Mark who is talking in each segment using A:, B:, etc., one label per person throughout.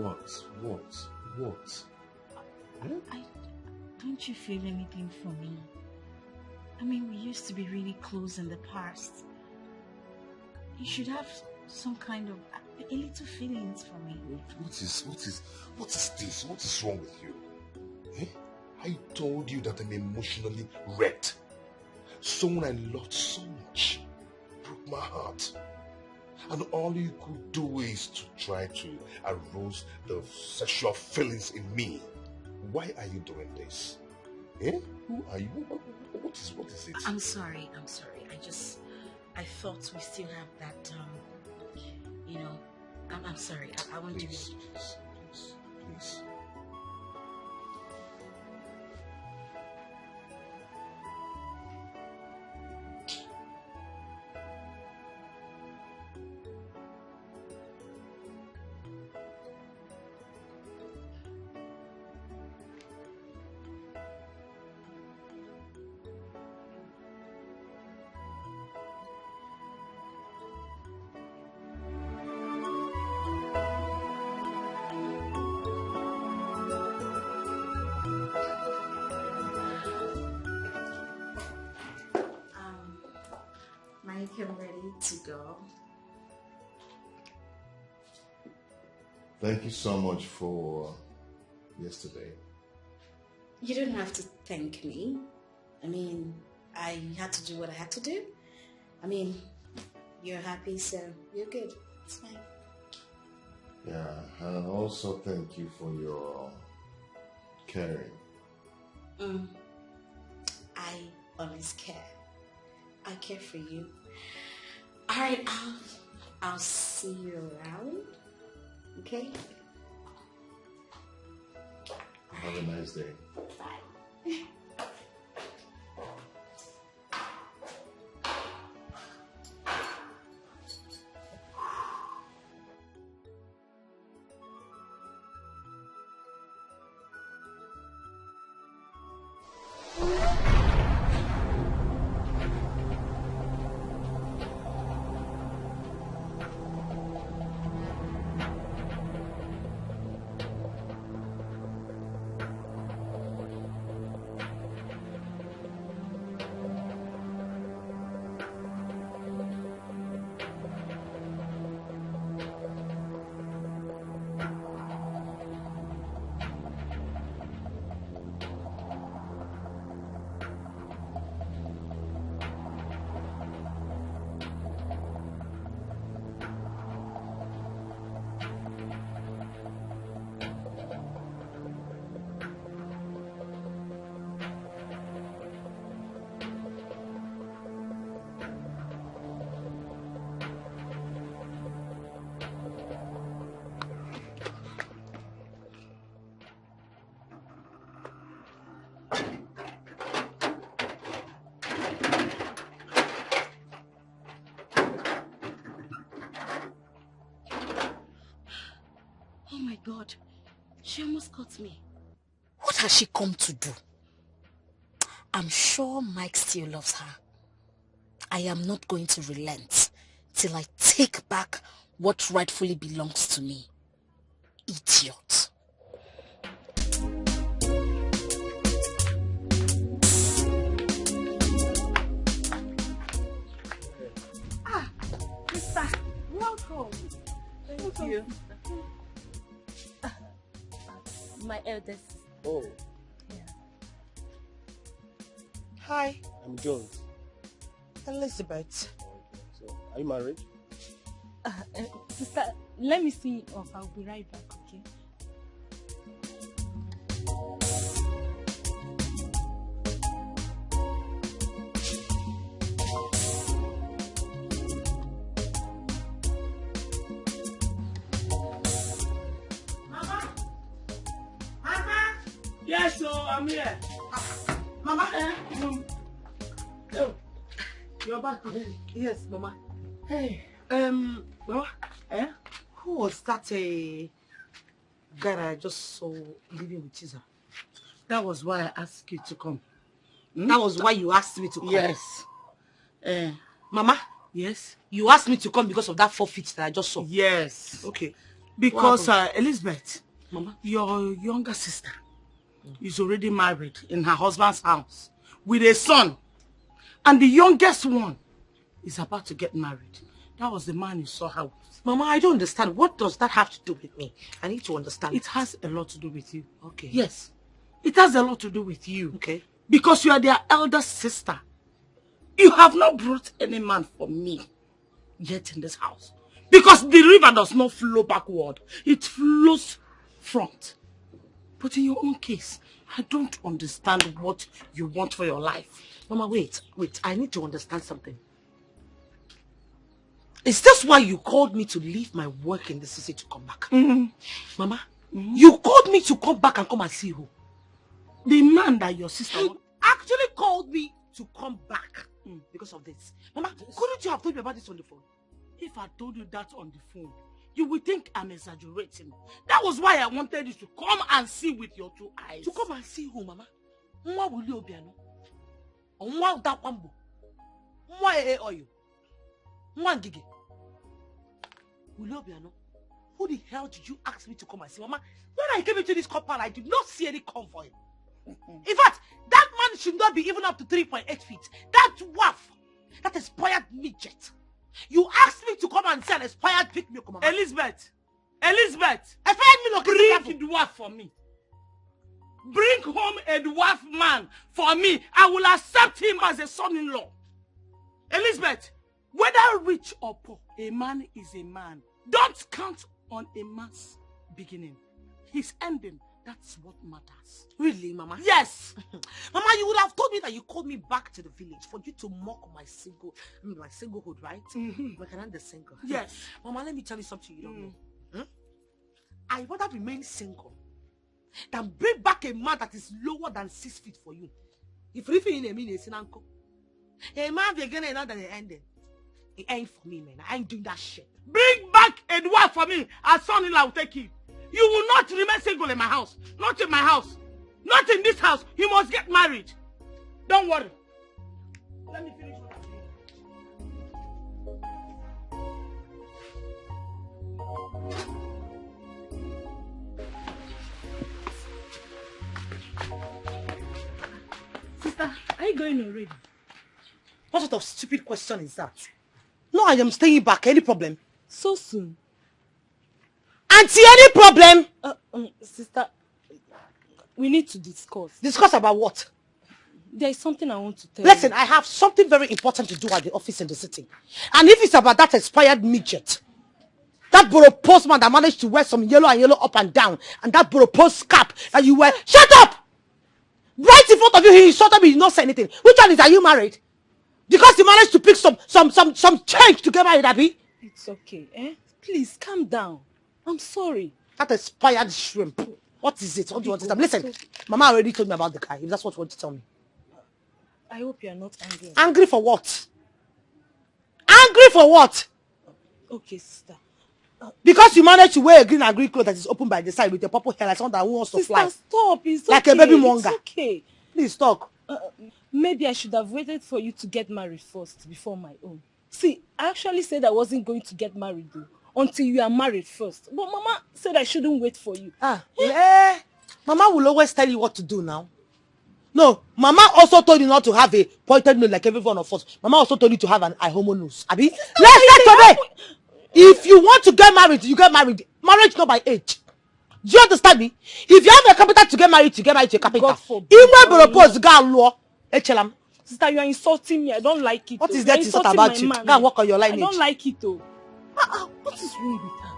A: What?
B: Don't you feel anything for me? I mean, we used to be really close in the past. You should have some kind of a little feelings for me.
A: What is this? What is wrong with you? Eh? I told you that I'm emotionally wrecked. Someone I loved so much broke my heart. And all you could do is to try to arouse the sexual feelings in me. Why are you doing this? Eh? Who are you? What is it?
B: I'm sorry. I thought we still have that, I'm sorry. I want to...
A: Please.
B: I'm ready to go.
A: Thank you so much for yesterday.
B: You don't have to thank me. I mean, I had to do what I had to do. I mean, you're happy, so you're good. It's fine.
A: Yeah, and also thank you for your caring.
B: I always care. I care for you. Alright, I'll see you around. Okay?
A: Have a nice day.
B: Bye. God, she almost caught me.
C: What has she come to do? I'm sure Mike still loves her. I am not going to relent till I take back what rightfully belongs to me. Idiot.
B: Ah, sister, welcome. Thank you.
D: My eldest.
E: Oh.
D: Yeah.
E: Hi. I'm Jones. Elizabeth. Okay. So, are you married?
D: Sister, let me see off. I'll be right back, okay?
E: Yes, so I'm here. Mama? Oh, you're back.
F: Yes, Mama.
E: Hey.
F: Mama? Who was that guy that I just saw living with Chiza?
E: That was why I asked you to come.
F: That was why you asked me to come?
E: Yes.
F: Mama?
E: Yes?
F: You asked me to come because of that forfeit that I just saw?
E: Yes.
F: Okay. Because Elizabeth,
C: Mama,
F: your younger sister is already married in her husband's house with a son. And the youngest one is about to get married. That was the man you saw her with.
C: Mama, I don't understand. What does that have to do with me? I need to understand.
F: It has a lot to do with you.
C: Okay.
F: Yes. It has a lot to do with you.
C: Okay.
F: Because you are their elder sister. You have not brought any man for me yet in this house. Because the river does not flow backward. It flows front. But in your own case, I don't understand what you want for your life.
C: Mama, wait. I need to understand something. Is this why you called me to leave my work in the city to come back? Mama, you called me to come back and come and see who?
F: The man that your sister
C: actually called me to come back because of this. Mama, couldn't you have told me about this on the phone?
F: If I told you that on the phone, you would think I'm exaggerating. That was why I wanted you to come and see with your 2 eyes.
C: To come and see who, Mama? Nwa Willie Obiano? Nwa Udakwambo? Nwa Oyo? Nwa Ngige? Willie Obiano? Who the hell did you ask me to come and see? Mama, when I came into this compound, I did not see any convoy. In fact, that man should not be even up to 3.8 feet. That dwarf, that expired midget. You asked me to come and see an expired big milk, Mama.
F: Elizabeth!
C: Expired milk,
F: bring a dwarf for me. Bring home a dwarf man for me. I will accept him as a son-in-law. Elizabeth, whether rich or poor, a man is a man. Don't count on a man's beginning. His ending, that's what matters.
C: Really, Mama?
F: Yes.
C: Mama, you would have told me that you called me back to the village for you to mock my singlehood, right? Like another single.
F: Yes.
C: Mama, let me tell you something you don't know. I rather remain single than bring back a man that is lower than 6 feet for you. If you feel in a minute, uncle. A man beginning not than the ending. It ain't for me, man. I ain't doing that shit.
F: Bring back a dwarf for me. As son-in-law will take you. You will not remain single in my house. Not in my house. Not in this house. You must get married. Don't worry. Let me finish what I'm doing.
D: Sister, are you going already?
C: What sort of stupid question is that? No, I am staying back. Any problem?
D: So soon?
C: Auntie, any problem?
D: Sister, we need to discuss.
C: Discuss about what?
D: There is something I want to tell
C: Listen,
D: you.
C: I have something very important to do at the office in the city. And if it's about that expired midget, that borough postman that managed to wear some yellow up and down, and that borough post cap that you wear, shut up! Right in front of you, he insulted me, he did not say anything. Which one is, are you married? Because you managed to pick some change to get married, Abby?
D: It's okay, eh? Please, calm down. I'm sorry.
C: That expired shrimp. What is it? What do you want to tell me? Listen, Mama already told me about the guy, if that's what you want to tell me.
D: I hope you are not angry.
C: Angry for what? Angry for what?
D: Okay, sister.
C: Because you managed to wear a green and green cloth that is open by the side with your purple hair like someone that wants to fly.
D: Sister, stop. It's
C: like
D: okay.
C: a baby monger.
D: It's okay.
C: Please talk.
D: Maybe I should have waited for you to get married first before my own. See, I actually said I wasn't going to get married though until you are married first. But Mama said I shouldn't wait for you.
C: Mama will always tell you what to do now. No, Mama also told you not to have a pointed nose like every one of us. Mama also told you to have an eye homo nose. Abi? Let's start today. If you want to get married, you get married. Marriage not by age. Do you understand me? If you have a carpenter to get married to a carpenter.
D: God forbid. Sister, you are insulting me. I don't like it.
C: What is that insult about you? Go and work on your lineage.
D: I don't like it though. What is wrong with her?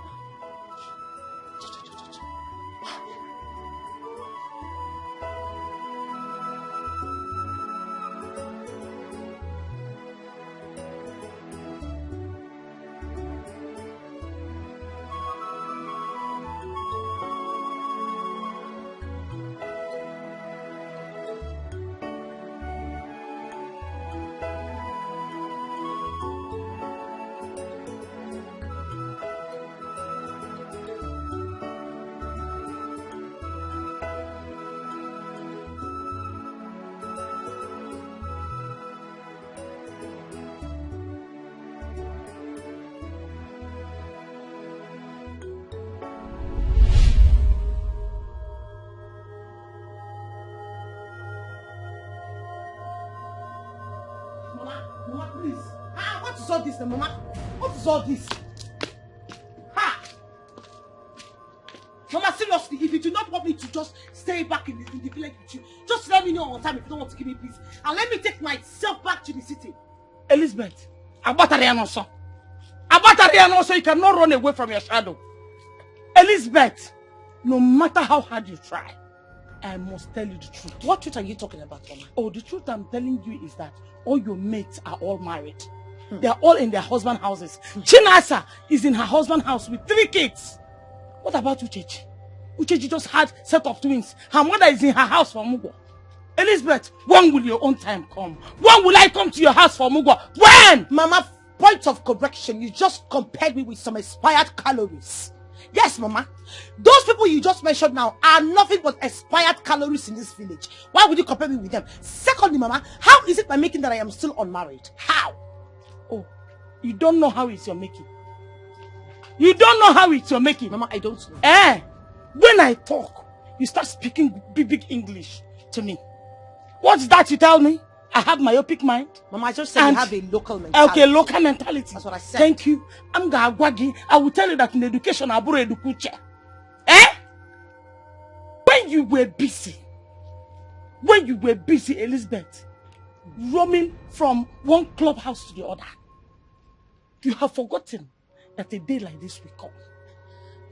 F: Mama, please. What is all this, Mama? What is all this? Mama, seriously, if you do not want me to just stay back in the village with you, just let me know on time if you don't want to give me peace. And let me take myself back to the city. Elizabeth, Abatariano, you cannot run away from your shadow. Elizabeth, no matter how hard you try, I must tell you the truth. What truth are you talking about, Mama? Oh, the truth I'm telling you is that all your mates are all married. They are all in their husband houses. Chinasa is in her husband house with 3 kids. What about Uchechi? Uchechi just had set of twins. Her mother is in her house for Mugo. Elizabeth, when will your own time come? When will I come to your house for Mugo? When? Mama, point of correction. You just compared me with some expired calories. Yes, Mama. Those people you just mentioned now are nothing but expired calories in this village. Why would you compare me with them? Secondly, Mama, how is it by making that I am still unmarried? How? Oh, you don't know how it's your making. You don't know how it's your making. Mama, I don't know. When I talk, you start speaking big English to me. What's that you tell me? I have myopic mind. Mama, I just said you have a local mentality. Okay, local mentality. That's what I said. Thank you. I will tell you that in education, when you were busy, Elizabeth, roaming from one clubhouse to the other, you have forgotten that a day like this will come.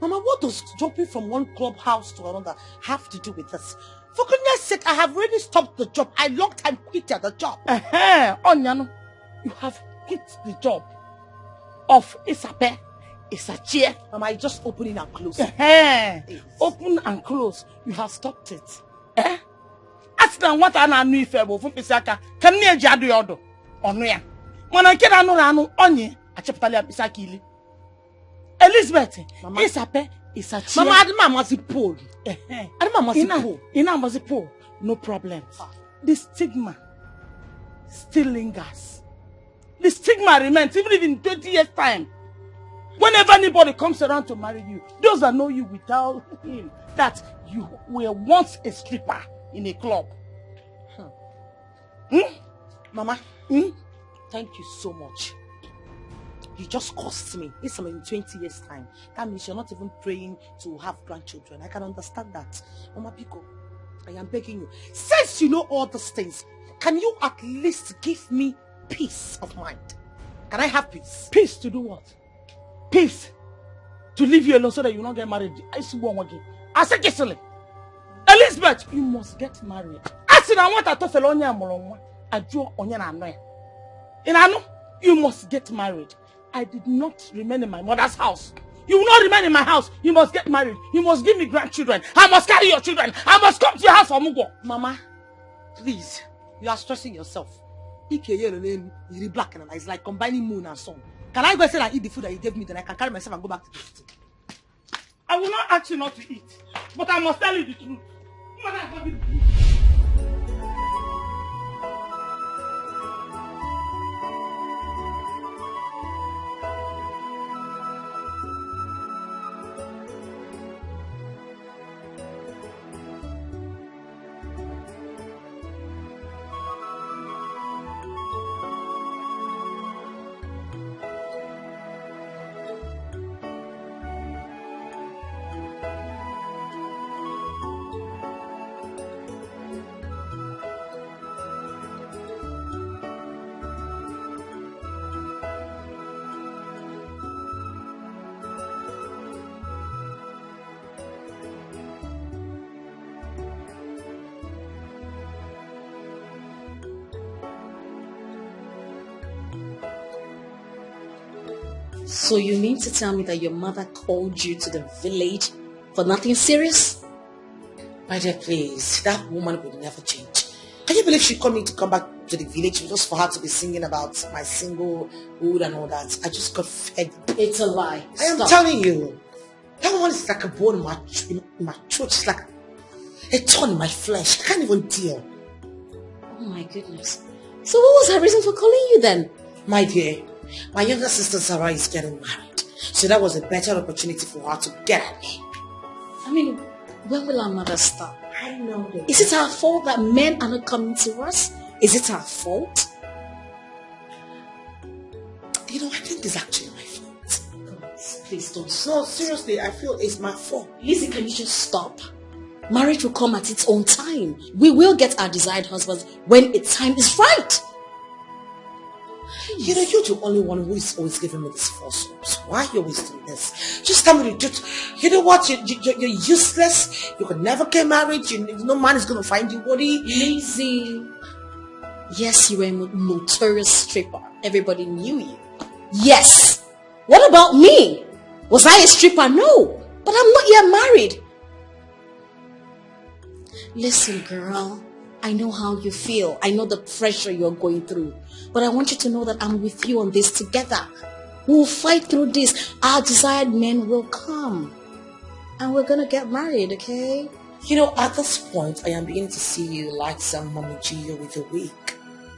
F: Mama, what does jumping from one clubhouse to another have to do with this? For goodness sake, I have already stopped the job. I long time quit the job. Onyano, you have quit the job of Isape, Isachie. Mama, I just opening and closing. Open and close. You have stopped it. Ask them what I know if I will Pisaka. Can you jadu yodo? Onuya. When I get another onye, I chaptalia Pisakili. Elizabeth, Isape, Isachie. Mama, Adama was a pole. Adama was a pole. Ina was a pole. No problem. The stigma still lingers. The stigma remains even if in 20 years' time. Whenever anybody comes around to marry you, those that know you will tell him that you were once a stripper in a club. Mama, thank you so much. You just cost me. It's in 20 years' time. That means you're not even praying to have grandchildren. I can understand that. Mama Pico, I am begging you. Since you know all these things, can you at least give me peace of mind? Can I have peace? Peace to do what? Peace to leave you alone so that you not get married. I see one again. I said, Elizabeth, you must get married. I said, I want to tell you, I draw on your annoy. And I know you must get married. I did not remain in my mother's house. You will not remain in my house. You must get married. You must give me grandchildren. I must carry your children. I must come to your house for Mugo. Mama, please, you are stressing yourself. You're black and it's like combining moon and sun. Can I go and say that I eat the food that you gave me, then I can carry myself and go back to the city? I will not ask you not to eat, but I must tell you the truth.
C: So you mean to tell me that your mother called you to the village for nothing serious?
G: My dear, please, that woman would never change. Can you believe she called me to come back to the village just for her to be singing about my singlehood and all that? I just got fed.
C: It's a lie.
G: I am telling you. That woman is like a bone in my throat. It's like a thorn in my flesh. I can't even deal.
C: Oh my goodness. So what was her reason for calling you then?
G: My dear, my younger sister Sarah is getting married. So that was a better opportunity for her to get at me.
C: I mean, when will our mother stop?
G: I know that.
C: Is it our fault that men are not coming to us? Is it our fault? Please don't
G: No,
C: stop.
G: seriously, I feel it's my fault.
C: Lizzie, can you just stop? Marriage will come at its own time. We will get our desired husbands when its time is right.
G: You know, you're the only one who is always giving me this false hopes. Why are you always doing this? Just tell me the truth. You know what? You're useless. You can never get married. No man is going to find you, buddy.
C: Lizzie. Yes, you were a notorious stripper. Everybody knew you. Yes. What about me? Was I a stripper? No. But I'm not yet married. Listen, girl. I know how you feel. I know the pressure you're going through. But I want you to know that I'm with you on this together. We'll fight through this. Our desired men will come. And we're going to get married, okay?
G: You know, at this point, I am beginning to see you like some Mommy Gio with a wig.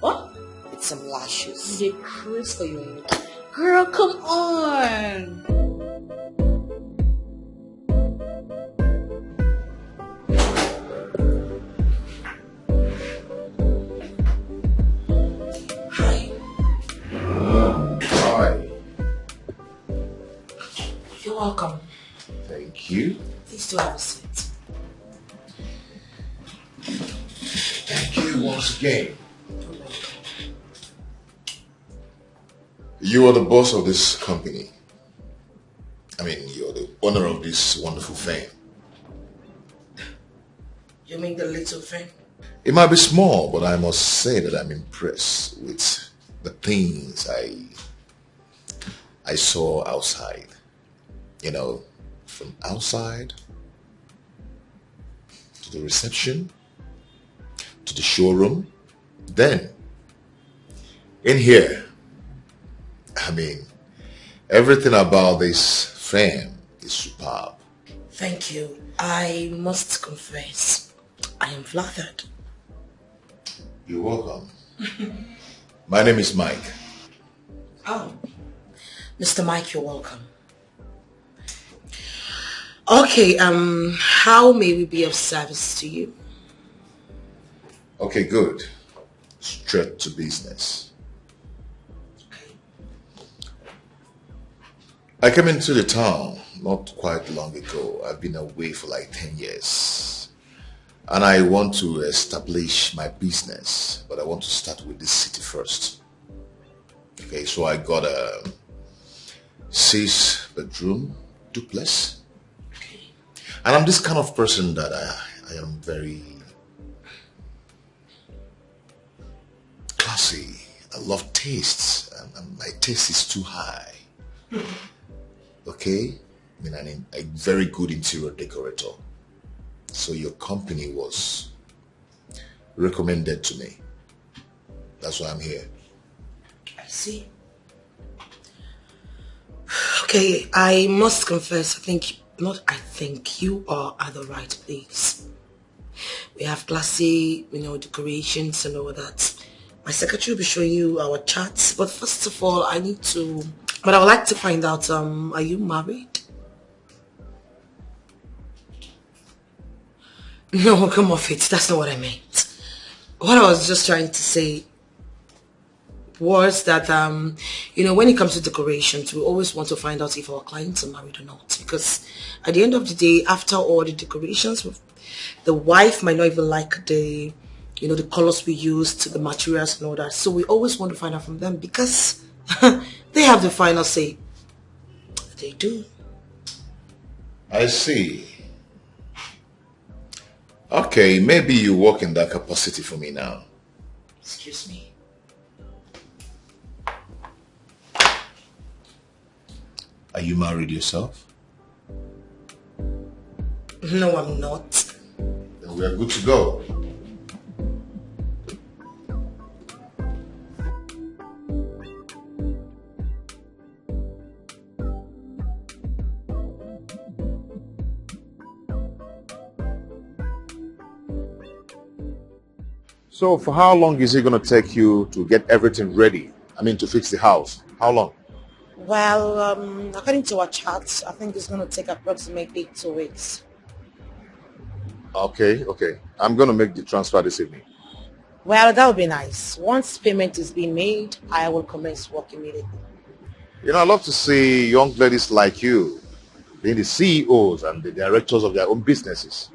C: What?
G: With some lashes.
C: You cruise for your age. Girl, come on.
G: You're welcome.
A: Thank you.
G: Please do have a seat.
A: Thank you once again. You are the boss of this company. I mean, you're the owner of this wonderful firm.
G: You mean the little thing?
A: It might be small, but I must say that I'm impressed with the things I saw outside. You know, from outside to the reception to the showroom, then in here. I mean, everything about this firm is superb.
G: Thank you. I must confess, I am flattered.
A: You're welcome. My name is Mike.
G: Oh, Mr. Mike, you're welcome. Okay, how may we be of service to you?
A: Okay, good. Straight to business. I came into the town not quite long ago. I've been away for like 10 years. And I want to establish my business, but I want to start with this city first. Okay, so I got a 6-bedroom duplex. And I'm this kind of person that I am very classy. I love tastes, and my taste is too high. Okay? I mean, I'm a very good interior decorator. So your company was recommended to me. That's why I'm here.
G: I see. Okay, I must confess, you are at the right place. We have classy, decorations and all that. My secretary will be showing you our charts, but first of all, I would like to find out, are you married? No, come off it. That's not what I meant. What I was just trying to say was that, when it comes to decorations, we always want to find out if our clients are married or not. Because at the end of the day, after all the decorations, the wife might not even like the colors we used, the materials and all that. So we always want to find out from them because they have the final say. They do.
A: I see. Okay, maybe you work in that capacity for me now.
G: Excuse me.
A: Are you married yourself?
G: No, I'm not.
A: Then we are good to go. So for how long is it going to take you to get everything ready? I mean, to fix the house. How long?
G: Well, according to our charts, I think it's going to take approximately 2 weeks.
A: Okay. I'm going to make the transfer this evening.
G: Well, that would be nice. Once payment is being made, I will commence work immediately.
A: You know, I love to see young ladies like you being the CEOs and the directors of their own businesses.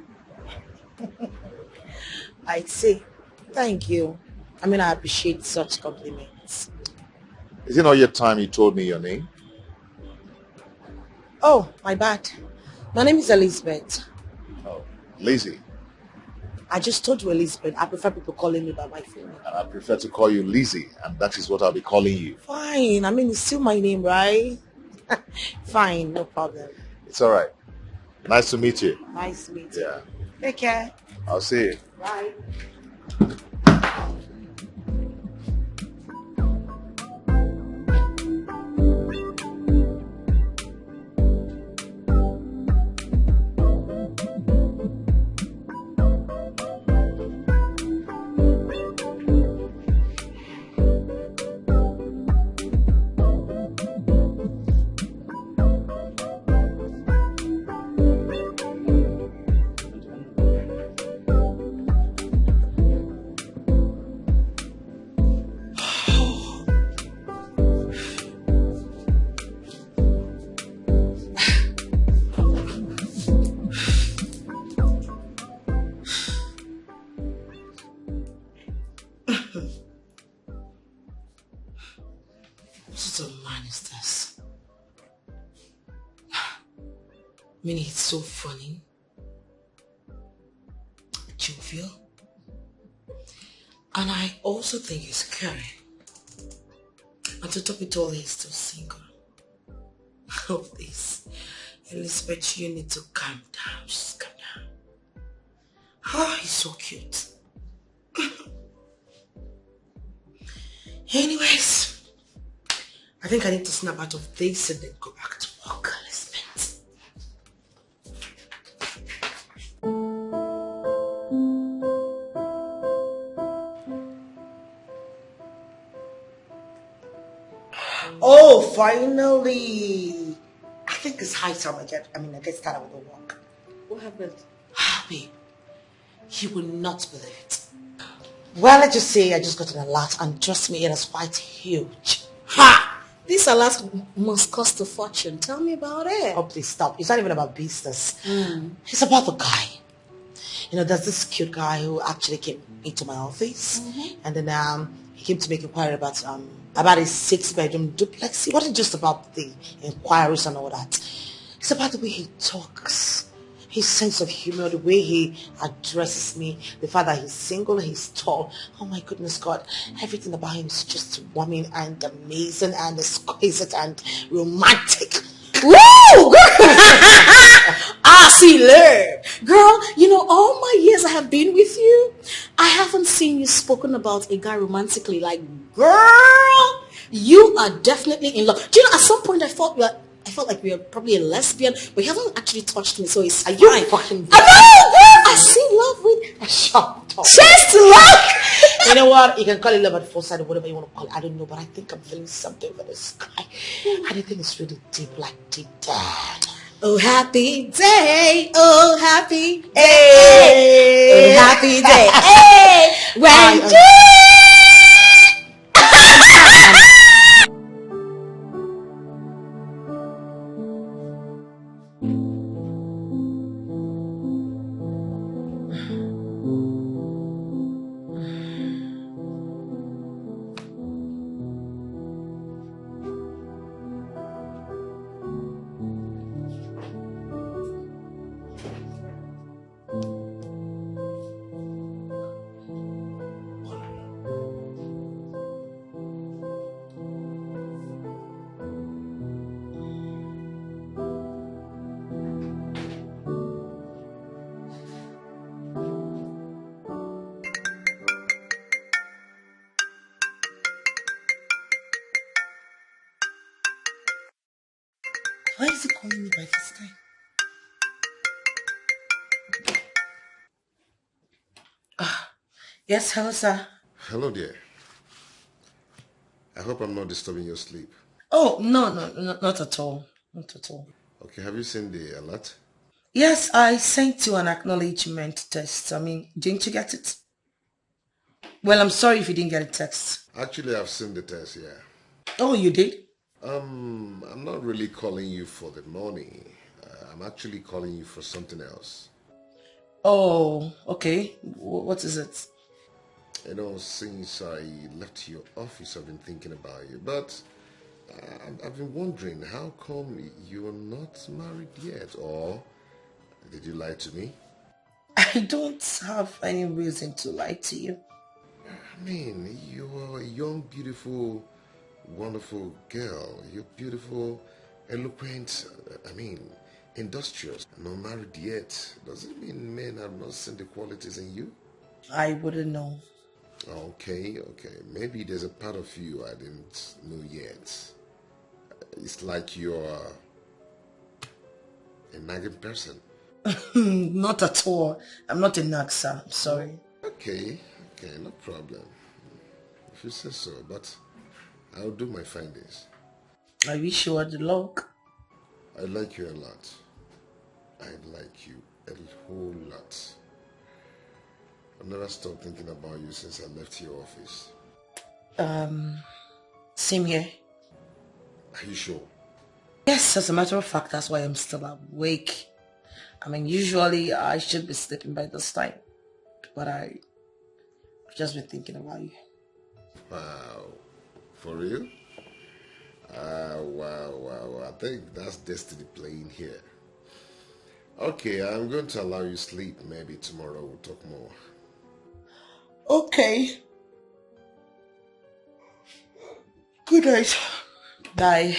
G: I'd say, thank you. I mean, I appreciate such compliments.
A: Is it not yet time you told me your name?
G: Oh, my bad. My name is Elizabeth.
A: Oh, Lizzie.
G: I just told you Elizabeth. I prefer people calling me by my full name.
A: And I prefer to call you Lizzie, and that is what I'll be calling you.
G: Fine. I mean, it's still my name, right? Fine, no problem.
A: It's all right. Nice to meet you.
G: Nice to meet you.
A: Yeah.
G: Take care.
A: I'll see you.
G: Bye. What sort of man is this? I mean, he's so funny, jovial, and I also think he's caring. And to top it all, he's still single. Oh, please, Elizabeth, you need to calm down. Just calm down. Oh, he's so cute. Anyways, I think I need to snap out of this and then go back to work, Elizabeth. Oh, finally! I think it's high time I get started with the work.
B: What happened?
G: Babe, you will not believe it. Well, let's just say I just got an alert, and trust me, it is quite huge.
C: Ha! This alert must cost a fortune. Tell me about it.
G: Oh, please stop. It's not even about business. It's about the guy. You know, there's this cute guy who actually came into my office, and then he came to make inquiry about his 6-bedroom duplex. It wasn't just about the inquiries and all that. It's about the way he talks, his sense of humor, the way he addresses me, the fact that he's single, he's tall. Oh my goodness God, everything about him is just warming and amazing and exquisite and romantic.
C: Woo! I see love. Girl, you know, all my years I have been with you, I haven't seen you spoken about a guy romantically. Like, girl, you are definitely in love. Do you know, at some point I felt like we were probably a lesbian, but you haven't actually touched me, so it's
G: Are you
C: fine.
G: fucking...
C: I know, girl! I see love with...
G: Shut up.
C: Cheers to love!
G: You know what? You can call it love at first sight or whatever you want to call it. I don't know, but I think I'm feeling something for this guy. And I think it's really deep, like deep down.
C: Oh, happy day. Oh, happy day.
G: Hey.
C: Oh, happy day. Hey! When
G: Why is he calling me by this time? Yes, hello, sir.
A: Hello, dear. I hope I'm not disturbing your sleep.
G: Oh, no, not at all. Not at all.
A: Okay, have you seen the alert?
G: Yes, I sent you an acknowledgement text. I mean, didn't you get it? Well, I'm sorry if you didn't get a text.
A: Actually, I've seen the test, yeah.
G: Oh, you did?
A: I'm not really calling you for the money. I'm actually calling you for something else.
G: Oh, okay. What is it?
A: You know, since I left your office, I've been thinking about you. But I've been wondering, how come you're not married yet? Or did you lie to me?
G: I don't have any reason to lie to you.
A: I mean, you're a young, beautiful, wonderful girl. You're beautiful, eloquent, industrious. I'm not married yet. Does it mean men have not seen the qualities in you?
G: I wouldn't know.
A: Okay. Maybe there's a part of you I didn't know yet. It's like you're a nagging person.
G: Not at all. I'm not a nag, sir. I'm sorry.
A: Okay, no problem. If you say so, but I'll do my findings.
G: I wish you were the luck.
A: I like you a lot. I like you a whole lot. I've never stopped thinking about you since I left your office.
G: Same here.
A: Are you sure?
G: Yes, as a matter of fact, that's why I'm still awake. I mean, usually I should be sleeping by this time, but I've just been thinking about you.
A: Wow. For real? Wow. I think that's destiny playing here. Okay, I'm going to allow you sleep. Maybe tomorrow we'll talk more.
G: Okay. Good night. Bye.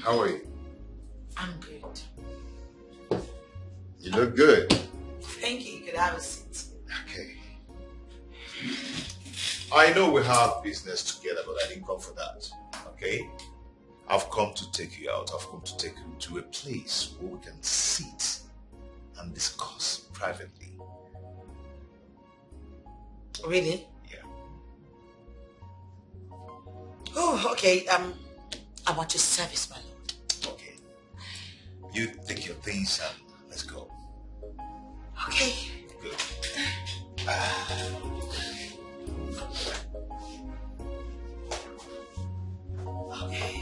A: How are you?
G: I'm good.
A: You look good.
G: Thank you. You could have a seat.
A: Okay. I know we have business together, but I didn't come for that. Okay? I've come to take you out. I've come to take you to a place where we can sit and discuss privately.
G: Really?
A: Yeah.
G: Oh, okay. I want your service, my lord.
A: Okay. You take your things and let's go.
G: Okay.
A: Good.
G: Okay.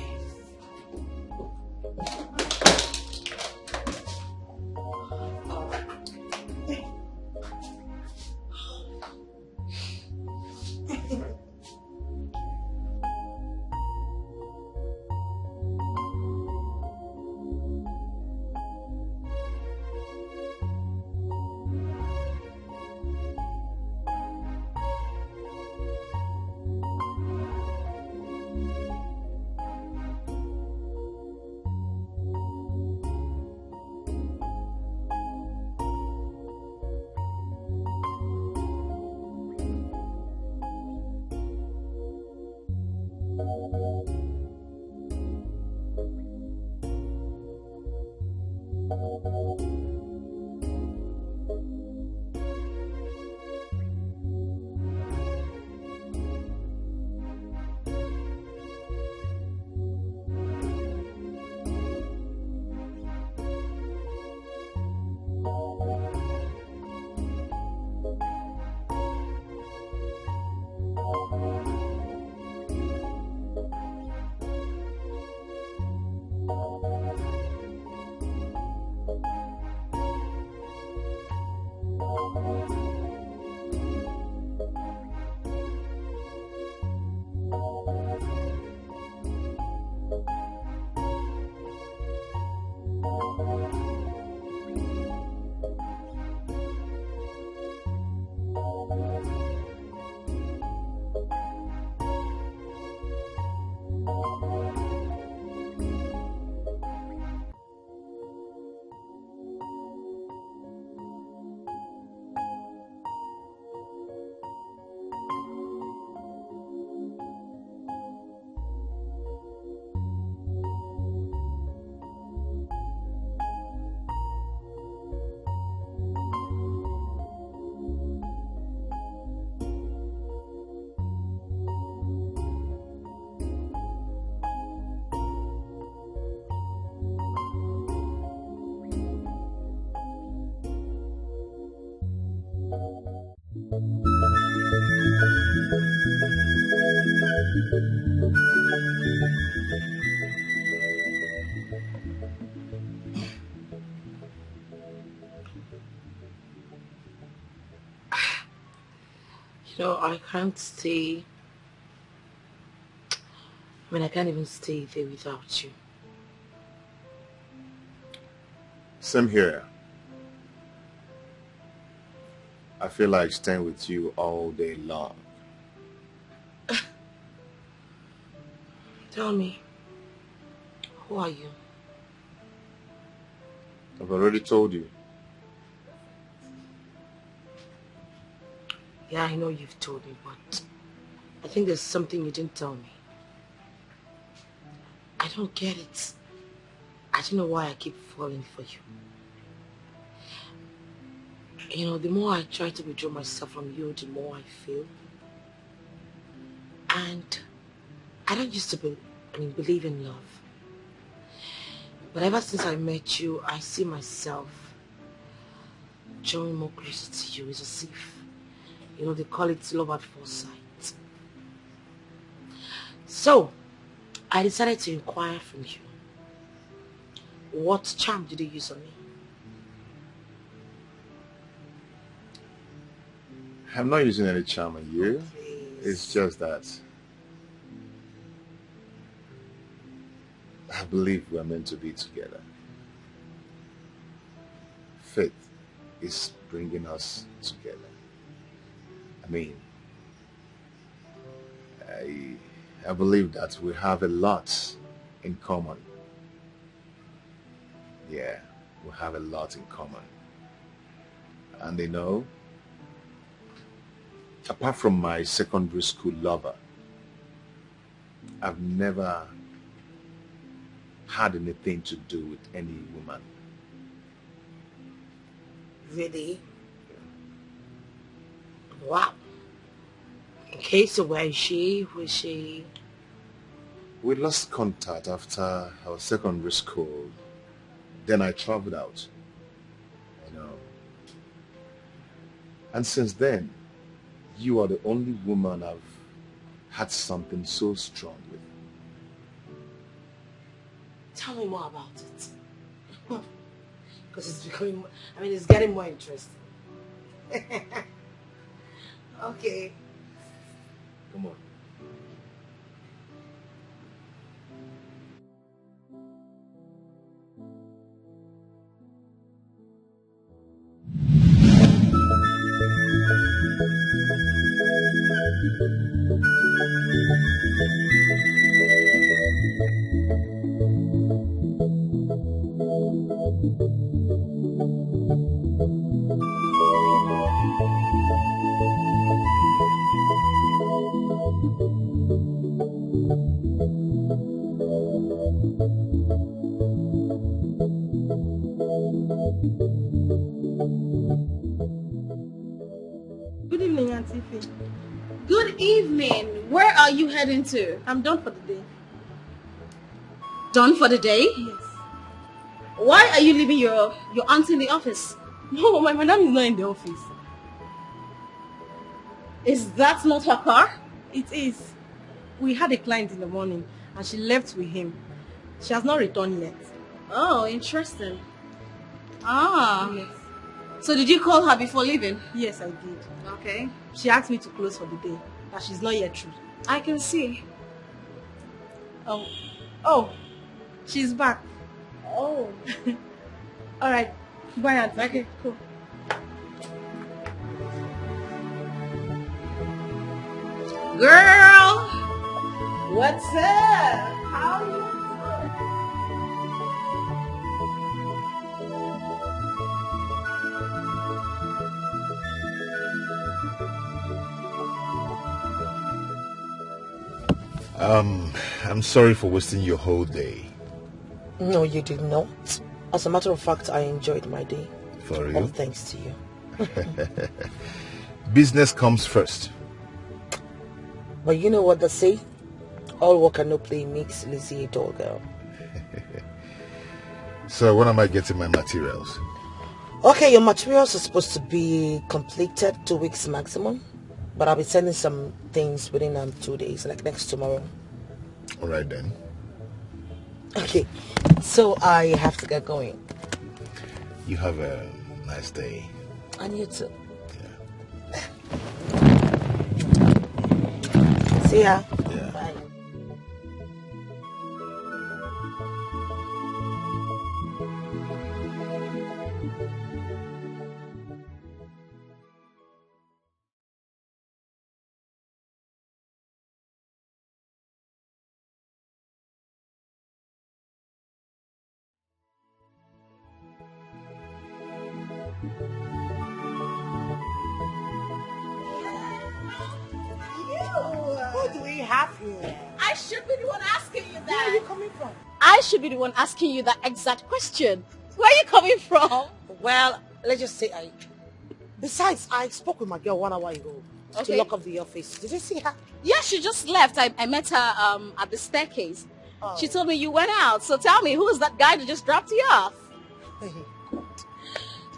G: You know, I can't stay. I mean, I can't even stay there without you.
A: Same here. I feel like staying with you all day long.
G: Tell me, who are you?
A: I've already told you.
G: Yeah, I know you've told me, but I think there's something you didn't tell me. I don't get it. I don't know why I keep falling for you. You know, the more I try to withdraw myself from you, the more I feel. And I don't used to believe in love. But ever since I met you, I see myself drawing more closer to you. It's as if, you know, they call it love at first sight. So, I decided to inquire from you. What charm did you use on me?
A: I'm not using any charm on you.
G: Please.
A: It's just that I believe we're meant to be together. Faith is bringing us together. I mean, I believe that we have a lot in common. Yeah, we have a lot in common. And you know, apart from my secondary school lover, I've never had anything to do with any woman.
G: Really? Wow. Okay, so where is she? Was she?
A: We lost contact after our secondary school. Then I traveled out. You know. And since then, you are the only woman I've had something so strong with.
G: Tell me more about it. Because it's becoming, it's getting more interesting. Okay. Come on.
D: Good evening, Auntie Faye.
B: Good evening. Where are you heading to?
D: I'm done for the day.
B: Done for the day?
D: Yes.
B: Why are you leaving your auntie in the office?
D: No, my madam is not in the office.
B: Is that not her car?
D: It is. We had a client in the morning and she left with him. She has not returned yet.
B: Oh, interesting. Ah.
D: Yes.
B: So did you call her before leaving?
D: Yes, I did.
B: Okay.
D: She asked me to close for the day, that she's not yet through.
B: I can see.
D: Oh, she's back.
B: Oh.
D: All right. Bye, Auntie.
B: Okay, cool. Girl! What's up? How you doing?
A: I'm sorry for wasting your whole day.
G: No, you did not. As a matter of fact, I enjoyed my day.
A: For
G: All
A: real?
G: thanks to you.
A: Business comes first.
G: But you know what they say? All work and no play makes Lizzie a dull girl.
A: So when am I getting my materials?
G: Okay, your materials are supposed to be completed 2 weeks maximum. But I'll be sending some things within 2 days, like next tomorrow.
A: All right then.
G: Okay, so I have to get going.
A: You have a nice day.
G: And you too.
A: Yeah.
G: See ya.
A: Yeah.
G: Bye.
D: What do we have here?
C: I should be the one asking you
D: Where are
C: that.
D: you coming from?
C: I should be the one asking you that exact question. Where are you coming from?
G: Well, let's just say Besides, I spoke with my girl 1 hour ago to
C: Okay.
G: lock up the office. Did you see her?
C: Yeah, she just left. I met her at the staircase.
G: Oh.
C: She told me you went out. So tell me, who is that guy that just dropped you off?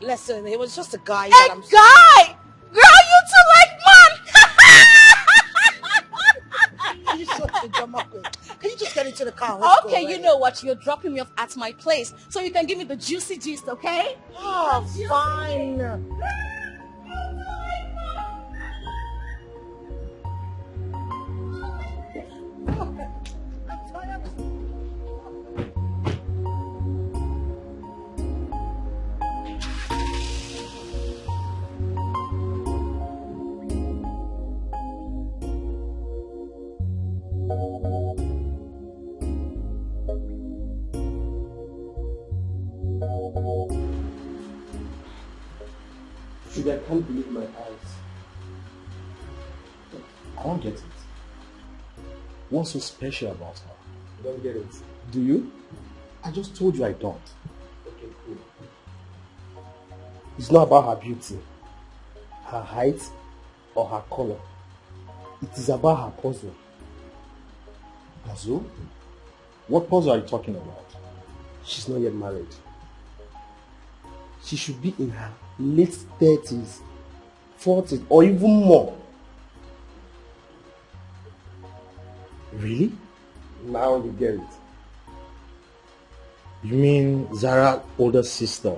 G: Listen, it was just a guy.
C: A
G: that I'm...
C: guy! Girl, you two like man!
G: You such a drama queen. Can you just get into the car? Let's
C: Okay,
G: go,
C: you
G: right?
C: know what? You're dropping me off at my place. So you can give me the juicy gist, okay?
G: Oh, fine.
E: I can't believe my eyes.
H: I don't get it. What's so special about her?
E: You don't get it.
H: Do you? I just told you I don't.
E: Okay, cool. It's not about her beauty, her height, or her color. It is about her puzzle.
H: Puzzle? What puzzle are you talking about?
E: She's not yet married. She should be in her late 30s, 40s, or even more.
H: Really?
E: Now you get it.
H: You mean Zara's older sister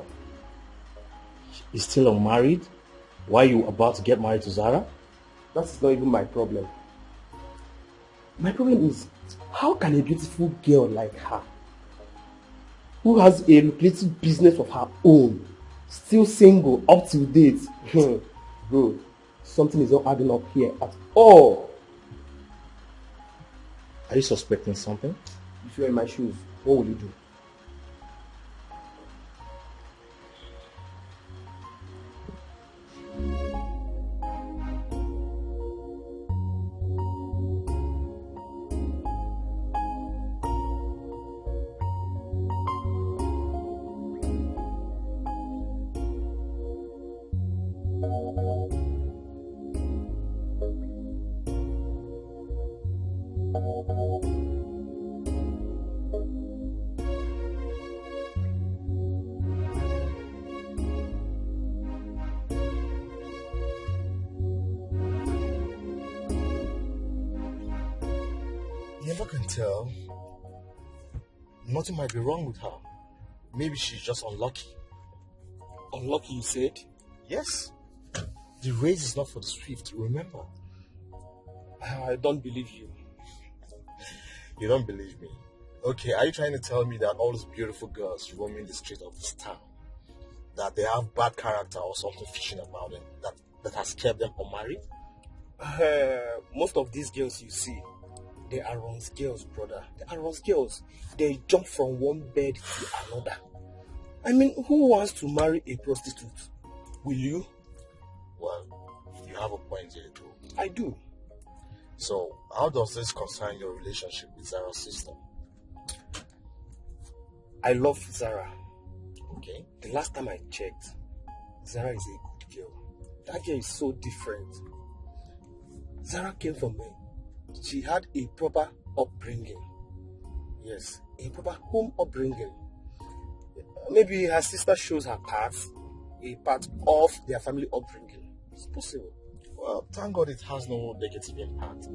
H: is still unmarried? Why are you about to get married to Zara?
E: That is not even my problem. My problem is, how can a beautiful girl like her, who has a lucrative business of her own, still single up till date? Bro, something is not adding up here at all.
H: Are you suspecting something?
E: If you're in my shoes, what would you do?
A: You never can tell. Nothing might be wrong with her. Maybe she's just unlucky.
E: Unlucky, you said?
A: Yes. The race is not for the swift, remember?
E: I don't believe you.
A: You don't believe me? Okay, are you trying to tell me that all these beautiful girls roaming the street of this town, that they have bad character or something fishy about them, that has kept them unmarried?
E: Most of these girls you see, they are Ron's girls, brother. They are Ron's girls. They jump from one bed to another. I mean, who wants to marry a prostitute? Will you?
A: Well, you have a point here too.
E: I do.
A: So, how does this concern your relationship with Zara's sister?
E: I love Zara.
A: Okay.
E: The last time I checked, Zara is a good girl. That girl is so different. Zara came from me. She had a proper upbringing. Yes, a proper home upbringing. Maybe her sister shows her part, a part of their family upbringing. It's possible.
H: Well, thank God it has no negative impact.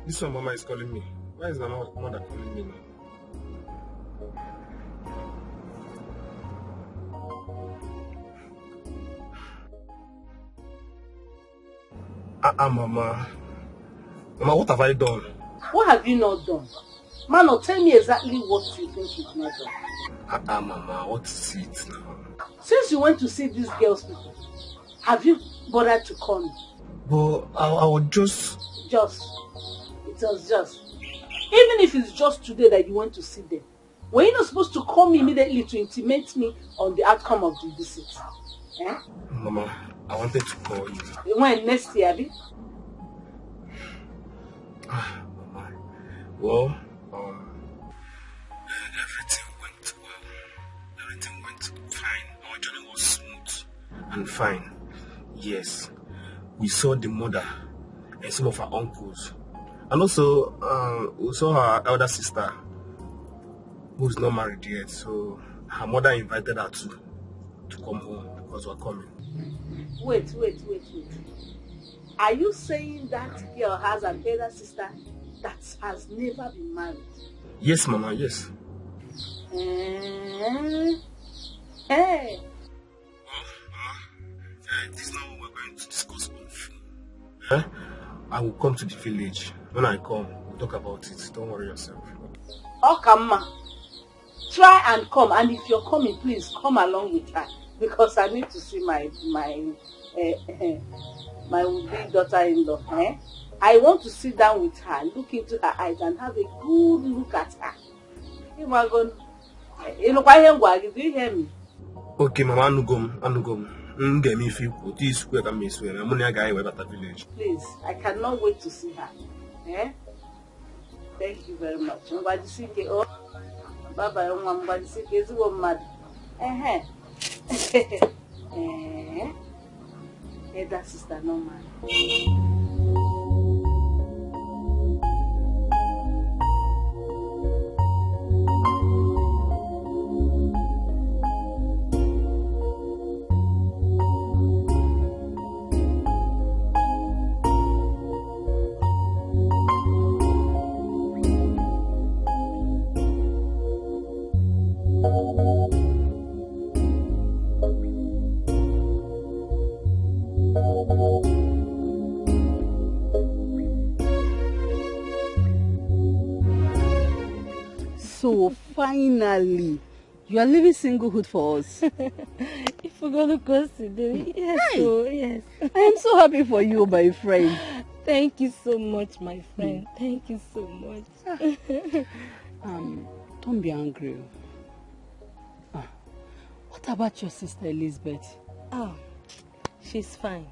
E: This one, Mama is calling me. Why is my mother calling me now? Mama. Mama, what have I done?
F: What have you not done? Mano, tell me exactly what you think you've not done.
E: Mama, what is it now?
F: Since you went to see these girls people, have you bothered to call me?
E: But I would just...
F: It was just. Even if it's just today that you want to see them, were you not supposed to call me immediately to intimate me on the outcome of the visit? Eh?
E: Mama, I wanted to call you.
F: When next year, Abby?
E: Mama, well, everything went well. Everything went fine. Our journey was smooth and fine. Yes, we saw the mother and some of her uncles. And also, we saw her elder sister, who's not married yet. So her mother invited her to come home because we're coming.
F: Wait. Are you saying that girl has an elder sister that has never been married?
E: Yes, Mama, yes.
F: Hey.
E: Well, Mama, this is not what we're going to discuss on phone. I will come to the village. When I come, we'll talk about it. Don't worry yourself.
F: Okay, Ma. Try and come, and if you're coming, please come along with her because I need to see my would-be daughter-in-law. I want to sit down with her, look into her eyes, and have a good look at her. Do you hear me?
E: Okay, Mama, Anugom.
F: Please, I cannot wait to see her. Thank you very much. Bye-bye. That sister, no man.
I: So finally, you are leaving singlehood for us.
D: If we're going to consider it, yes,
I: Hey.
D: so yes.
I: I am so happy for you, my friend.
D: Thank you so much, my friend. Thank you so much.
I: Don't be angry. What about your sister Elizabeth?
D: Oh, she's fine.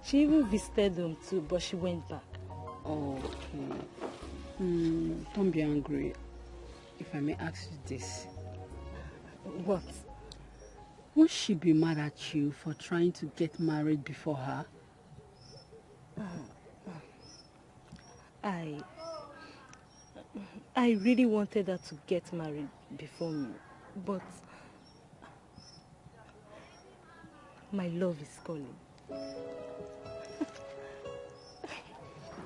D: She even visited them too, but she went back.
I: Okay. Don't be angry. If I may ask you this.
D: What?
I: Won't she be mad at you for trying to get married before her?
D: I really wanted her to get married before me, but my love is calling.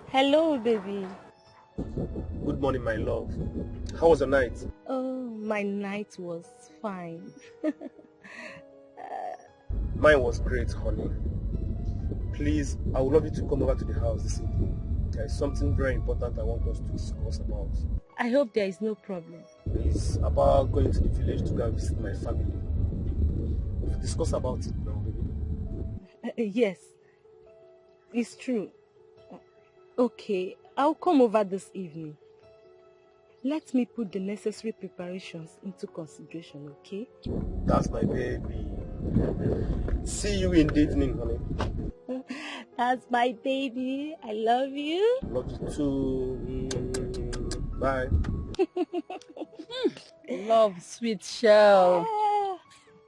D: Hello, baby.
E: Good morning, my love. How was the night?
D: Oh, my night was fine.
E: Mine was great, honey. Please, I would love you to come over to the house this evening. There is something very important I want us to discuss about.
D: I hope there is no problem.
E: It's about going to the village to go and visit my family. We'll discuss about it now, baby.
D: Yes, it's true. Okay, I'll come over this evening. Let me put the necessary preparations into consideration, okay?
E: That's my baby. See you in Deepening, honey.
D: That's my baby. I love you.
E: Love you too. Bye.
I: Love, sweet shell.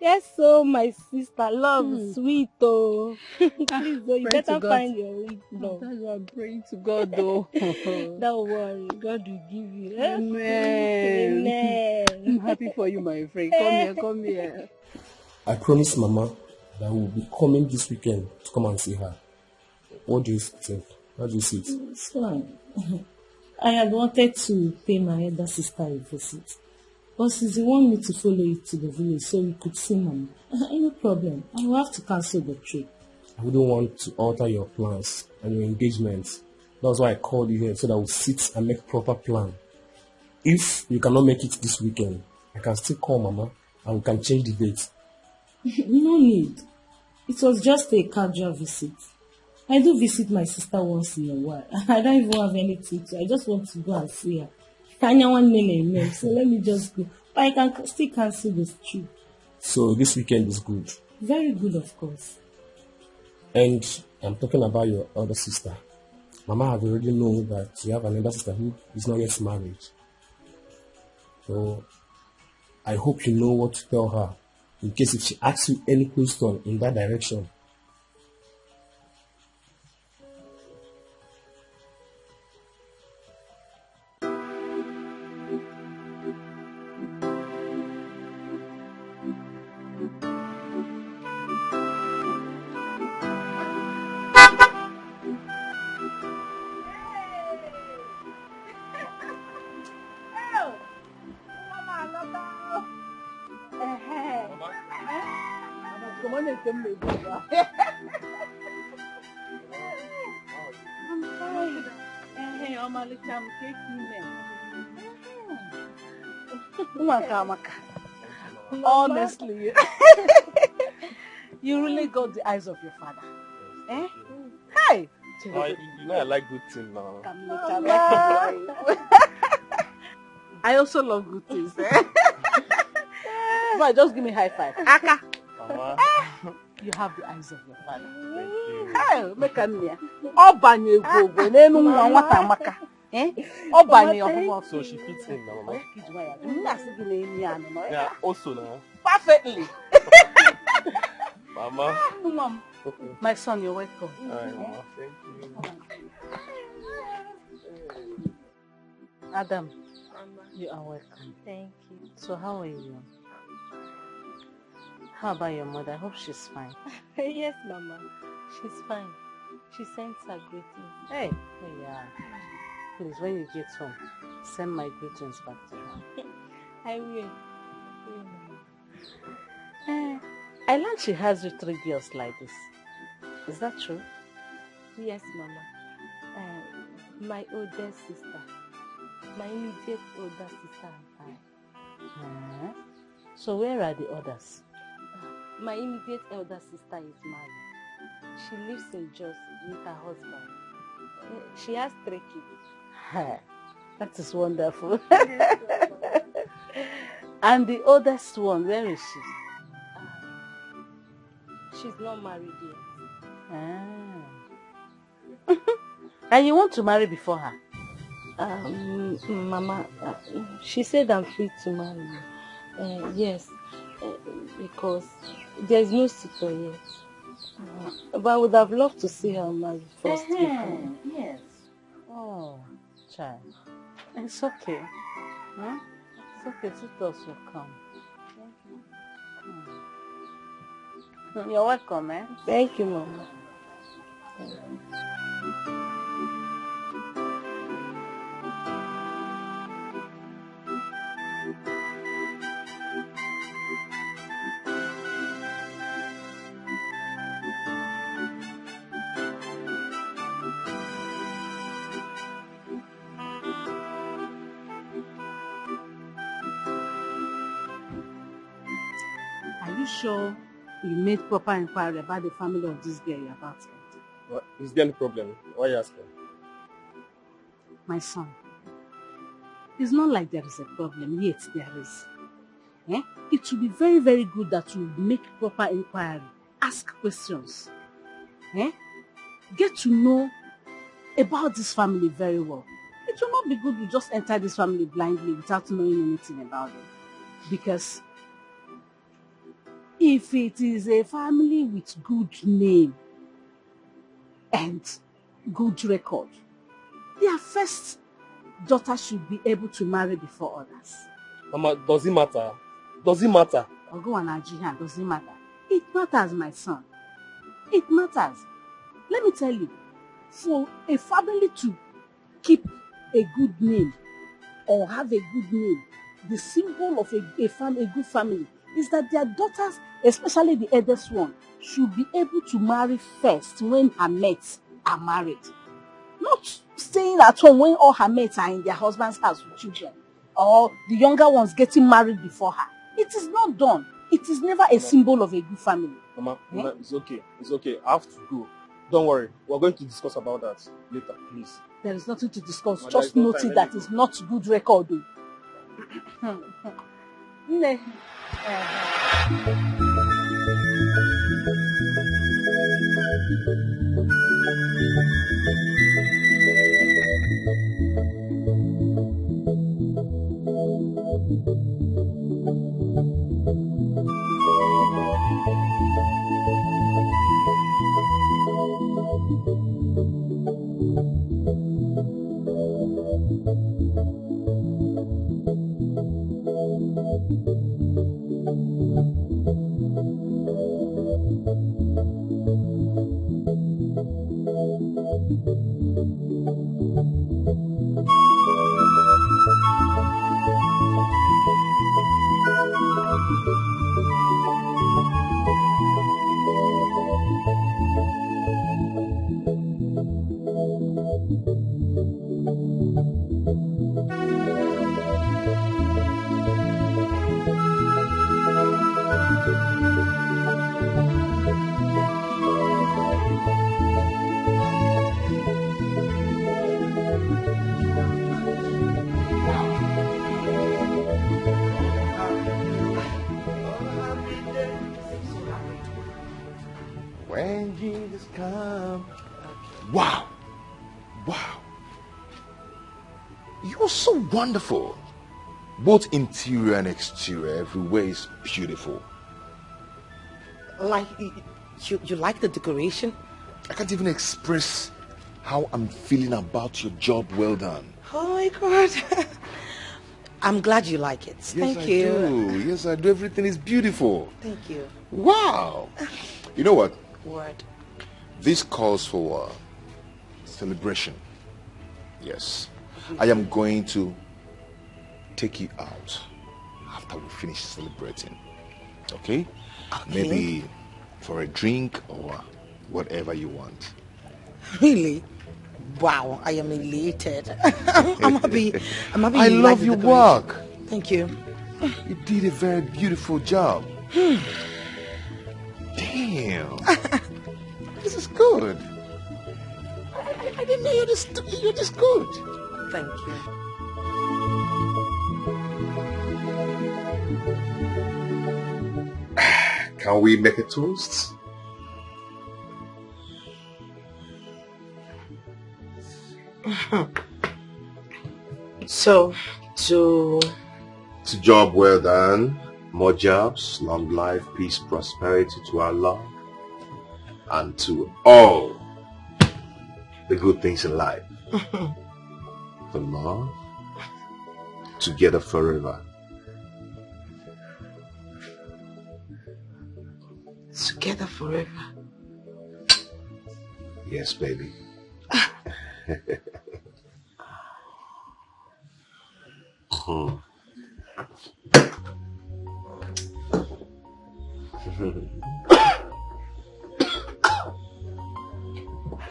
D: Yes, so my sister, love, sweet, oh. Please, oh, you
I: Pray to
D: better
I: God.
D: find your own love.
I: That's why I'm praying to God, though.
D: Don't worry, God will give you.
I: Amen.
D: Amen.
I: I'm happy for you, my friend. Come here, come here.
E: I promised Mama that we'll be coming this weekend to come and see her. What do you think? How do you see it?
B: It's fine. I had wanted to pay my elder sister a visit. But since you want me to follow you to the village so we could see Mama, no problem. I will have to cancel the trip.
E: I wouldn't want to alter your plans and your engagements. That's why I called you here, so that we'll sit and make proper plan. If you cannot make it this weekend, I can still call Mama and we can change the date.
B: No need. It was just a casual visit. I do visit my sister once in a while. I don't even have anything to. I just want to go and see her. Kanya one name, so let me just go. But I can still cancel this trip.
E: So this weekend is good.
B: Very good, of course.
E: And I'm talking about your elder sister. Mama have already known that you have an elder sister who is not yet married. So I hope you know what to tell her in case if she asks you any question in that direction.
F: Honestly, you really got the eyes of your father. Eh? Hey!
E: You know I like good things now.
F: I also love good things. Eh? But just give me a high five. Aka!
E: Mama.
F: You have the eyes of your father.
E: Thank you.
F: Hey, make a near. Obanye go, nenu nwata amaka. Eh? Obanye ofumo.
E: So she fits in now, Mama.
F: Yeah,
E: also now.
F: perfectly.
E: Mama.
F: Mom.
E: Okay.
F: My son, you're welcome.
E: Alright, Mama. Thank you.
F: Adam, you are welcome.
B: Thank you.
F: So how are you? How about your mother? I hope she's fine.
B: Yes, Mama. She's fine. She sends her greetings.
F: Hey, yeah. Please, when you get home, send my greetings back to her.
B: I will.
F: I learned she has you 3 girls like this. Is that true?
B: Yes, Mama. My older sister. My immediate older sister and I.
F: So where are the others?
B: My immediate elder sister is married. She lives in Jos with her husband. She has 3 kids.
F: That is wonderful. And the oldest one, where is she?
B: She's not married yet.
F: And you want to marry before her?
B: Mama, she said I'm free to marry. Yes, because there's no suitor yet. But I would have loved to see her married first.
F: Yes. Oh, child. It's okay. Huh? It's okay. Suitors will come. You're welcome, eh?
B: Thank you, Mama.
F: Are you sure you made proper inquiry about the family of this girl you're about to enter?
E: What? Is there any problem? Why are you asking?
F: My son, it's not like there is a problem, yet there is. Eh? It will be very, very good that you make proper inquiry. Ask questions. Eh?
D: get to know about this family very well. It will not be good to just enter this family blindly without knowing anything about them. Because if it is a family with good name and good record, their first daughter should be able to marry before others.
E: Mama, does it matter? Does it matter?
D: Ogo and Ajihan, does it matter? It matters, my son. It matters. Let me tell you, for a family to keep a good name or have a good name, the symbol of a good family is that their daughters, especially the eldest one, should be able to marry first when her mates are married. Not staying at home when all her mates are in their husband's house with children, or the younger ones getting married before her. It is not done. It is never a symbol of a good family.
E: Mama, it's okay. It's okay. I have to go. Don't worry. We're going to discuss about that later, please.
D: There is nothing to discuss.
E: Mama,
D: just note it that it's not good record. Ne.
A: When Jesus comes. Wow. Wow. You're so wonderful. Both interior and exterior, everywhere is beautiful.
G: Like, you like the decoration?
A: I can't even express how I'm feeling about your job well done.
G: Oh my God. I'm glad you like it.
A: Yes,
G: Thank
A: I
G: you.
A: do. Yes, I do. Everything is beautiful.
G: Thank you.
A: Wow. You know what?
G: Word.
A: This calls for celebration. Yes. I am going to take you out after we finish celebrating. Okay? Maybe for a drink or whatever you want.
G: Really? Wow, I am elated. I'm happy. I'm happy.
A: I love your work.
G: Thank you.
A: You did a very beautiful job. Damn. This is good. I didn't know you're this good.
G: Thank you.
A: Can we make a toast?
G: So, to
A: job well done, more jobs, long life, peace, prosperity to our love, and to all the good things in life. For love, together forever.
G: together forever.
A: Yes, baby.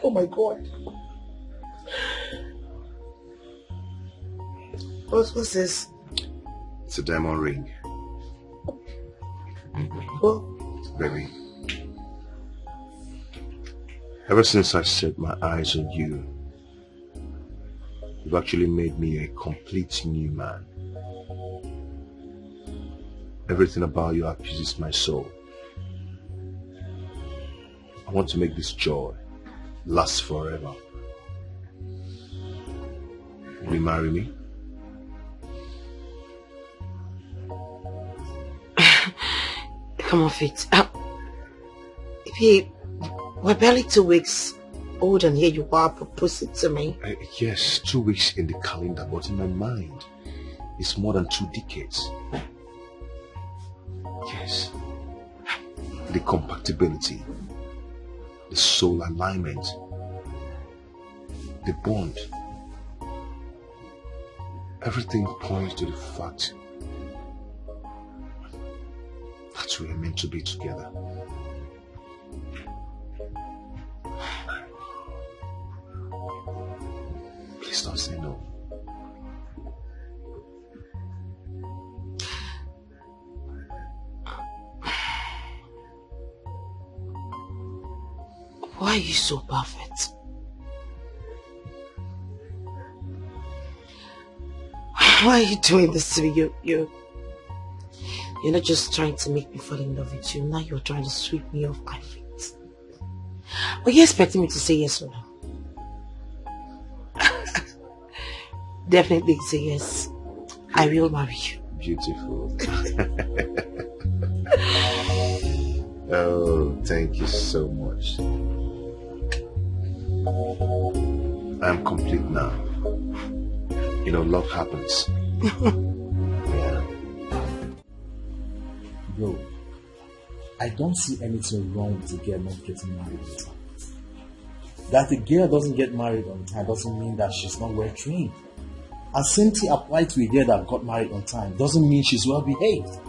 E: Oh my God.
G: What's this?
A: It's a diamond ring.
G: What?
A: Baby. Ever since I set my eyes on you, you've actually made me a complete new man. Everything about you appeases my soul. I want to make this joy last forever. Will you marry me?
G: Come off it. Babe, we're barely 2 weeks old and here you are proposing to me.
A: Yes, 2 weeks in the calendar, but in my mind, it's more than 2 decades. Yes. The compatibility, the soul alignment, the bond. Everything points to the fact that we are meant to be together. Please don't say no.
G: Why are you so perfect? Why are you doing this to me? You're not just trying to make me fall in love with you. Now you're trying to sweep me off my feet. Are you expecting me to say yes or no? Definitely say yes. I will marry you.
A: Beautiful. Oh, thank you so much. I'm complete now. You know, love happens. Yeah.
H: Bro, I don't see anything wrong with a girl not getting married on time. That a girl doesn't get married on time doesn't mean that she's not well trained. And same thing applies to a girl that got married on time. Doesn't mean she's well behaved.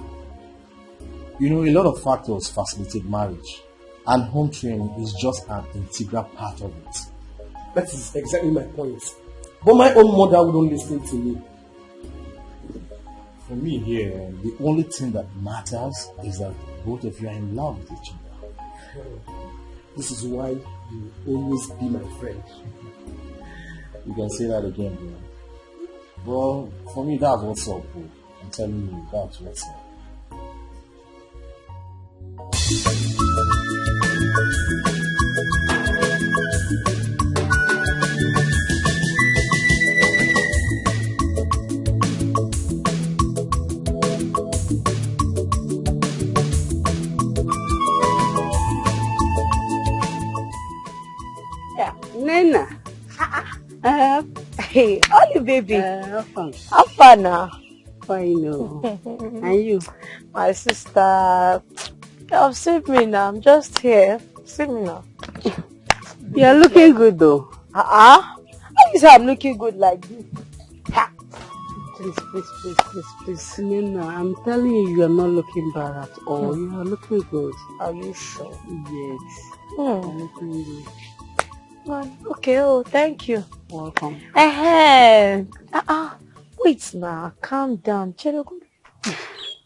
H: You know, a lot of factors facilitate marriage, and home training is just an integral part of it.
E: That is exactly my point. But my own mother wouldn't listen to me.
H: For me here, the only thing that matters is that both of you are in love with each other.
E: This is why you always be my friend.
H: You can say that again, bro. Well, for me, that's what's up, bro. I'm telling you, that's what's up.
D: Nena.
J: Hey, Ollie baby.
D: How fun?
J: How fun now?
D: Fine, no. And you?
J: My sister. You've seen me now. I'm just here. See me now.
D: You're looking good though.
J: How you say I'm looking good like this? Ha.
D: Please. Nena, I'm telling you, you are not looking bad at all. You are looking good.
J: Are you sure?
D: Yes. You're looking good.
J: Okay, oh, thank you.
D: Welcome.
J: Wait now, calm down.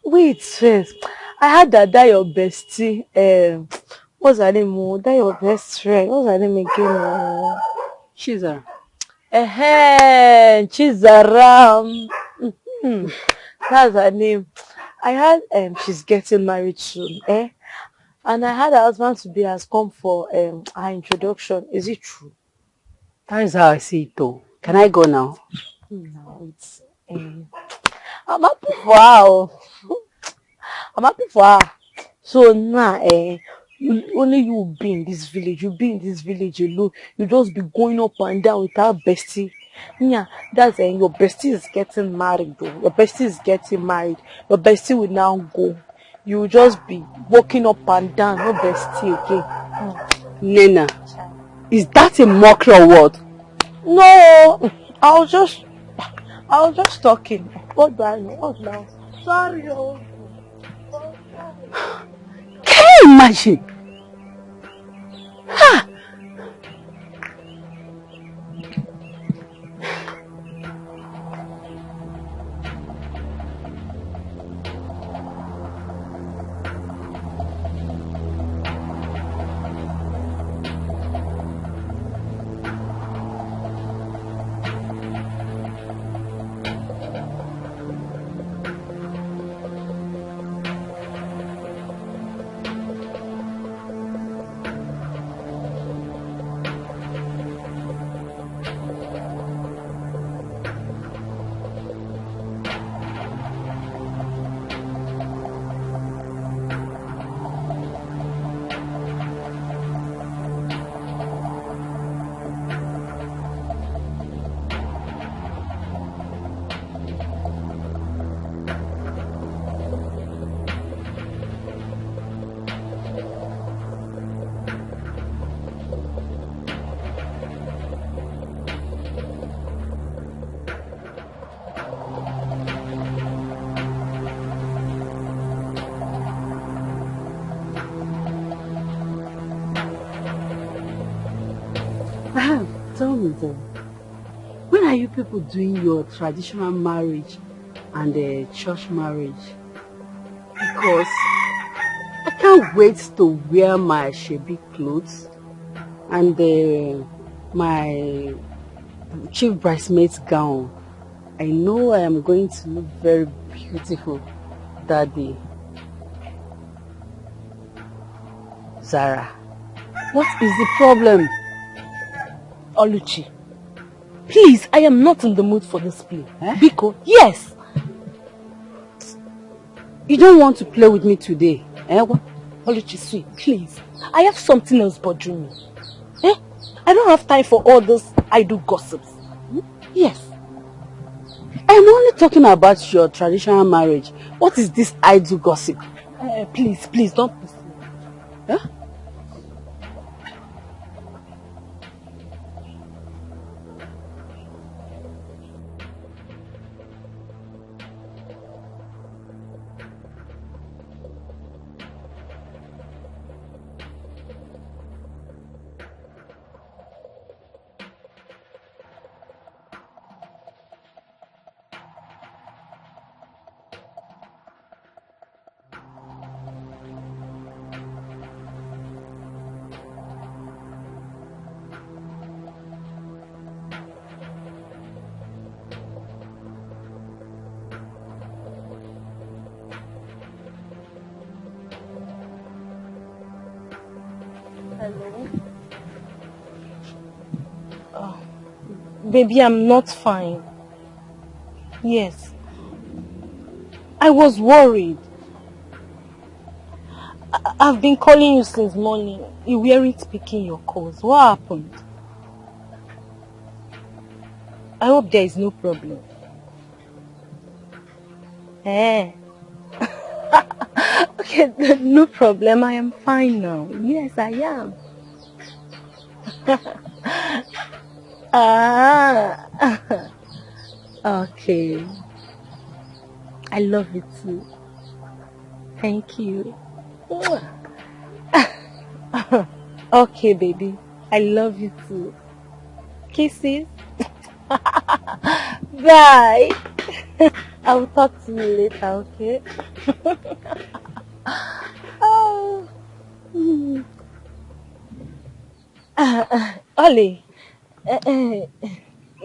J: Wait first. I heard that your bestie, what's her name? That your best friend. What's her name again?
D: Chizara.
J: Chizara. That's her name. I heard she's getting married soon, and I had her husband to be has come for her introduction. Is it true?
D: That is how I see it though. Can I go now?
J: No, it's I'm happy for her. I'm happy for her. So now, only you be in this village. You be in this village alone. You just be going up and down with our bestie. Yeah, that's your bestie is getting married though. Your bestie is getting married. Your bestie will now go. You will just be walking up and down. No bestie again.
D: Nena, is that a mockery or what?
J: No, I was just talking. What do I know? What now? Sorry.
D: Can you imagine? Ha! tell me then, when are you people doing your traditional marriage and church marriage? Because I can't wait to wear my shabby clothes and my chief bridesmaid's gown. I know I am going to look very beautiful that day. Zara, what is the problem?
J: Oluchi, please, I am not in the mood for this play. Biko, yes.
D: You don't want to play with me today, What?
J: Oluchi, sweet, please. I have something else bothering me. I don't have time for all those idle gossips. Yes.
D: I'm only talking about your traditional marriage. What is this idle gossip?
J: Please, don't push me.
D: Huh?
J: Hello? Baby, I'm not fine. Yes. I was worried. I've been calling you since morning. You weren't picking your calls. What happened? I hope there is no problem. Okay, no problem. I am fine now. Yes, I am. Okay. I love you too. Thank you. Okay, baby. I love you too. Kisses. Bye. I will talk to you later, okay? Oh. Ollie,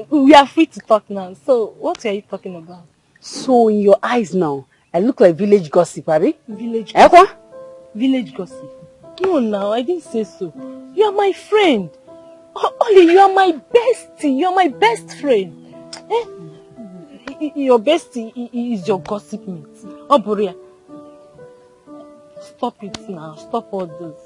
J: we are free to talk now. So, what are you talking about?
D: So, in your eyes now, I look like village gossip, Abby?
J: Village gossip? Village gossip? No, now, I didn't say so. You are my friend. Ollie, you are my bestie. You are my best friend. Your bestie is your gossip mate. Oh, Boria. Stop it now. Stop all this.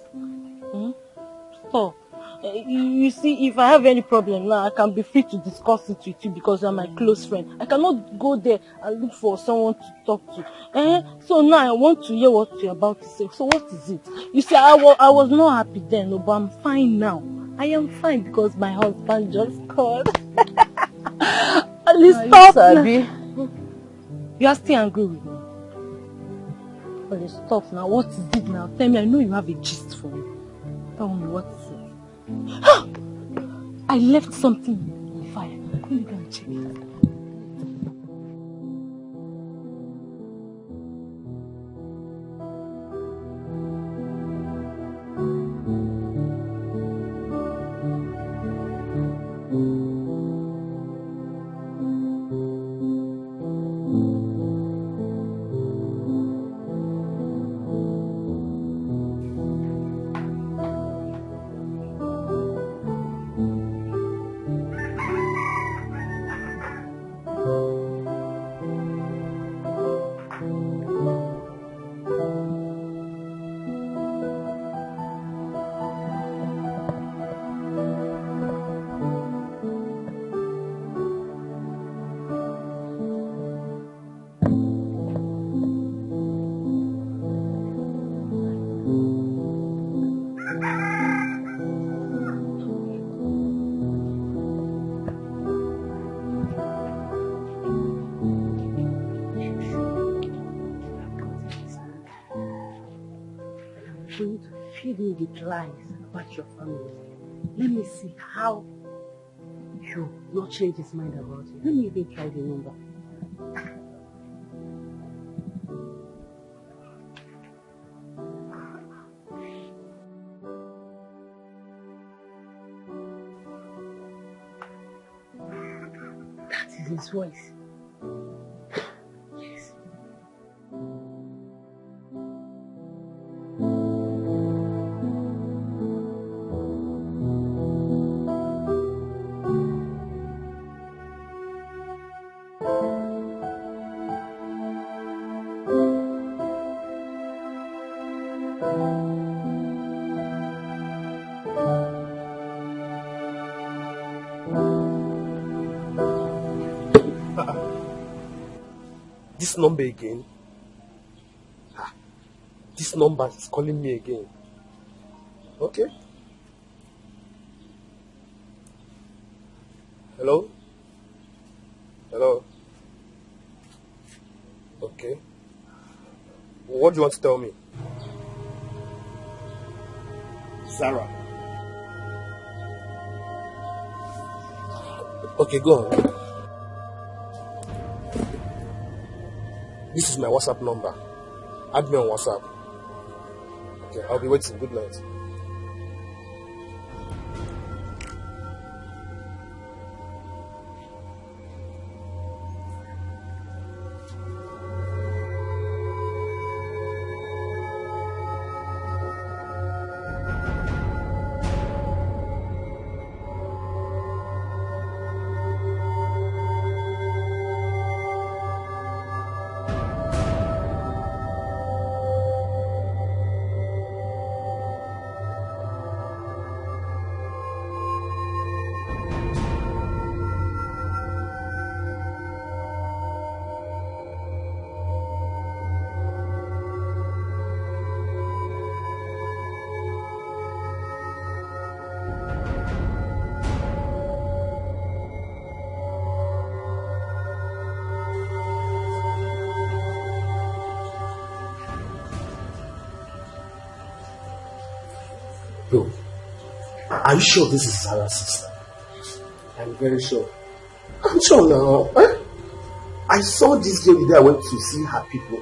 J: Stop. You see, if I have any problem now, I can be free to discuss it with you because you are my close friend. I cannot go there and look for someone to talk to. So now I want to hear what you're about to say. So what is it? You see, I was not happy then, but I'm fine now. I am fine because my husband just called. Please stop now. You are still angry with me. Please stop now. What is it now? Tell me, I know you have a gist for me. Tell me, what is it? I left something on fire. Let me go and check it. Feed me with lies about your family. Let me see how
D: sure not change his mind about it? Let me even try the number. That is his voice. Yes.
E: This number again? This number is calling me again. Okay. Hello? Hello? Okay. What do you want to tell me? Sarah. Okay, go on. This is my WhatsApp number. Add me on WhatsApp. Okay, I'll be waiting. Good night. Bro, are you sure this is Zara's sister? I'm very sure. I'm sure now. Eh? I saw this girl the day I went to see her people.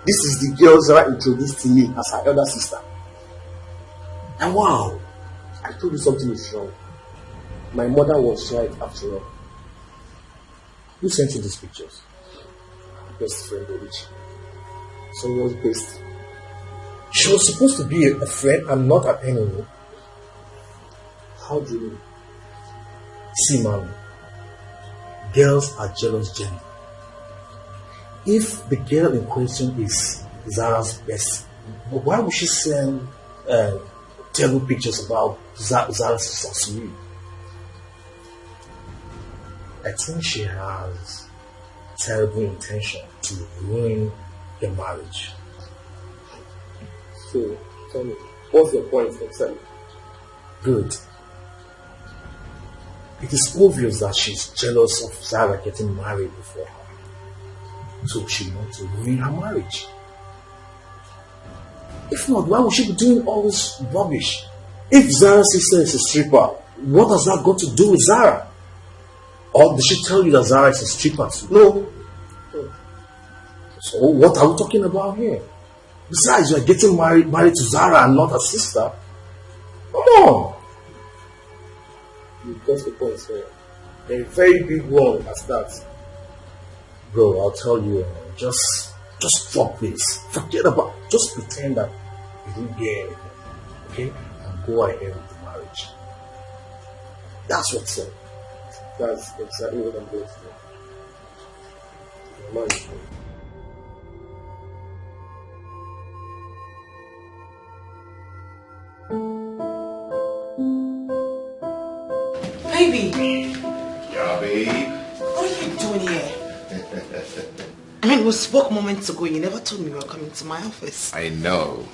E: This is the girl Zara introduced to me as her elder sister. And wow, I told you something is wrong. My mother was right after all.
H: Who sent you these pictures?
E: Best friend of which? Someone's best.
H: She was supposed to be a friend and not an enemy.
E: How do you mean?
H: See, man, girls are jealous Jenny. If the girl in question is Zara's best, why would she send terrible pictures about Zara's sorcery? I think she has terrible intention to ruin your marriage.
E: So, tell me, what's your point exactly?
H: Good. It is obvious that she's jealous of Zara getting married before her. So she wants to ruin her marriage. If not, why would she be doing all this rubbish? If Zara's sister is a stripper, what has that got to do with Zara? Or did she tell you that Zara is a stripper too? No. So what are we talking about here? Besides, you are getting married to Zara and not her sister. Come on.
E: You got the point, sir. A very big one at that.
H: Bro, I'll tell you, just drop this. Forget about it. Just pretend that you didn't get anything. Okay? And go ahead with the marriage. That's what's up.
E: That's exactly what I'm going to do.
G: Baby.
A: Yeah, babe.
G: What are you doing here? I mean, we spoke moments ago. You never told me you were coming to my office.
A: I know.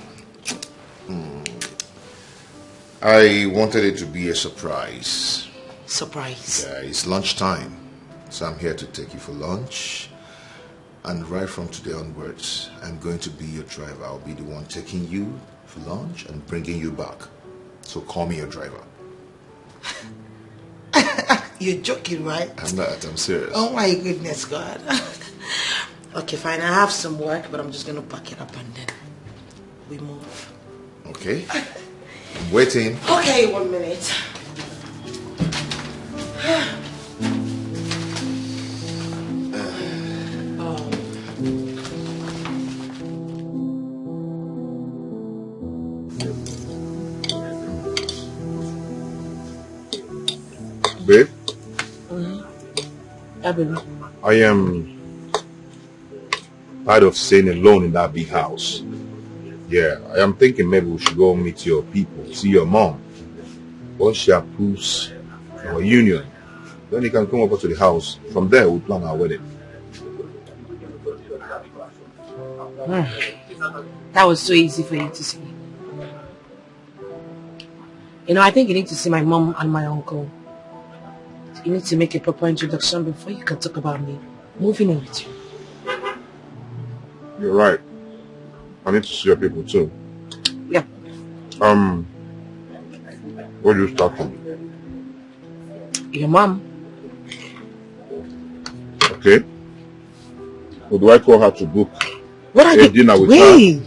A: I wanted it to be a surprise.
G: Surprise?
A: Yeah, it's lunchtime. So I'm here to take you for lunch. And right from today onwards, I'm going to be your driver. I'll be the one taking you for lunch and bringing you back. So call me your driver.
G: You're joking, right?
A: I'm not. I'm serious.
G: Oh my goodness, God. Okay, fine. I have some work, but I'm just going to pack it up and then we move.
A: Okay. I'm waiting.
G: Okay, 1 minute.
A: Babe?
G: Yeah, baby.
A: I am tired of staying alone in that big house. Yeah, I am thinking maybe we should go meet your people, see your mom. Once she approves our union, then you can come over to the house. From there, we'll plan our wedding.
G: That was so easy for you to see. You know, I think you need to see my mom and my uncle. You need to make a proper introduction before you can talk about me moving in with you.
A: You're right. I need to see your people too.
G: Yeah.
A: Where do you start from?
G: Your mom.
A: Okay. Or do I call her to book
G: What are
A: a
G: you?
A: dinner with
G: Wait.
A: her?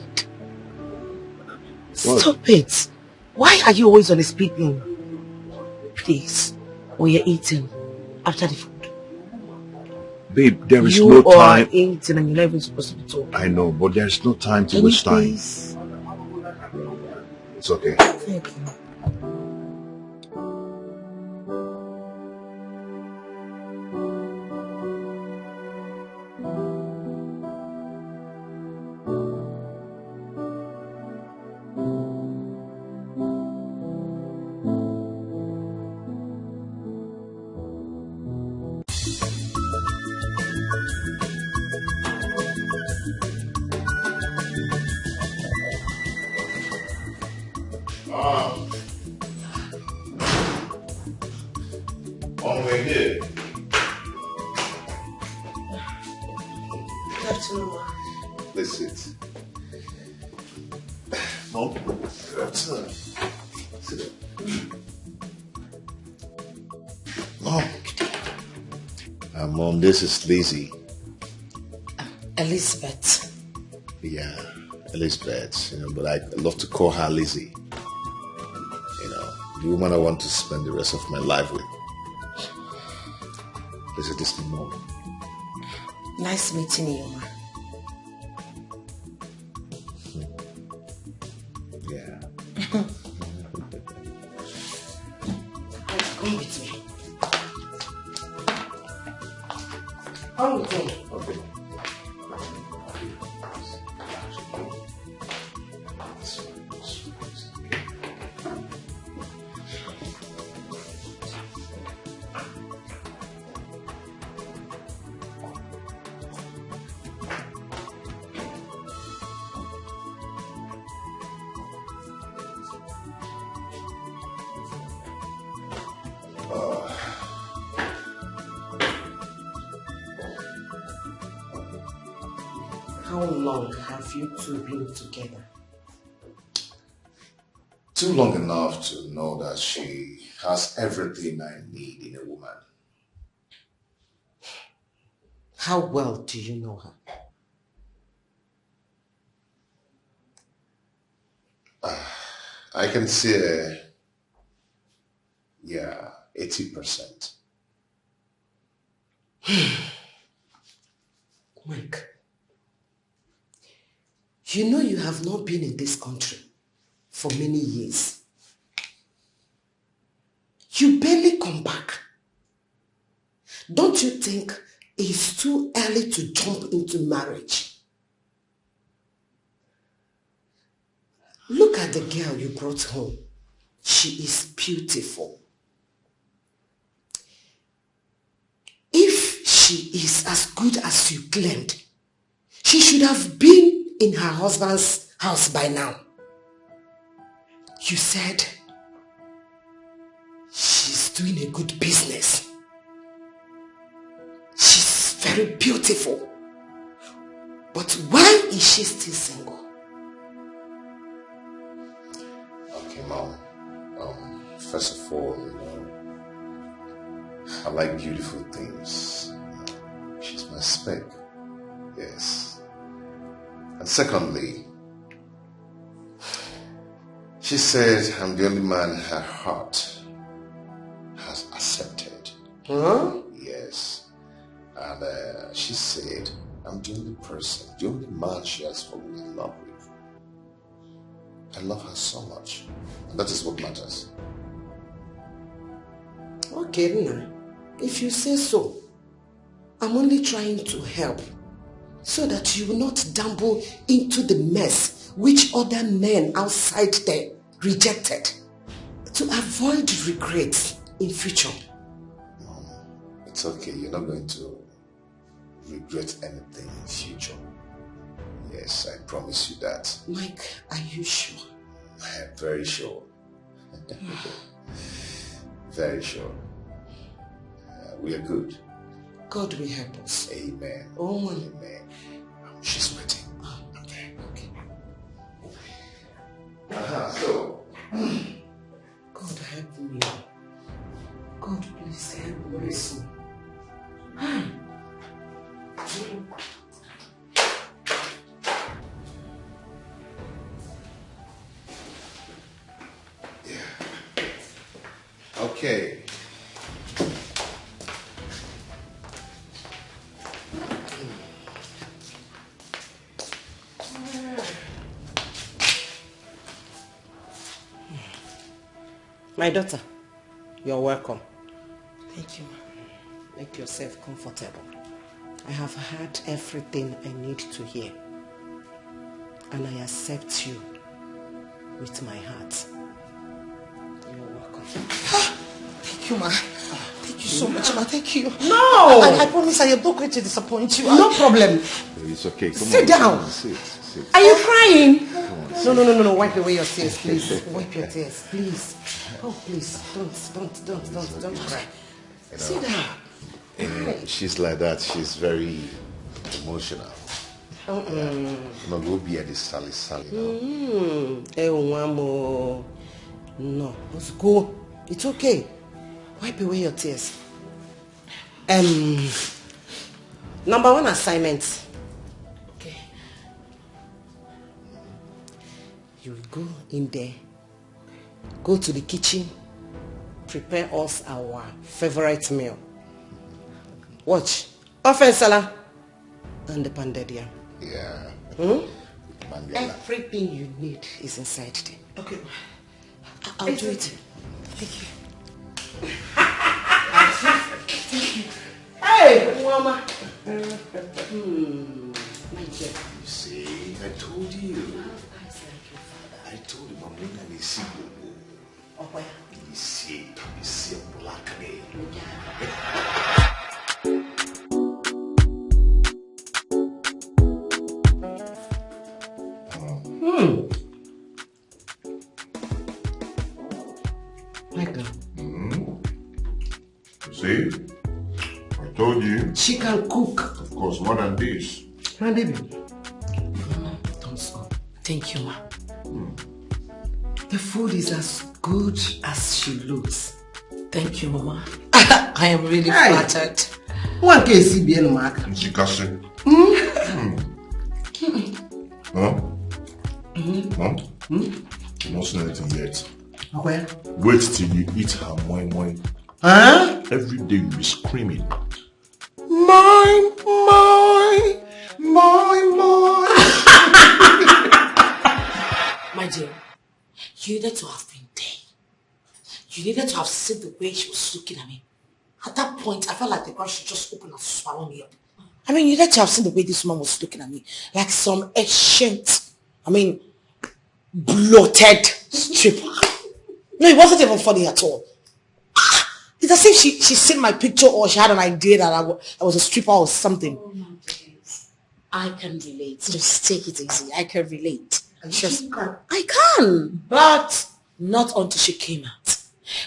G: Stop it. Why are you always on a speaking? Please. When you're eating after the food.
A: Babe, there is
G: you
A: no
G: are
A: time.
G: eating and you're not even supposed to be talking.
A: I know, but there's no time to
G: Can
A: waste
G: you
A: time.
G: please?
A: It's okay.
G: Thank you.
A: On the way here.
G: Good afternoon, ma.
A: Let's sit. Mom, good afternoon. Sit down. Mom, this is Lizzie.
G: Elizabeth.
A: Yeah, Elizabeth, but I love to call her Lizzie. The woman I want to spend the rest of my life with. Lizzie, this is my mom.
G: Nice meeting you, ma.
A: Yeah.
G: Come with me. Come with me.
A: Okay.
G: How long have you two been together?
A: Too long enough to know that she has everything I need in a woman.
G: How well do you know her?
A: I can say, 80%.
G: Mike, you know you have not been in this country for many years. You barely come back. Don't you think it's too early to jump into marriage? Look at the girl you brought home. She is beautiful. If she is as good as you claimed, she should have been in her husband's house by now. You said she's doing a good business. She's very beautiful. But why is she still single?
A: Okay, Mom. First of all, I like beautiful things. She's my spec. Yes. And secondly, she said I'm the only man her heart has accepted.
E: Huh?
A: Yes. And she said I'm the only person, the only man she has fallen in love with. I love her so much. And that is what matters.
G: Okay, Nina. If you say so, I'm only trying to help so that you will not dabble into the mess which other men outside there rejected, to avoid regrets in future.
A: Mom, it's okay. You're not going to regret anything in future. Yes, I promise you that.
G: Mike, are you sure?
A: I'm very sure. Very sure. We are good.
G: God will help us.
A: Amen.
G: Oh,
A: amen. She's waiting. Okay. So.
G: God help me. God, please help me.
A: Yeah. Okay.
G: My daughter, you're welcome. Thank you. Make yourself comfortable. I have heard everything I need to hear. And I accept you with my heart. You're welcome. Thank you, ma. Thank you so much, ma. Thank you.
E: No!
G: I promise I am not going to disappoint you.
E: No problem.
A: It's okay. Come
G: Sit
A: on.
G: down.
A: Come on, sit.
G: Are you crying? No. Wipe away your tears, please. Wipe your tears, please. Oh, please. Don't cry. Sit down.
A: She's like that. She's very emotional. No, go be at the Sally.
G: No, let's go. It's okay. Wipe away your tears. Number 1 assignment. Okay. You will go in there. Go to the kitchen. Prepare us our favorite meal. Watch. Offensala and the pounded yam.
A: Yeah.
G: Everything you need is inside there. Okay. I'll do it. Thank you. Thank you. Hey, Mama. My dear.
A: You see, I told you. I told you, Mama, I see you.
G: Oh, where?
A: You see black name.
G: Michael.
A: See? I told you.
G: She can cook.
A: Of course, more than this.
G: My baby. Don't stop. Thank you, ma. The food is as good as she looks.
C: Thank you, Mama. I am really flattered.
G: One can see bien, Mark.
A: She can see. Huh? Huh? You're not saying anything yet.
G: Where?
A: Wait till you eat her moi.
G: Huh?
A: Every day you'll be screaming.
G: Moi.
C: My dear, you needed to have been there. You needed to have seen the way she was looking at me. At that point, I felt like the ground should just open and swallow me up. I mean, you needed to have seen the way this woman was looking at me. Like some ancient, bloated stripper. No, it wasn't even funny at all. It's as if she seen my picture or she had an idea that I was a stripper or something. Oh my goodness. I can relate. Just take it easy. I can relate. I can. But not until she came out.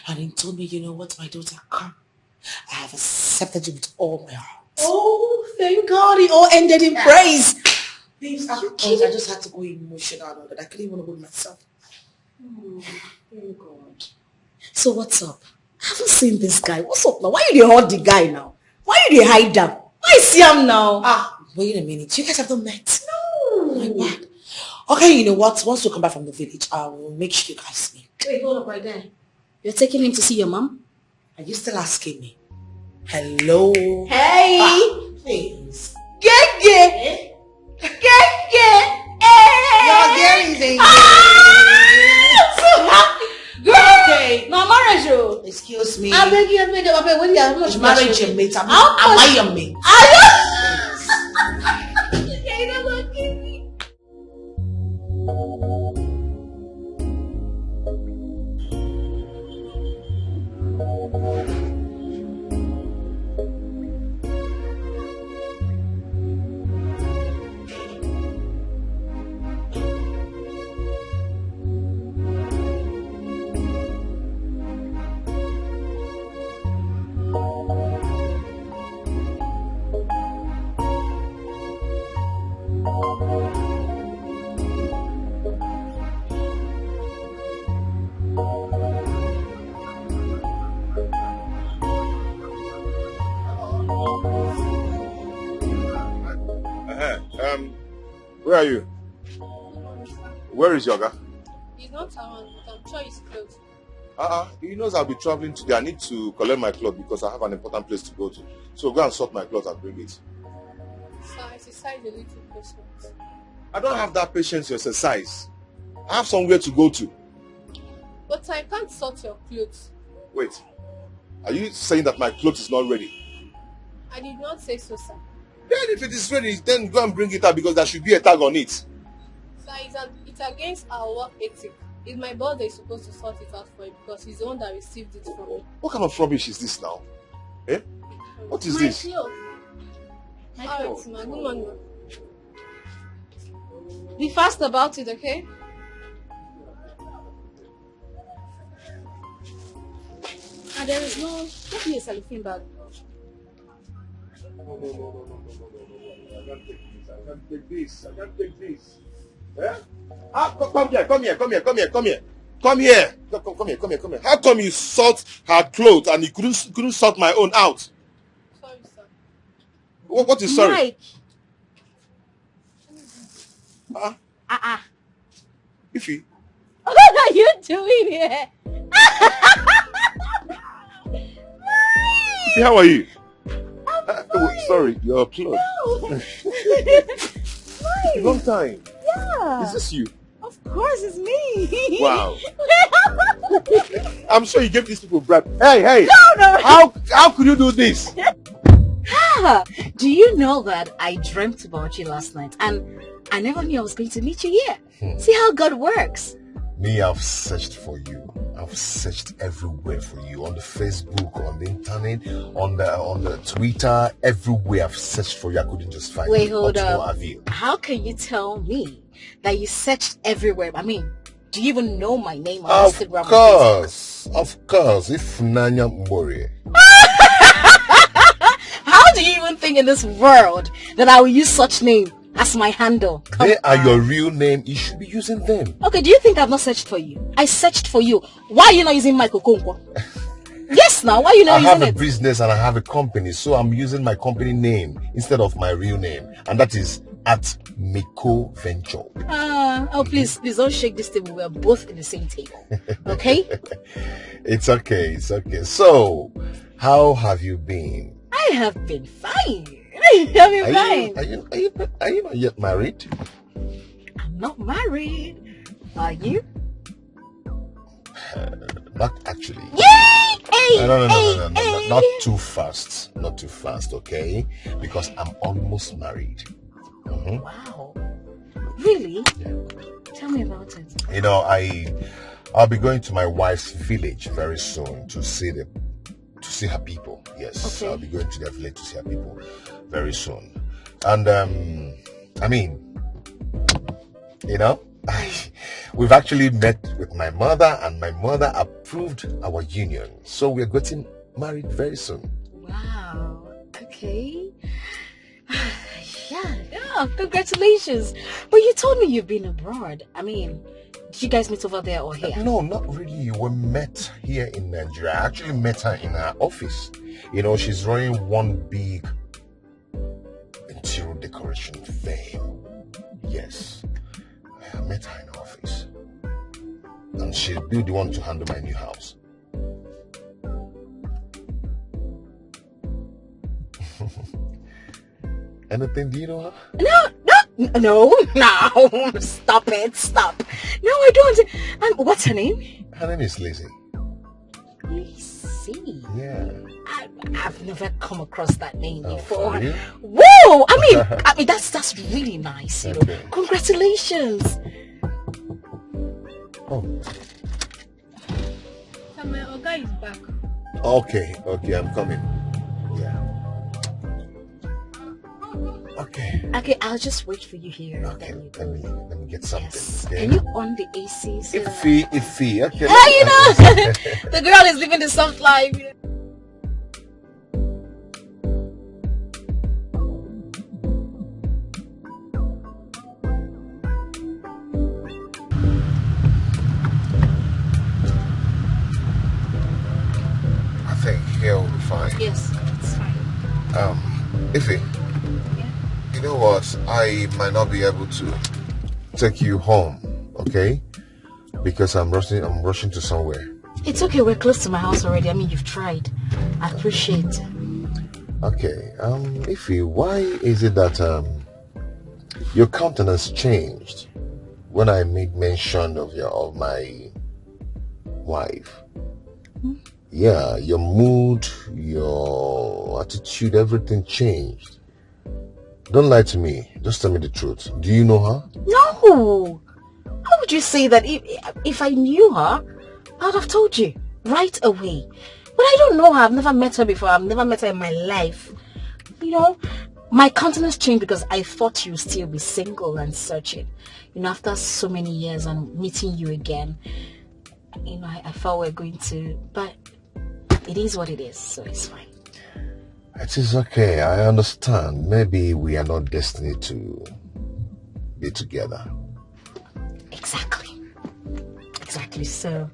C: And he told me, you know what, my daughter, come. I have accepted you with all my heart. Oh, thank God. It all ended in praise. Babes, I just had to go emotional about it. I couldn't even hold myself. Oh, thank God. So what's up? I haven't seen this guy. What's up now? Why you dey hide the guy now? Why you dey hide him? Why is him now? Wait a minute. You guys have not met? No. My word. Okay, you know what? Once we come back from the village, I will make sure you guys meet. Wait, hold up right there. You're taking him to see your mom? Are you still asking me? Hello? Hey! Please. Gege! Gege! Your girl is a girl, okay. No, marriage you. Excuse me. I beg you. When you are much marriage your mate, am I your mate?
A: Where are you? Where is Yoga?
K: He's not around, but I'm sure he's close.
A: He knows I'll be traveling today. I need to collect my clothes because I have an important place to go to. So go and sort my clothes and bring it.
K: Sir, exercise a little patience.
A: I don't have that patience to exercise. I have somewhere to go to.
K: But I can't sort your clothes.
A: Wait. Are you saying that my clothes is not ready?
K: I did not say so, sir.
A: Then if it is ready, then go and bring it out because there should be a tag on it.
K: Sir, it's against our work ethic. It's my boss that is supposed to sort it out for you because he's the one that received it from me.
A: What kind of rubbish is this now? Eh? What is this?
K: Alright, ma. Good morning. Be fast about it, okay? And there is no... Get me a cellophane bag.
A: No. I can't take this. I can't take this. Eh? Come here. Come here. How come you sort her clothes and you couldn't sort my own out?
K: Sorry, sir.
A: What is sorry?
C: Mike.
A: Ify.
K: What are you doing here?
A: Ify, how are you? Sorry, your clothes.
K: No.
A: Long time.
K: Yeah.
A: Is this you?
K: Of course, it's me.
A: Wow. I'm sure you gave these people bribe. Hey.
K: No.
A: How could you do this?
C: Do you know that I dreamt about you last night and I never knew I was going to meet you here? See how God works.
A: Me, I've searched for you. I've searched everywhere for you. On the Facebook, on the internet, on the Twitter, everywhere I've searched for you. I couldn't just find you.
C: Wait, hold up. How can you tell me that you searched everywhere? I mean, do you even know my name on Instagram?
A: Of course. If Nanya Mbori.
C: How do you even think in this world that I will use such name as my handle?
A: They are your real name. You should be using them.
C: Okay, do you think I've not searched for you? I searched for you. Why are you not using Michael Konkwo? Yes, now, why are you not using it? I have a business and I have a company, so I'm using my company name instead of my real name. And that is at Miko Venture. Please don't shake this table. We're both in the same table. Okay?
A: It's okay. So, how have you been?
C: I have been fine. I've been fine.
A: Are you not yet married?
C: I'm not married. Are you?
A: Not actually.
C: Yay!
A: No. Not too fast. Not too fast, okay? Because I'm almost married.
C: Wow. Really?
A: Yeah.
C: Tell me about it.
A: You know, I'll be going to my wife's village very soon to see her people. Yes, okay. I'll be going to their village to see her people very soon. And I mean, you know, we've actually met with my mother, and my mother approved our union. So we're getting married very soon.
C: Wow. Okay. Yeah, congratulations. But you told me you've been abroad. I mean, Did you guys meet over there or here?
A: No, not really. We met here in Nigeria. I actually met her in her office. You know, she's running one big interior decoration firm. Yes. I met her in her office. And she'll be the one to handle my new house. Anything, do you know her?
C: No, stop it, stop. No, I don't. And what's her name?
A: Her name is Lizzie.
C: Lizzie?
A: Yeah.
C: I've never come across that name before.
A: Really?
C: Whoa! I mean, that's really nice. You know.
A: Okay.
C: Congratulations.
A: Oh.
K: So my Oga is back.
A: Okay, I'm coming. Yeah. Okay,
C: I'll just wait for you here.
A: Okay, let me get something.
C: Yes.
A: Okay?
C: Can you on the AC? So
A: Iffy. Okay.
C: you know, the girl is living the soft life.
A: I think here will be fine.
C: Yes, it's fine.
A: Iffy. You know what? I might not be able to take you home, okay? Because I'm rushing to somewhere.
C: It's okay, we're close to my house already. I mean, you've tried. I appreciate it.
A: Okay, Iffy, why is it that your countenance changed when I made mention of my wife? Yeah, your mood, your attitude, everything changed. Don't lie to me. Just tell me the truth. Do you know her?
C: No! How would you say that? If I knew her, I would have told you right away. But I don't know her. I've never met her before. I've never met her in my life. You know, my countenance changed because I thought you'd still be single and searching. You know, after so many years and meeting you again, you know, I thought we're going to... But it is what it is, so it's fine.
A: It is okay. I understand. Maybe we are not destined to be together.
C: Exactly. So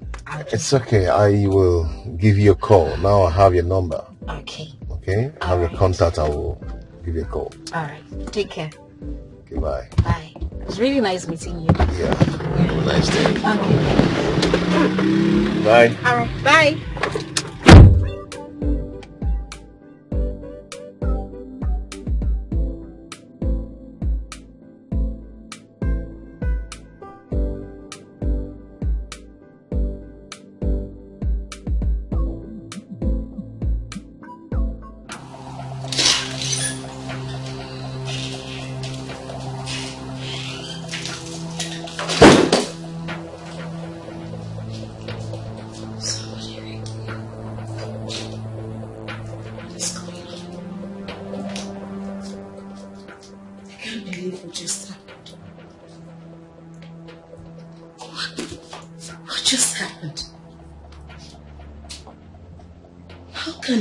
A: It's okay. I will give you a call. Now I have your number.
C: Okay.
A: Okay? I have your contact. I will give you a call.
C: Alright. Take care.
A: Okay, bye.
C: Bye. It was really nice meeting you.
A: Yeah. Have a nice day.
C: Okay.
A: Bye.
C: Alright. Bye.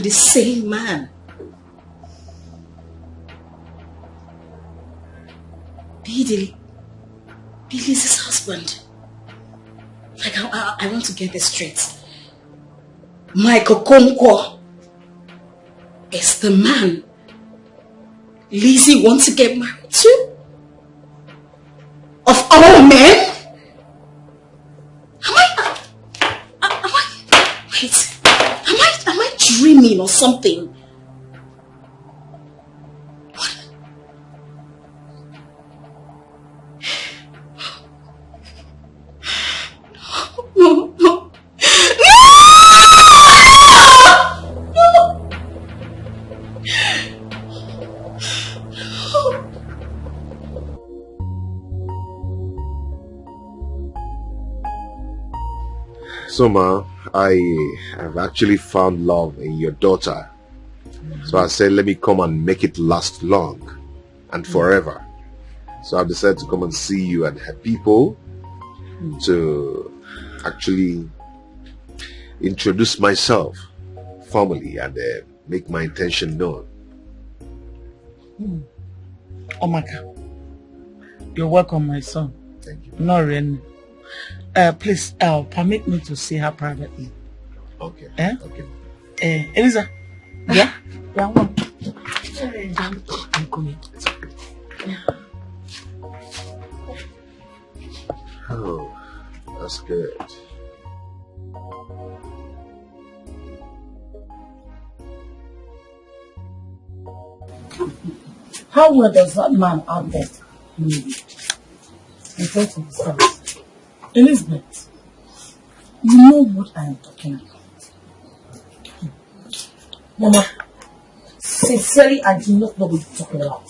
C: The same man be Lizzie's husband. Like, I want to get this straight. Michael Okonkwo is the man Lizzie wants to get married to? Of all men? Am I dreaming or something? What? No.
A: So, Ma, I have actually found love in your daughter. So I said, let me come and make it last long and forever. So I've decided to come and see you and her people to actually introduce myself formally and make my intention known.
F: Omaka, you're welcome, my son.
A: Thank you.
F: Not really. Please, permit me to see her privately.
A: Okay.
F: Okay. Eliza. Yeah?
J: Yeah,
G: I'm coming.
A: Oh, that's good.
B: How well does that man out there know you? In front of his Elizabeth, you know what I am talking about. Mama, sincerely, I do not know what you're talking about.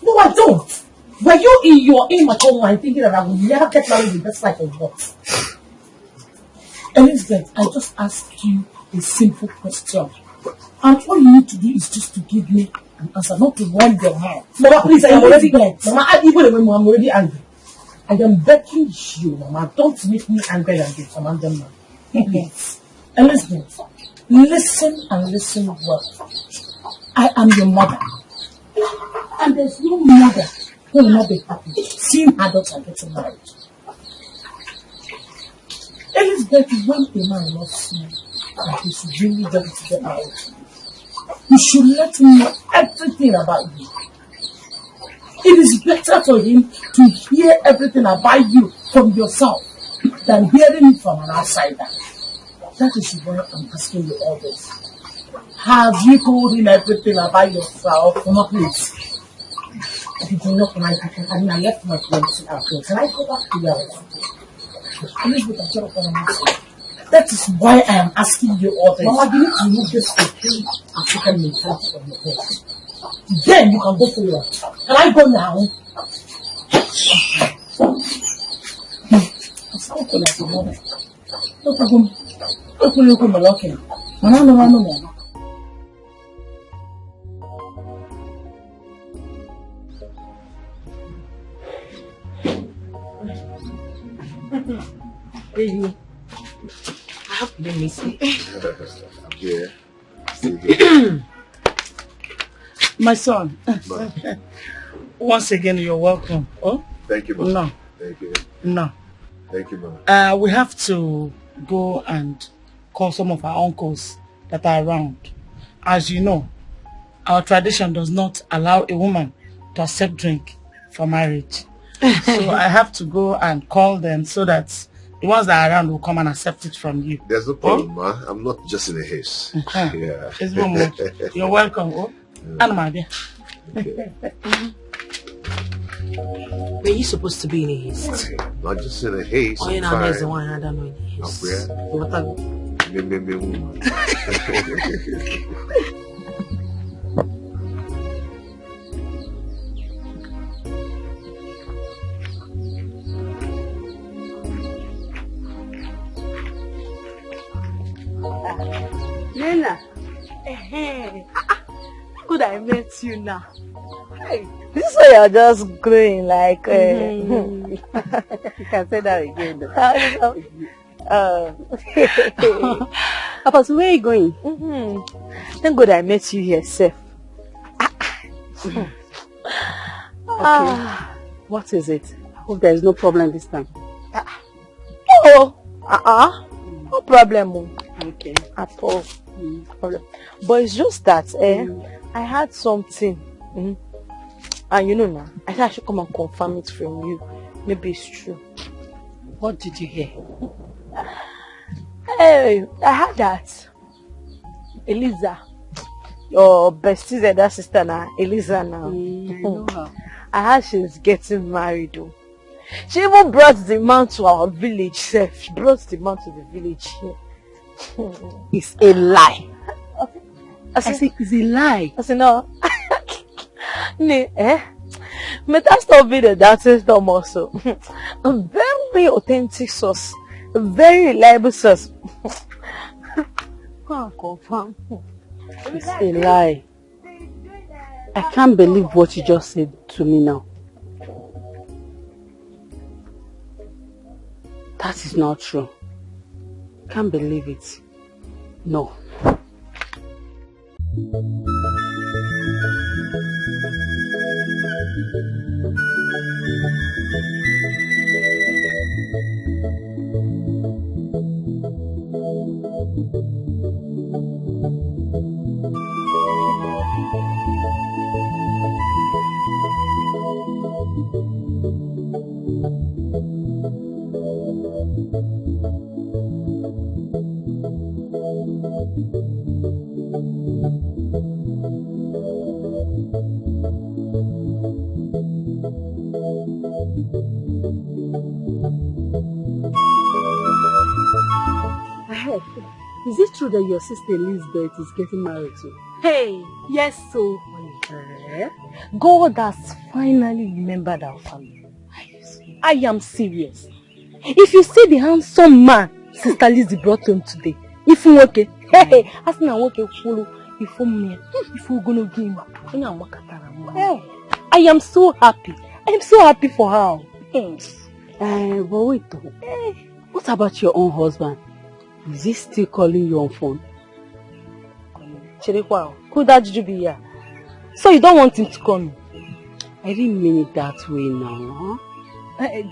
B: No, I don't. Were you in your immature mind thinking that I will never get married in this life or what? Elizabeth, I just asked you a simple question. And all you need to do is just to give me an answer, not to run your mouth. Mama, please, I am already angry. Mama, even when I'm already angry. I am begging you, Mama, don't make me angry and get some anger now. Please. Elizabeth, listen and listen well. I am your mother. And there's no mother who will not be happy seeing her daughter getting married. Elizabeth, when a man loves you and he's really ready to get married, you should let him know everything about you. It is better for him to hear everything about you from yourself than hearing it from an outsider. That is why I'm asking you all this. Have you told him everything about yourself? Mama, please. If you do not mind, I left my friends out here. Can I go back to your house? That is why I am asking you all this. Mama, you need to remove this complete African mentality from your head. Then you can go forward. Can I go now? It's not like a mother. No problem. No problem. No.
G: Baby, I hope you didn't miss me.
A: I'm here. Still here.
F: My son. Once again, you're welcome. Oh?
A: Thank you, Mama.
F: No.
A: Thank you.
F: No.
A: Thank you, Mama.
F: We have to go and call some of our uncles that are around. As you know, our tradition does not allow a woman to accept drink for marriage. So I have to go and call them so that the ones that are around will come and accept it from you.
A: There's no problem, Ma. I'm not just in a haste. Yeah.
F: You're welcome. Oh?
A: Okay.
G: Were you supposed to be in a haste?
A: Not just in a haste.
G: Oh, you know, there's the one I don't know in a haste.
J: Nena, good I met you now. Hey, this is why you're just glowing like. You can say that again. Papa, so where are you going? Thank God I met you here, Seth. Okay. What is it? I hope there is no problem this time. No problem. Okay. At all. Problem. But it's just that I had something. And you know now, I said I should come and confirm it from you. Maybe it's true.
I: What did you hear?
J: Hey, I heard that Eliza, your bestie's elder sister now, Eliza now.
I: I know her.
J: I heard she's getting married though. She even brought the man to our village, Seth. She brought the man to the village here.
I: It's a lie.
J: I said,
I: it's a lie.
J: I said, no. Meta stop being the dancing storm also. A very authentic source. A very reliable source. Can't confirm.
I: It's a lie. I can't believe what you just said to me now. That is not true. Can't believe it. No.
D: Is it true that your sister Elizabeth is getting married too?
J: Hey, yes, so God has finally remembered our family. I am serious. If you see the handsome man Sister Lizzie brought home today, if you okay, hey, as na okay, follow. If we're gonna give him, I am so happy. I am so happy for her.
D: But wait, what about your own husband? Is he still calling you on phone?
J: Chirikwa, could that be here? So you don't want him to come?
D: I didn't mean it that way now.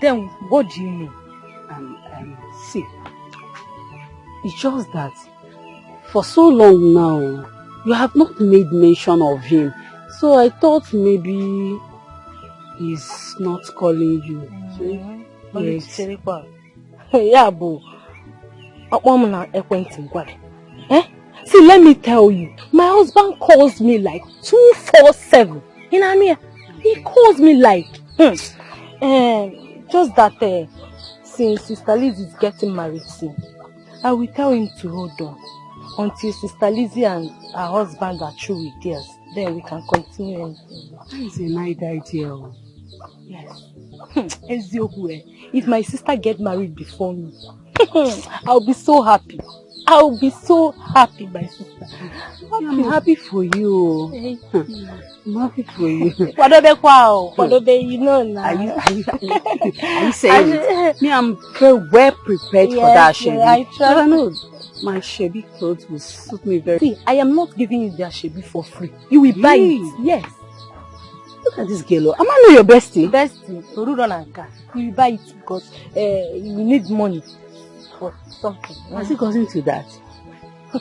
J: Then what do you mean?
D: See, it's just that for so long now, you have not made mention of him. So I thought maybe he's not calling you.
J: Yes. Yeah, boo. See, let me tell you, my husband calls me like 247. You know what I mean? He calls me like, just that since Sister Liz is getting married soon, I will tell him to hold on until Sister Lizzie and her husband are through with theirs. Then we can continue.
D: That is a nice idea.
J: Yes. If my sister get married before me, I'll be so happy. I'll be so happy, my sister.
D: I'm happy for you. I'm happy for you.
J: You know now.
D: Are you saying it? Me, I'm very well prepared for that, Shebi.
J: I trust.
D: I know my Shebi clothes will suit me very.
J: See, I am not giving you their Shebi for free. You will buy it. Yes.
D: Look at this girl. Am I not your bestie?
J: Bestie, you will buy it because you need money for something.
D: Has it gotten to that?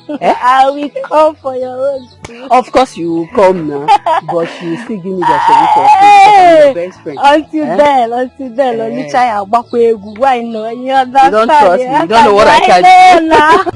J: I will come for your own too.
D: Of course you will come now, but you will still give me the Shebi for free because I'm your best friend.
J: Until then, only try and back way. Why no? You understand?
D: You don't trust me. You don't know what I can do.
J: Now.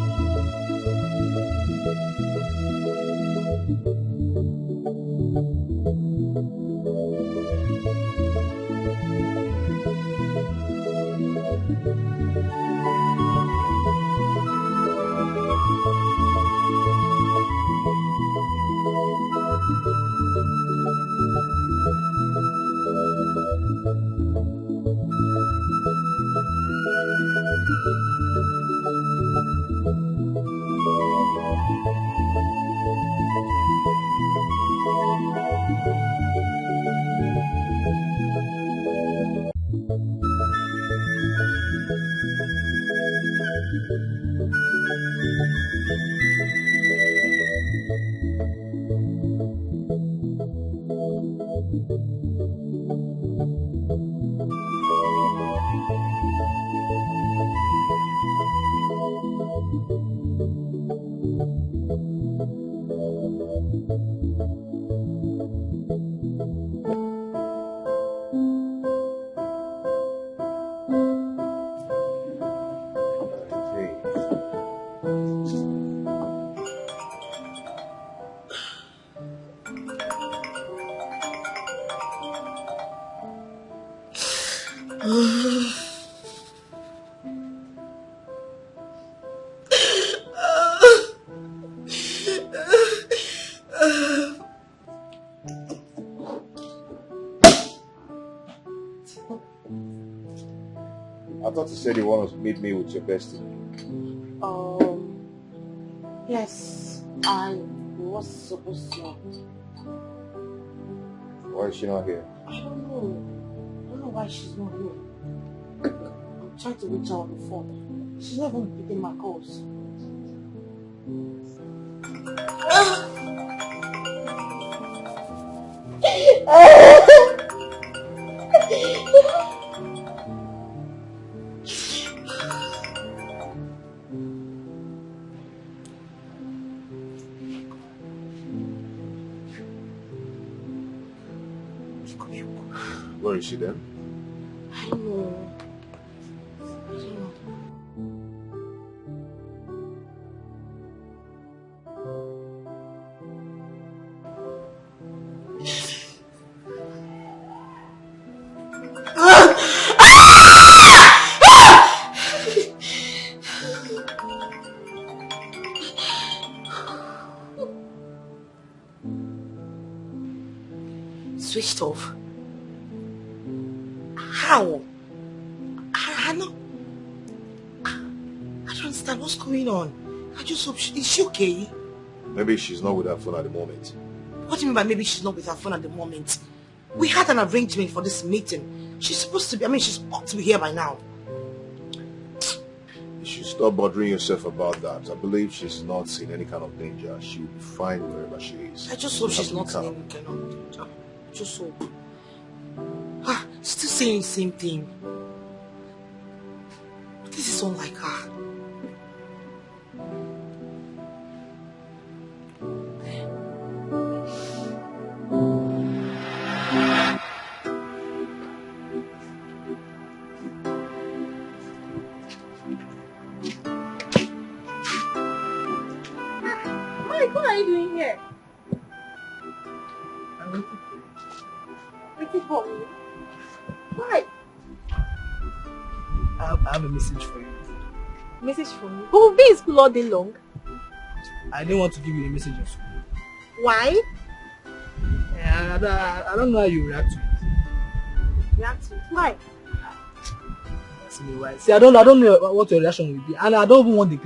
L: I thought you said you wanted to meet me with your bestie.
J: Yes, I was supposed to.
L: Why is she not here?
J: I don't know why she's not here. I'm trying to reach her on the phone. She's not even picking my calls.
L: Where is she then?
J: I don't know.
G: Switched off? How? I know. I don't understand what's going on. I just hope is she okay?
L: Maybe she's not with her phone at the moment.
G: What do you mean by maybe she's not with her phone at the moment? We had an arrangement for this meeting. She's supposed to be, she's ought to be here by now.
L: You should stop bothering yourself about that. I believe she's not in any kind of danger. She will be fine wherever she is.
G: I just hope she's not in any kind of danger. Just hope. Still saying the same thing. This is unlike her.
K: Mike, what are you doing here?
E: I'm waiting.
K: Waiting for me? Why?
E: I have a message for you.
K: Message for me? Who will be in school all day long?
E: I didn't want to give you a message of school.
K: Why?
E: I don't know how you react to it.
K: React to it? Why?
E: See, I don't know what your reaction will be, and I don't even want the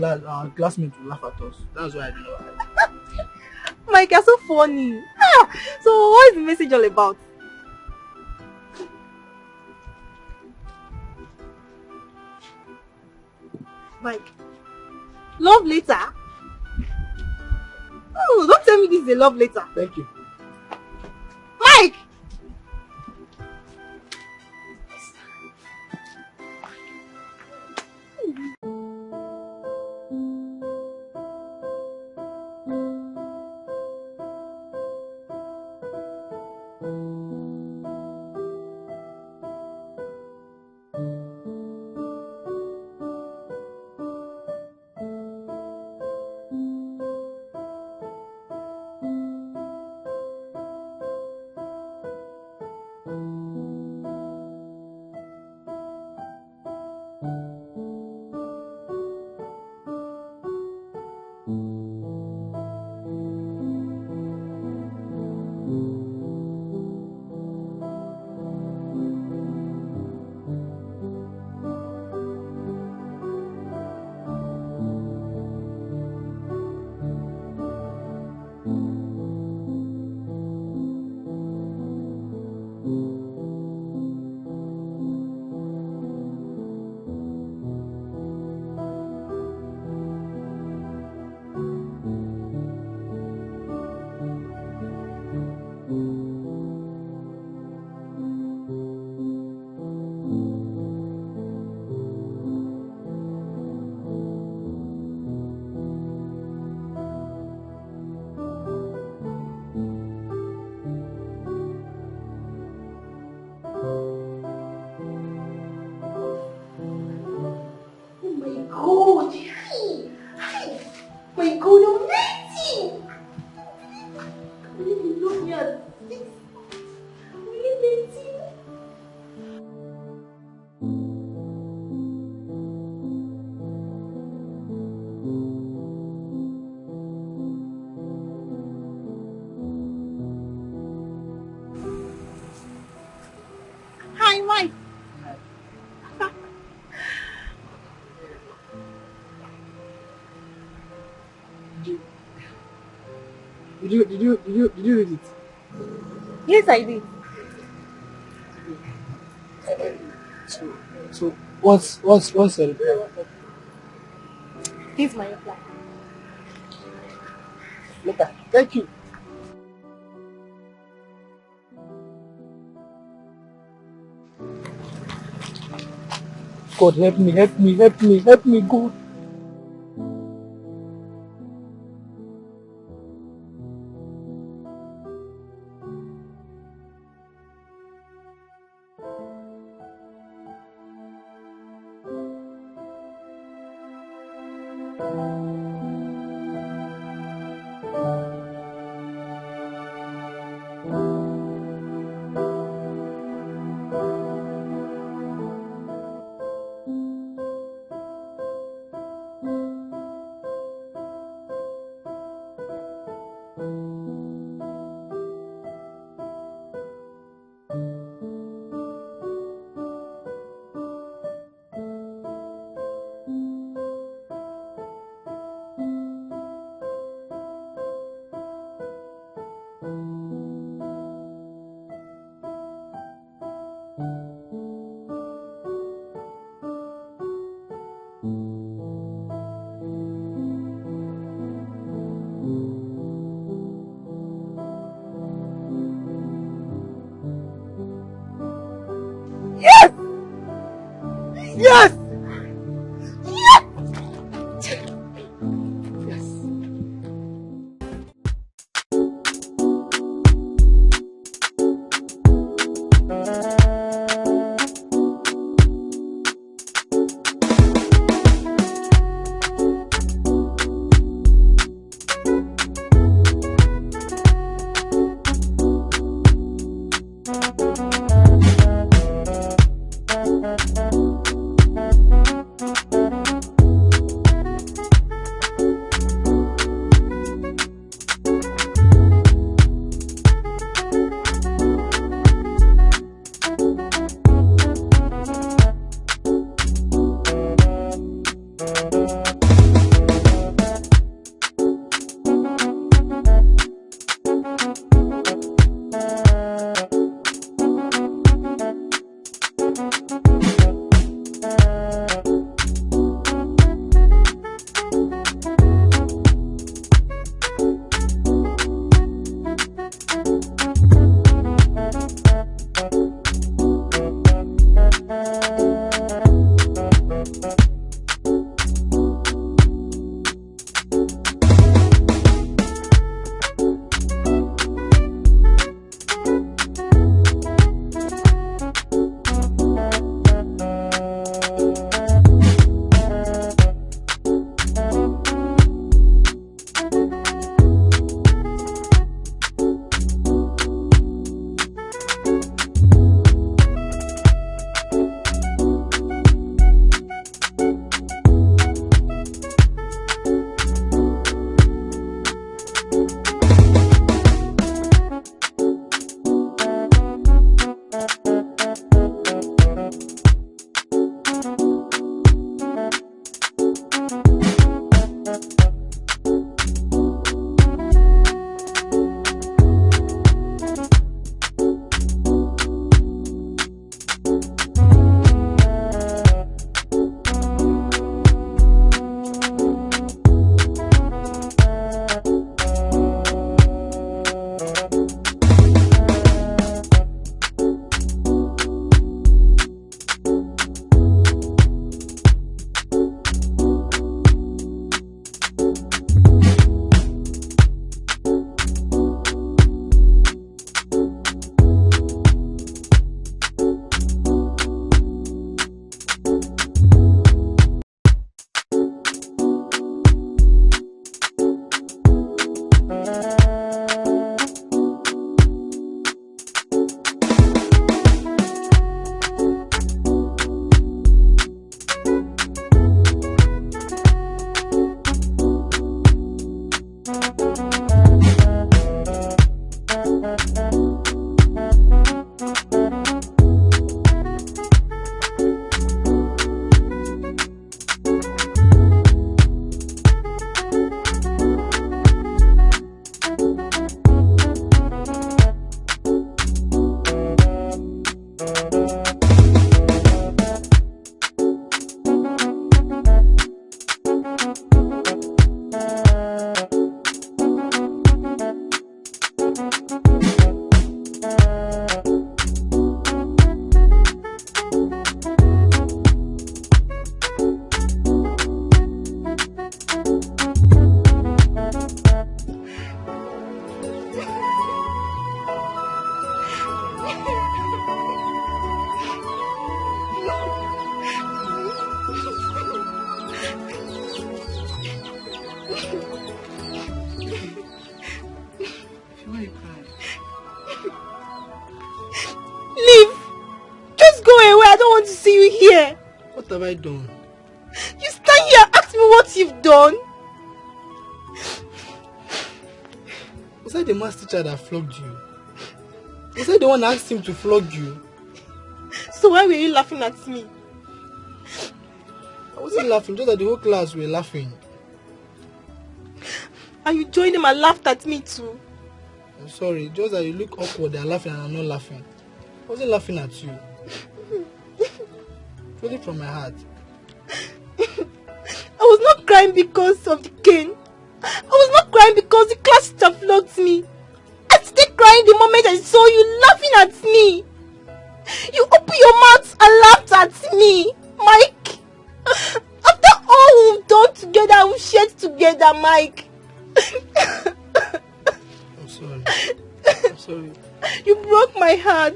E: classmates to laugh at us. That's why I don't know.
K: Mike, you're so funny. So what is the message all about? Mike, love letter? Oh, don't tell me this is a love letter.
E: Thank you.
K: Mike! Hi, Mike.
E: Did you read it?
K: Yes, I did.
E: So what's the reply?
K: Here's my reply.
E: Later. Thank you. God help me, God.
J: Yes! Yes!
F: What have I done?
J: You stand here and ask me what you've done?
F: Was I the math teacher that flogged you? Was I the one that asked him to flog you?
J: So why were you laughing at me?
F: I wasn't laughing, just that the whole class were laughing.
J: And you joined them and laughed at me too?
F: I'm sorry, just that you look awkward, they're laughing and I'm not laughing. I wasn't laughing at you. Really from my heart.
J: I was not crying because of the cane. I was not crying because the class teacher flogged me. I started crying the moment I saw you laughing at me. You opened your mouth and laughed at me. Mike! After all we've done together, we've shared together, Mike.
F: I'm sorry. I'm sorry.
J: You broke my heart.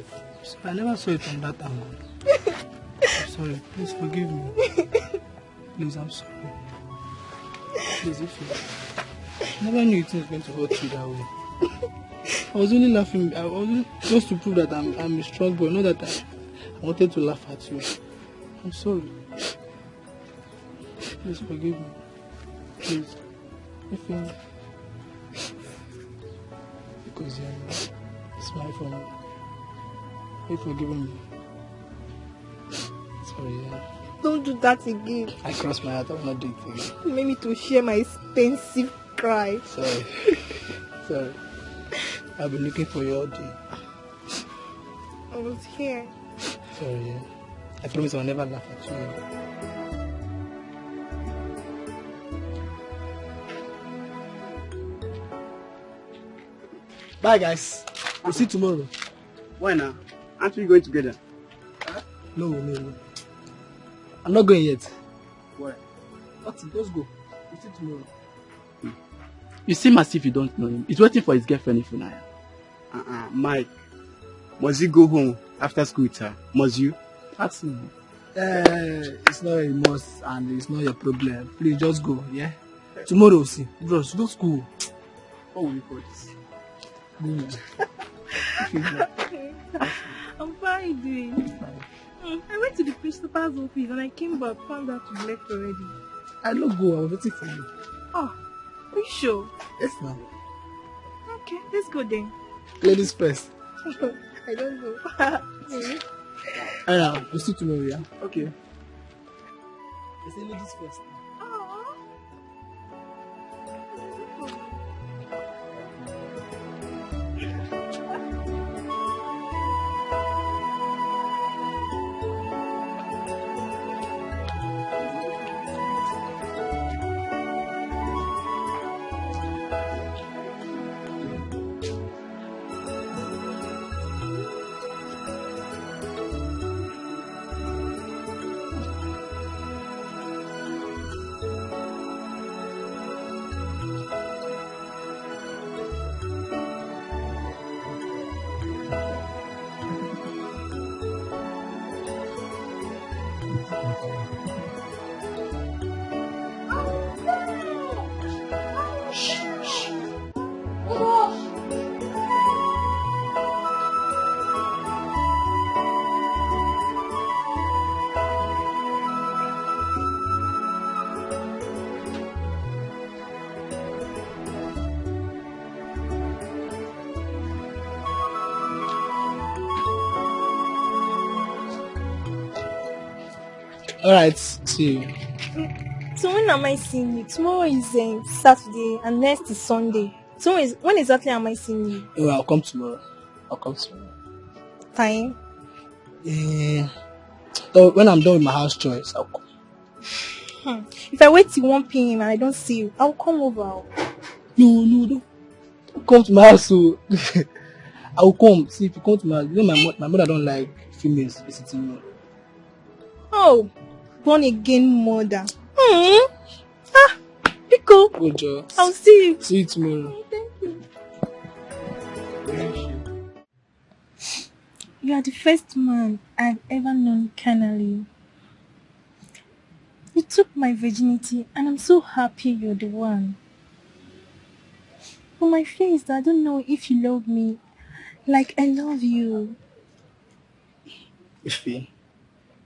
F: I never saw it from that angle. I'm sorry. Please forgive me. Please, I'm sorry. Please, if you... I never knew it was going to hurt you that way. I was only laughing. I was only just to prove that I'm a strong boy. Not that I wanted to laugh at you. I'm sorry. Please forgive me. Please. If you... Because you're smile for me. You've forgiven me. Sorry, yeah.
J: Don't do that again.
F: I crossed my heart. I will not do it again.
J: You made me to share my expensive cry.
F: Sorry. Sorry. I've been looking for you all day.
J: I was here.
F: Sorry, yeah. I promise I'll never laugh at you. Bye, guys. We'll see you tomorrow.
M: Why now? Aren't we going together?
F: No. I'm not going yet.
M: Why?
F: Nothing. Let's go. We'll see you tomorrow.
M: You seem as if you don't know him. He's waiting for his girlfriend if you know. Mike. Must you go home after school with her? Must you?
F: Ask him. It's not a must and it's not your problem. Please just go, yeah? Tomorrow, see. Bros, go school.
M: What will you call this?
J: I'm fine, doing. I went to the principal's office and I came back, found out you left already.
F: I don't go, I was waiting for you.
J: Oh, are you sure?
F: Yes, ma'am.
J: Okay, let's go then.
F: Ladies first.
J: I don't know.
F: Alright, we'll see you tomorrow, yeah?
M: Okay.
F: I say ladies first. Alright, see you.
J: So when am I seeing you? Tomorrow is Saturday and next is Sunday. So when exactly am I seeing you?
F: Oh, I'll come tomorrow.
J: Time?
F: So when I'm done with my house chores, I'll come.
J: If I wait till 1 p.m. and I don't see you, I'll come over.
F: No, don't come to my house. So I'll come. See, if you come to my house, you know my mother don't like females visiting me.
J: Oh, born again mother. Pico.
F: Good job.
J: I'll see you.
F: See you tomorrow.
J: Thank you. You are the first man I've ever known carnally. You took my virginity and I'm so happy you're the one. But my fear is that I don't know if you love me like I love you.
F: Ify,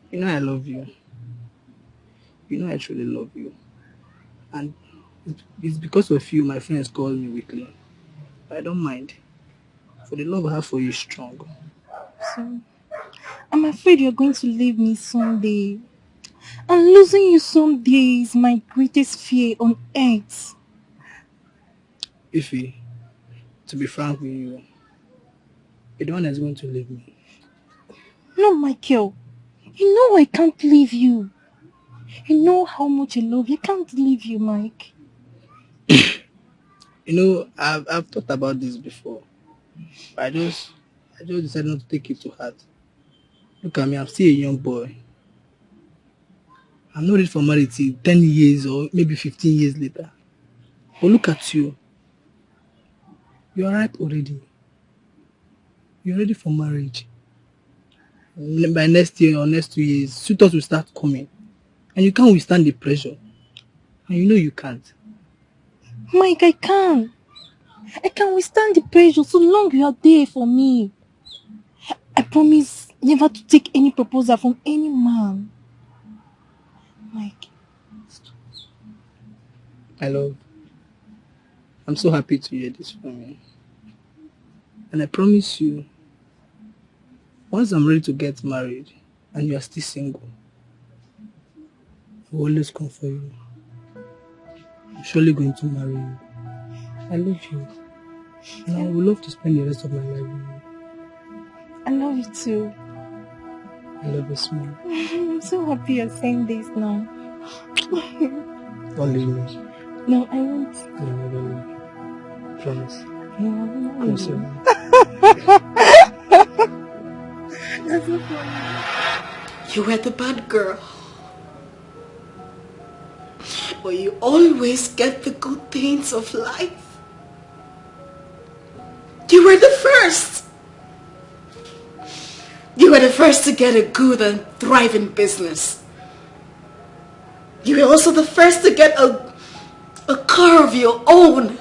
F: you know I love you. You know I truly love you. And it's because of you my friends call me weakly. I don't mind. For the love I have for you is strong.
J: So, I'm afraid you're going to leave me someday. And losing you someday is my greatest fear on earth.
F: Ify, to be frank with you, you're the one that's going to leave me.
J: No, Michael. You know I can't leave you. You know how much I love you. I can't leave you, Mike.
F: You know, I've thought about this before. But I just decided not to take it to heart. Look at me, I'm still a young boy. I'm not ready for marriage till 10 years or maybe 15 years later. But look at you. You are ripe already. You're ready for marriage. By next year or next 2 years, suitors will start coming. And you can't withstand the pressure. And you know you can't.
J: Mike, I can. I can withstand the pressure so long you are there for me. I promise never to take any proposal from any man. Mike.
F: I love. I'm so happy to hear this from you. And I promise you, once I'm ready to get married and you are still single, I will always come for you. I'm surely going to marry you. I love you. And I would love to spend the rest of my life with you.
J: I love you too.
F: I love you, smile.
J: I'm so happy you're saying this now.
F: Don't leave me.
J: No, I won't.
F: No, I don't leave you. Promise.
J: Yeah,
F: Promise you.
J: That's so funny.
G: You were the bad girl. But you always get the good things of life. You were the first. You were the first to get a good and thriving business. You were also the first to get a car of your own.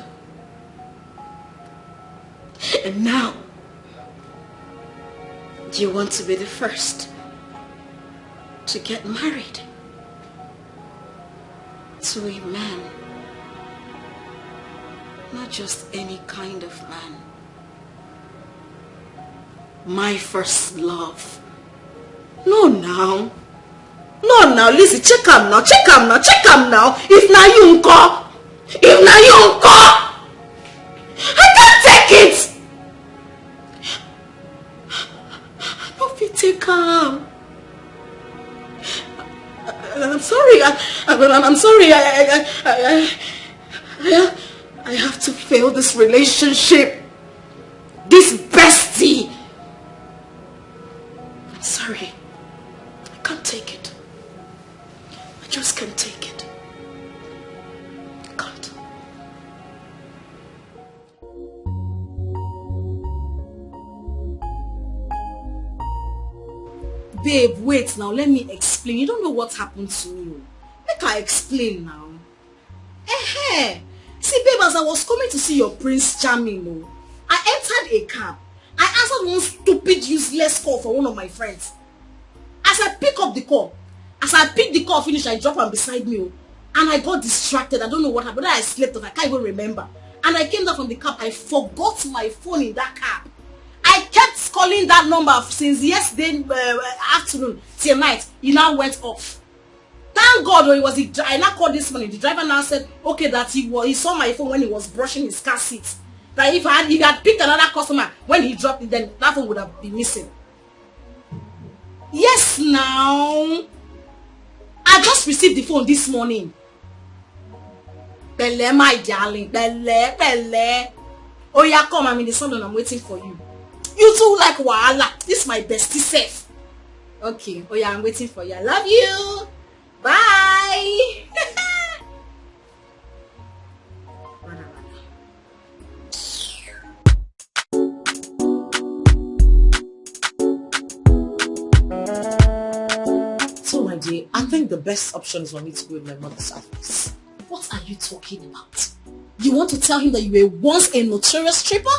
G: And now, you want to be the first to get married to a man. Not just any kind of man. My first love. No now. No now, listen, check him now. If now you uncle. I can't take it. Don't be take him. I'm sorry. I'm sorry. I have to fail this relationship. This bestie. I'm sorry. I can't take it. I just can't take it. I can't.
C: Babe, wait now. Let me explain. You don't know what happened to me. Make I explain now. See, babe, as I was coming to see your Prince Charming, I entered a cab. I answered one stupid, useless call from one of my friends. As I picked the call, finish, I dropped her beside me. And I got distracted. I don't know what happened. I slept off. I can't even remember. And I came down from the cab. I forgot my phone in that cab. I kept calling that number since yesterday afternoon till night. It now went off. Thank God, I now called this morning. The driver now said, okay, that he saw my phone when he was brushing his car seat. That if he had picked another customer when he dropped it, then that phone would have been missing. Yes, now. I just received the phone this morning. Belle, my darling. Belle. Oh yeah, come, I'm in the salon. I'm waiting for you. You too like wahala. This is my bestie self. Okay. Oh yeah, I'm waiting for you. I love you. Bye. So my dear, I think the best option is for me to go with my mother's advice. What are you talking about? You want to tell him that you were once a notorious stripper?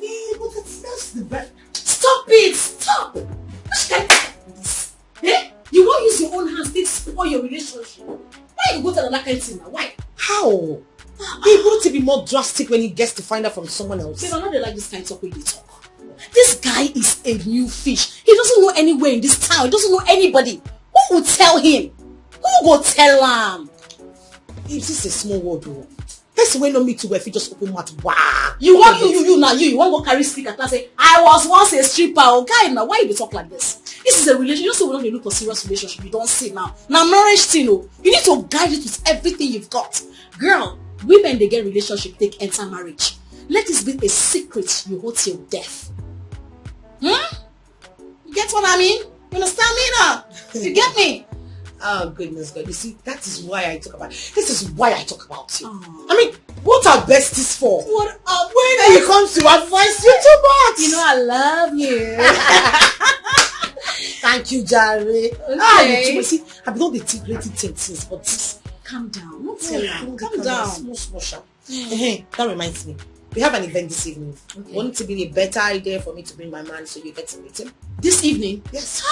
C: Yeah, but that's the best. Stop it! Stop! Which kind of this? Eh? You won't use your own hands to spoil your relationship. Why you go to another kind of thing now? Why? How? He wouldn't be more drastic when he gets to find out from someone else. See, I'm not like this kind of talk when they talk. This guy is a new fish. He doesn't know anywhere in this town. He doesn't know anybody. Who will tell him? Who will tell him? This is a small world, though. Person wey no meet you if you just open mouth. Wow. You want you want go carry speaker and say, I was once a stripper. Okay, now why you talk like this? This is a relationship. You don't say we don't look for serious relationship. You don't see now. Now marriage thing, you need to guide it with everything you've got. Girl, women they get relationship, they enter marriage. Let this be a secret you hold till death. You get what I mean? You understand me now? You get me?
G: Oh, goodness God. You see, that is why I talk about this is why I talk about you. I mean, what are besties for? What are when you come to advise you too much?
C: You know I love you.
G: Thank you, Jerry.
C: Okay.
G: You see, I've done the great things, but
C: calm down. Don't tell her.
G: Calm down. Small sharp. That reminds me. We have an event this evening. Okay. Wouldn't it be a better idea for me to bring my man so you get to meet him?
C: This evening?
G: Yes.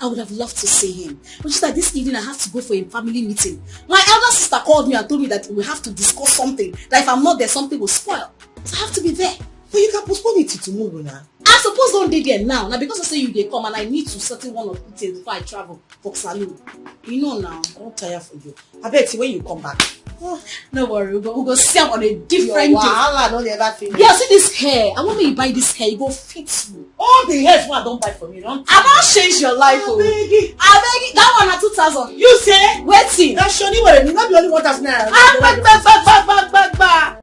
C: I would have loved to see him. But just like this evening, I have to go for a family meeting. My elder sister called me and told me that we have to discuss something. That if I'm not there, something will spoil. So I have to be there.
G: But you can postpone it to tomorrow now.
C: I suppose don't dey there now. Now because I say you they come and I need to settle one or two things before I travel for saloon. You know now.
G: I don't tire for you. I bet you when you come back.
C: No worry, we'll go see him on a different day.
G: Yeah,
C: see this hair. I want me to buy this hair. You go fit you.
G: All the hairs I don't buy from you. I
C: don't change your life. I beg it. That one at 2,000.
G: You say?
C: Waiting.
G: That's surely what it is. Not the only 1,000 naira.
C: Back.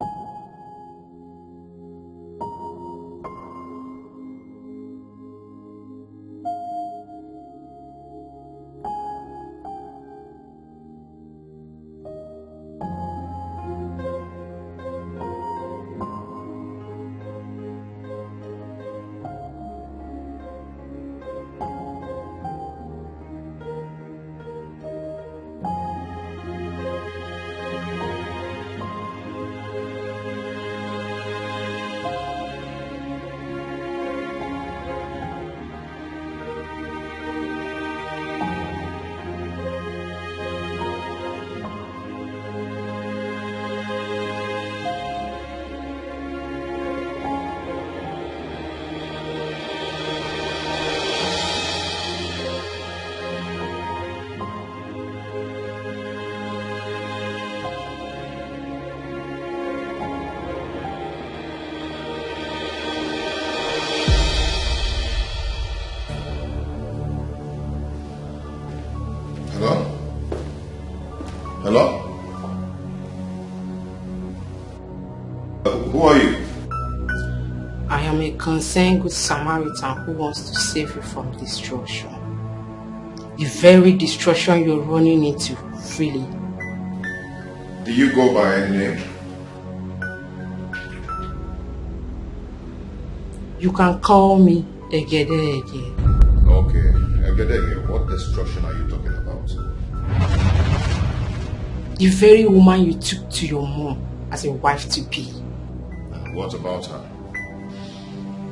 L: Hello? Who are you?
G: I am a concerned good Samaritan who wants to save you from destruction. The very destruction you're running into freely.
L: Do you go by any name?
G: You can call me Egede.
L: Okay, Egede, what destruction are you talking about?
G: The very woman you took to your mom as a wife to be.
L: And what about her?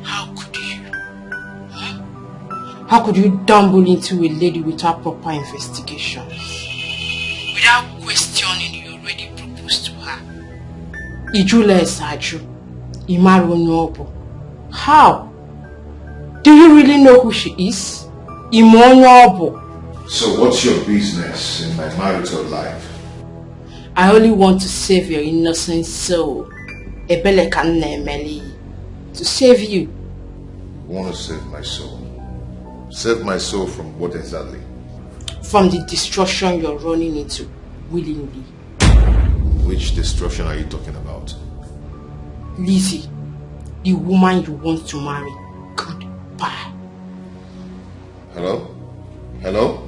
G: How could you? How could you dabble into a lady without proper investigations? Without questioning you already proposed to her? Ijule Saju, Imaru Nyobo. How? Do you really know who she is? Imonyobo.
L: So what's your business in my marital life?
G: I only want to save your innocent soul. Ebele Kanemeli. To save you.
L: You want to save my soul? Save my soul from what exactly?
G: From the destruction you're running into willingly.
L: Which destruction are you talking about?
G: Lizzie, the woman you want to marry. Goodbye.
L: Hello? Hello?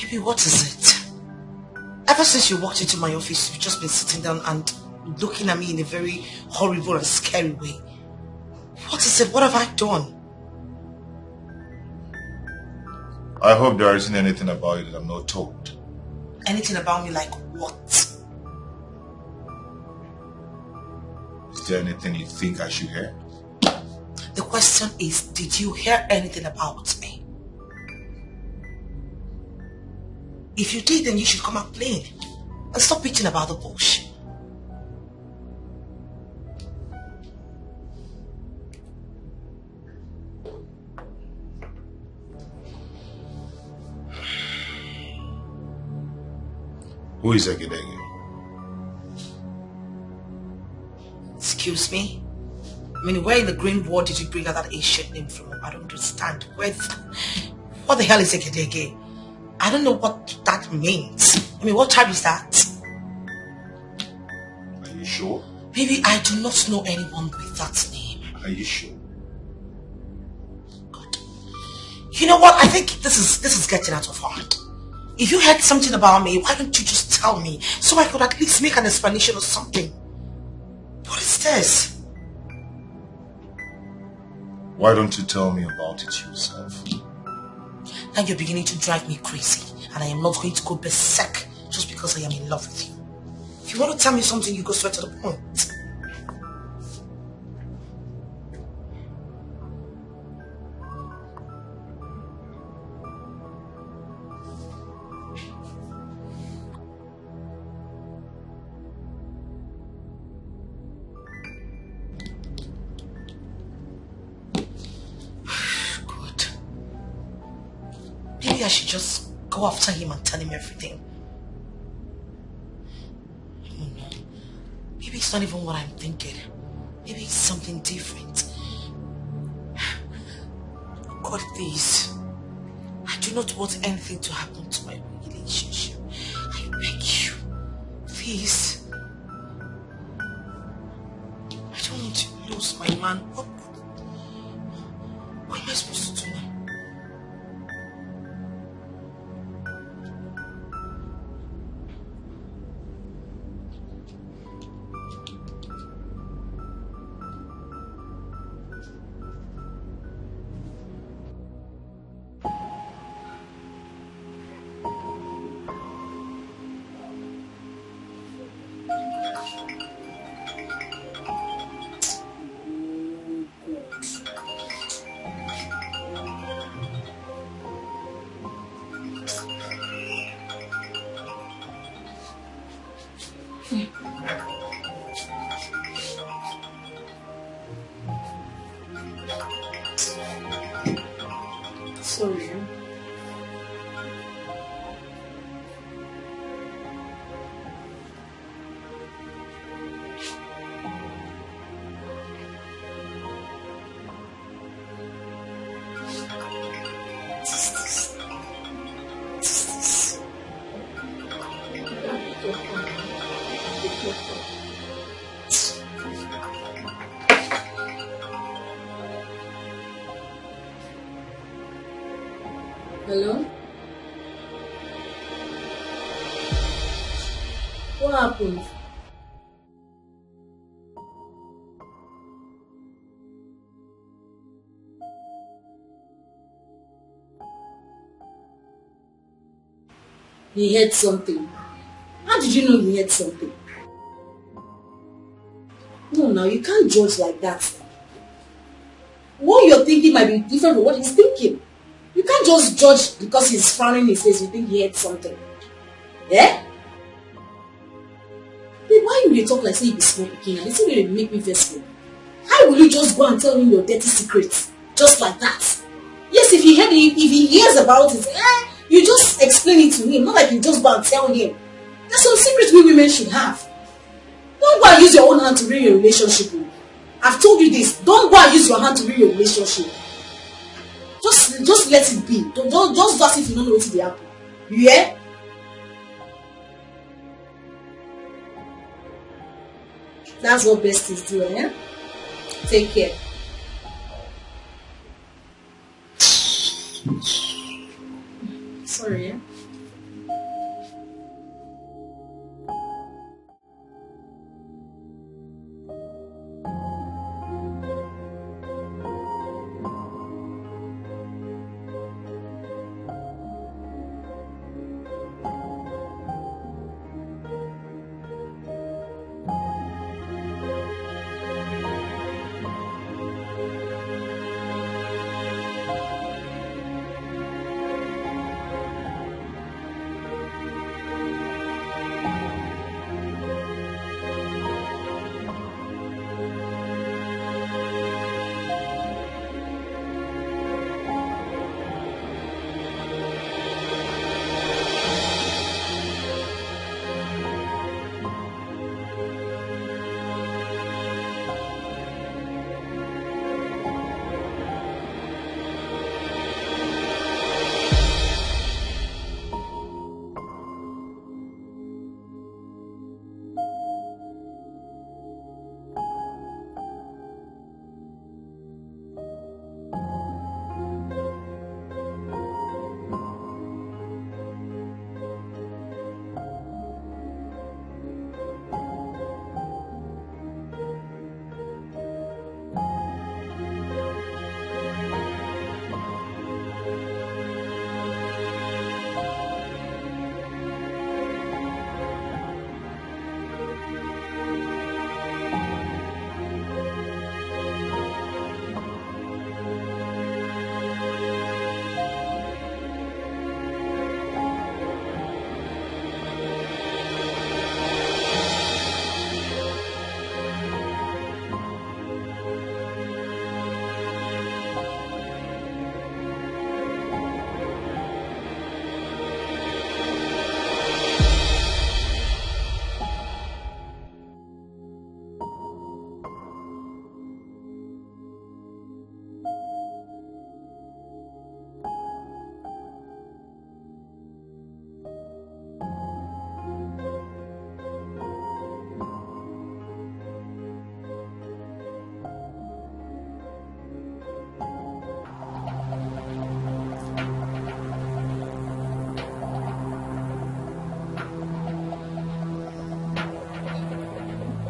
G: Baby, what is it? Ever since you walked into my office, you've just been sitting down and looking at me in a very horrible and scary way. What is it? What have I done?
L: I hope there isn't anything about you that I'm not told.
G: Anything about me like what?
L: Is there anything you think I should hear?
G: The question is, did you hear anything about me? If you did, then you should come out plain and stop bitching about the bullshit.
L: Who is Egedege?
G: Excuse me? I mean, where in the green world did you bring out that ancient name from? I don't understand. What the hell is Egedege? I don't know what that means. I mean, what tribe is that?
L: Are you sure?
G: Baby, I do not know anyone with that name.
L: Are you sure?
G: God. You know what? I think this is getting out of hand. If you heard something about me, why don't you just tell me so I could at least make an explanation or something? What is this?
L: Why don't you tell me about it yourself?
G: Now you're beginning to drive me crazy, and I am not going to go berserk just because I am in love with you. If you want to tell me something, you go straight to the point. Maybe I should just go after him and tell him everything. Oh no. Maybe it's not even what I'm thinking. Maybe it's something different. God, please. I do not want anything to happen to my relationship. I beg you. Please. I don't want to lose my man. What am I supposed to do now? Sorry.
B: Hello? What happened? He heard something. How did you know he heard something? No, now you can't judge like that. What you're thinking might be different from what he's thinking. You can't just judge because he's frowning his face, you think he heard something. Yeah? Babe, why you talk like say you be smoking? This is going to make me vex. How will you just go and tell him your dirty secrets? Just like that? Yes, if he hears about it, you just explain it to him. Not like you just go and tell him. There's some secrets we women should have. Don't go and use your own hand to ruin your relationship. I've told you this. Don't go and use your hand to ruin your relationship. Just let it be. Don't just do as if you don't know what will happen. You hear? That's what besties do, eh? Take care. Sorry, eh?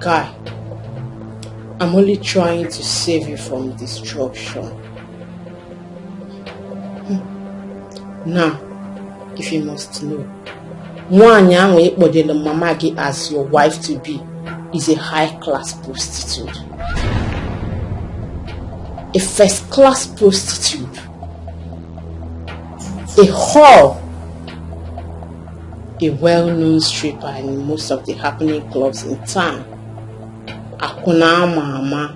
G: Guy, I'm only trying to save you from destruction. Now, if you must know, Mamagi as your wife to be is a high-class prostitute. A first-class prostitute. A whore. A well-known stripper in most of the happening clubs in town. Akuna Mama.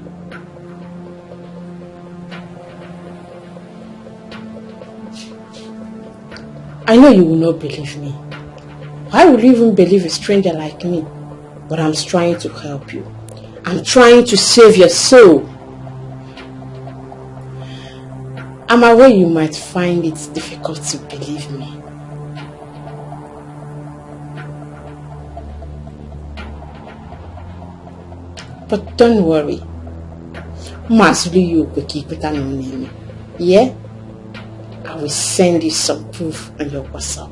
G: I know you will not believe me. Why would you even believe a stranger like me? But I'm trying to help you. I'm trying to save your soul. I'm aware you might find it difficult to believe me. But don't worry. Yeah? I will send you some proof on your WhatsApp.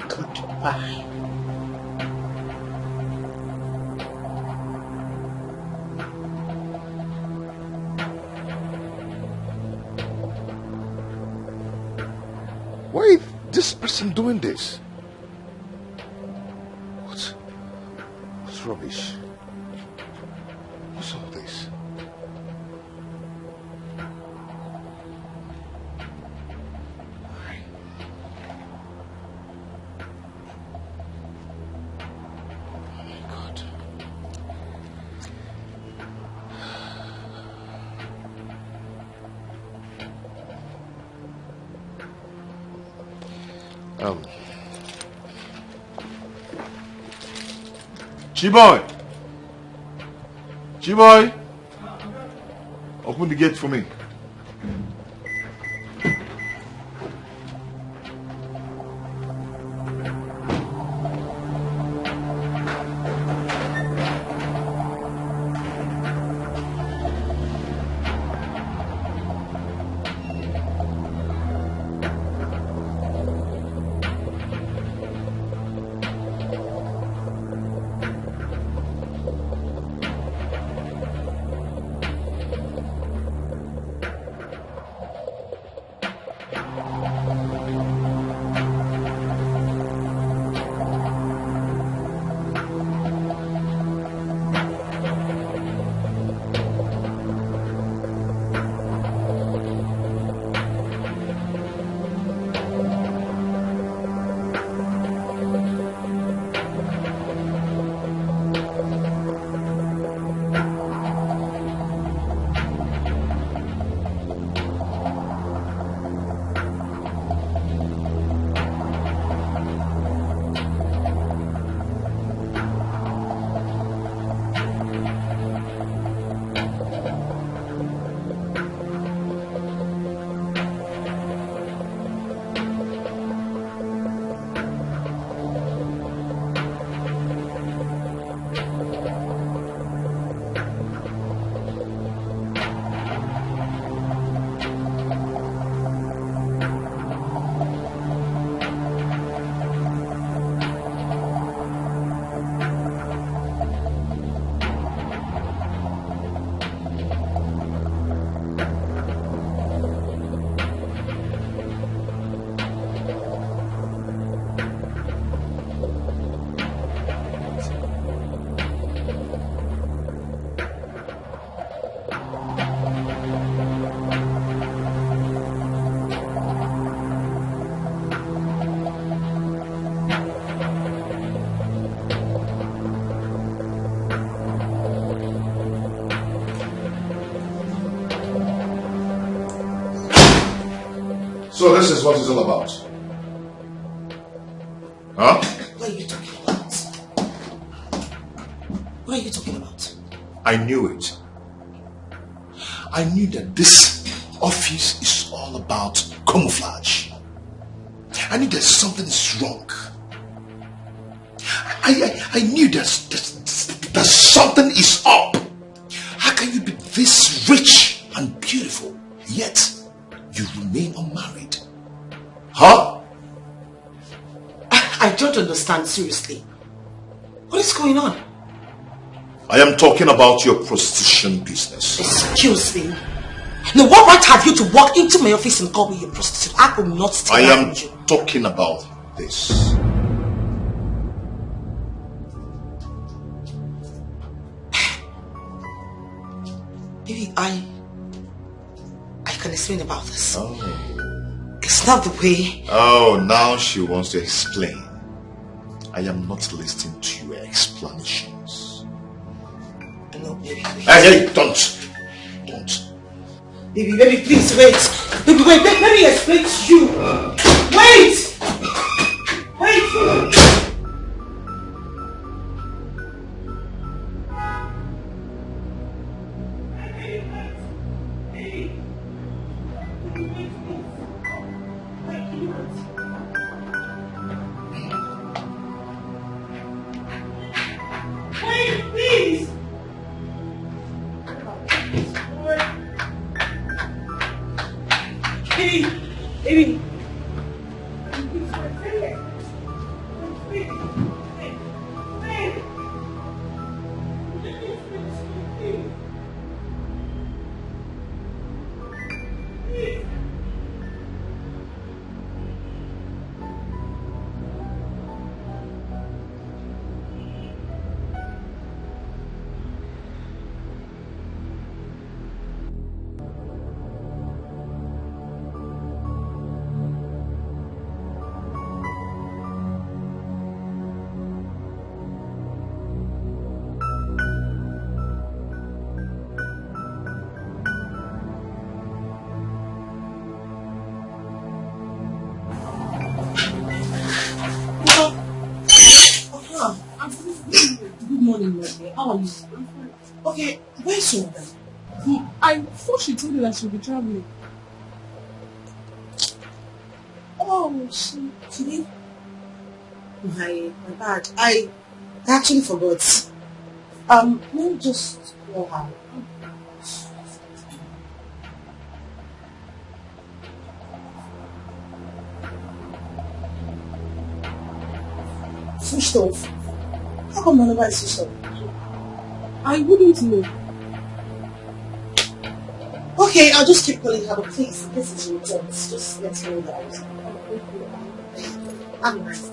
G: Goodbye.
L: Why is this person doing this? What's rubbish? What's all this? Chiboy! Chiboy! Open the gate for me. So this is what it's all about. Huh?
G: What are you talking about? What are you talking about?
L: I knew it. I knew that this office is all about camouflage. I knew that something is wrong. I knew that something is up. How can you be this rich and beautiful, yet you remain unmarried? Huh?
G: I don't understand, seriously. What is going on?
L: I am talking about your prostitution business.
G: Excuse me. Now, what right have you to walk into my office and call me a prostitute? I will not stay.
L: I am talking about this.
G: Maybe I can explain about this. Oh. It's not the way.
L: Oh, now she wants to explain. I am not listening to your explanations.
G: No, baby.
L: Hey, don't.
G: Baby, please wait. Baby, wait. Let me explain to you. Wait.
D: How are you?
G: Okay, where's your mother?
D: I thought she told you that she'll be traveling.
G: Oh, she did? My bad. I actually forgot. Let me just call her. Switched off. How come my number is switched off?
D: I wouldn't know.
G: Okay, I'll just keep calling her, but please, in case it's returns, just let me know that I was. I'm nice.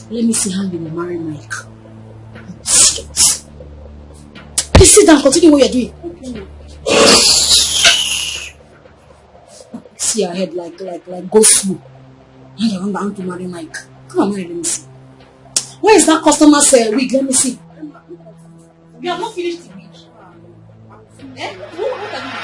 D: Let me see how you will marry Mike. Please sit down, continue what you're doing. Okay. See your head like go slow. And I want to marry Mike. Come on, marry, let me see. Where is that customer's wig? Let me see. We have not finished the wig. Eh? What are you?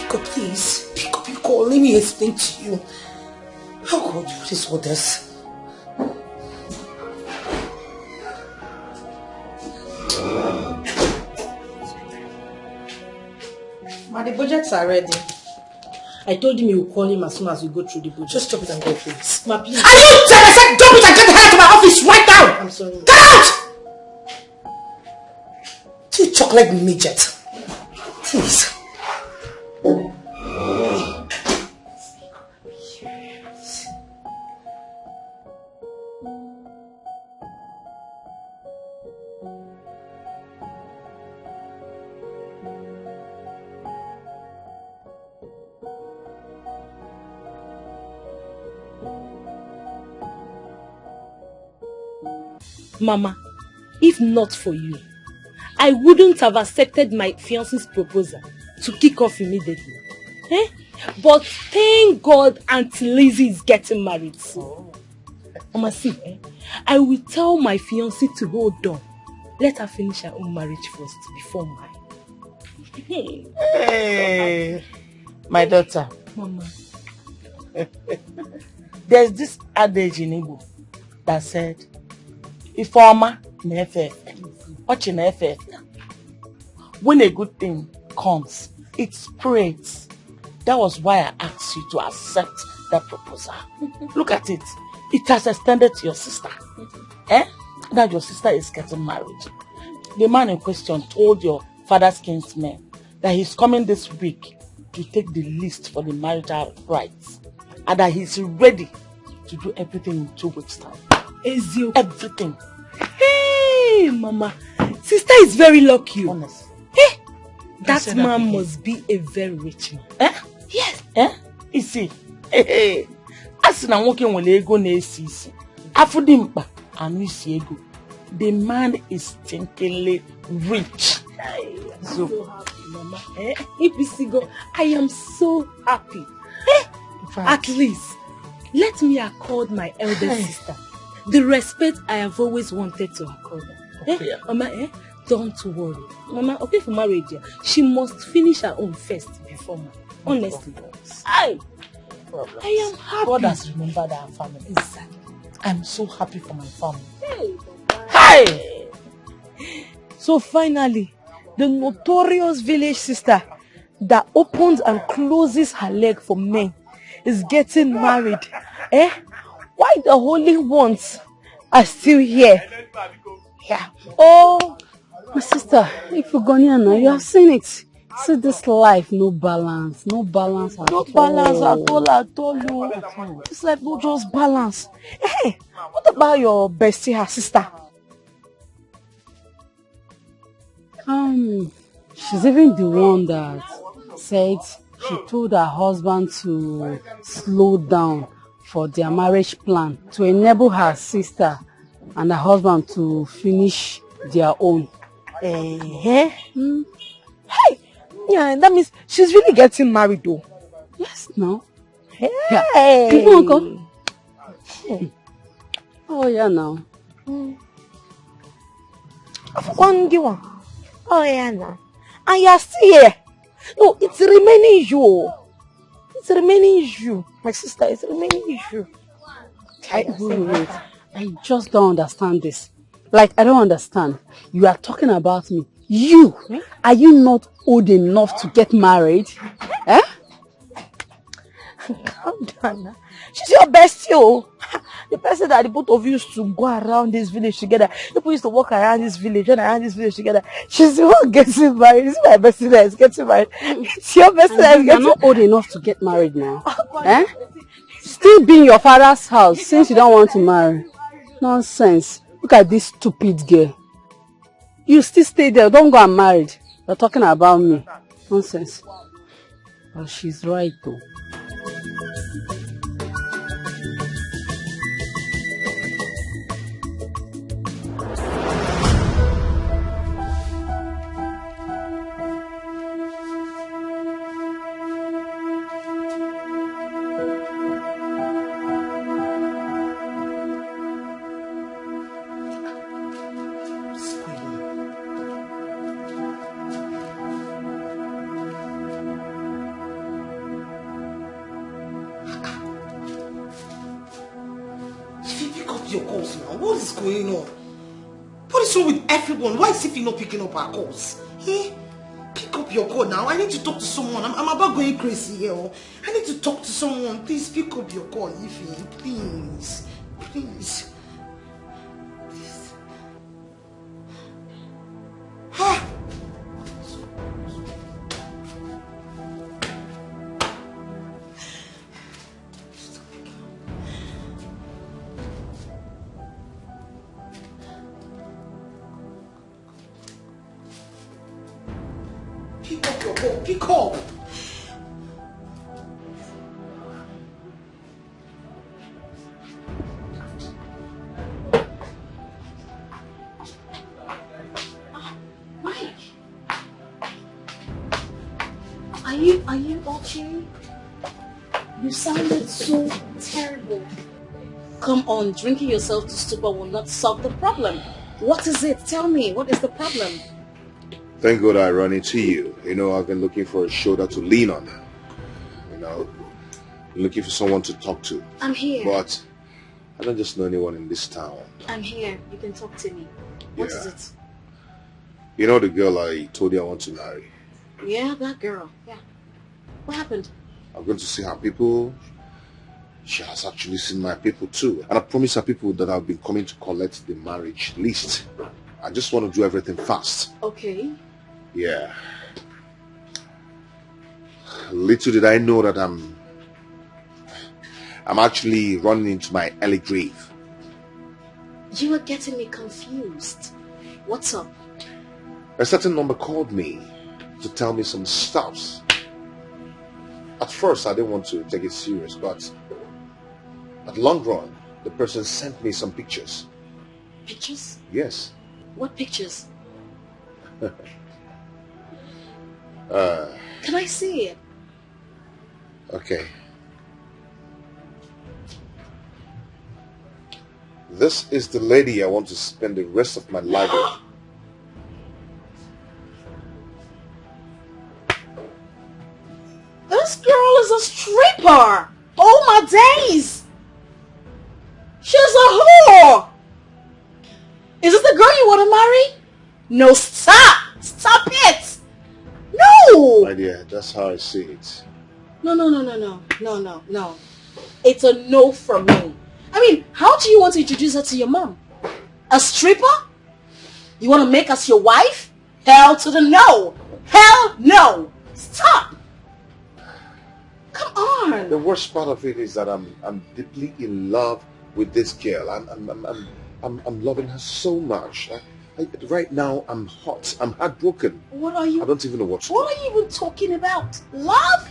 G: Pick up, please. Pick up your call. Let me explain to you. Oh God, what is all this? Ma, the budgets are ready.
J: I told him you will call him as soon as we go through the budget.
G: Just drop it and go, please.
J: Ma, please.
G: Are you dead? I said drop it and get the hell out of my office right now!
J: I'm sorry.
G: Get out! You chocolate midget. Please.
B: Mama, if not for you, I wouldn't have accepted my fiancé's proposal to kick off immediately. But thank God Auntie Lizzie is getting married soon. Mama, see, I will tell my fiancé to hold on. Let her finish her own marriage first before mine.
J: Hey, my daughter.
B: Mama.
J: There's this adage in Igbo that said, Ifeoma na-efe ọchị na-efe. When a good thing comes, it spreads. That was why I asked you to accept that proposal. Look at it. It has extended to your sister. Now your sister is getting married. The man in question told your father's kinsmen that he's coming this week to take the list for the marital rights and that he's ready to do everything in 2 weeks' time. Everything.
B: Hey, Mama. Sister is very lucky.
J: Honest.
B: Hey, that man must be a very rich man.
J: Yes. You see, as na nwoke nwere ego na-esi isi, afụdị mkpa anụ isi ego. The man is stinkingly rich.
B: So happy, Mama. I am so happy. At least, let me accord my elder sister the respect I have always wanted to accord her. Mama, don't worry. Mama, okay for marriage, she must finish her own first before mine. Honestly. I am happy.
J: God has remembered our family.
B: Exactly.
J: I'm so happy for my family.
B: Hey.
J: So finally, the notorious village sister that opens and closes her leg for men is getting married. Why the holy ones are still here? Yeah.
I: Oh, my sister, if you're going here now, you have seen it. See this life, no balance at all. This life no just balance.
J: Hey, what about your bestie, her sister?
I: She's even the one that said she told her husband to slow down for their marriage plan to enable her sister and her husband to finish their own.
J: Hey, yeah, that means she's really getting married though.
I: Yes, no.
J: Hey.
I: Yeah. You want to come? Oh yeah, now.
J: One. Oh yeah, now. And you're still here. No, it's remaining you. It's remaining you, my sister. It's remaining you.
I: Wait. I just don't understand this. Like, I don't understand. You are talking about me. You, are you not old enough to get married?
J: Calm down now. She's your bestie. The person that the both of you used to go around this village together. People used to walk around this village and around this village together. She's the one getting married. This is my bestie that is getting married. It's your bestie that is getting married.
I: You're not old enough to get married now. Still be in your father's house since you don't want to marry. Nonsense. Look at this stupid girl. You still stay there. Don't go and marry. You're talking about me. Nonsense. But she's right though.
G: your calls now? What is going on? What is wrong with everyone? Why is Ify not picking up our calls? Eh? Pick up your call now. I need to talk to someone. I'm about going crazy here. I need to talk to someone. Please pick up your call, Ify. Please. Please. Ah! Pick up your call. Pick up.
C: Are you okay? You sounded so terrible. Come on, drinking yourself to stupor will not solve the problem. What is it? Tell me, what is the problem?
L: Thank God I run into you. You know, I've been looking for a shoulder to lean on. You know, looking for someone to talk to.
C: I'm here.
L: But I don't just know anyone in this town.
C: I'm here. You can talk to me. What is it?
L: You know the girl I told you I want to marry?
C: Yeah, that girl. Yeah. What happened?
L: I'm going to see her people. She has actually seen my people too. And I promised her people that I've been coming to collect the marriage list. I just want to do everything fast.
C: Okay.
L: Yeah. Little did I know that I'm actually running into my early grave.
C: You are getting me confused. What's up?
L: A certain number called me to tell me some stuffs. At first, I didn't want to take it serious, but at long run, the person sent me some pictures.
C: Pictures?
L: Yes.
C: What pictures? Can I see it?
L: Okay. This is the lady I want to spend the rest of my life with.
C: This girl is a stripper! Oh my days! She's a whore! Is this the girl you want to marry? No, stop! Stop it! No!
L: My dear, that's how I see it.
C: No. It's a no from me. I mean, how do you want to introduce her to your mom? A stripper? You want to make us your wife? Hell to the no! Hell no! Stop! Come on!
L: The worst part of it is that I'm deeply in love with this girl. I'm loving her so much. Right now I'm hot. I'm heartbroken.
C: What are you?
L: I don't even know what to do.
C: What are you even talking about? Love?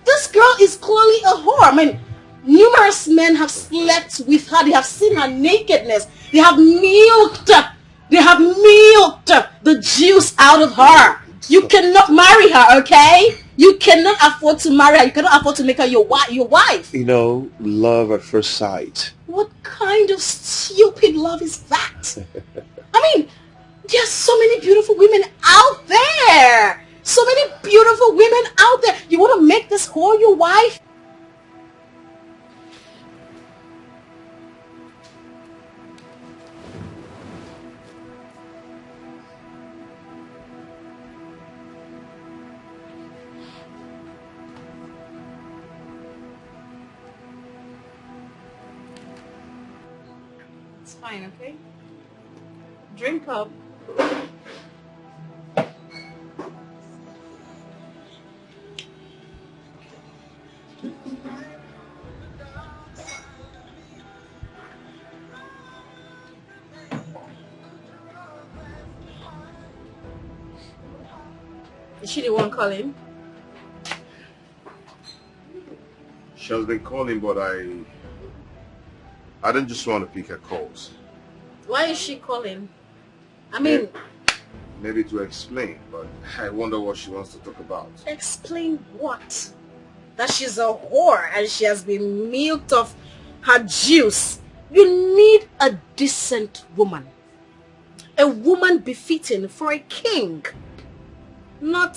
C: This girl is clearly a whore. I mean, numerous men have slept with her. They have seen her nakedness. They have milked the juice out of her. You cannot marry her, okay? You cannot afford to marry her. You cannot afford to make her your wife.
L: You know, love at first sight.
C: What kind of stupid love is that? I mean, there are so many beautiful women out there. So many beautiful women out there. You want to make this whore your wife? It's fine, okay? Drink up. Is she the one calling?
L: She has been calling, but I don't just want to pick her calls.
C: Why is she calling? I mean...
L: Maybe to explain, but I wonder what she wants to talk about.
C: Explain what? That she's a whore and she has been milked of her juice. You need a decent woman. A woman befitting for a king. Not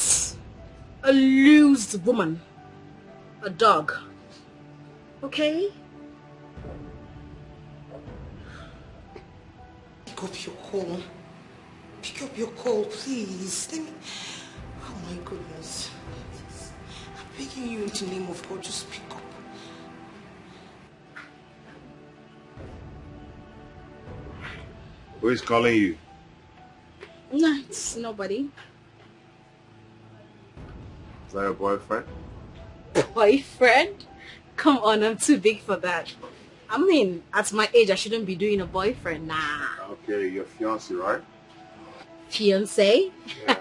C: a loose woman. A dog. Okay?
G: pick up your call. Pick up your call, please. Let me... Oh my goodness. I'm begging you in the name of God, just pick up.
L: Who is calling you?
C: No, it's nobody.
L: Is that your boyfriend?
C: Boyfriend? Come on, I'm too big for that. I mean, at my age, I shouldn't be doing a boyfriend. Nah.
L: Okay, your fiancé, right?
C: Fiancé?
L: Yeah.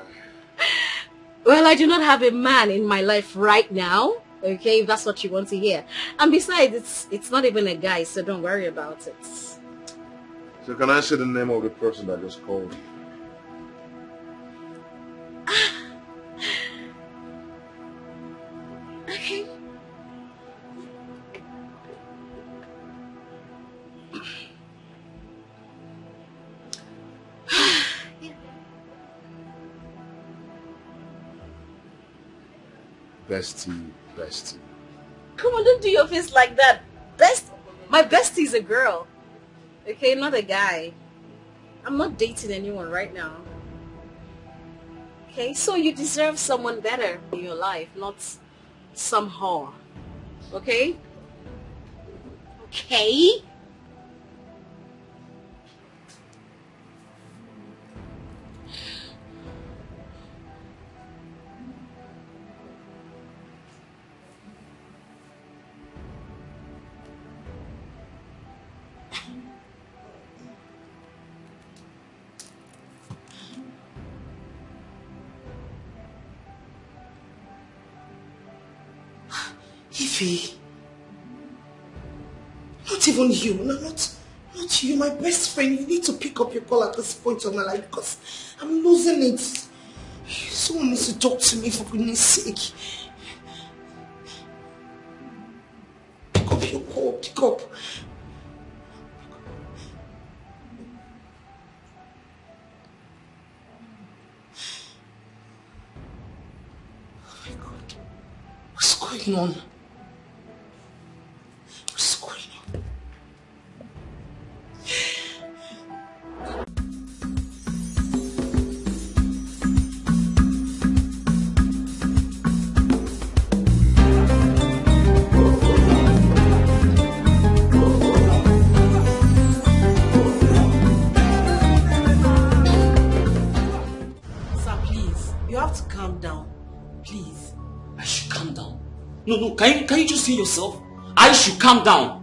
C: Well, I do not have a man in my life right now. Okay, if that's what you want to hear. And besides, it's not even a guy, so don't worry about it.
L: So can I say the name of the person that just called you?
C: Okay.
L: Bestie.
C: Come on, don't do your face like that. My bestie is a girl. Okay, not a guy. I'm not dating anyone right now. Okay, so you deserve someone better in your life, not some whore. Okay? Okay?
G: Ify, not even you, not you, my best friend. You need to pick up your call at this point of my life because I'm losing it. Someone needs to talk to me for goodness sake. Pick up your call, pick up. Oh my God, what's going on?
N: No, can you just hear yourself? I should calm down.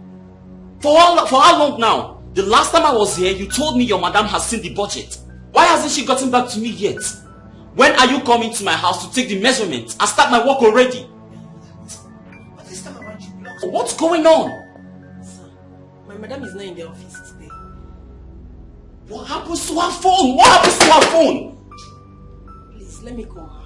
N: For how long now? The last time I was here, you told me your madam has seen the budget. Why hasn't she gotten back to me yet? When are you coming to my house to take the measurements and start my work already?
G: But this time around you blocked.
N: What's going on?
G: Sir, my madam is not in the office today.
N: What happens to her phone? What happens to her phone?
G: Please, let me call her.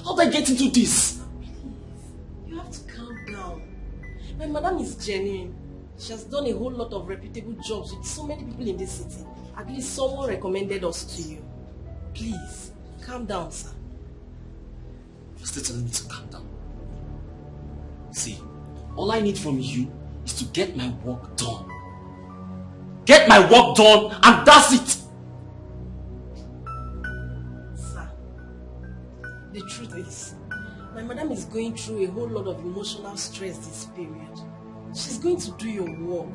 N: How did I get into this?
G: You have to calm down. My madam is genuine. She has done a whole lot of reputable jobs with so many people in this city. At least someone recommended us to you. Please, calm down, sir.
N: You're still telling me to calm down. See, all I need from you is to get my work done. Get my work done and that's it.
G: The truth is, my madam is going through a whole lot of emotional stress this period. She's going to do your work.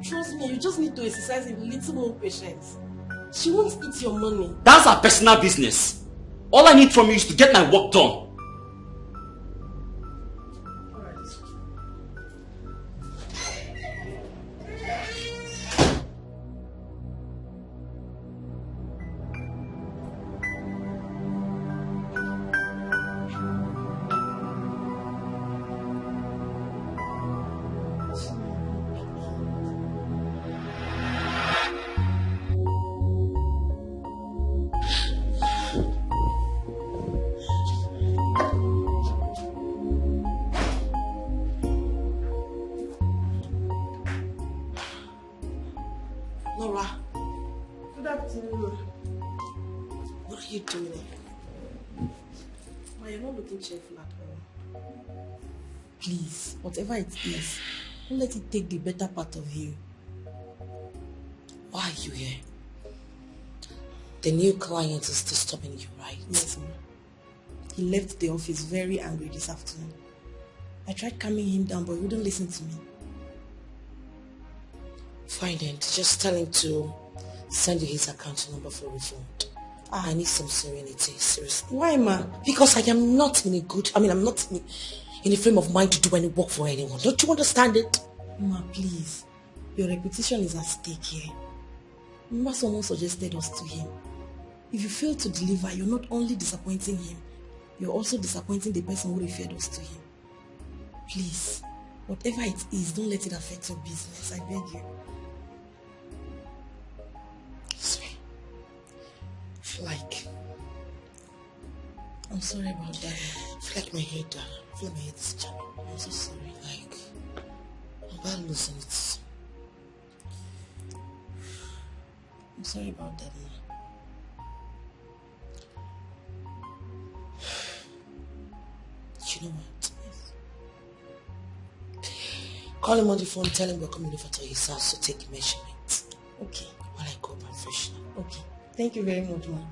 G: Trust me, you just need to exercise a little more patience. She won't eat your money.
N: That's her personal business. All I need from you is to get my work done.
G: Good afternoon. What are you doing? Why you're not looking cheerful at all? Please, whatever it is, don't let it take the better part of you. Why are you here? The new client is disturbing you, right? Yes, ma'am. He left the office very angry this afternoon. I tried calming him down, but he wouldn't listen to me. Fine then, just tell him to send you his account number for refund. I need some serenity, seriously. Why, ma? Because I am not in a I'm not in a frame of mind to do any work for anyone. Don't you understand it? Ma, please. Your reputation is at stake here. Remember someone suggested us to him. If you fail to deliver, you're not only disappointing him, you're also disappointing the person who referred us to him. Please, whatever it is, don't let it affect your business. I beg you. Sorry. I feel like... I'm sorry about that. I feel like my head... I feel like my head is jamming. I'm so sorry. Like... I'm about losing it. I'm sorry about that, man. You know what? Yes. Call him on the phone, tell him we're coming over to his house to take measurements. Okay. While I go professional. Okay. Thank you very much, ma'am.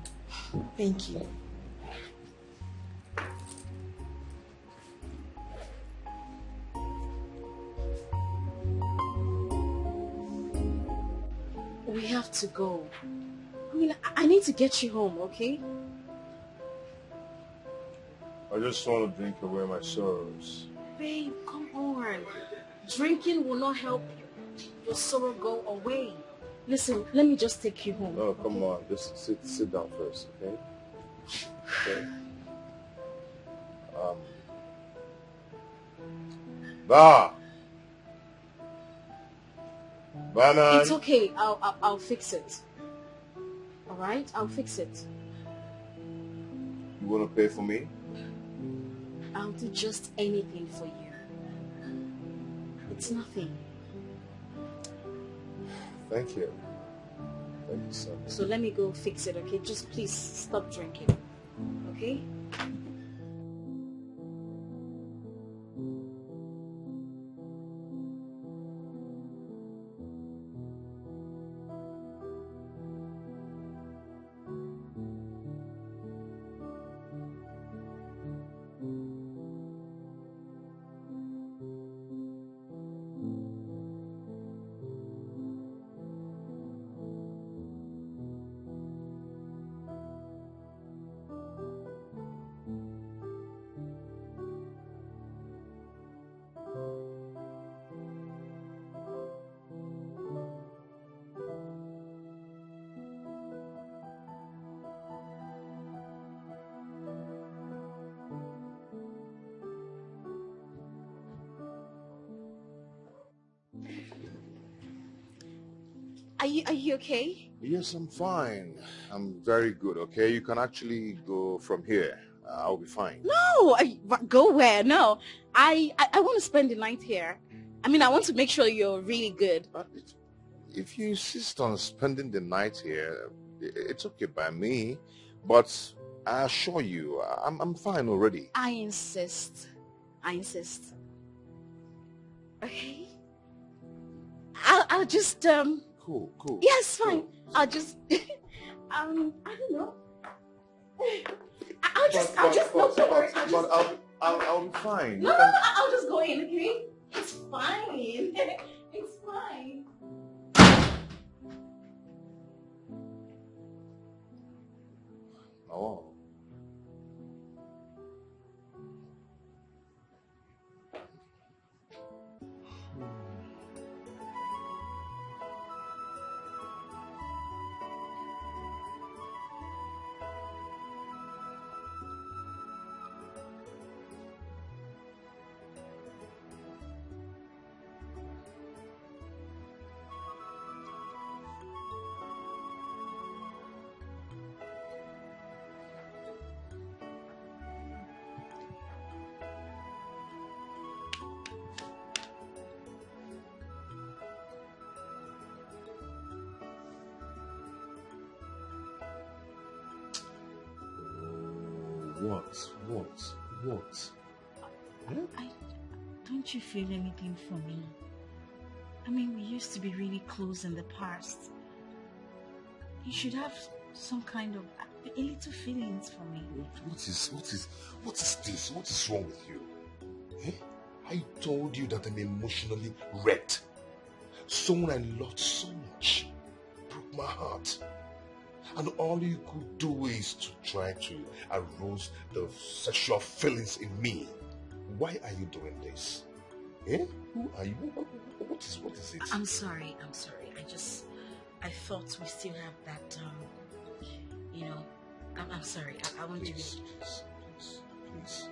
G: Thank you.
D: We have to go. I need to get you home, okay?
L: I just want to drink away my sorrows.
D: Babe, come on. Drinking will not help your sorrow go away. Listen, let me just take you home.
L: No, come on. Just sit down first, okay? Okay. Banana.
D: It's okay. I'll fix it. All right? I'll fix it.
L: You want to pay for me?
D: I'll do just anything for you. It's nothing.
L: Thank you. Thank you so much.
D: So let me go fix it, okay? Just please stop drinking, okay? Are you okay?
L: Yes, I'm fine. I'm very good, okay? You can actually go from here. I'll be fine.
D: No, go where? No, I want to spend the night here. I want to make sure you're really good.
L: If you insist on spending the night here, it's okay by me. But I assure you, I'm fine already.
D: I insist. Okay. I'll just
L: Cool.
D: Yes, fine.
L: Cool.
D: I'll just I don't know. I'll just no, don't worry.
L: I'll be fine.
D: No, I'll just go in, okay? It's fine. It's fine.
L: Oh. What?
C: Don't you feel anything for me? I mean, we used to be really close in the past. You should have some kind of a little feelings for me.
A: What is this? What is wrong with you? Eh? I told you that I'm emotionally wrecked. Someone I loved so much broke my heart. And all you could do is to try to arouse the sexual feelings in me. Why are you doing this? Eh? Who are you? What is it?
C: I'm sorry. I thought we still have that, I'm sorry. I want to be...
A: Please.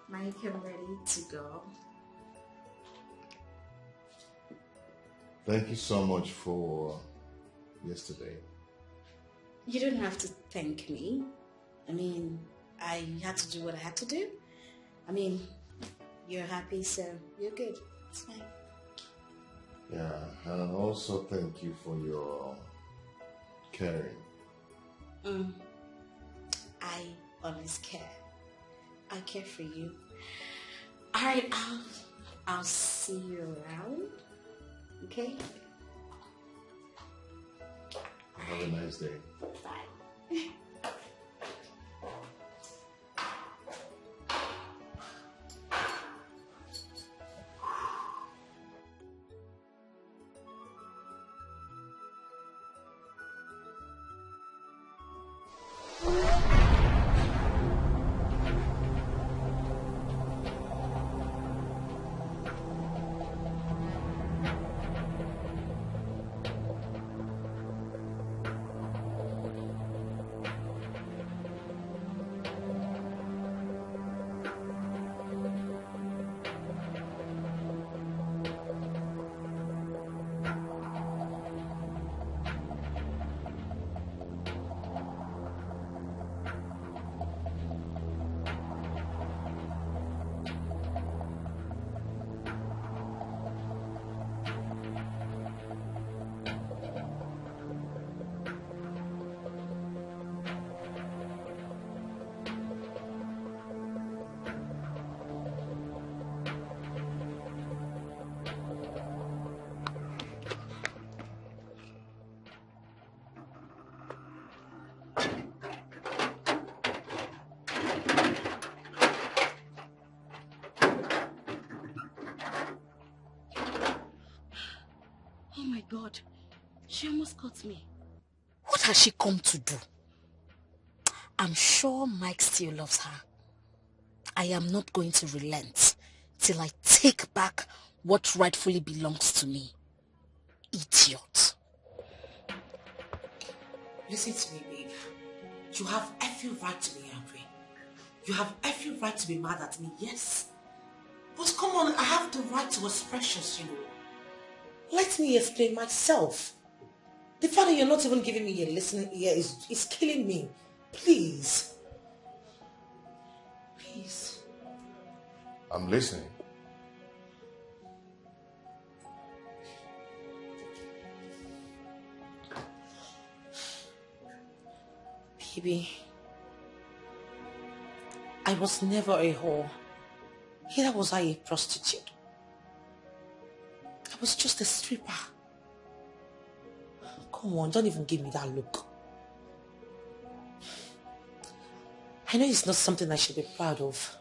C: Mike, I'm ready to go.
L: Thank you so much for yesterday.
C: You don't have to thank me. I mean, I had to do what I had to do. I mean, you're happy, so you're good. It's fine.
L: Yeah, and also thank you for your caring.
C: I always care. I care for you. Alright, I'll see you around. Okay?
L: Have a nice day.
C: Bye. Oh my God, she almost caught me.
O: What has she come to do? I'm sure Mike still loves her. I am not going to relent till I take back what rightfully belongs to me. Idiot.
G: Listen to me, babe. You have every right to be angry. You have every right to be mad at me, yes. But come on, I have the right to expressions, you know. Let me explain myself. The fact that you're not even giving me a listening ear is killing me. Please. Please.
L: I'm listening.
G: Baby, I was never a whore. Neither was I a prostitute. I was just a stripper. Come on, don't even give me that look. I know it's not something I should be proud of.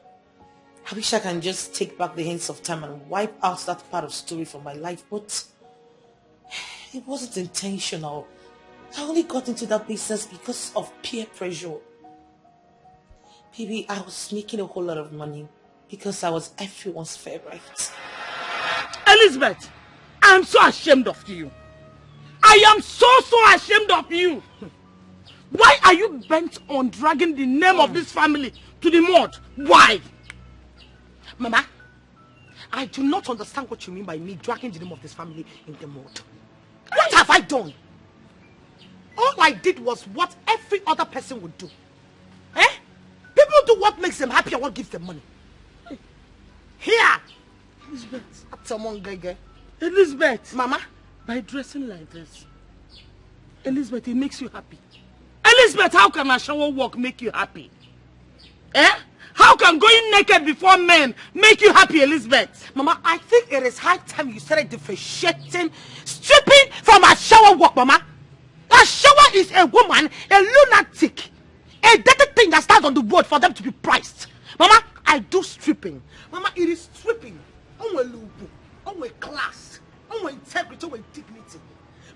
G: I wish I can just take back the hints of time and wipe out that part of story from my life, but it wasn't intentional. I only got into that business because of peer pressure. Baby, I was making a whole lot of money because I was everyone's favorite.
F: Elizabeth, I'm so ashamed of you. I am so ashamed of you. Why are you bent on dragging the name of this family to the mud? Why? Mama, I do not understand what you mean by me dragging the name of this family in the mud. What have I done? All I did was what every other person would do. Eh? People do what makes them happy and what gives them money. Here, Elizabeth, Elizabeth, Mama, by dressing like this, Elizabeth, it makes you happy. Elizabeth, how can a shower walk make you happy? Eh? How can going naked before men make you happy, Elizabeth? Mama, I think it is high time you started differentiating stripping from a shower walk, Mama. A shower is a woman, a lunatic, a dirty thing that stands on the road for them to be priced. Mama, I do stripping. Mama, it is stripping. On a class, on integrity, on dignity.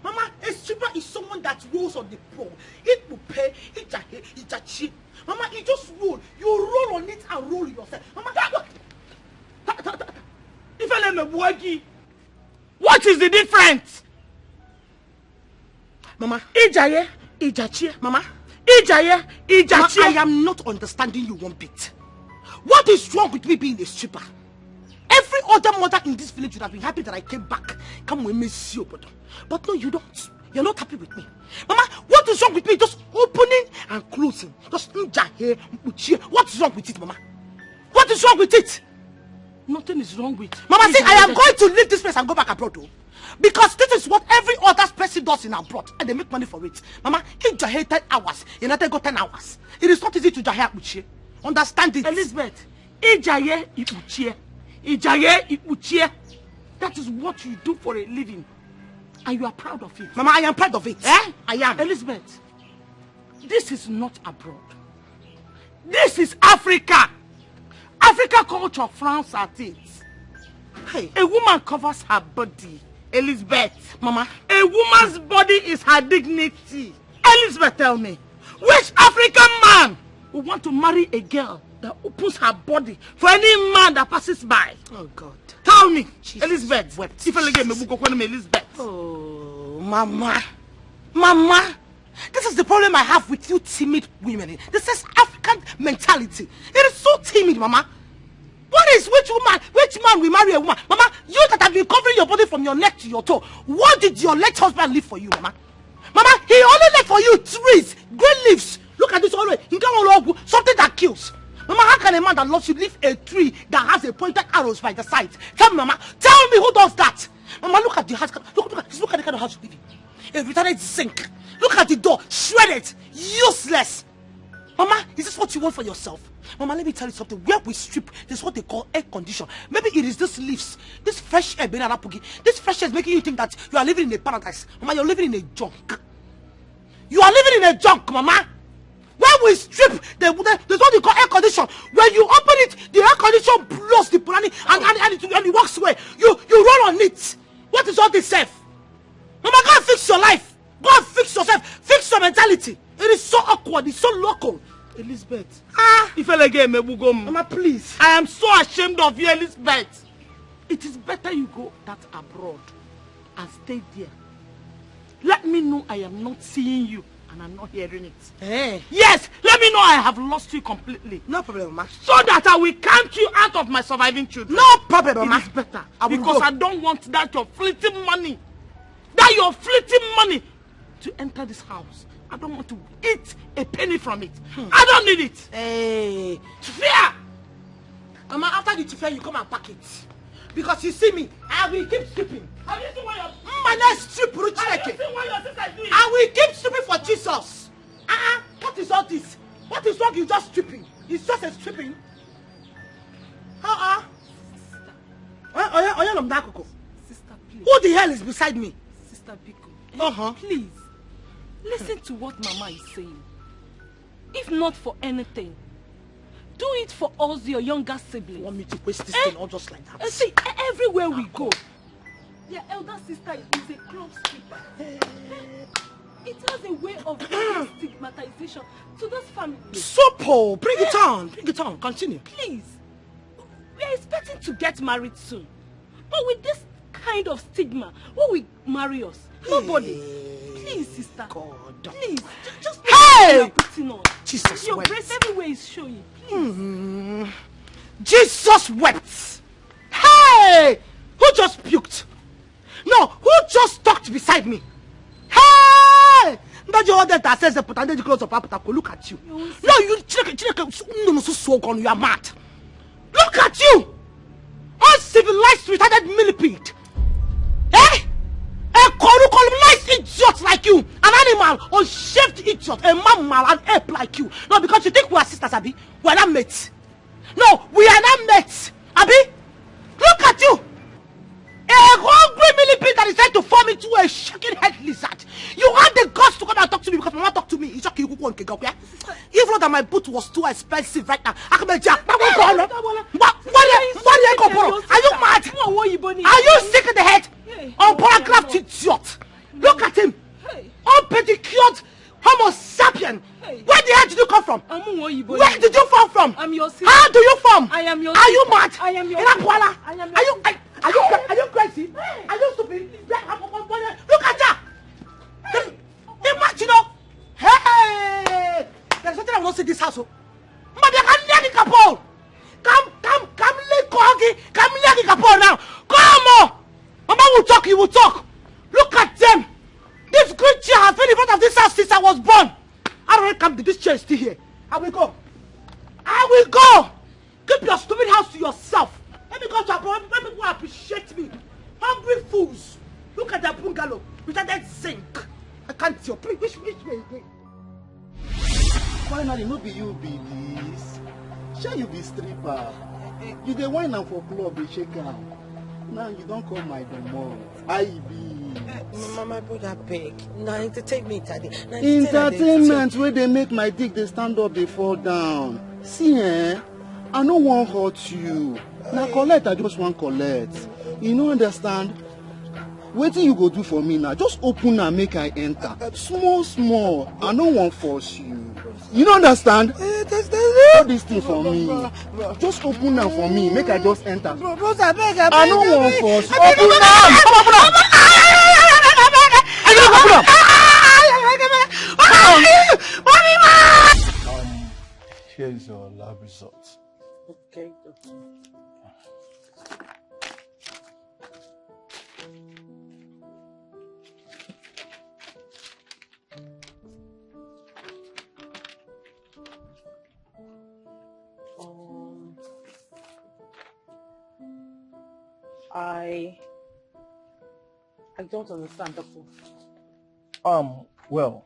F: Mama, a stripper is someone that rolls on the pole. It will pay, it's a cheap. Mama, it just roll. You roll on it and roll yourself. Mama, if I let me work, what is the difference? Mama, Mama, I am not understanding you one bit. What is wrong with me being a stripper? Every other mother in this village would have been happy that I came back. Come with me, see you, but no, you don't. You're not happy with me. Mama, what is wrong with me? Just opening and closing. Just what's wrong with it, Mama? What is wrong with it? Nothing is wrong with it. Mama, see, I am going to leave this place and go back abroad, though. Because this is what every other person does in abroad. And they make money for it. Mama, if Jahe 10 hours, you not go 10 hours. It is not easy to Jahe Uchi. Understand it. Elizabeth, Ijaye Ipuchie. Ijaye Ipuchie. That is what you do for a living. And you are proud of it. Mama, I am proud of it. Eh? I am. Elizabeth, this is not abroad. This is Africa. Africa culture frowns at it. Hey. A woman covers her body. Elizabeth, Mama, a woman's body is her dignity. Elizabeth, tell me, which African man would want to marry a girl that opens her body for any man that passes by? Oh God. Tell me, Jesus. Elizabeth. Wept. Elizabeth. Oh, Mama. Mama. This is the problem I have with you timid women. This is African mentality. It is so timid, Mama. What is which man will marry a woman? Mama, you that have been covering your body from your neck to your toe. What did your late husband leave for you, Mama? Mama, he only left for you trees, green leaves. Look at this always. Something that kills. Mama, how can a man that loves you leave a tree that has a pointed arrows by the side? Tell me, Mama. Tell me who does that. Mama, look at the house. Look at the kind of house you live in. A retarded sink. Look at the door. Shredded. Useless. Mama, is this what you want for yourself? Mama, let me tell you something. Where we strip, this is what they call air condition. Maybe it is this leaves, this fresh air, this fresh air is making you think that you are living in a paradise. Mama, you're living in a junk. You are living in a junk, Mama. Where we strip, there's what they call air condition. When you open it, the air condition blows the planning and it walks away. You run on it. What is all this self? Mama, go and fix your life. Go and fix yourself. Fix your mentality. It is so awkward. It's so local. Elizabeth. If I again, Mama, please. I am so ashamed of you, Elizabeth. It is better you go that abroad and stay there. Let me know I am not seeing you and I'm not hearing it. Hey. Yes, let me know I have lost you completely. No problem, Mama. So that I will count you out of my surviving children. No problem, Mama. It is better. Because I don't want that your fleeting money. To enter this house. I don't want to eat a penny from it. I don't need it. Hey, fear. Mama, after the fair, you come and pack it. Because you see me, I will keep stripping. Have you seen what your sister is doing? I will keep stripping for Jesus. What is all this? What is wrong? You just stripping. It's just a stripping. Sister, please. Who the hell is beside me? Sister Biko. Please. Listen to what Mama is saying. If not for anything, do it for us, your younger siblings. You want me to waste this thing all just like that? See, everywhere we go, your elder sister is a club stripper. It has a way of bringing stigmatization to those families. Sopo, bring it on. Bring it on. Continue. Please. We are expecting to get married soon. But with this kind of stigma? Who will marry us? Nobody. Please, sister. God. Please. Just
P: hey!
F: Putting on.
P: Jesus
F: Your
P: wept.
F: breast everywhere is showing. Please.
P: Jesus wept. Hey! Who just puked? No, who just talked beside me? Hey! Look at you. No, you you are mad. Look at you! Uncivilized, retarded millipede. Eh? A colonized idiot like you, an animal, unshaved idiot, a mammal, an ape like you. No, because you think we are sisters, Abby. We are not mates. No, we are not mates, Abby. Look at you. A hungry millipede that is trying to form into a shaking head lizard. You had the guts to come and talk to me because Mama talked to me. Even though my boot was too expensive right now. Are you mad? Are you sick in the head? Unpolygraphed idiot. Look at him. Unpedicured Homo sapien. Where the hell did you come from? Where did you fall from?
F: I'm your sister.
P: How do you form?
F: I am your
P: Are you mad?
F: I am your
P: Are you crazy? Are you stupid? Look at that! Imagine, hey! There's something I will not see this house. But they can let it kapol. Come, let Kogi. Come, let it kapol now. Come on! Mama will talk, you will talk. Look at them. This great chair has been in front of this house since I was born. I don't come to this chair still here. I will go. Keep your stupid house to yourself. Let me go to abroad. Let me go appreciate me. Hungry fools. Look at that bungalow. With that sink. I can't see. Which way is it?
Q: Finally, no be you be this. Shall you be stripper? You the wine and for club, they shake out. Now you don't call my domo. I be.
G: My brother beg. Now entertain me, Daddy.
Q: Entertainment where they make my dick they stand up, they fall down. See, I no want hurt you. Now collect, I just want collect. You don't understand? What you go do for me now? Just open and make I enter. Small. I don't want force you. You don't understand? Do this thing for me. Just open now for me. Make I just enter. I don't want force. Open
H: now. Here is your lab results.
G: Okay, doctor. I don't understand, doctor.
H: Well,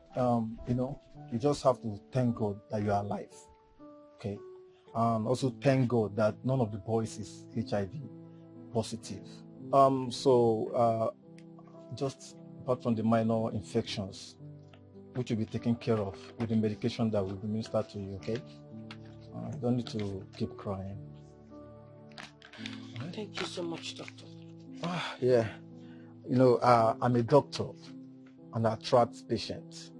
H: you just have to thank God that you are alive. Okay? And also thank God that none of the boys is HIV positive. Just apart from the minor infections, which will be taken care of with the medication that will be administered to you, okay? You don't need to keep crying.
G: Thank you so much, doctor.
H: Yeah. I'm a doctor and I attract patients.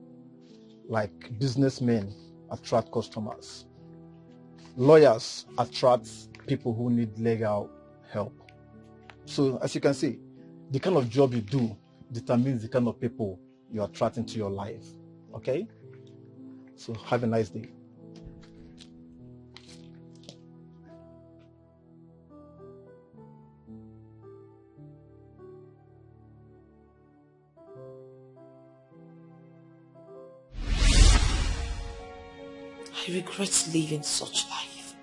H: Like businessmen attract customers. Lawyers attract people who need legal help. So as you can see, the kind of job you do determines the kind of people you attract into your life. Okay? So have a nice day.
G: I regret living such life.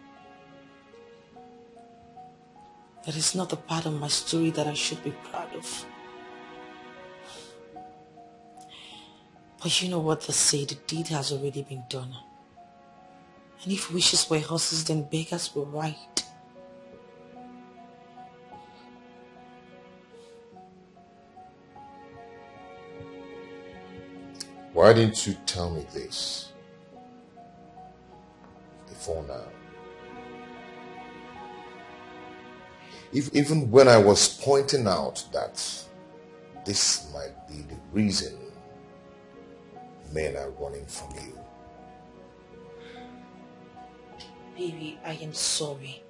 G: That is not the part of my story that I should be proud of. But you know what they say, the deed has already been done. And if wishes were horses, then beggars will ride.
L: Why didn't you tell me this before now? Even when I was pointing out that this might be the reason men are running from you.
G: Baby, I am sorry.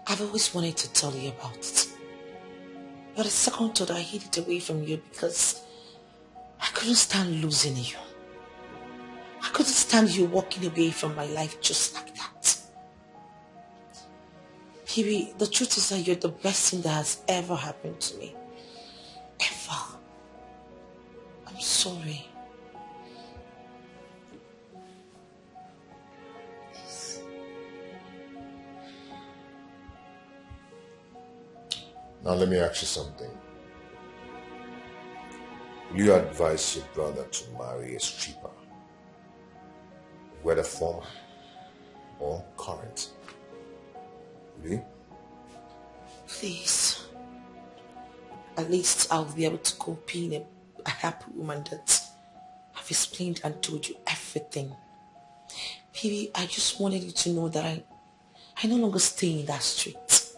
G: I've always wanted to tell you about it. But the second thought, I hid it away from you because I couldn't stand losing you. I couldn't stand you walking away from my life just like that. Baby, the truth is that you're the best thing that has ever happened to me. Ever. I'm sorry.
L: Now let me ask you something. Will you advise your brother to marry a stripper? Whether former or current? Will you?
G: Please. At least I'll be able to go being a happy woman that I've explained and told you everything. Baby, I just wanted you to know that I no longer stay in that street.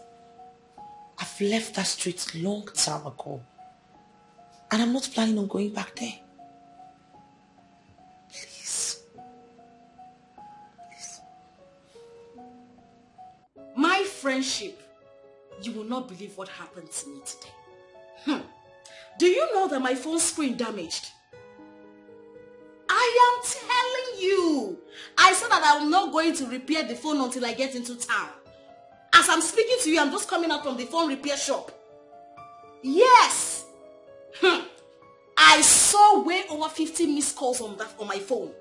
G: I've left that street long time ago. And I'm not planning on going back there. Please. Please.
C: My friendship, you will not believe what happened to me today. Do you know that my phone screen damaged? I am telling you. I said that I'm not going to repair the phone until I get into town. As I'm speaking to you, I'm just coming out from the phone repair shop. Yes. I saw way over 50 missed calls on my phone.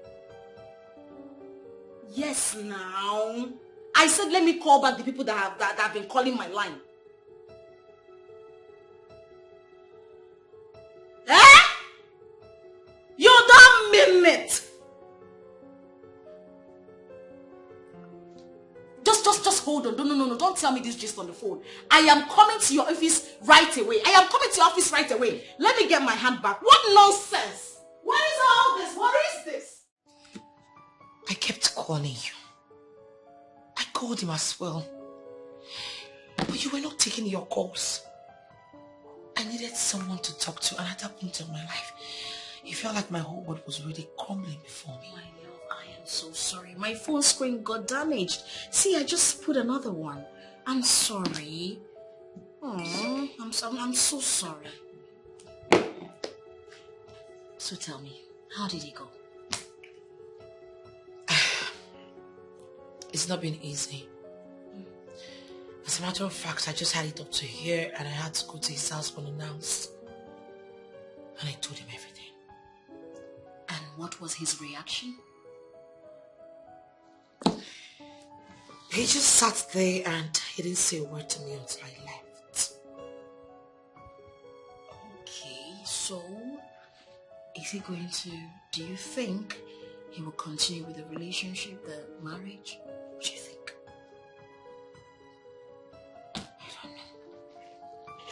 C: Yes, now. I said, let me call back the people that have been calling my line. Eh? You don't mean it. Just hold on. No. Don't tell me this just on the phone. I am coming to your office right away. Let me get my hand back. What nonsense? What is all this? What is this?
G: I kept calling you. I called him as well. But you were not taking your calls. I needed someone to talk to, and at that point in my life, it felt like my whole world was really crumbling before me.
C: My love, I am so sorry. My phone screen got damaged. See, I just put another one. I'm sorry. Oh, I'm so sorry. So tell me, how did it go?
G: It's not been easy. As a matter of fact, I just had it up to here and I had to go to his house unannounced. And I told him everything.
C: And what was his reaction?
G: He just sat there and he didn't say a word to me until I left.
C: Okay, so is he going to, do you think he will continue with the relationship, the marriage? What do you think?
G: I don't know.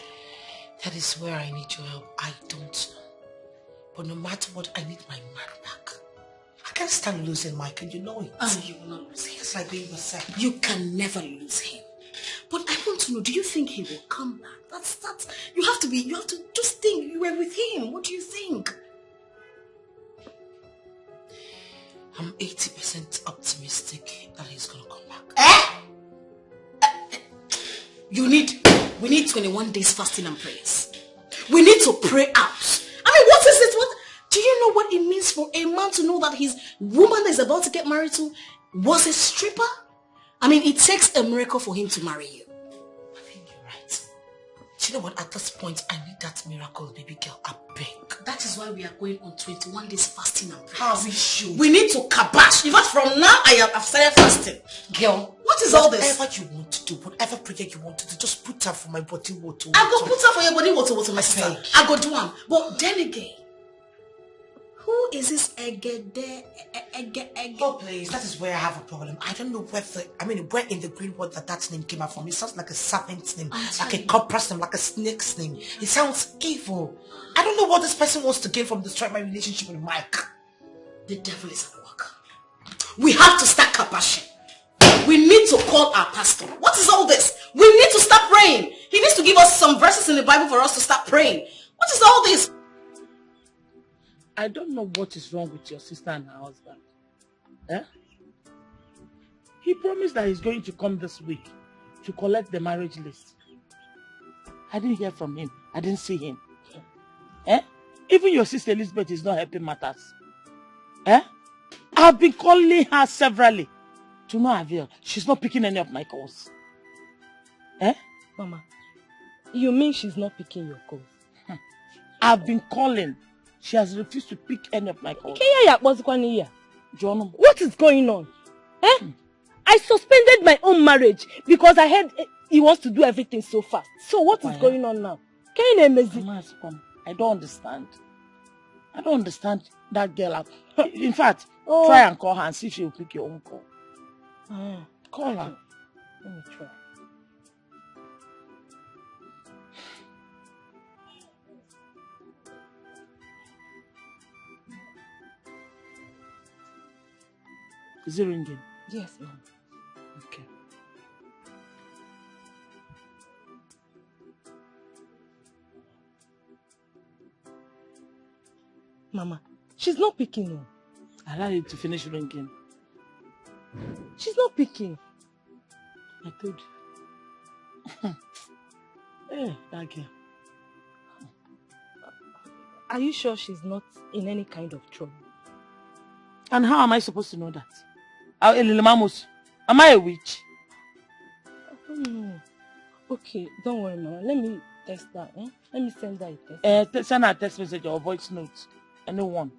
G: That is where I need your help. I don't know. But no matter what, I need my man back. I can't stand losing Mike, and you know it.
C: Oh, you will not lose him.
G: It's like being yourself.
C: You can never lose him. But I want to know, do you think he will come back? That's, you have to just think you were with him. What do you think?
G: I'm 80% optimistic that he's gonna come back.
C: We need 21 days fasting and prayers. We need to pray out. I mean, what is it? What do you know what it means for a man to know that his woman that is about to get married to was a stripper? I mean, it takes a miracle for him to marry you.
G: I think you're right. Do you know what? At this point, I need that miracle, baby girl. I beg.
C: That is why we are going on 21 days fasting and prayers.
G: How we should.
C: We need to kabash. In fact, from now, I've started fasting.
G: Girl,
C: what is all this?
G: Whatever you want to do, whatever prayer you want to do, just put her for my body water.
C: I go put her for your body water, my sister. I go do one. But then again, who is this Egede?
G: Oh, please, that is where I have a problem. I don't know where in the green word that name came out from. It sounds like a serpent's name, like a cobra's name, like a snake's name. It sounds evil. I don't know what this person wants to gain from destroying my relationship with Mike.
C: The devil is at work. We have to start kabashing. We need to call our pastor. What is all this? We need to start praying. He needs to give us some verses in the Bible for us to start praying. What is all this?
F: I don't know what is wrong with your sister and her husband. Eh? He promised that he's going to come this week to collect the marriage list. I didn't hear from him. I didn't see him. Eh? Even your sister Elizabeth is not helping matters. Eh? I've been calling her severally. To no avail. She's not picking any of my calls. Eh?
J: Mama, you mean she's not picking your calls?
F: I've been calling. She has refused to pick any of my calls.
J: What is going on? Eh? I suspended my own marriage because I heard he wants to do everything so fast. So what is going on now?
F: I don't understand. I don't understand that girl. In fact, try and call her and see if she will pick your own call. Call her.
J: Let me try.
F: Is it ringing?
J: Yes, ma'am.
F: Okay.
J: Mama, she's not picking on.
F: Allow it to finish ringing.
J: She's not picking.
F: I told you. Hey, that girl.
J: Are you sure she's not in any kind of trouble?
F: And how am I supposed to know that? Am I a witch?
J: I don't know. Okay, don't worry, Mama. Let me text her. Eh? Let me send her a text.
F: Send her a text message or voice note. Anyone.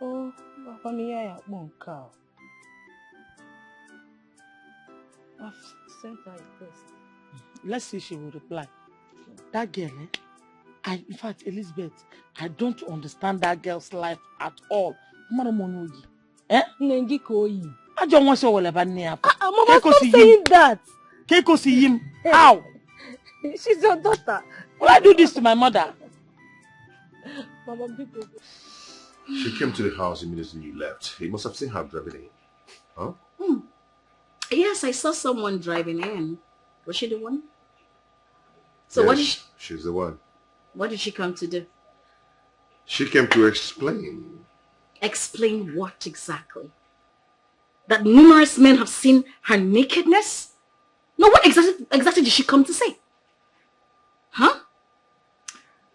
J: Oh, Papa, me I won't cow. I've sent her a text.
F: Let's see if she will reply. That girl, in fact, Elizabeth, I don't understand that girl's life at all. Eh? I don't want to say Mama,
J: stop saying that.
F: Keiko see him. How?
J: She's your daughter.
F: Will I do this to my mother?
J: Mama, people.
L: She came to the house immediately you left. He must have seen her driving in. Huh?
C: Yes, I saw someone driving in. Was she the one? So
L: yes,
C: what did she...
L: She's the one.
C: What did she come to do?
L: She came to explain.
C: Explain what exactly? That numerous men have seen her nakedness? No, what exactly did she come to say? Huh?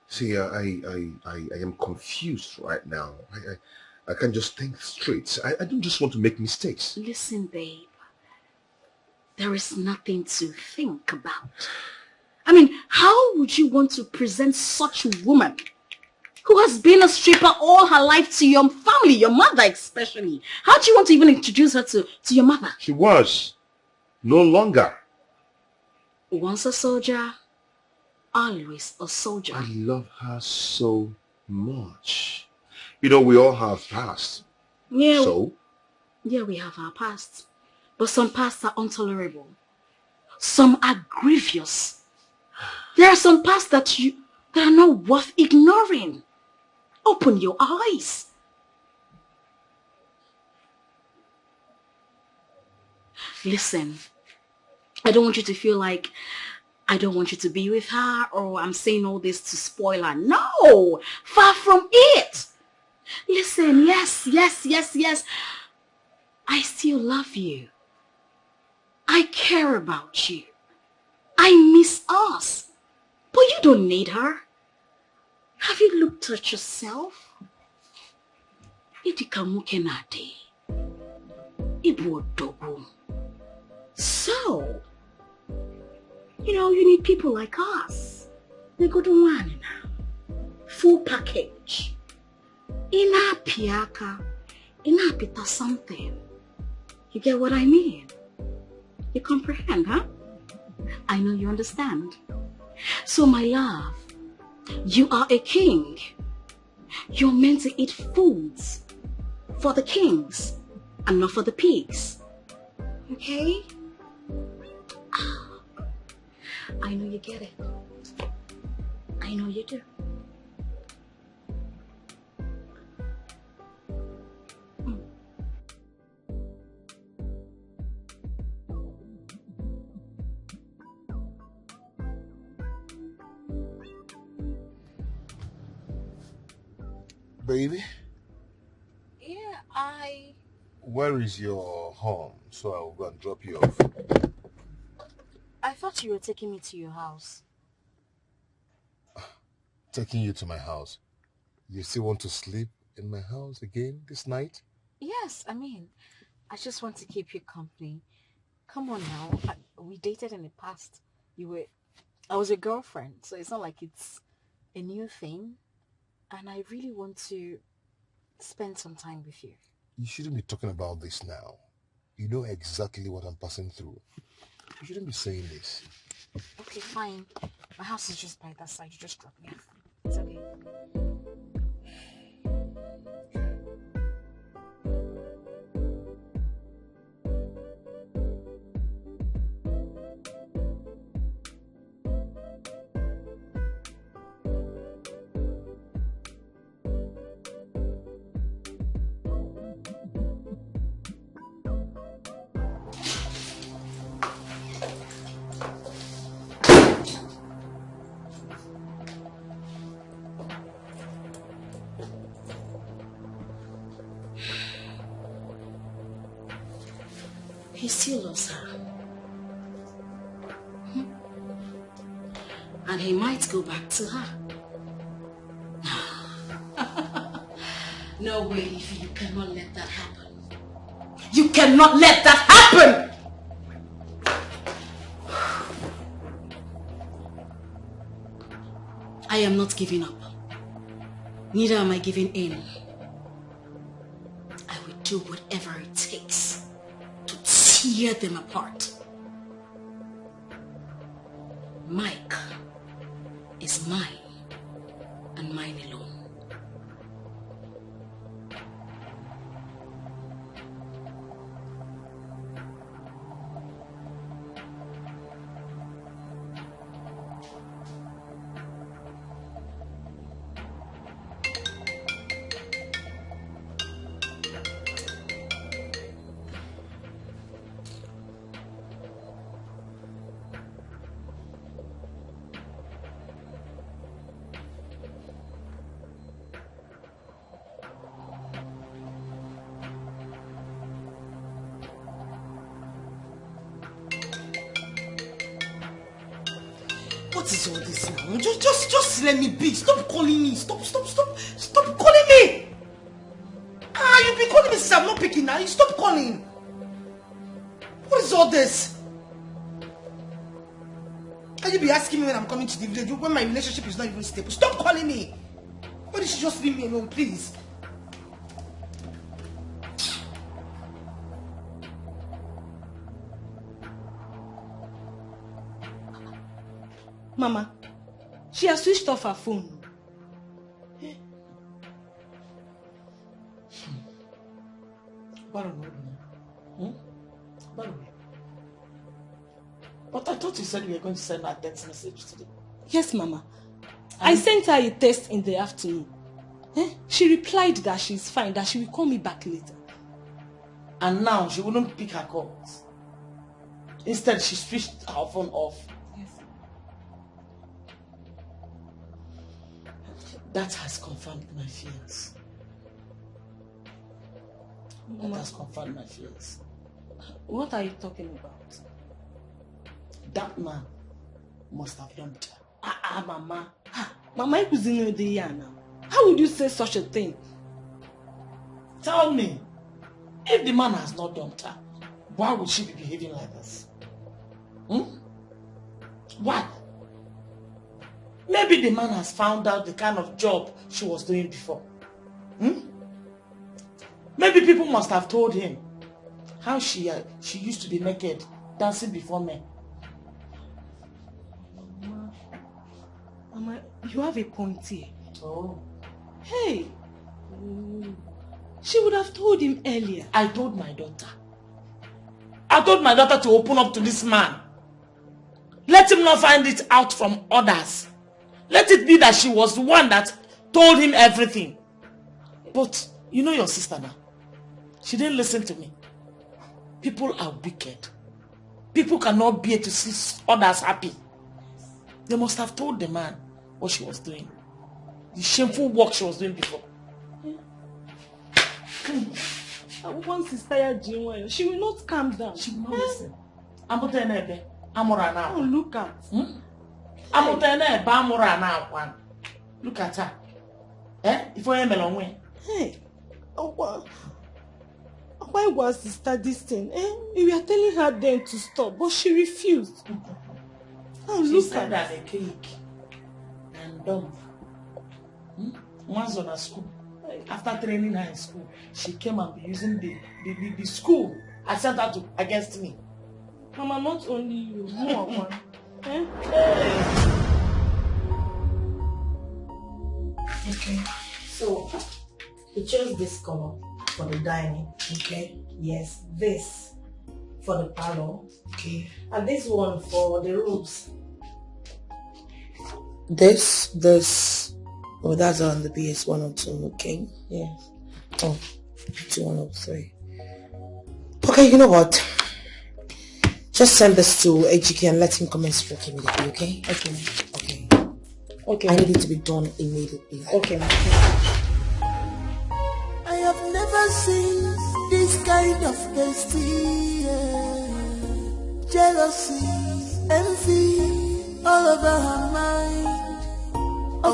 L: See, I am confused right now. I can't just think straight. I don't just want to make mistakes.
C: Listen, babe. There is nothing to think about. I mean, how would you want to present such a woman who has been a stripper all her life to your family, your mother especially? How do you want to even introduce her to your mother?
L: She was. No longer.
C: Once a soldier, always a soldier.
L: I love her so much. You know, we all have past.
C: Yeah.
L: So?
C: Yeah, we have our past. But some pasts are intolerable. Some are grievous. There are some pasts that are not worth ignoring. Open your eyes. Listen, I don't want you to feel like I don't want you to be with her or I'm saying all this to spoil her. No, far from it. Listen, yes. I still love you. I care about you. I miss us. But you don't need her. Have you looked at yourself? So, you need people like us. They go to one now. Full package. Ina piaka. Ina pita something. You get what I mean? You comprehend, huh? I know you understand. So, my love, you are a king. You're meant to eat foods for the kings and not for the pigs. Okay? I know you get it. I know you do.
A: Baby?
C: Yeah,
A: Where is your home? So I'll go and drop you off.
C: I thought you were taking me to your house.
A: Taking you to my house? You still want to sleep in my house again this night?
C: Yes, I mean, I just want to keep you company. Come on now. We dated in the past. I was your girlfriend, so it's not like it's a new thing. And I really want to spend some time with you.
A: You shouldn't be talking about this now. You know exactly what I'm passing through. You shouldn't be saying this.
C: Okay, fine. My house is just by that side. You just drop me off. It's okay. He still loves her. And he might go back to her. No way, Ify, you cannot let that happen. You cannot let that happen! I am not giving up. Neither am I giving in. I will do whatever it takes to tear them apart. Mike is mine and mine alone.
P: What is all this now? Just let me be. Stop calling me. Stop calling me. You've been calling me since I'm not picking now. You stop calling. What is all this? And you be asking me when I'm coming to the village when my relationship is not even stable. Stop calling me. Why don't you just leave me alone, please?
F: Mama, she has switched off her phone.
P: But I thought you said you were going to send her a text message today.
F: Yes, Mama. I sent her a text in the afternoon. She replied that she's fine, that she will call me back later.
P: And now she wouldn't pick her calls. Instead, she switched her phone off.
F: Yes.
P: That has confirmed my fears.
F: Mama,
P: that has confirmed my fears.
F: What are you talking about?
P: That man must have dumped her.
F: Mama. Mama, you couldn't know now. How would you say such a thing?
P: Tell me, if the man has not dumped her, why would she be behaving like this? Why? Maybe the man has found out the kind of job she was doing before. Maybe people must have told him how she used to be naked, dancing before men.
F: Mama, you have a point here.
P: Oh.
F: Hey. She would have told him earlier.
P: I told my daughter. I told my daughter to open up to this man. Let him not find it out from others. Let it be that she was the one that told him everything. But you know your sister now. She didn't listen to me. People are wicked. People cannot bear to see others happy. They must have told the man what she was doing. The shameful work she was doing before.
F: Once she's tired, she will not calm down.
P: She will not listen. I'm not telling her.
F: Amorana.
P: Oh, look at.
F: Amotene, Bamorana one. Look at her. If I am along way.
P: Hey. Why was sister this thing? We were telling her then to stop, but she refused. Oh,
F: She
P: look
F: said
P: at
F: that a cake and dumb. Once on a school. After training her in school, she came and be using the school. I sent her to against me.
P: Mama, not only you, more one.
G: Okay. So we chose this color for the dining. Okay. Yes, this for the parlor. Okay. And this one for the rooms. This. Oh, that's on the BS 102. Okay. Yeah. Oh, 2103. Okay, you know what? Just send this to HK and let him commence work immediately, okay? Okay. Okay. I need it to be done immediately. Okay.
R: I have never seen this kind of bestie. Jealousy, envy, all over her mind. Why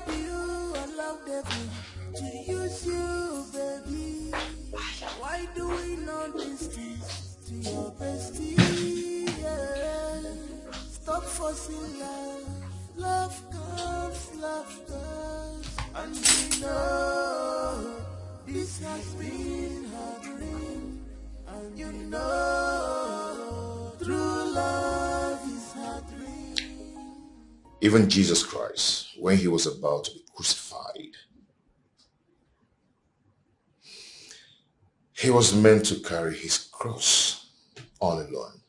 R: do you allow them to use you, baby? Why do we know this to your bestie? Stop forcing love. Love comes, love goes. And we know this has been her dream. And you know true love is her dream.
L: Even Jesus Christ, when he was about to be crucified, he was meant to carry his cross all alone.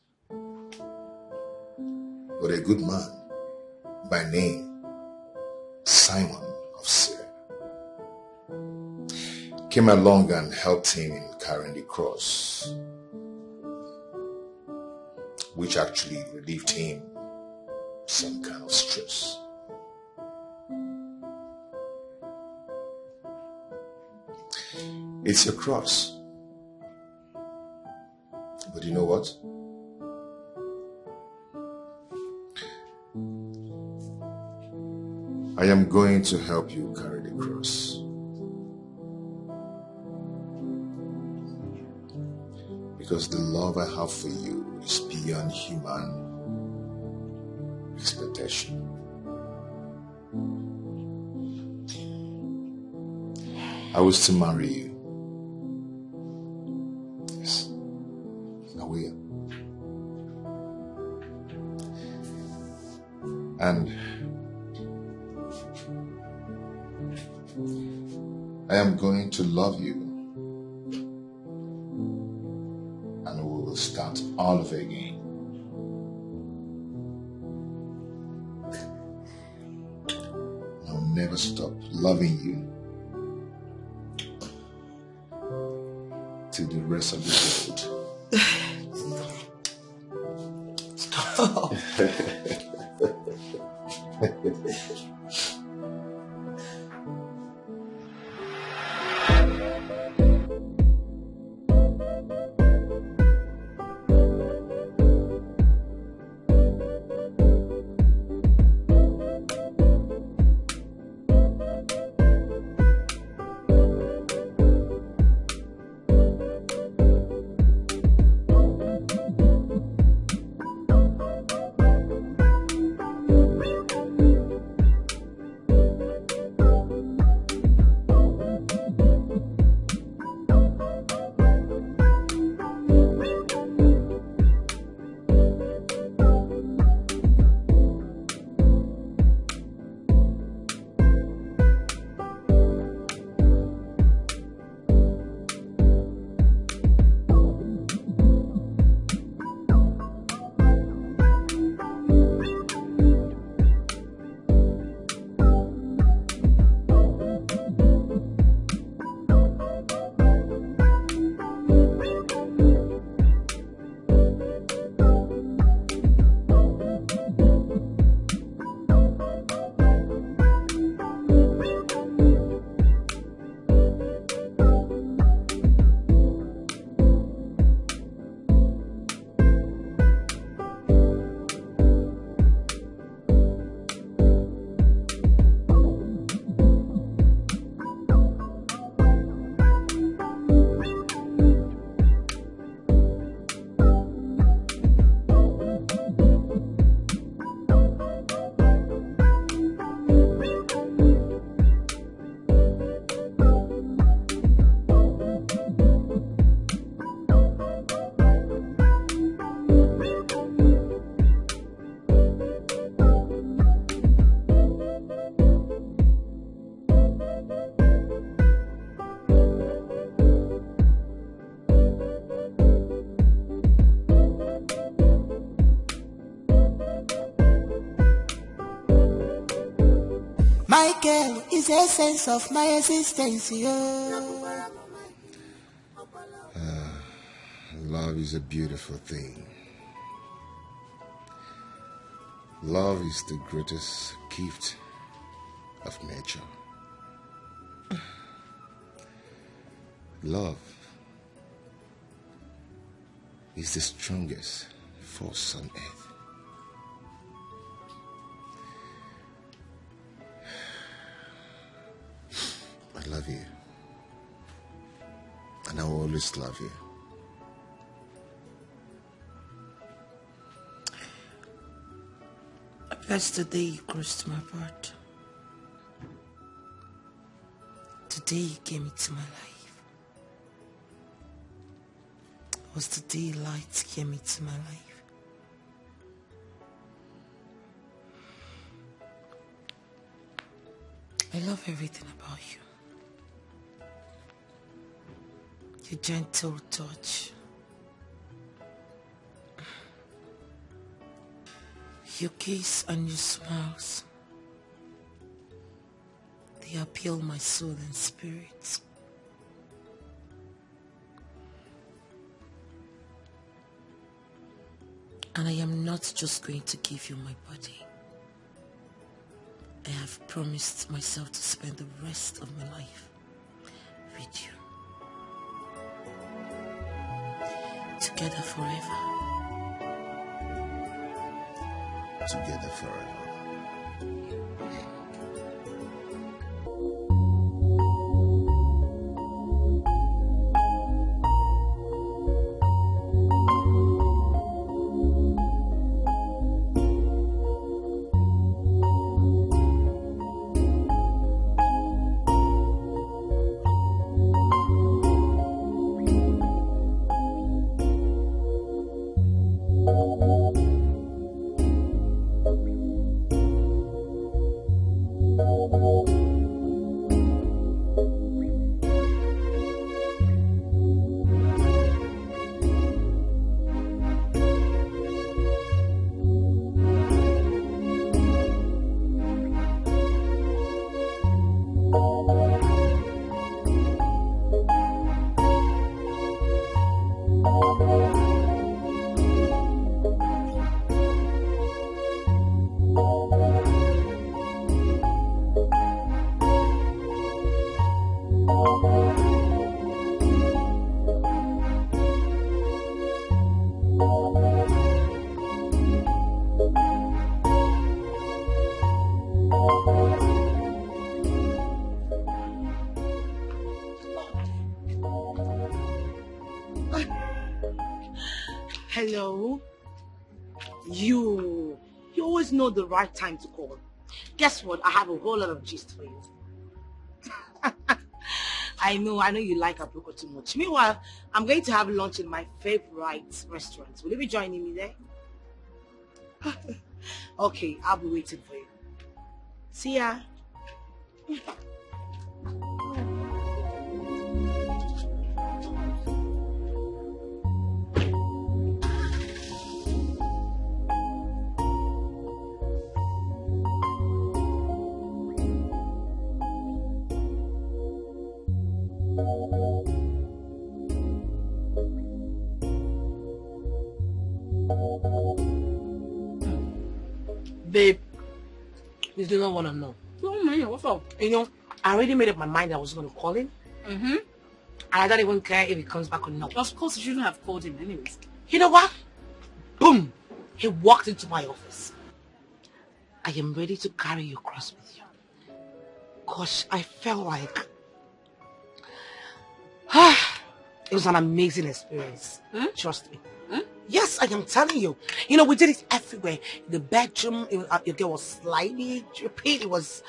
L: But a good man by name Simon of Cyrene came along and helped him in carrying the cross, which actually relieved him some kind of stress. It's your cross. But you know what? I am going to help you carry the cross. Because the love I have for you is beyond human expectation. I will still marry you. Yes, I will. And I am going to love you. And we will start all over again. I'll never stop loving you till the rest of the world.
G: Stop.
R: My girl is the essence of my existence.
L: Love is a beautiful thing. Love is the greatest gift of nature. Love is the strongest force on earth. I love you, and I will always love you.
G: That's the day you crossed my path. The day you came into my life. It was the day light came into my life. I love everything about you. Your gentle touch. Your kiss and your smiles. They appeal my soul and spirit. And I am not just going to give you my body. I have promised myself to spend the rest of my life with you. Together forever.
L: Together forever.
P: Hello? You always know the right time to call. Guess what? I have a whole lot of gist for you. I know you like Abuko too much. Meanwhile, I'm going to have lunch in my favorite restaurant. Will you be joining me there? Okay, I'll be waiting for you. See ya.
G: Babe, you do not want to know.
P: Oh man, what's up?
G: You know, I already made up my mind I was going to call him.
P: Mm-hmm.
G: And I don't even care if he comes back or not.
P: Of course, you shouldn't have called him anyways.
G: You know what? Boom! He walked into my office. I am ready to carry you across with you. Gosh, I felt like... it was an amazing experience. Trust me. Yes, I am telling you. You know, we did it everywhere. In the bedroom, your girl was slimy, drippy. It was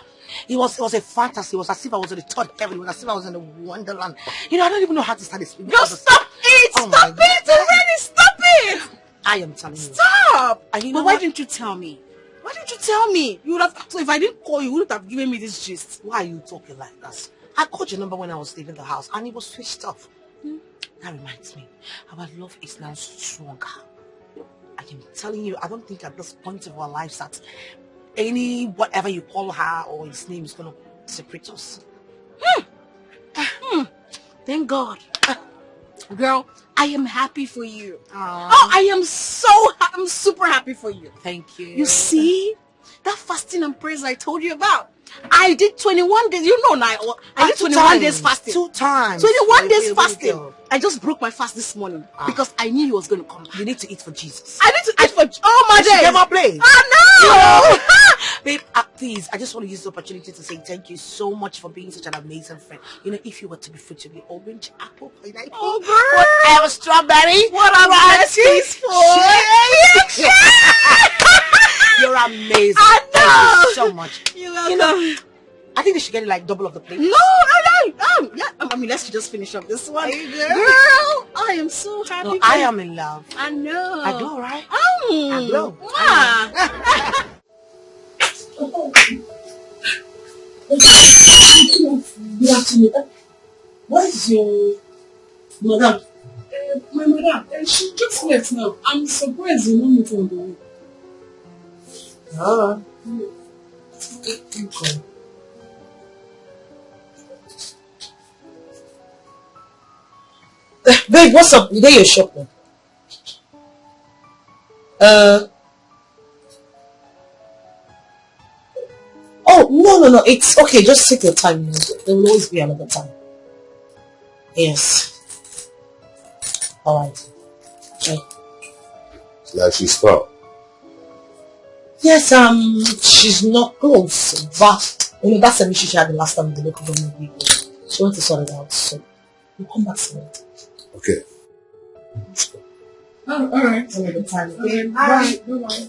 G: a fantasy. It was as if I was in the third heaven. It was as if I was in a wonderland. You know, I don't even know how to start this.
P: Just stop it!
G: Oh
P: stop it already! Stop it!
G: I am telling you.
P: Stop!
G: And you
P: but
G: know
P: why
G: what?
P: didn't you tell me? Why didn't you tell me? You would have. So if I didn't call you, wouldn't have given me this gist.
G: Why are you talking like that? I called your number when I was leaving the house and it was switched off. That reminds me, our love is now stronger. I am telling you, I don't think at this point of our lives that any whatever you call her or his name is going to separate us.
D: Thank God. Girl, I am happy for you.
G: Aww.
D: Oh, I'm super happy for you.
G: Thank you.
D: You see, that fasting and prayers I told you about, I did 21 days. You know now, I did 21 days fasting.
G: 2 times.
D: 21 days fasting. I just broke my fast this morning because I knew he was going to come back.
G: You need to eat for Jesus.
D: I need to eat for my days.
G: Never play.
D: I know.
G: Babe, please, I just want to use the opportunity to say thank you so much for being such an amazing friend. You know, if you were to be fruit, to be orange, apple, pineapple, whatever, strawberry,
D: what I'm for.
G: You're amazing.
D: I know.
G: Thank you so much.
D: You're welcome.
G: You know, I think they should get it like double of the plate.
D: No. Yeah, I mean, let's just finish up this one.
G: Hey,
D: girl, I am so happy.
G: No, I am in love.
D: I know.
G: I do, right?
D: I
G: blow.
B: Good afternoon. What is your madam? My madam, she just left now. I'm surprised you know me on the way.
G: Okay. Babe, what's up? You there your shop now? Oh, no. It's okay. Just take your time. There will always be another time. Yes. Alright. Okay.
L: Like she's far.
G: Yes, she's not close. But, that's an issue she had the last time the local government people. She wants to sort it out. So, we'll come back soon.
L: Okay.
B: Alright.
G: Another time. Okay.
B: Bye. Bye.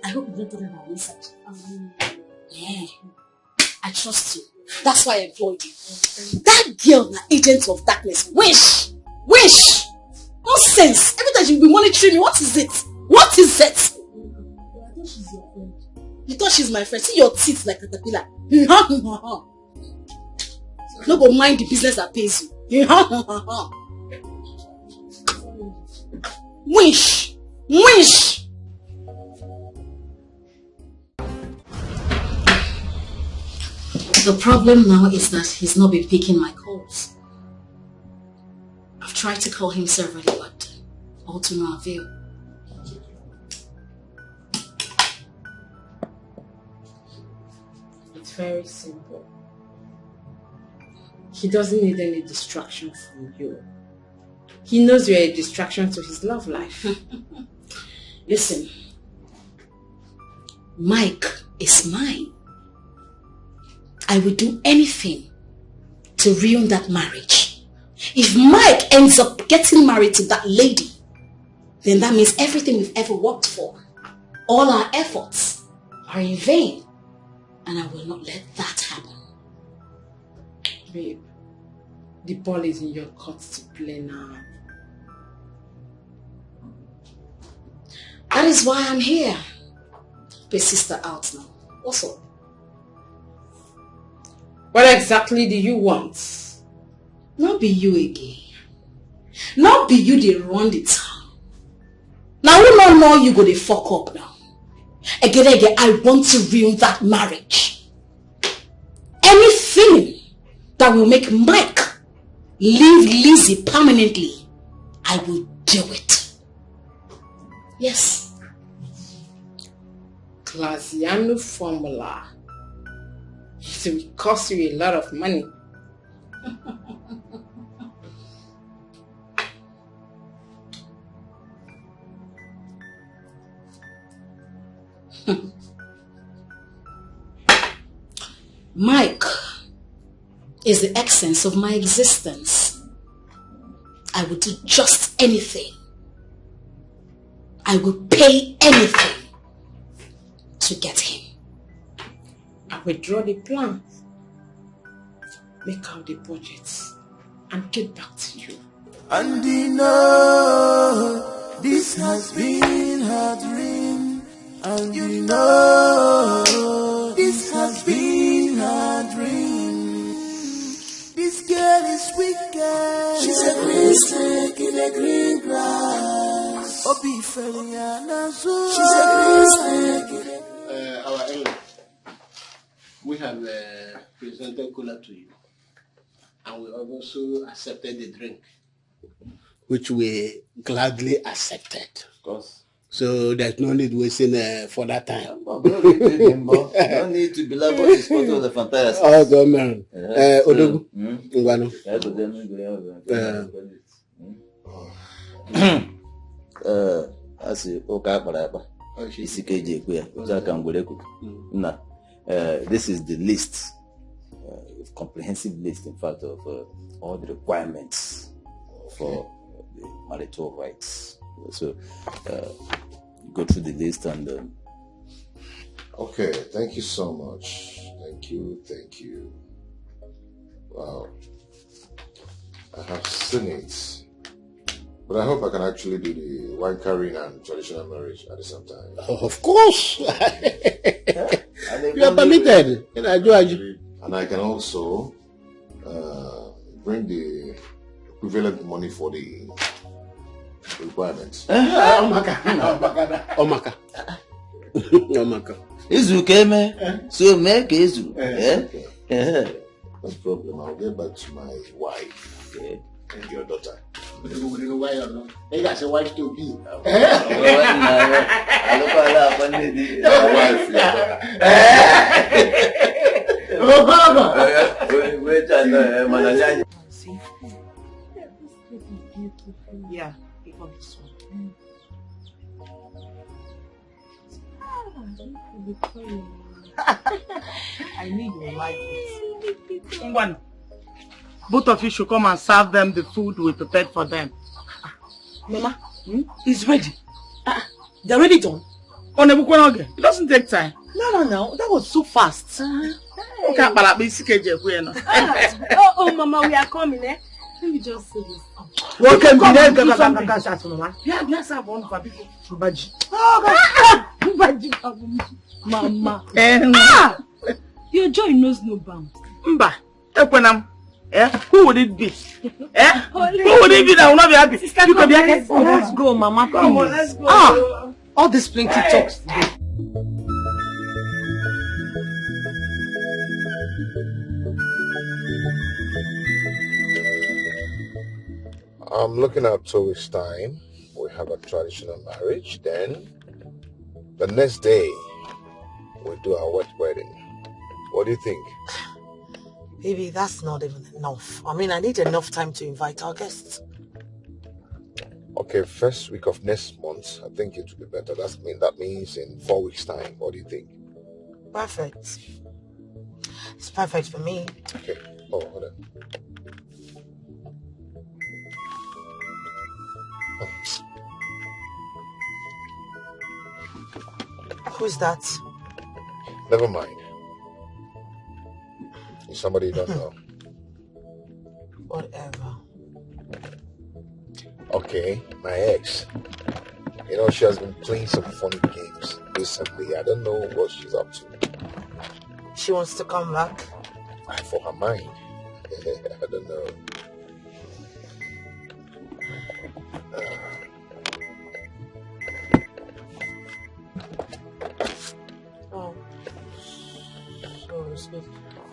C: I hope you don't do that research. Yeah. I trust you. That's why I employed you. That girl, the agent of darkness. Wish! Nonsense! Every time she'll be monitoring me. What is it?
B: I thought she's your friend.
C: You thought she's my friend? See your teeth like a caterpillar. No, but mind the business that pays you. Wish! The problem now is that he's not been picking my calls. I've tried to call him severally, but all to no avail.
B: It's very simple. He doesn't need any distraction from you. He knows you're a distraction to his love life.
C: Listen, Mike is mine. I will do anything to ruin that marriage. If Mike ends up getting married to that lady, then that means everything we've ever worked for, all our efforts, are in vain. And I will not let that happen.
B: Babe, the ball is in your court to play now.
C: That is why I'm here. Pay sister out now. What's up?
B: What exactly do you want?
C: Not be you again. Not be you they run the town. Now we don't know you go to fuck up now. Again, I want to ruin that marriage. Anything that will make Mike leave Lizzie permanently, I will do it. Yes.
B: Classiano formula. It will cost you a lot of money.
C: Mike is the essence of my existence. I will do just anything. I will pay anything to get him.
B: I will draw the plans, make out the budgets, and get back to you.
R: And you know, this has been her dream. And you know, this has been her girl. She's a green snake in a green grass. Obi Feliana. She's a green snake in a...
Q: Our elder, we have presented cola to you, and we have also accepted the drink, which we gladly accepted. Of course. So there's no need wasting further time.
S: No need to belabor this photo of the fantastic.
Q: Oh, God, man. Odogu.
S: I see. This is the list, comprehensive list, in fact, of all the requirements for the marital rights. So, go through the list and.
L: Okay, thank you so much. Thank you. Wow, I have seen it, but I hope I can actually do the wine carrying and traditional marriage at the same time.
Q: Oh, of course, you are permitted.
L: And I can also bring the equivalent money for the requirements.
Q: Omaka.
S: Izu keme, so make Izu.
L: No problem. I'll get back to my wife and your daughter.
Q: You got a wife to be.
G: Yeah, pick up this one. I need your light.
F: One. Both of you should come and serve them the food we prepared for them.
G: Mama, it's ready. They're ready, John.
F: It doesn't take time.
G: No. That was so fast.
F: Oh,
K: Mama, we are coming, eh? Let me just say this.
F: Welcome,
G: Mama.
K: Your joy knows no bounds.
F: Mba, who would it be? Who would it be that will not be happy?
G: Sister, you can be happy. Let's go, Mama.
F: Come on, let's go.
G: All this plenty talks today.
L: I'm looking at 2 weeks' time. We have a traditional marriage. Then, the next day, we do our wet wedding. What do you think?
G: Baby, that's not even enough. I mean, I need enough time to invite our guests.
L: Okay, first week of next month, I think it will be better. That means in 4 weeks' time. What do you think?
G: Perfect. It's perfect for me.
L: Okay. Oh, hold on.
G: Who's that?
L: Never mind. It's somebody you don't know.
G: Whatever.
L: Okay, my ex. You know, she has been playing some funny games recently. I don't know what she's up to.
G: She wants to come back?
L: For her mind. I don't know.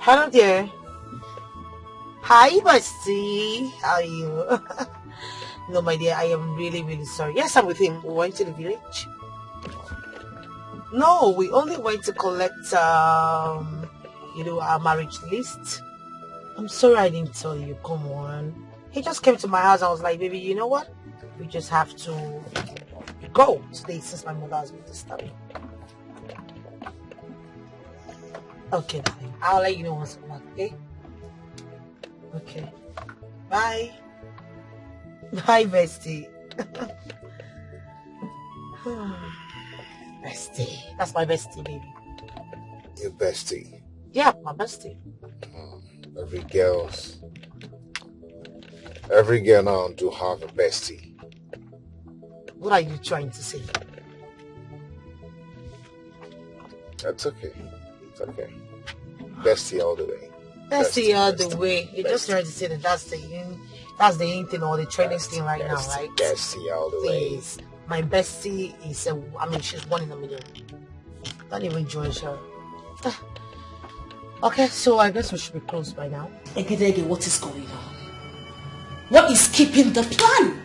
G: Hello there. Hi, bestie. How are you? No, my dear, I am really, really sorry. Yes, I'm with him. We went to the village. No, we only went to collect, our marriage list. I'm sorry I didn't tell you. Come on. He just came to my house. I was like, baby, you know what? We just have to go today since my mother has been disturbing. Okay, darling. I'll let you know once I'm back, okay? Okay. Bye. Bye, bestie. Bestie. That's my bestie, baby.
L: Your bestie?
G: Yeah, my bestie.
L: Every girl now do have a bestie.
G: What are you trying to say?
L: That's okay. It's okay. Bestie all the way.
G: That's the other way. You're just trying to say that that's the in thing or the training thing right now, right?
A: Bestie all the way.
G: My bestie is she's 1 in a million. Don't even join her. Okay, so I guess we should be close by now.
C: Egedege, what is going on? What is keeping the plan?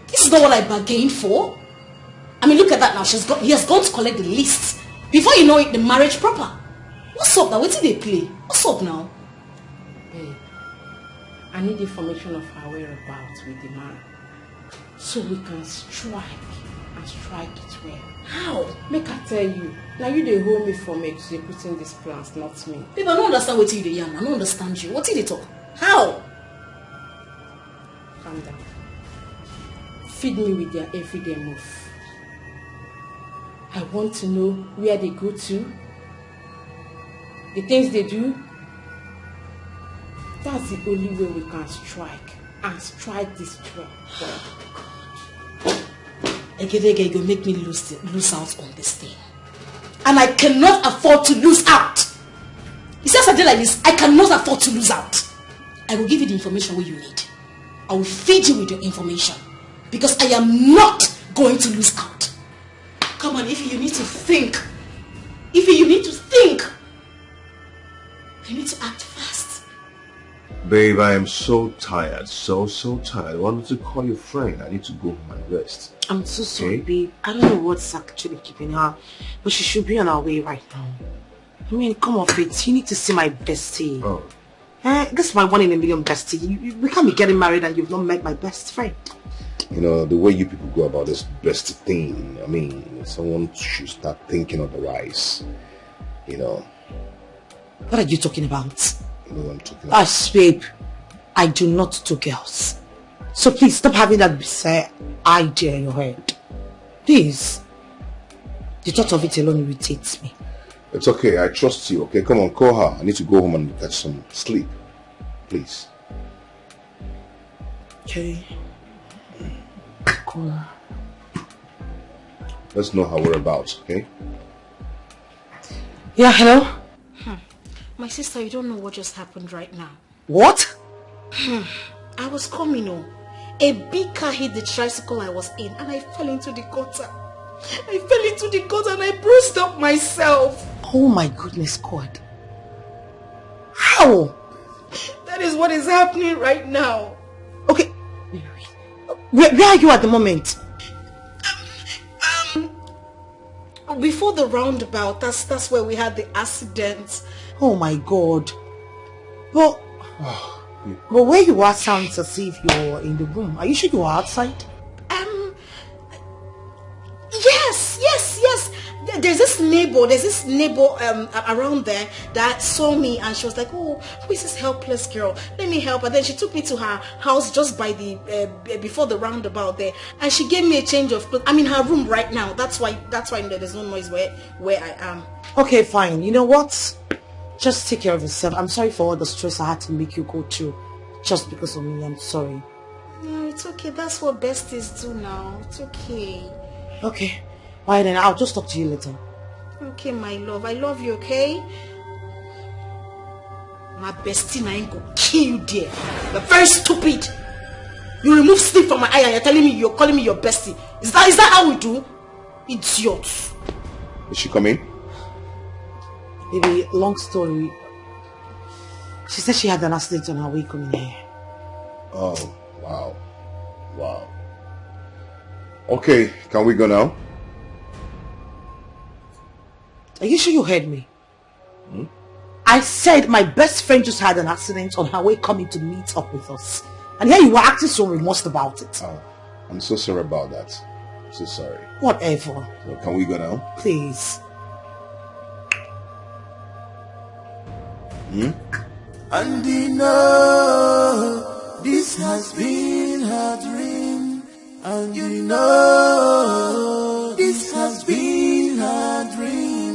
C: This is not what I bargained for. I mean, look at that now. He has gone to collect the list. Before you know it, the marriage proper. What's up now? What did they play? What's up now?
I: Babe, I need information of her whereabouts with the man, so we can strike it well.
C: How?
I: Make I tell you. Now you dey hold me from executing these plans, not me.
C: Babe, I don't understand what you dey yarn. I don't understand you. What did they talk? How?
I: Calm down. Feed me with their everyday move. I want to know where they go to, the things they do. That's the only way we can strike this well.
C: Egedege, you make me lose out on this thing. And I cannot afford to lose out. You see, as I did like this, I cannot afford to lose out. I will give you the information where you need. I will feed you with your information. Because I am not going to lose out. Come on, if you need to think. You need to act fast.
L: Babe, I am so tired. So tired. I wanted to call your friend. I need to go home and rest.
G: I'm so sorry, babe. I don't know what's actually keeping her, but she should be on her way right now. I mean, come off it. You need to see my bestie.
L: Oh.
G: This is my 1 in a million bestie. We can't be getting married and you've not met my best friend.
L: You know, the way you people go about this bestie thing, I mean, someone should start thinking otherwise. You know.
G: What are you talking about?
L: You know what I'm talking about?
G: Babe, I do not do girls. So please stop having that bizarre idea in your head. Please. The thought of it alone irritates me.
L: It's okay, I trust you, okay? Come on, call her. I need to go home and get some sleep. Please.
G: Okay. Call her.
L: Let's know her whereabouts, okay?
G: Yeah, hello?
C: My sister, you don't know what just happened right now.
G: What?
C: I was coming home. A big car hit the tricycle I was in and I fell into the gutter. And I bruised up myself.
G: Oh my goodness, God. How?
C: That is what is happening right now.
G: Okay. Where are you at the moment?
C: Before the roundabout, that's where we had the accident.
G: Oh my God. But where you are sounds as if you're in the room. Are you sure you are outside?
C: Yes. There's this neighbor around there that saw me and she was like, oh, who is this helpless girl? Let me help her. Then she took me to her house just by the before the roundabout there, and she gave me a change of clothes. I'm in her room right now. That's why there's no noise where I am.
G: Okay, fine. You know what? Just take care of yourself. I'm sorry for all the stress I had to make you go through just because of me. I'm sorry.
C: No, it's okay. That's what besties do now. It's okay.
G: Okay. Alright then, I'll just talk to you later.
C: Okay, my love. I love you, okay? My bestie now ain't gonna kill you there. You're very stupid. You remove sleep from my eye and you're calling me your bestie. Is that how we do? Idiot.
L: Is she coming?
G: Baby, long story. She said she had an accident on her way coming here.
L: Oh, wow. Okay, can we go now?
G: Are you sure you heard me? I said my best friend just had an accident on her way coming to meet up with us. And here you were acting so remorse about it.
L: Oh, I'm so sorry about that. I'm so sorry.
G: Whatever.
L: So can we go now?
G: Please.
R: And you know this has been her dream. And you know this has been her dream.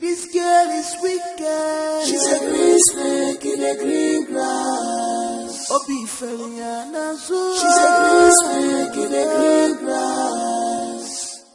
R: This girl is wicked. She's a green snake in the green grass. She's a green snake in the green grass.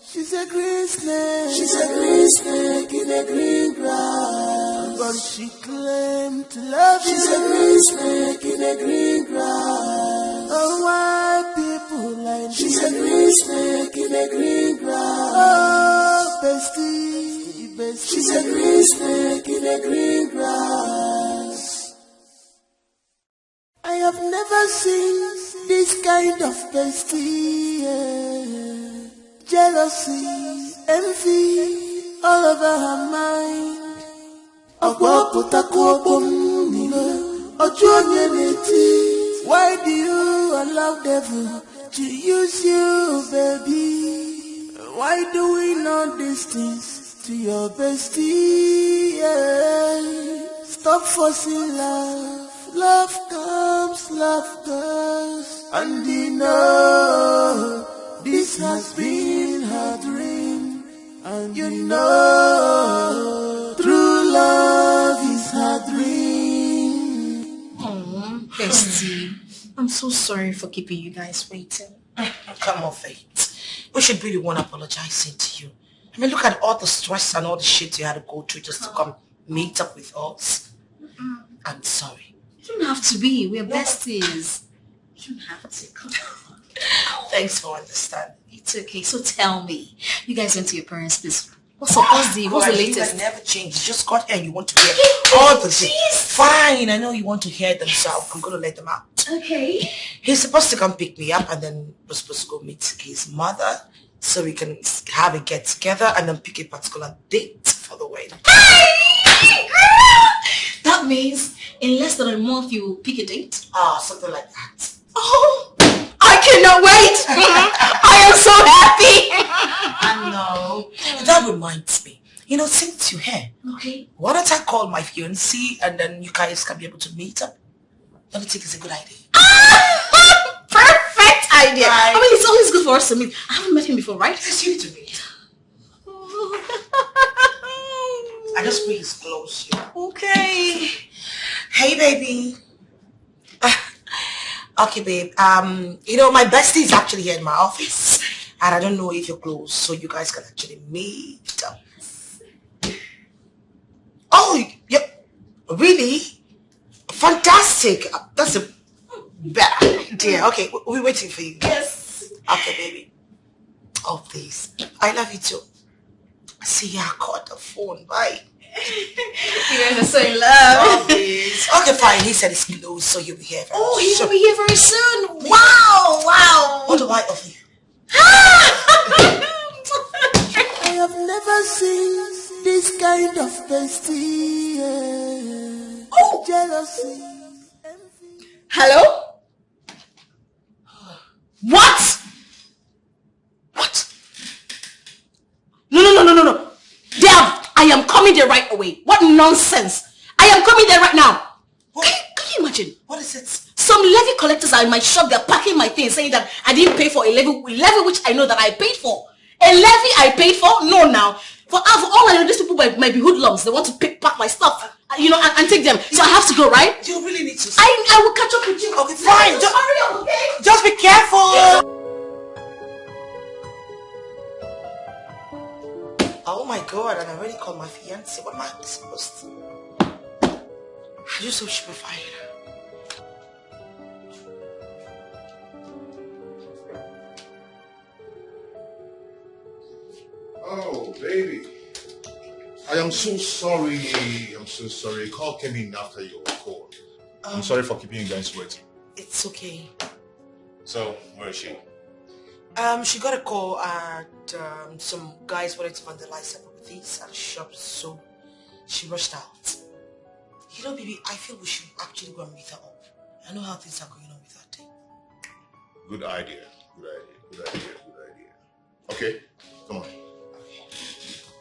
R: She's a green snake. She's a green snake in the green grass. but she claimed to love you. She's a green snake in a green grass. Oh, why people like she's a green snake in a green grass. Oh, bestie, bestie. She's a green snake in a green grass. I have never seen this kind of bestie. Jealousy, envy, all over her mind. Why do you allow devil to use you, baby? Why do we know these things to your bestie? Stop forcing love. Love comes, love goes. And you know this has been her dream. And you know true love is her dream.
G: Oh, bestie, I'm so sorry for keeping you guys waiting. Come on, Faith. We should be the one apologizing to you. I mean, look at all the stress and all the shit you had to go through just to come meet up with us. I'm sorry.
C: You don't have to be. We're besties. You don't have to. Come on.
G: Thanks for understanding.
C: It's okay. So tell me, you guys went to your parents' place. What's the latest?
G: You never changed. You just got here and you want to hear all the things. Fine, I know you want to hear them, so I'm going to let them out.
C: Okay.
G: He's supposed to come pick me up and then we're supposed to go meet his mother so we can have a get together and then pick a particular date for the wedding.
C: That means in less than a month you will pick a date?
G: Something like that.
C: Oh, I cannot wait. I am so happy.
G: I know. That reminds me. You know, since you're here,
C: okay,
G: why don't I call my fiancé and then you guys can be able to meet up? Don't you think it's a good idea?
C: Perfect idea. Right. I mean, it's always good for us to meet. I haven't met him before, right?
G: Yes, you need to meet. I just bring his clothes here.
C: Okay.
G: Hey, baby. Okay, babe. You know, my bestie is actually here in my office. And I don't know if you're close, so you guys can actually meet up. Oh, yeah. Really? Fantastic. That's a better idea. Okay, we're waiting for you.
C: Yes.
G: Okay, baby. Oh, please. I love you too. See ya. I caught the phone. Bye.
C: You guys are so in love.
G: Oh, please. Okay, fine. He said it's close, so you'll be here very soon.
C: Oh, he will be here very soon. Wow, wow.
G: What do I offer you?
R: I have never seen this kind of bestie. Oh, jealousy.
C: Hello? What? What? No. Dev, I am coming there right away. What nonsense. I am coming there right now. Can you imagine?
G: What is it?
C: Some levy collectors are in my shop. They're packing my things, saying that I didn't pay for a levy which I know that I paid for. A levy I paid for? No, now. For all I know, these people might be hoodlums. They want to pack my stuff, you know, and take them. So I have to go, right?
G: You really need to.
C: I will catch up with you.
G: Okay, fine.
C: Just hurry up, okay?
G: Just be careful. Oh my God! And I already called my fiance. What am I supposed to? Are you so stupefied?
A: Oh, baby. I am so sorry. I'm so sorry. A call came in after your call. I'm sorry for keeping you guys waiting.
G: It's okay.
A: So, where is she?
G: She got a call and some guys wanted to vandalize some things at the shop, so she rushed out. You know, baby, I feel we should actually go and meet her up. I know how things are going on with her thing.
A: Good idea. Okay, come on.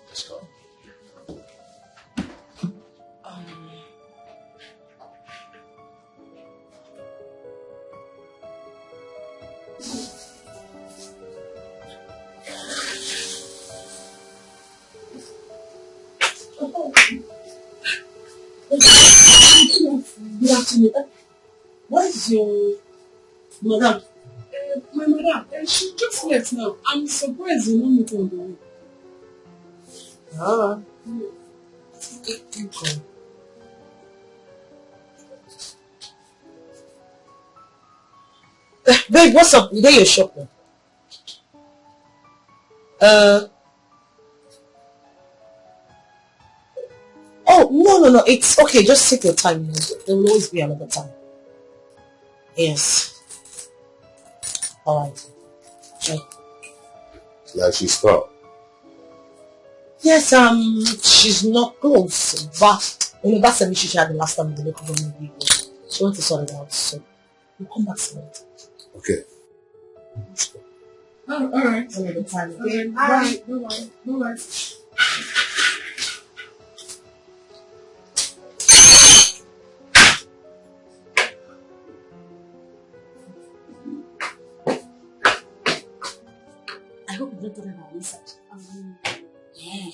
A: Let's go.
F: Good afternoon. What is your madam? My madam, she just left now. I'm surprised you know me on the way.
G: You go. Babe, what's up? You there your shop now? Oh, no. It's okay. Just take your time. There will always be another time. Yes. Alright. Sure.
L: Like she stopped.
G: Yes, she's not close, but that's an issue she had the last time we looked at the She wants to sort it out, so we'll come back to it.
L: Okay.
G: Alright. Another time again.
B: Bye.
G: Bye.
C: I hope you don't do that on research. Yeah.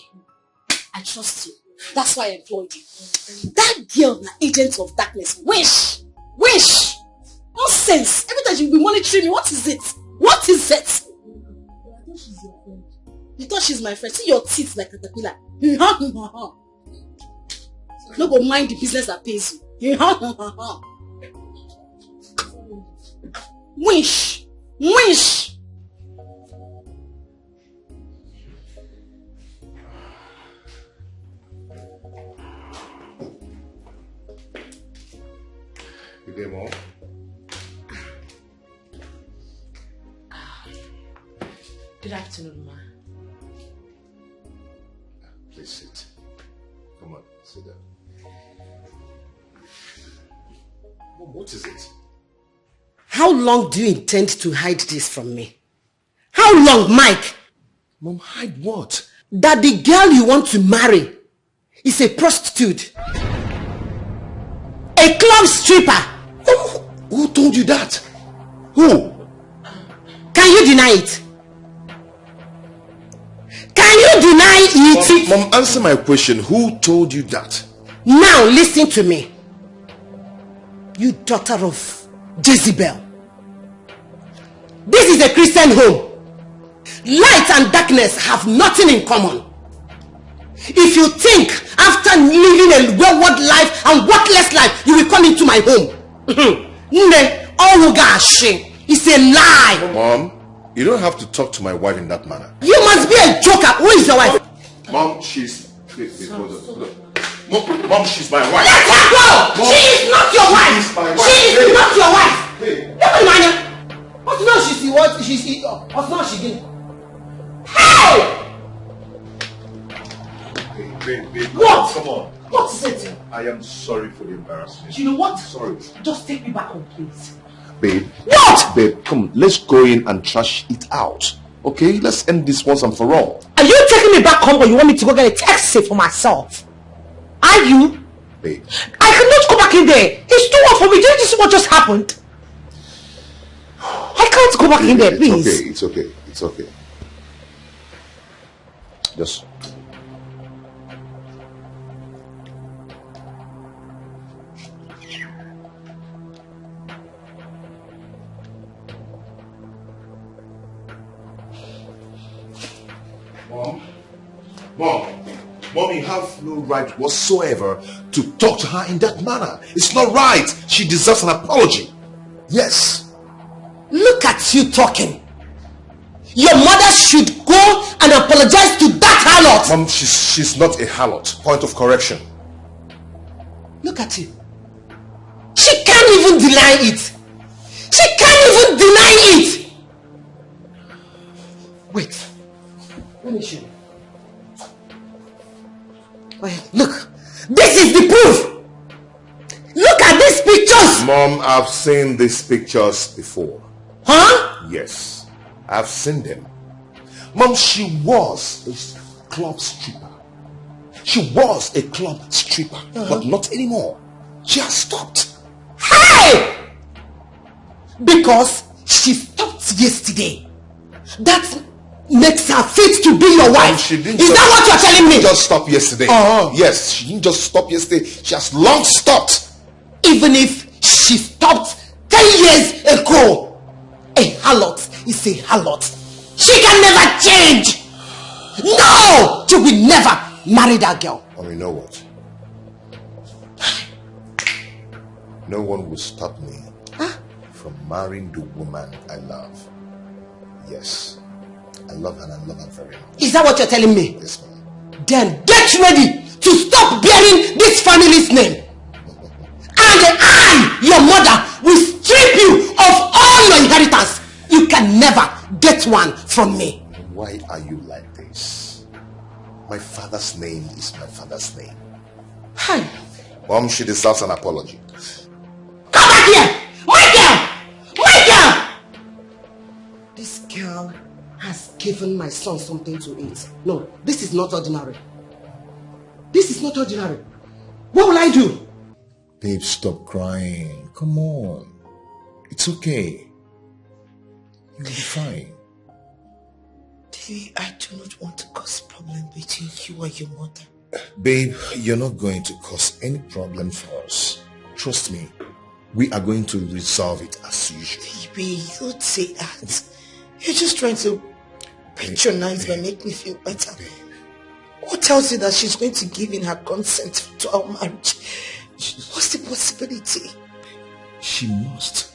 C: I trust you. That's why I employed you. That girl, the agent of darkness. Wish! Nonsense! Every time you'll be monitoring me, what is it? What is it? You thought she's my friend? See your teeth like a caterpillar. No go mind the business that pays you. Wish!
L: Good day, Mom.
G: Good afternoon, ma.
L: Please sit. Come on, sit down. Mom, what is it?
G: How long do you intend to hide this from me? How long, Mike?
L: Mom, hide what?
G: That the girl you want to marry is a prostitute. A club stripper.
L: Who told you that? Who?
G: Can you deny it? Can you deny it?
L: Mom, answer my question. Who told you that?
G: Now listen to me. You daughter of Jezebel. This is a Christian home. Light and darkness have nothing in common. If you think after living a wayward life and worthless life, you will come into my home. It's a lie.
L: Mom, you don't have to talk to my wife in that manner.
G: You must be a joker. Who is your wife?
L: Mom, she's... Wait, hold on. Mom, she's my wife.
G: Let her go!
L: Mom,
G: she is not your wife.
L: She's my wife.
G: She is not your wife.
L: Hey.
G: But no, she's what? She's what? No, she didn't. Hey!
L: Babe,
G: What?
L: Come on.
G: What is it?
L: I am sorry for the embarrassment.
G: You know what?
L: Sorry.
G: Just take me back home, please.
L: Babe.
G: What?
L: Babe, come, let's go in and trash it out. Okay? Let's end this once and for all.
G: Are you taking me back home or you want me to go get a taxi for myself? Are you?
L: Babe.
G: I cannot go back in there. It's too hard for me. Didn't you see what just happened? I can't go back in there, please.
L: It's okay. Just... Mom, you have no right whatsoever to talk to her in that manner. It's not right. She deserves an apology. Yes.
G: Look at you talking. Your mother should go and apologize to that harlot.
L: Mom, she's not a harlot. Point of correction.
G: Look at you. She can't even deny it. She can't even deny it. Wait. Let me show you. Well, look. This is the proof. Look at these pictures.
L: Mom, I've seen these pictures before.
G: Huh?
L: Yes. I've seen them. Mom, she was a club stripper. She was a club stripper, but not anymore. She has stopped.
G: Hey! Because she stopped yesterday. That makes her fit to be your wife. Is that what you're telling me?
L: She didn't just stop yesterday. Yes, she didn't just stop yesterday. She has long stopped.
G: Even if she stopped 10 years ago, a harlot is a harlot. She can never change. No! You will never marry that girl.
L: Oh, you know what? No one will stop me
A: from marrying the woman I love. Yes, I love her and I love her very much.
G: Is that what you're telling me?
A: Yes, ma'am.
G: Then get ready to stop bearing this family's name. And I, your mother, will strip you of all your inheritance. You can never get one from me.
A: Why are you like this? My father's name is my father's name.
G: Hi.
A: Mom, she deserves an apology.
G: Come back here! My girl! My girl! This girl has given my son something to eat. No, this is not ordinary. This is not ordinary. What will I do?
A: Babe, stop crying. Come on. It's okay. You'll be fine.
G: Davy, I do not want to cause problem between you and your mother.
A: Babe, you're not going to cause any problem for us. Trust me. We are going to resolve it as usual.
G: Baby, you don't say that. You're just trying to patronize me and make me feel better. Who tells you that she's going to give in her consent to our marriage? What's the possibility?
A: She must.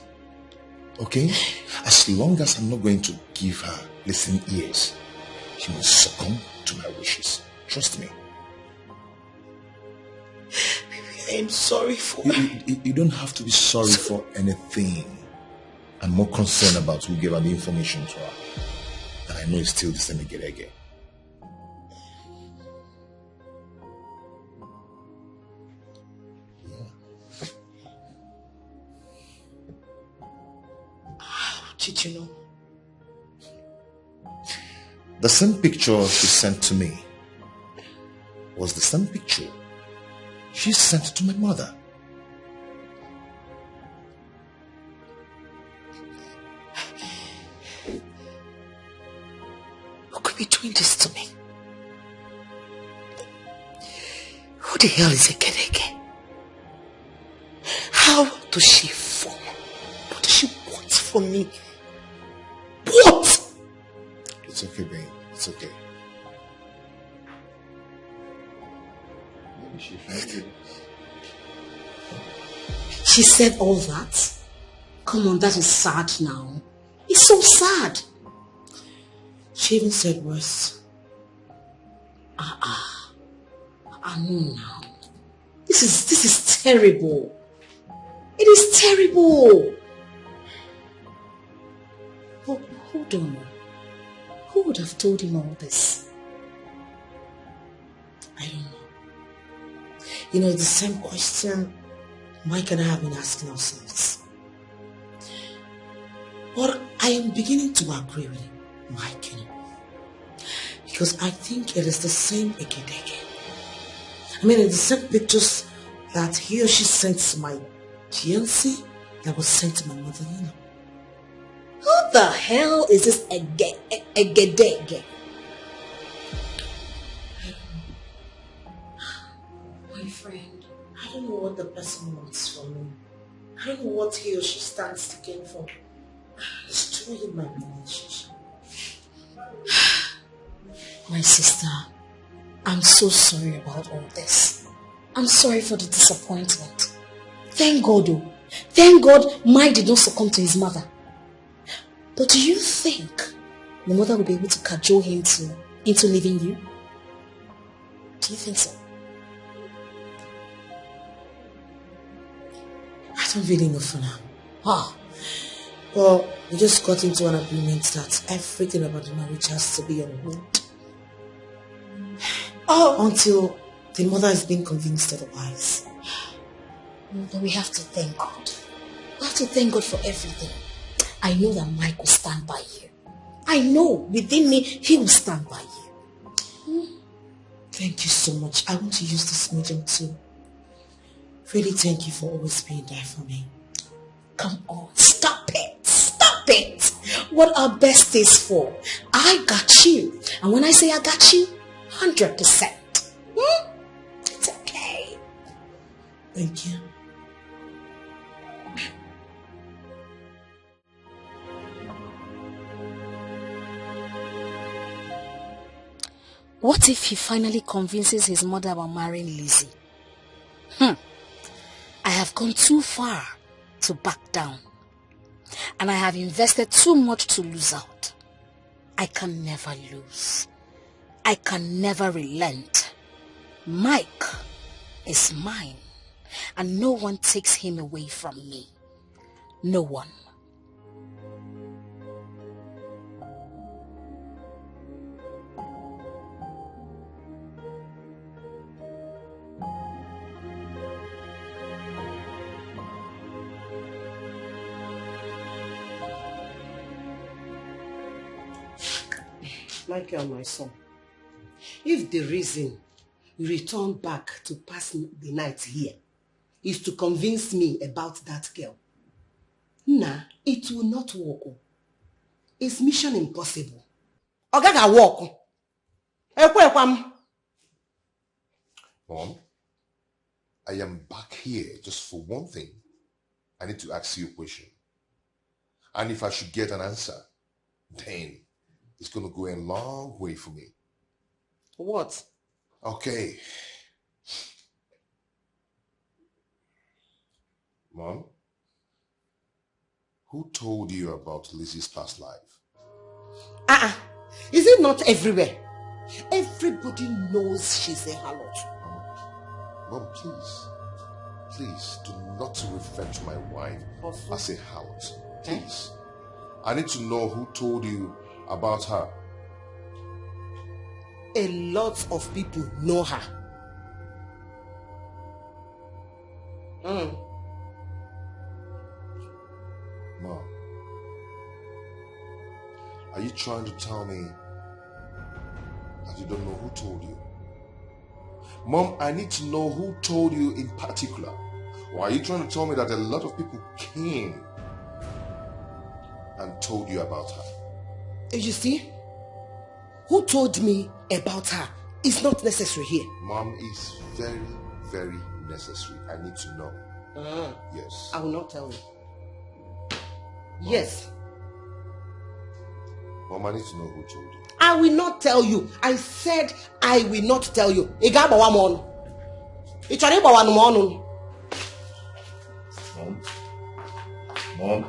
A: Okay? As long as I'm not going to give her listening ears, she must succumb to my wishes. Trust me.
G: Baby, I'm sorry for...
A: You don't have to be sorry for anything. I'm more concerned about who gave her the information to her. And I know it's still the same again.
G: Did you know?
A: The same picture she sent to me was the same picture she sent to my mother.
G: Who could be doing this to me? Who the hell is Ekedeke? How does she form? What does she want from me? What?
A: It's okay, babe. It's okay. Maybe she found it.
G: She said all that? Come on, that is sad now. It's so sad. She even said worse. No now. This is terrible. It is terrible. But hold on. Who would have told him all this? I don't know. You know, it's the same question Mike and I have been asking ourselves. But I am beginning to agree with Mike, you know, because I think it is the same Ekedeke. I mean, it's the same pictures that he or she sent to my fiancé that was sent to my mother-in-law. Who the hell is this Ekedeke? My friend, I don't know what the person wants from me. I don't know what he or she stands to gain from destroying my relationship. My sister, I'm so sorry about all this. I'm sorry for the disappointment. Thank God, though. Thank God Mike did not succumb to his mother. But do you think the mother will be able to cajole him into leaving you? Do you think so? I don't really know for now. Well, we just got into an agreement that everything about the marriage has to be on hold. Until the mother is being convinced otherwise. But we have to thank God. We have to thank God for everything. I know that Mike will stand by you. I know within me he will stand by you. Thank you so much. I want to use this medium to really thank you for always being there for me. Come on, stop it. Stop it. What are besties for? I got you. And when I say I got you, 100%. It's okay. Thank you.
C: What if he finally convinces his mother about marrying Lizzie? I have gone too far to back down.
O: And I have invested too much to lose out. I can never lose. I can never relent. Mike is mine, and no one takes him away from me. No one.
G: Michael, my son, if the reason you return back to pass the night here is to convince me about that girl, nah, it will not work. It's mission impossible. Ogaga walk.
L: Mom, I am back here just for one thing. I need to ask you a question. And if I should get an answer, then it's going to go a long way for me.
G: What?
L: Okay. Mom, who told you about Lizzie's past life?
G: Is it not everywhere? Everybody knows she's a harlot.
L: Mom, please do not refer to my wife as a harlot. Please. I need to know who told you about her.
G: A lot of people know her.
L: Mom, are you trying to tell me that you don't know who told you? Mom, I need to know who told you in particular. Or are you trying to tell me that a lot of people came and told you about her?
G: You see, who told me about her is not necessary here.
L: Mom, it's very, very necessary. I need to know. Yes.
G: I will not tell you. Mom. Yes.
L: Mom, I need to know who told you.
G: I will not tell you. I said I will not tell you.
L: Mom.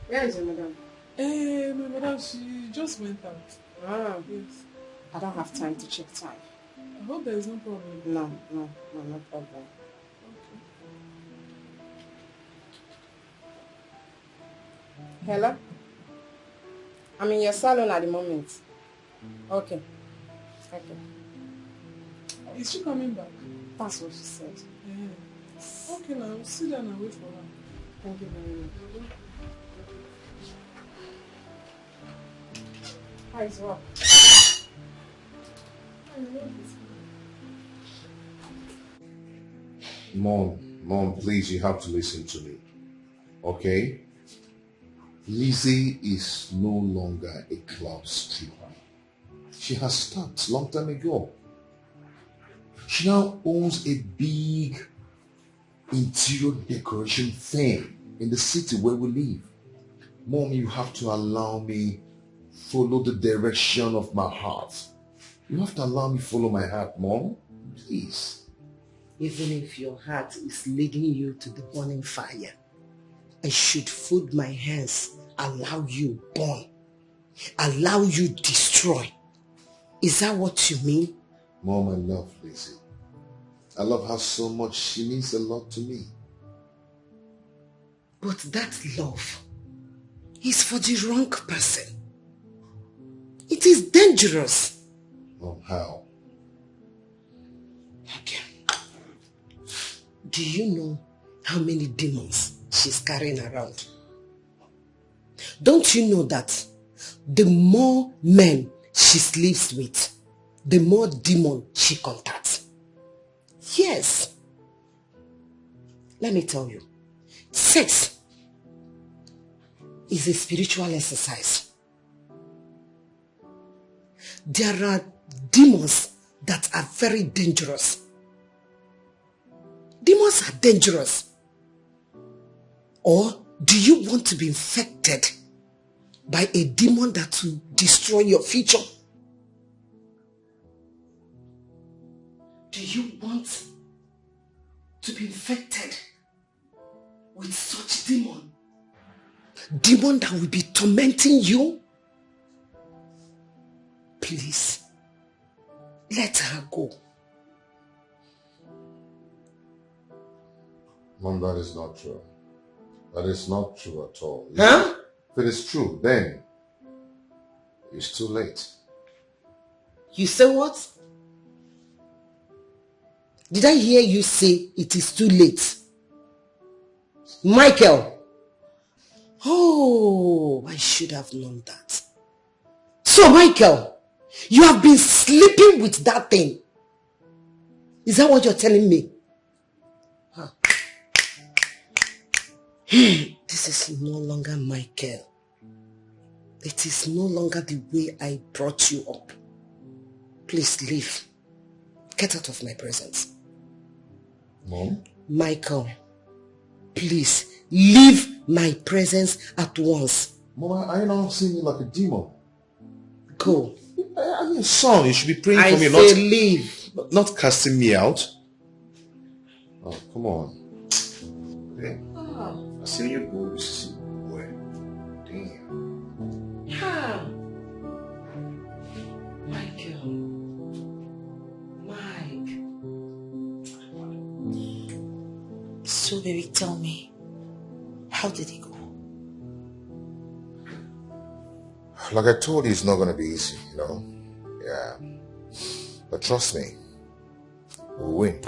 G: Where is your madam?
T: My madam, she just went out. Yes.
G: I don't have time to check time.
T: I hope there is no problem.
G: No problem.
T: Okay.
G: Hello? I'm in your salon at the moment. Okay.
T: Is she coming back?
G: That's what she said.
T: Yeah. Okay, now sit down and wait for her.
G: Thank you very much. How is work?
L: Mom, please, you have to listen to me. Okay? Lizzie is no longer a club stripper. She has stopped long time ago. She now owns a big interior decoration firm in the city where we live. Mom, you have to allow me follow the direction of my heart. You have to allow me follow my heart, Mom. Please.
G: Even if your heart is leading you to the burning fire, I should fold my hands, allow you burn, allow you destroy. Is that what you mean?
L: Mom, I love Lizzie. I love her so much. She means a lot to me.
G: But that love is for the wrong person. It is dangerous.
L: Mom, how?
G: Okay. Do you know how many demons she's carrying around? Don't you know that the more men she sleeps with, the more demon she contacts? Yes. Let me tell you, sex is a spiritual exercise. There are demons that are very dangerous. Demons are dangerous. Or do you want to be infected by a demon that will destroy your future? Do you want to be infected with such demon? Demon that will be tormenting you? Please, let her go.
L: Mom, that is not true. That is not true at all.
G: Huh?
L: If it is true, then it's too late.
G: You say what? Did I hear you say it is too late? Michael! Oh, I should have known that. So, Michael, you have been sleeping with that thing. Is that what you're telling me? Huh. This is no longer Michael. It is no longer the way I brought you up. Please leave. Get out of my presence.
L: Mom?
G: Michael, please leave my presence at once.
L: Mom, are you not seeing me like a demon?
G: Go.
L: I'm your son. You should be praying for me.
G: I say leave.
L: Not casting me out. Oh, come on. Okay. I see you go. You see where? Damn.
G: Yeah. Michael. Mike. So baby, tell me, how did it go?
L: Like I told you, it's not going to be easy, you know? Yeah. But trust me, we'll win.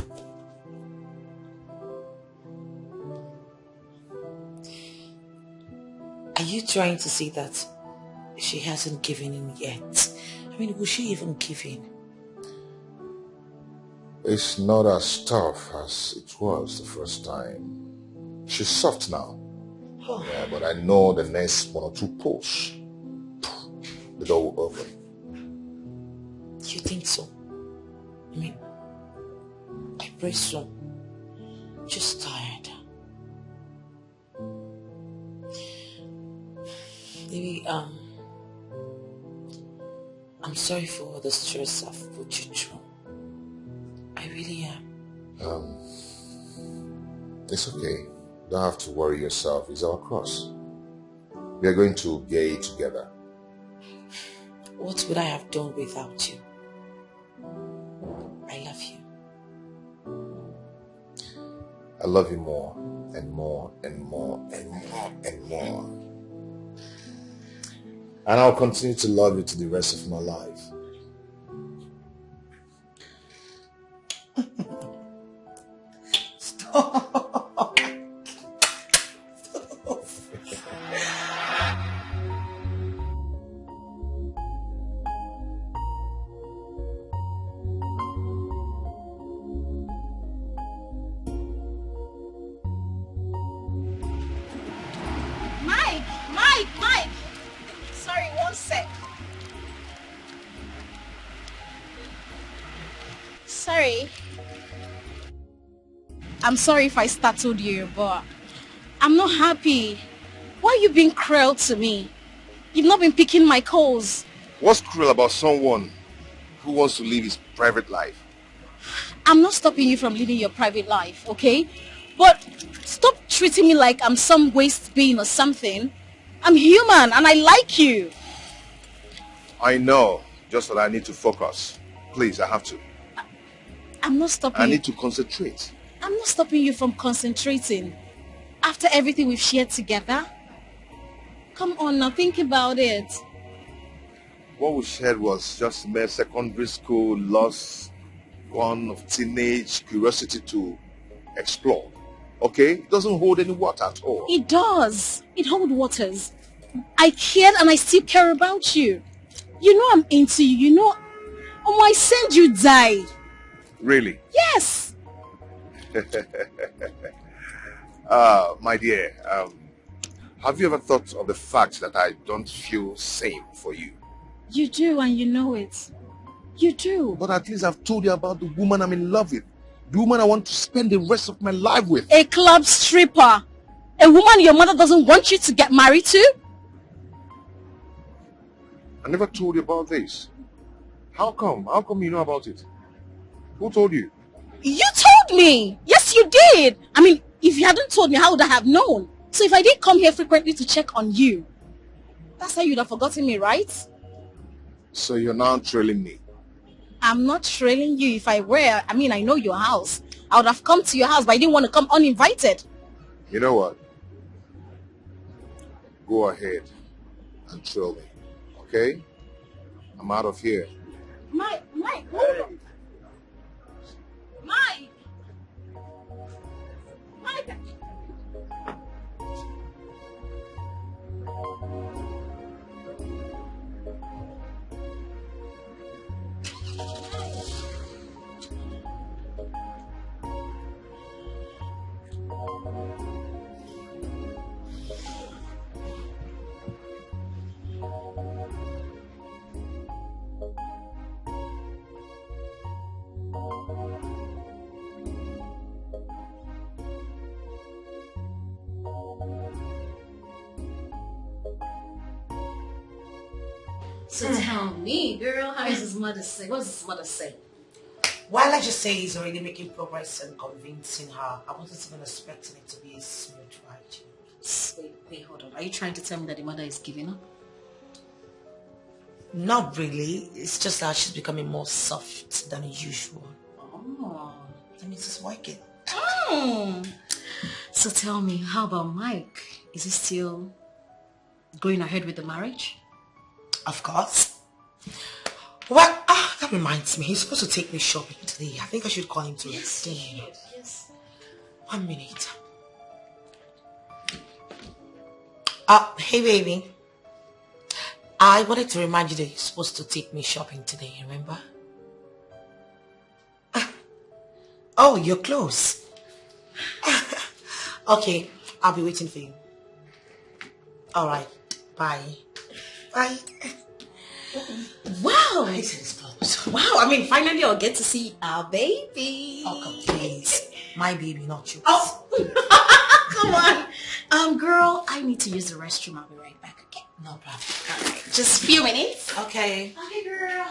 G: Are you trying to say that she hasn't given in yet? I mean, will she even give in?
L: It's not as tough as it was the first time. She's soft now.
G: Oh.
L: Yeah, but I know the next one or two pulls, the door will open.
G: You think so? I mean, I pray so. Just tired. Maybe, I'm sorry for all the stress I've put you through. I really am.
L: It's okay. Don't have to worry yourself. It's our cross. We are going to bear it together.
G: What would I have done without you? I love you.
L: I love you more and more and more and more and more. And I'll continue to love you to the rest of my life.
G: Stop.
C: Mike! Sorry, one sec. Sorry. I'm sorry if I startled you, but I'm not happy. Why are you being cruel to me? You've not been picking my calls.
L: What's cruel about someone who wants to live his private life?
C: I'm not stopping you from living your private life, okay? But stop treating me like I'm some waste being or something. I'm human and I like you.
L: I know, just that I need to focus. Please, I have to.
C: I'm not stopping
L: I
C: you.
L: need to concentrate.
C: I'm not stopping you from concentrating. After everything we've shared together. Come on now, think about it.
L: What we shared was just mere secondary school loss, one of teenage curiosity to explore. Okay? It doesn't hold any water at all.
C: It does. It holds waters. I cared and I still care about you. You know I'm into you. You know, I send you die.
L: Really?
C: Yes.
L: My dear, have you ever thought of the fact that I don't feel same for you?
C: You do and you know it. You do.
L: But at least I've told you about the woman I'm in love with.
A: The woman I want to spend the rest of my life with.
C: A club stripper. A woman your mother doesn't want you to get married to?
A: I never told you about this. How come? How come you know about it? Who told you?
C: You told me. Yes, you did. I mean, if you hadn't told me, how would I have known? So if I did come here frequently to check on you, that's how you'd have forgotten me, right?
A: So you're now trailing me.
C: I'm not trailing you. If I were, I mean, I know your house. I would have come to your house, but I didn't want to come uninvited.
A: You know what? Go ahead and trail me, okay? I'm out of here.
C: Mike, hold on. Mike!
O: So tell me, girl, how is his mother say? What does his mother say?
G: While I just say he's already making progress and convincing her, I wasn't even expecting it to be a smooth ride.
O: Wait, hold on. Are you trying to tell me that the mother is giving up?
G: Not really. It's just that she's becoming more soft than usual.
O: Oh.
G: That means it's working.
O: So tell me, how about Mike? Is he still going ahead with the marriage?
G: Of course. Well, that reminds me. He's supposed to take me shopping today. I think I should call him to dinner.
O: Yes.
G: 1 minute. Hey baby. I wanted to remind you that you're supposed to take me shopping today, remember? Oh, you're close. Okay, I'll be waiting for you. Alright, bye. Bye.
O: Wow! Wow, I mean, finally I'll get to see our baby.
G: Oh, please. My baby, not you.
O: Oh! Come on. Girl, I need to use the restroom. I'll be right back, okay?
G: No problem.
O: Alright, just a few minutes.
G: Okay.
O: Okay, girl.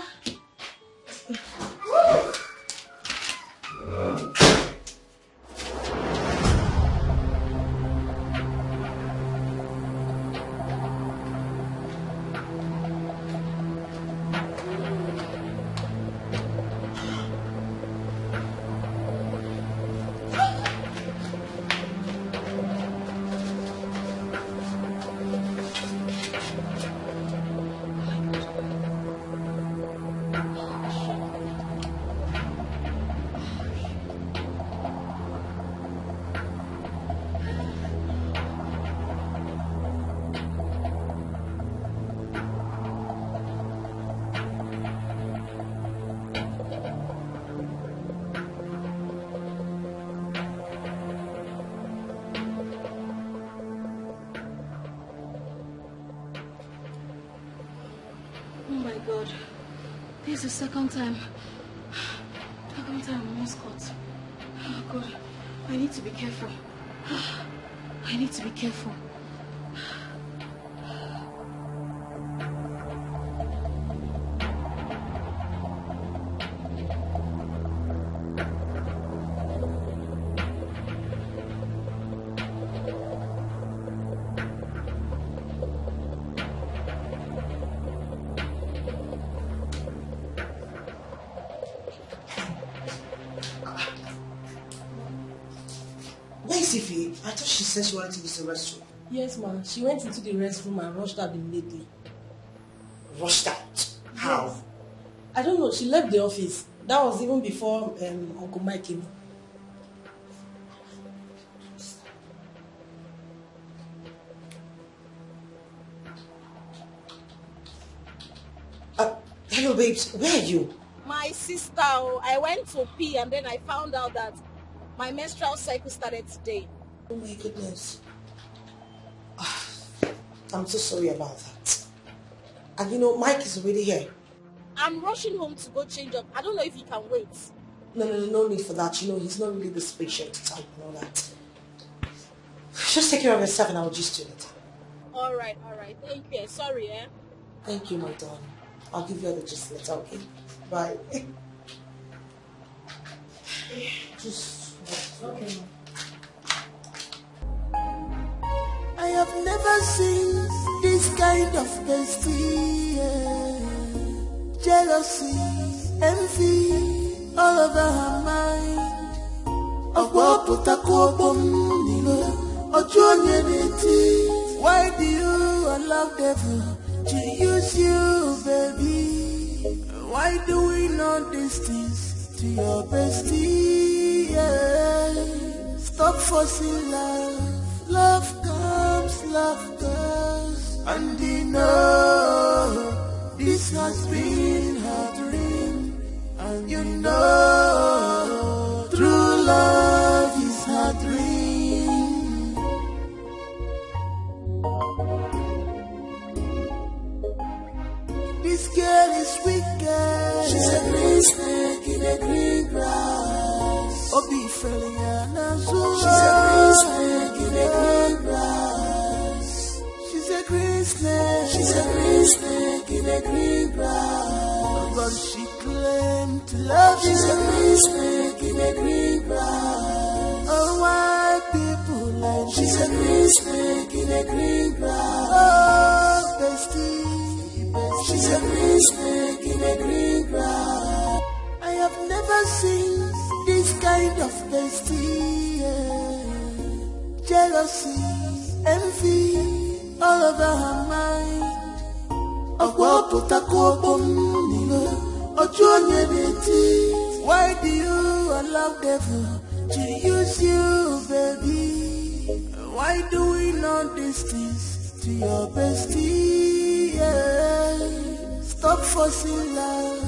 O: This is the second time I'm almost caught. Oh God, I need to be careful. I need to be careful.
G: I thought she said she wanted to use the restroom.
B: Yes, ma. She went into the restroom and rushed out immediately.
G: Rushed out? How?
B: Yes. I don't know. She left the office. That was even before Uncle Mike came.
G: Hello, babes. Where are you?
C: My sister, I went to pee and then I found out that my menstrual cycle started today.
G: Oh my goodness. I'm so sorry about that. And you know, Mike is already here.
C: I'm rushing home to go change up. I don't know if he can wait.
G: No need for that. He's not really this patient to type and all that. Just take care of yourself and I'll just do it.
K: All right. Thank you. Sorry, eh?
G: Thank you, my darling. I'll give you all the gist later, okay? Bye. Just... Okay.
R: I have never seen this kind of bestie. Jealousy, envy, all over her mind. Why do you allow devil to use you, baby? Why do we know these things to your bestie? Yeah. Stop forcing love. Love comes, love goes. And you know this has been her dream. And you know true love is her dream. This girl is wicked. She's a green snake in a green grass. Obi Feliana. She's a green snake in a green grass. She's a green snake. She's a green snake in a green grass. But she claimed to love you. She's a green snake in a green grass. Oh, why people like you? She's a green snake in a green grass. Oh, bestie. She's a green snake in a green grass. I have never seen this kind of bestie. Yeah. Jealousy, envy, all over her mind. Why do you allow devil to use you, baby? Why do we know these things to your bestie? Yeah. Stop forcing love.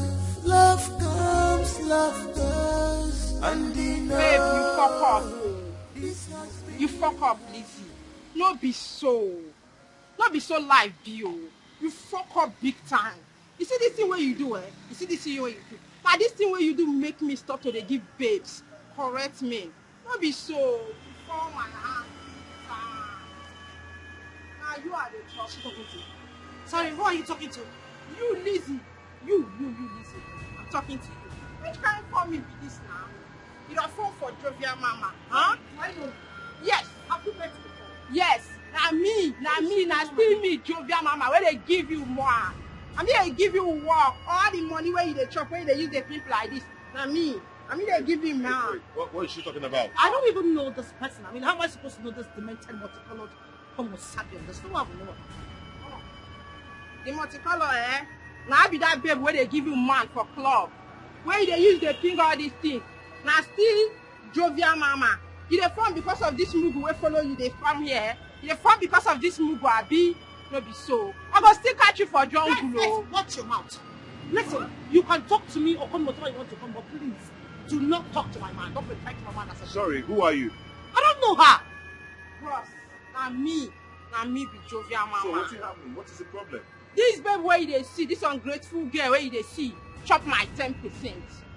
R: Love comes, love goes. And you know.
P: Babe, you fuck up. You fuck up, Lizzie. No be so live view. You fuck up big time. You see this thing where you do, eh? You see this thing where you do. Now this thing where you do make me stop to they give babes. Correct me. No be so. You fall my hand. Now you are the talking to. Sorry, who are you talking to? You, Lizzie. You, Lizzie. I'm talking to you. Which kind of phone me be this now? You don't phone for Jovial Mama, huh? I know. Yes. Have you met before? Yes. Now still me, Jovial Mama, where they give you more. I mean, they give you work. All the money where you they chop, where they use the people like this. Now me. I mean, they give you now.
L: What is she talking about?
J: I don't even know this person. I mean, how am I supposed to know this demented, multicolored Homo sapien? There's no one I know.
P: The multicolor, eh? Now I be that babe where they give you man for club. Where they use the finger all these things. Now still Jovial Mama. You dey form because of this mugu where follow you they from here. You dey form because of this mugu abi. No be so. I go still catch you for jungle.
J: Watch your mouth. Listen, you can talk to me or come whatever you want to come, but please do not talk to my man. Don't reply to my man as a
L: Sorry, who are you?
J: I don't know her.
P: Bros, now me be Jovial Mama.
L: So what's happening? What is the problem?
P: This babe where you they see, this ungrateful girl where you they see, chop my 10%.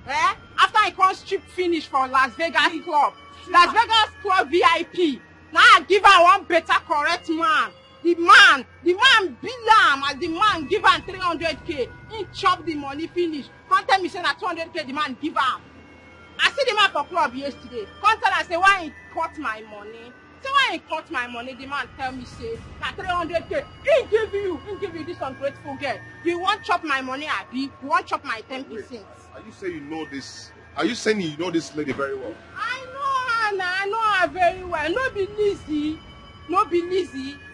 P: Eh? After I can't strip finish for Las Vegas club. Las Vegas club VIP. Now I give her one better correct man. The man bill am as the man give am 300k. He chop the money finish. Come tell me say na 200k the man give am. I see the man for club yesterday. Come tell am say why he cut my money. Say why he cut my money, the man tell me say na 300k. He give you this ungrateful girl. You want chop my money, abi? You want chop my 10%?
L: Wait, are you saying you know this? Are you saying you know this lady very well?
P: I know her now. I know her very well. No be Lizzie.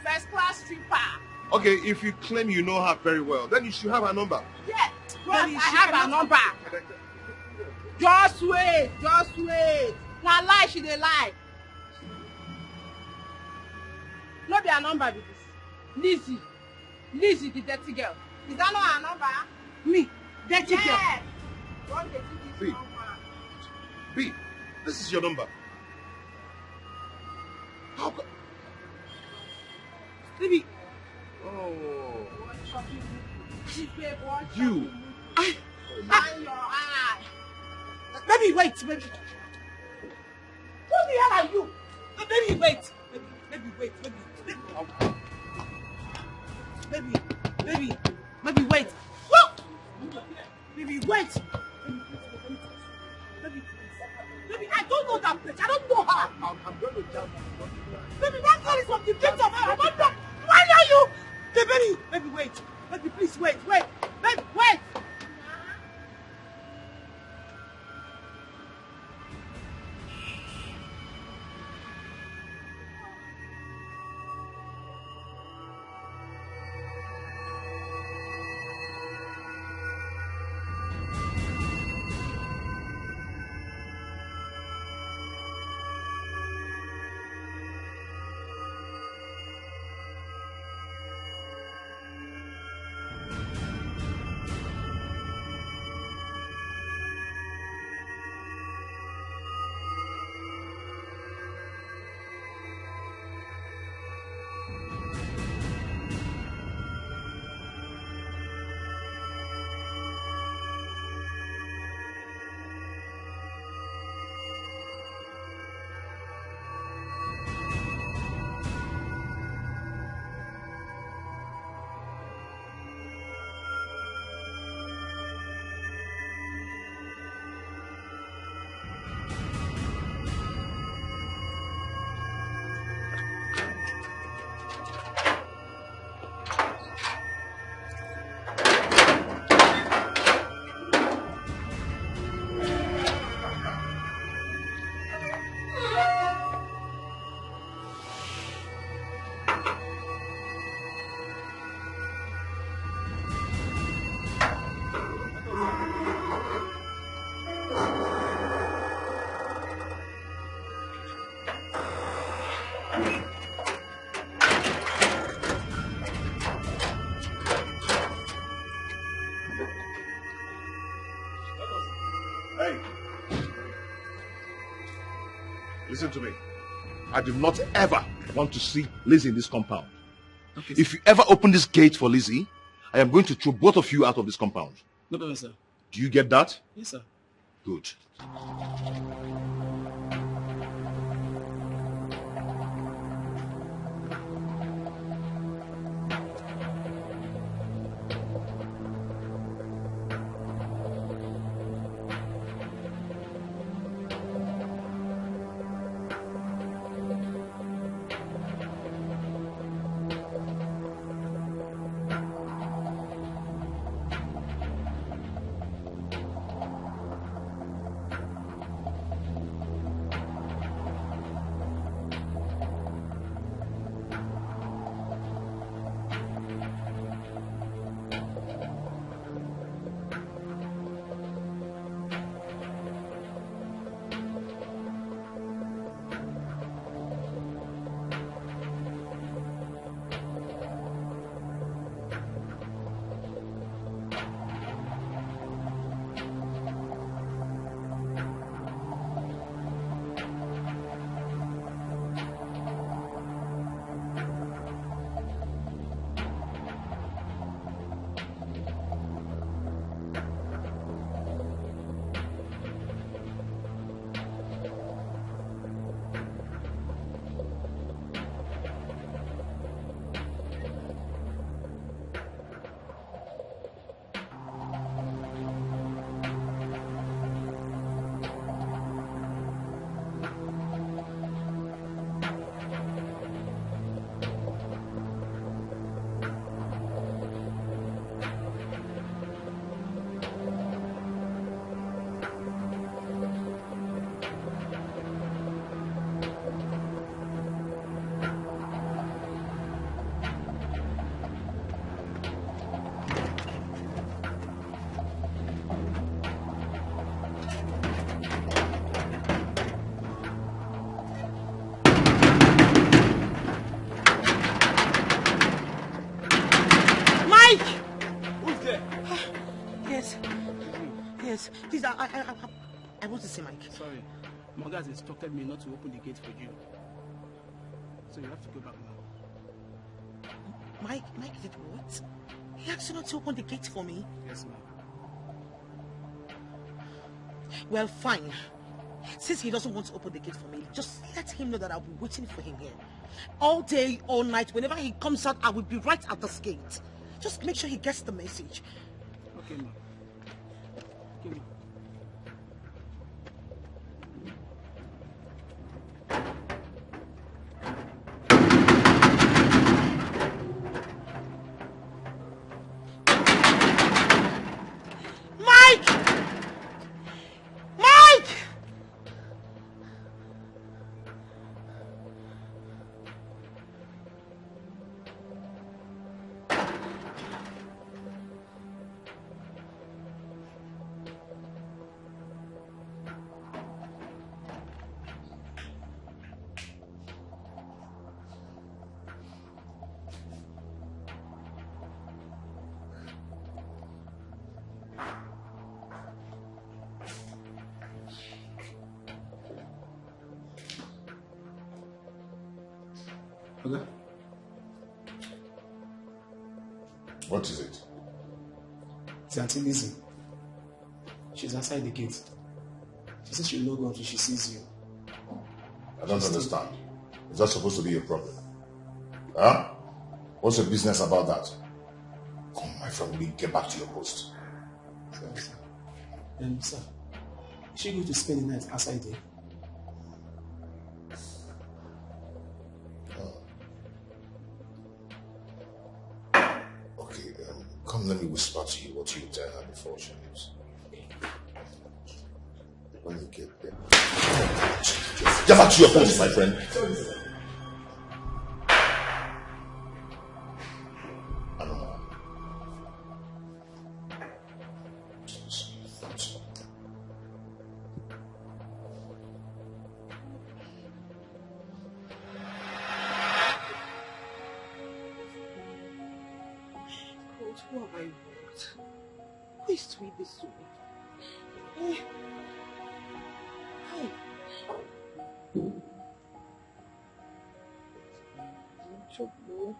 P: First class stripper.
L: Okay, if you claim you know her very well, then you should have her number.
P: Yes, I have her number. Just wait. Now lie, she dey lie. No be her number be this. Lizzie, the dirty girl. Is that not her number?
J: Me, dirty girl.
P: Don't get this number.
L: B, this is your number. How come?
J: Baby.
L: Oh.
P: You.
L: You.
P: Mind your eye. Baby, wait, baby. Who the hell are you? Baby, wait. Baby, wait, baby. Baby, wait. Look! Baby, wait. Baby, I don't know that bitch. I don't know her. I'm going to jump. Baby, that girl is from the pit of her. I don't know. Why are you? Baby, wait. Baby, please wait. Baby, wait.
A: Listen to me. I do not ever want to see Lizzie in this compound. Okay, if you ever open this gate for Lizzie, I am going to throw both of you out of this compound.
M: No problem, sir.
A: Do you get that?
M: Yes, sir.
A: Good.
P: Please, I want to see Mike.
M: Sorry. Morgan has instructed me not to open the gate for you. So you have to go back now.
P: Mike did what? He asked you not to open the gate for me?
M: Yes, ma'am.
P: Well, fine. Since he doesn't want to open the gate for me, just let him know that I'll be waiting for him here. All day, all night, whenever he comes out, I will be right at this gate. Just make sure he gets the message.
M: Okay, ma. Okay, ma.
A: Okay. What is it?
M: It's Auntie Lizzie. She's outside the gate. She says she'll not go until she sees you.
A: I don't understand. Is that supposed to be a problem? Huh? What's your business about that? Come, my family, get back to your post.
M: Sorry, sir. Sir, is she going to spend the night outside there?
A: Come, let me whisper to you what you tell her before she leaves. When you get there. Get back to your post, my friend. I don't know.
P: Who have I wronged? Who is doing this to me? Hi. Trouble.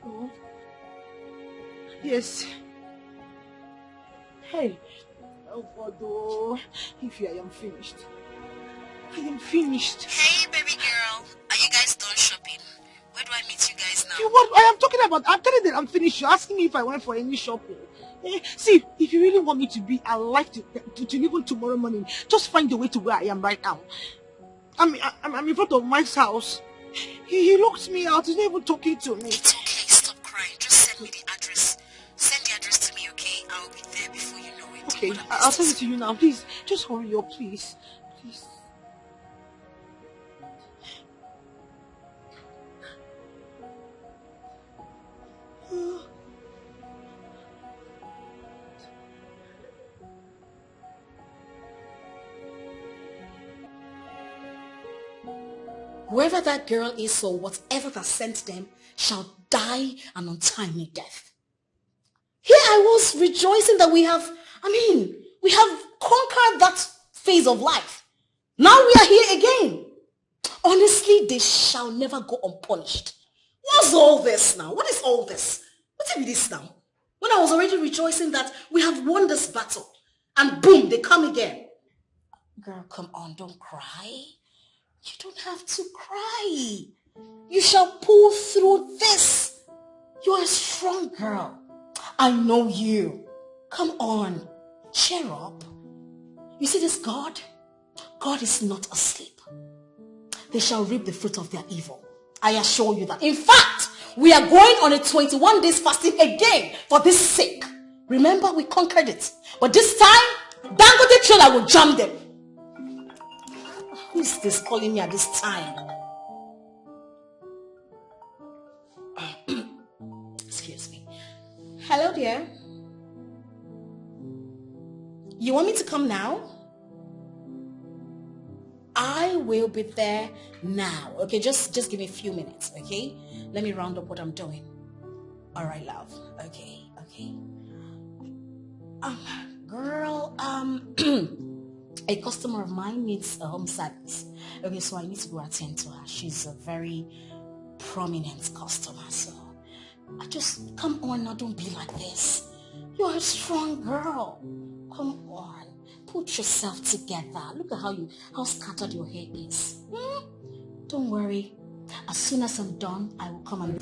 P: Hello? Yes. Hey. Oh God, oh. If I am finished. I am finished.
O: Hey, baby girl. Are you guys done shopping? Where do I meet you guys now?
P: What I am talking about? I'm telling you that I'm finished. You're asking me if I went for any shopping. See, if you really want me to be alive to even tomorrow morning, just find a way to where I am right now. I'm in front of Mike's house. He locked me out. He's not even talking to me.
O: It's okay. Stop crying. Just send me the address. Send the address to me, okay? I'll be there before you know it.
P: Okay, I'll send it to you now. Please, just hurry up, please. Please.
C: Whoever that girl is or whatever that sent them shall die an untimely death. Here I was rejoicing that we have conquered that phase of life. Now we are here again. Honestly, they shall never go unpunished. What's all this now? What is all this? What is this now? When I was already rejoicing that we have won this battle, and boom, they come again. Girl, come on, don't cry. You don't have to cry. You shall pull through this. You're a strong girl. I know you. Come on, cheer up. You see this God? God is not asleep. They shall reap the fruit of their evil. I assure you that. In fact, we are going on a 21 days fasting again for this sake. Remember, we conquered it. But this time, Dangote trailer will jam them. Who is this calling me at this time? Excuse me. Hello, dear. You want me to come now? I will be there now. Okay, just give me a few minutes, okay? Let me round up what I'm doing. All right, love. Okay. Girl, a customer of mine needs a home service. Okay, so I need to go attend to her. She's a very prominent customer, so I just, come on now, don't be like this. You're a strong girl. Come on, put yourself together. Look at how scattered your hair is. Don't worry. As soon as I'm done, I will come and...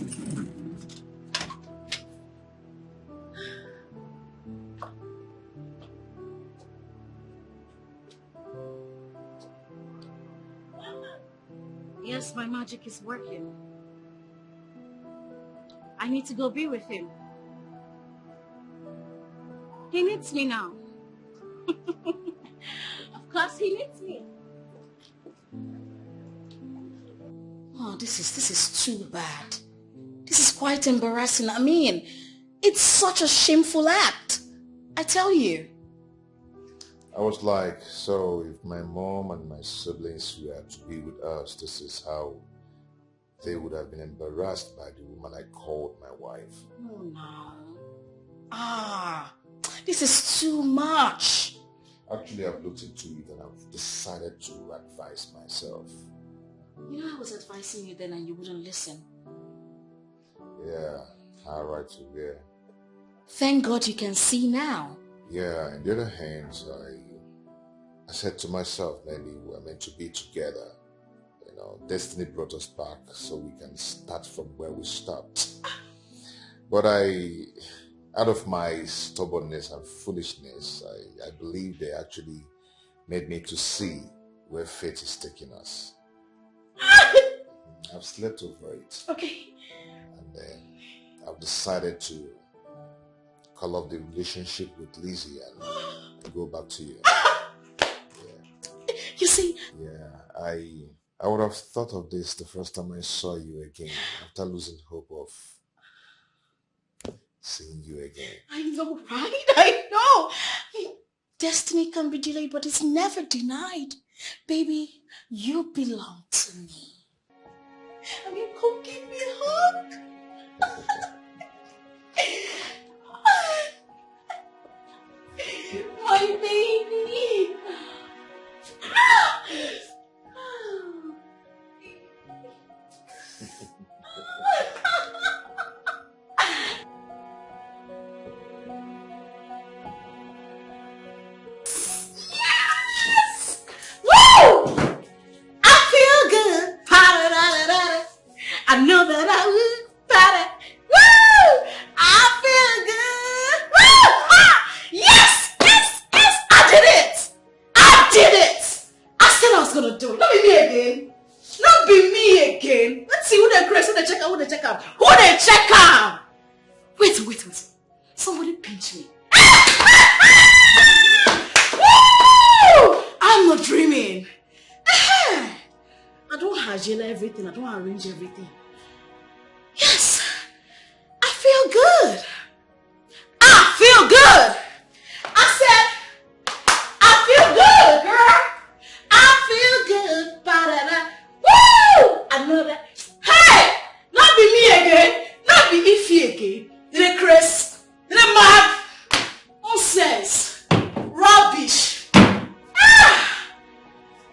O: Yes, my magic is working. I need to go be with him. He needs me now. Of course he needs me.
C: Oh, this is too bad. This is quite embarrassing. I mean, it's such a shameful act. I tell you.
L: I was like, so if my mom and my siblings were to be with us, this is how they would have been embarrassed by the woman I called my wife.
C: Oh no. This is too much.
L: Actually, I've looked into it and I've decided to advise myself.
C: You know, I was advising you then and you wouldn't listen.
L: Yeah, how right to hear.
C: Thank God you can see now.
L: Yeah, on the other hand, I said to myself, maybe we're meant to be together. You know, destiny brought us back so we can start from where we stopped. But out of my stubbornness and foolishness, I believe they actually made me to see where fate is taking us. I've slept over it.
C: Okay.
L: And then I've decided to call off the relationship with Lizzie and go back to you. Yeah.
C: You see?
L: Yeah, I would have thought of this the first time I saw you again, after losing hope of seeing you again.
C: I know, right? I know. Destiny can be delayed, but it's never denied. Baby, you belong to me. I mean, come give me a hug. My baby. Yes! Woo! I feel good. I know that I would. Woo! I feel good. Woo! Ah! Yes! Yes! Yes! I did it! I did it! I said I was gonna do it. Not be me again. Not be me again. Let's see who they crazy, who they check out, who they check out. Who they check out! Wait. Somebody pinch me. Woo! I'm not dreaming. I don't hygiene everything. I don't arrange everything. Yes, I feel good. I feel good. I said, I feel good, girl. I feel good. Ba-da-da. Woo! I know that. Hey, not be me again. Not be Ify again. Did it, Chris? Did it, Mark? Nonsense. Rubbish.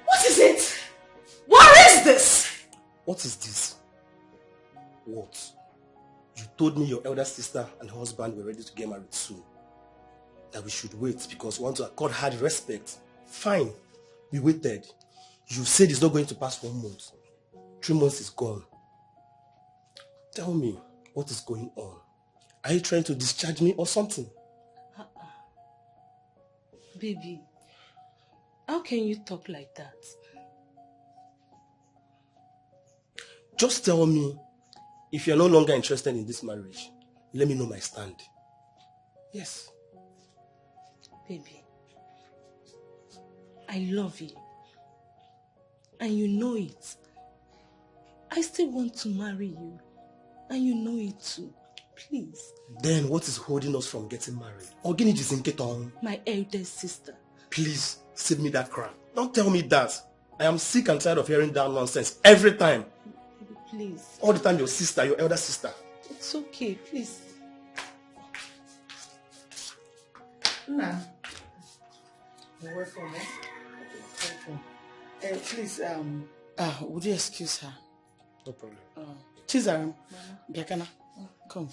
C: What is it? What is this?
E: What is this? What? You told me your elder sister and husband were ready to get married soon. That we should wait because we want to accord her the respect. Fine. We waited. You said it's not going to pass 1 month. 3 months is gone. Tell me, what is going on? Are you trying to discharge me or something?
I: Baby, how can you talk like that?
E: Just tell me, if you're no longer interested in this marriage, let me know my stand. Yes.
I: Baby, I love you. And you know it. I still want to marry you. And you know it too. Please.
E: Then what is holding us from getting married? Ogini Jizinketon.
I: My eldest sister.
E: Please, save me that crap. Don't tell me that. I am sick and tired of hearing that nonsense every time.
I: Please.
E: All the time your sister, your elder sister.
I: It's okay, please.
F: Nah. You're welcome, Welcome. Please,
G: would you excuse her?
F: No problem.
P: Chizaram, Biakana, come.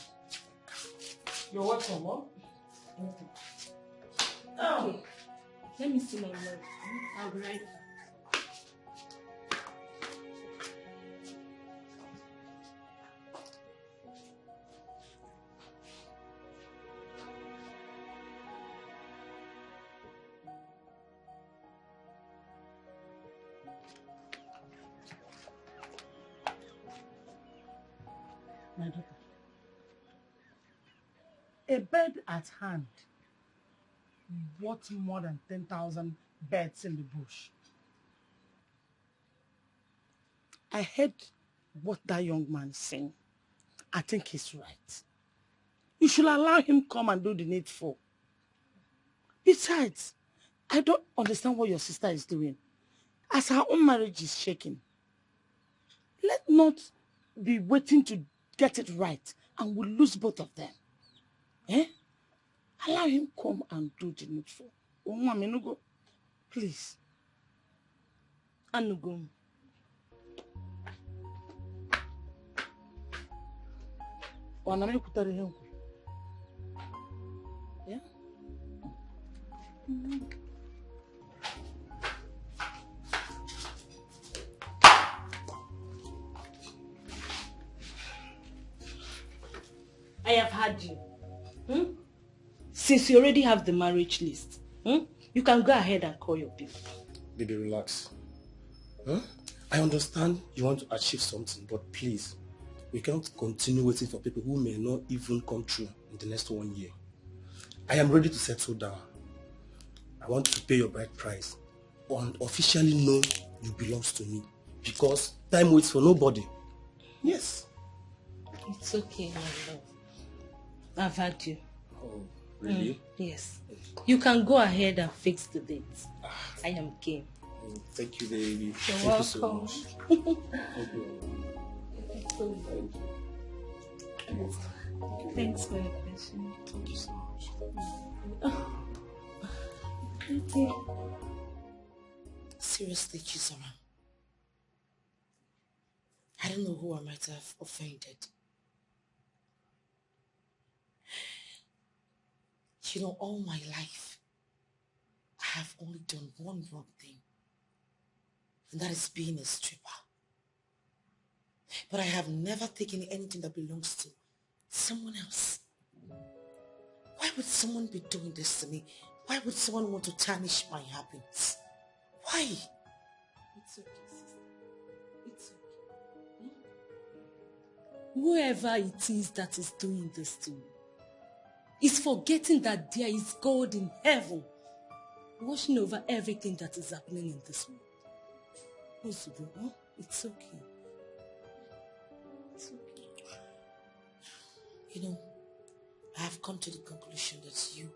B: You're welcome, Mom. Oh, let me see my mom. I'll be right back.
P: My daughter, a bird at hand worth more than 10,000 birds in the bush. I heard what that young man is saying. I think he's right. You should allow him come and do the needful. Besides, I don't understand what your sister is doing. As her own marriage is shaking, let not be waiting to get it right and we'll lose both of them. Eh? Allow him come and do the needful. Menugo, please. Anugo. Yeah? I have had you. Since you already have the marriage list, you can go ahead and call your people.
F: Baby, relax. I understand you want to achieve something, but please, we can't continue waiting for people who may not even come true in the next 1 year. I am ready to settle down. I want to pay your bride price and officially know you belong to me, because time waits for nobody. Yes.
B: It's okay, my love. I've had you.
F: Oh, really?
B: Yes. You can go ahead and fix the date. I am game.
F: Thank you, baby.
B: You're
F: Thank
B: welcome.
F: you so much. Thank you.
B: Thanks for your question.
F: Thank you so much.
B: Okay.
G: Seriously, Chisara, I don't know who I might have offended. You know, all my life, I have only done one wrong thing, and that is being a stripper. But I have never taken anything that belongs to someone else. Why would someone be doing this to me? Why would someone want to tarnish my happiness? Why?
B: It's okay, sister. It's okay. Whoever it is that is doing this to you is forgetting that there is God in heaven watching over everything that is happening in this world. Ozubo, it's okay. It's okay.
G: You know, I have come to the conclusion that you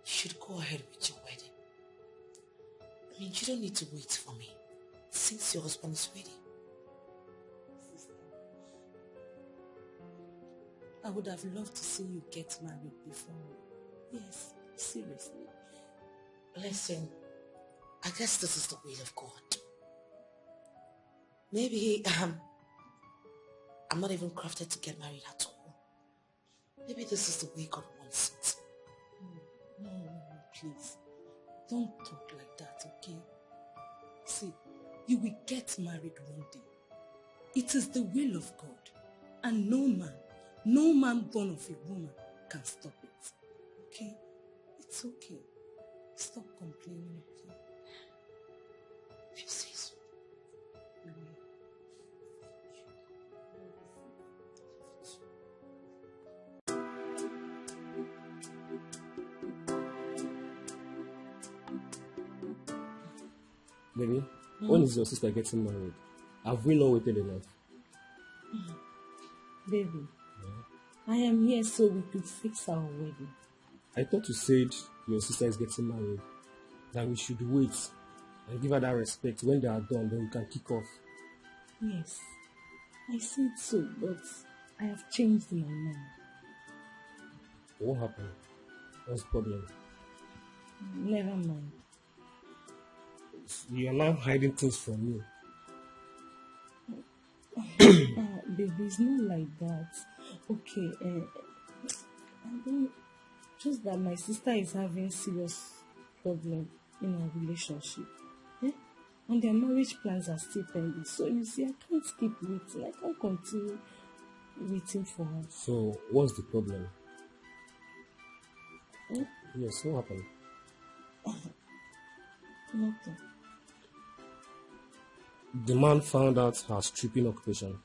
G: should go ahead with your wedding. I mean, you don't need to wait for me, since your husband is ready.
B: Sister, I would have loved to see you get married before me. Yes, seriously.
G: Listen, I guess this is the will of God. Maybe I'm not even crafted to get married at all. Maybe this is the way God wants it.
B: No, please. Don't talk like that, okay? See, you will get married one day. It is the will of God. And no man born of a woman can stop it. Okay? It's okay. Stop complaining, okay?
G: If you say so.
F: Baby, when is your sister getting married? Have we not waited enough?
B: Baby, I am here so we could fix our wedding.
F: I thought you said your sister is getting married, that we should wait and give her that respect. When they are done, then we can kick off.
B: Yes, I said so, but I have changed my mind.
F: What happened? What's the problem?
B: Never mind.
F: You are now hiding things from me.
B: Baby, it's not like that. Okay, I don't, just that my sister is having serious problem in our relationship. And their marriage plans are still pending. So you see, I can't keep waiting. I can't continue waiting for her.
E: So, what's the problem? Yes, what happened?
B: Nothing.
E: The man found out her stripping occupation.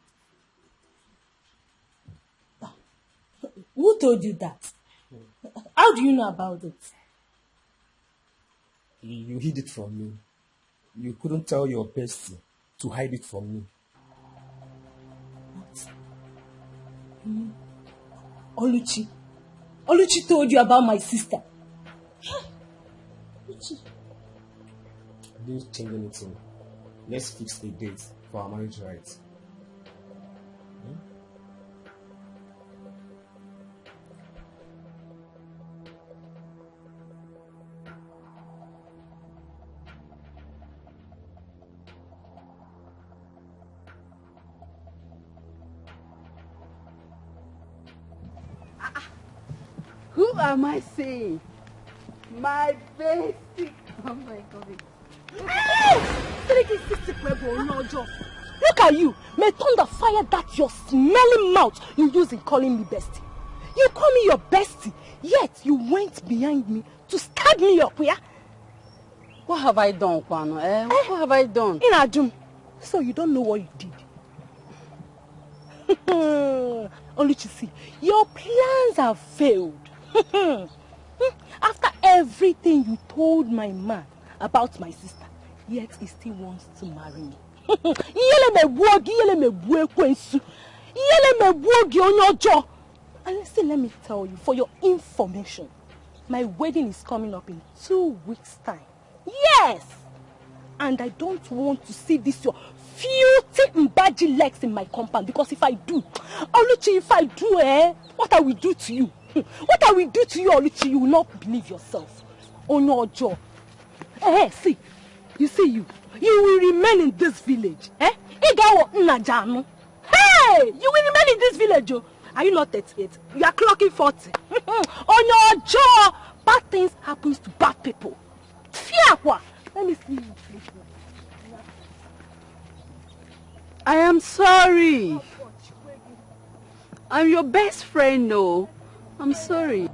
B: Who told you that? How do you know about it?
E: You hid it from me. You couldn't tell your bestie to hide it from me.
B: Oluchi told you about my sister.
E: Didn't change anything. Let's fix a date for our marriage rights.
I: Who am I saying? My basic. Oh my God.
J: Look at you. May thunder fire that your smelling mouth you use in calling me bestie. You call me your bestie, yet you went behind me to stab me up, yeah?
I: What have I done, Kwano? What have I done?
J: Inadum. So you don't know what you did. Only to see, your plans have failed. After everything you told my man about my sister, yet he still wants to marry me. And listen, let me tell you, for your information, my wedding is coming up in 2 weeks' time. Yes! And I don't want to see this your filthy mbadgy legs in my compound, because if I do, Oluchi, what I will do to you? What I will do to you, Oluchi, you will not believe yourself. Oh no, Joe. See, you see you will remain in this village. Hey, you will remain in this village, Joe. Are you not 38? You are clocking 40. On your jaw, bad things happens to bad people. Let me see you, please.
I: I am sorry. I'm your best friend, no. I'm sorry.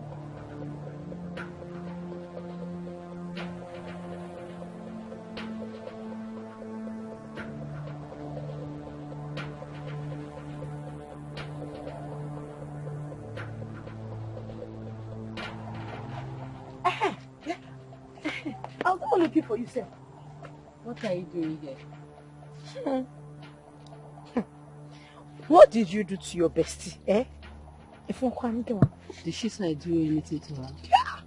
J: I was not looking for you, sir.
I: What are you doing here?
J: What did you do to your bestie,
I: Did she say do anything to her?
J: Yeah.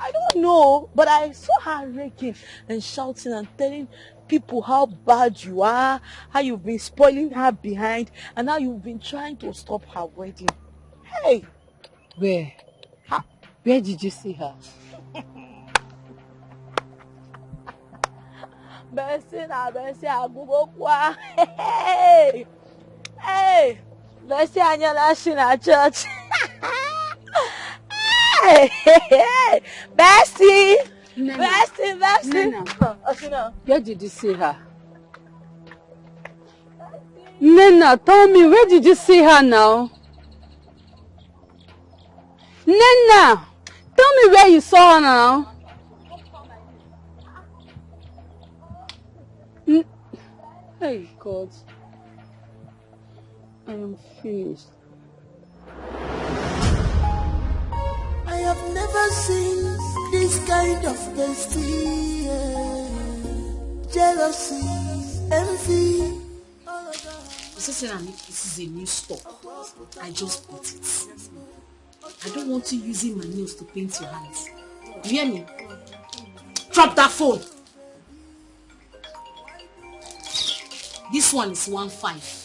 J: I don't know, but I saw her raking and shouting and telling people how bad you are, how you've been spoiling her behind, and how you've been trying to stop her wedding. Hey!
I: Where? Where did you see her?
J: Bessie, Agubokwa. Hey! Hey! Bessie, Anyalashi na church. Hey! Bessie! Bessie!
I: Nena. Where did you see her? Nena, tell me, where did you see her now? Nena! Tell me where you saw her now. Hey, God. I am finished.
R: I have never seen this kind of bestie. Jealousy, envy.
C: This is a new stock. I just bought it. I don't want you using my nails to paint your hands. You hear me? Drop that phone. This one is 1.5.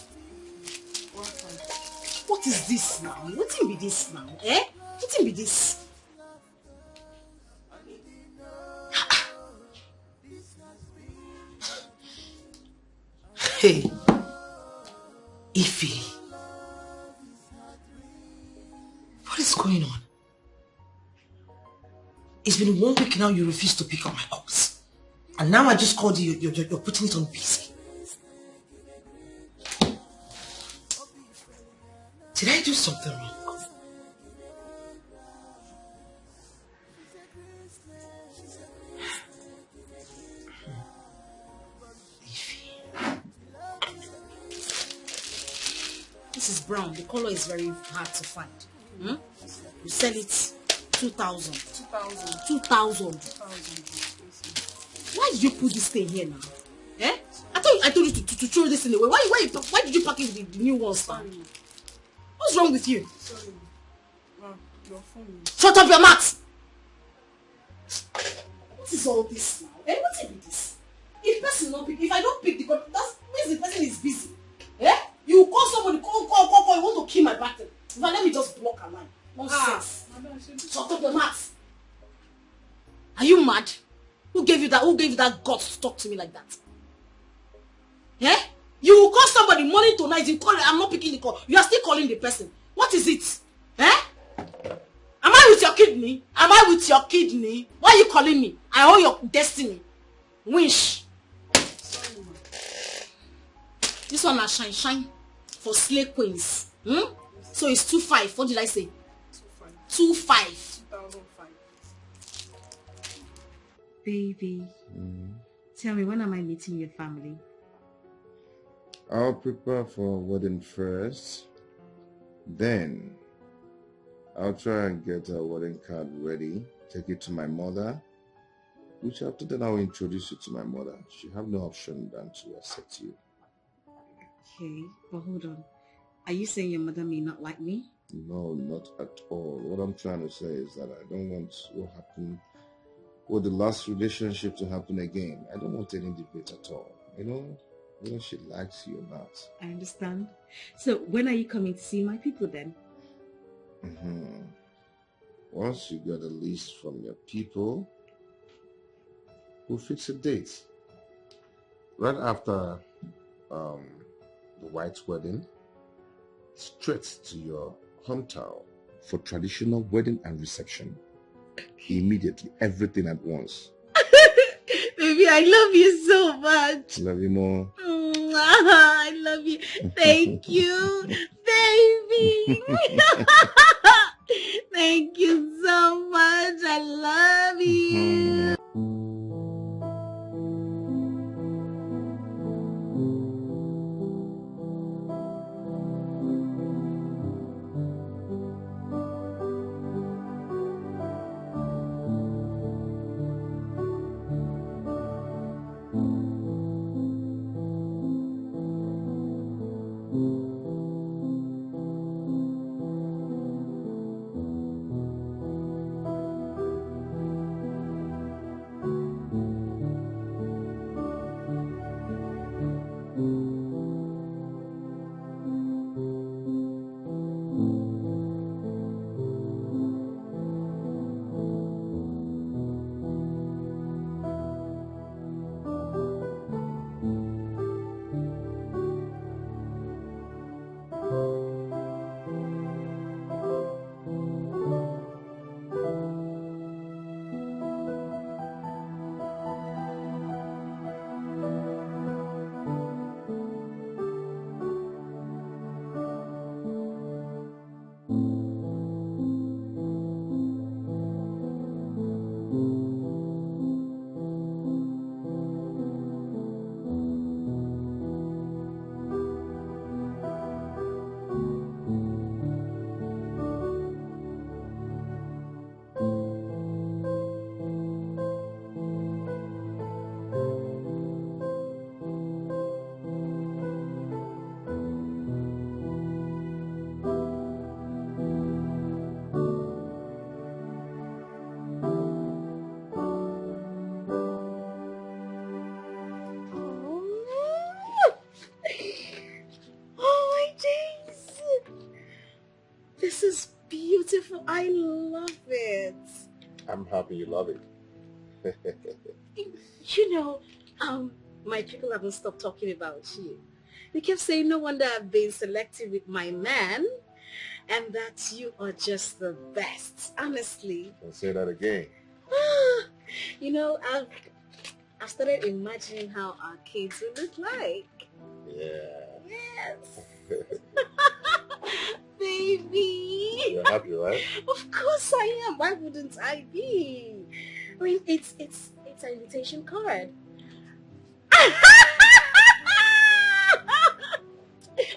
C: What is this now? What can be this now? What can be this?
G: Hey. Ify, what is going on? It's been 1 week now you refuse to pick up my calls. And now I just called you, you're putting it on busy. Did I do something wrong?
C: This is brown. The color is very hard to find. Hmm? You sell it 2,000. 2,000. Why did you put this thing here now? Eh? I told you to throw this in the way. Why did you pack it with the new ones? What's wrong with you?
T: Sorry. Your phone.
C: Shut up your mouth! What is all this now? Eh? What is this? If person not pick, if I don't pick the call, that means the person is busy. Eh? You call somebody, call, you want to kill my battle. Now let me just block a line. Nonsense. Shut up your mouth. Are you mad? Who gave you that guts to talk to me like that? Yeah? You will call somebody morning to night, you call it, I'm not picking the call. You are still calling the person. What is it? Eh? Am I with your kidney? Am I with your kidney? Why are you calling me? I owe your destiny. Wish. This one is shine for slay queens. Hmm? So it's 2,500. What did I say? 2,500.
T: 2005.
U: Baby, tell me, when am I meeting your family?
L: I'll prepare for wedding first. Then I'll try and get a wedding card ready. Take it to my mother. Which after then I'll introduce you to my mother. She have no option than to accept you.
U: Okay, but hold on. Are you saying your mother may not like me?
L: No, not at all. What I'm trying to say is that I don't want what happened with the last relationship to happen again. I don't want any debate at all. You know, whether she likes you or not.
U: I understand. So when are you coming to see my people then?
L: Once you get a list from your people, we'll fix a date. Right after the white wedding, straight to your hometown for traditional wedding and reception. Immediately, everything at once.
U: Baby, I love you so much.
L: Love you more.
U: I love you. Thank you, baby. Thank you so much. I love you. This is beautiful. I love it.
L: I'm happy you love it.
U: You know, my people haven't stopped talking about you.
D: You kept saying no wonder I've been selective with my man and that you are just the best, honestly.
L: Don't say that again.
D: You know, I've started imagining how our kids will look like.
L: Yeah.
D: Yes. Baby.
L: You're happy, right?
D: Of course I am. Why wouldn't I be? I mean, it's an invitation card.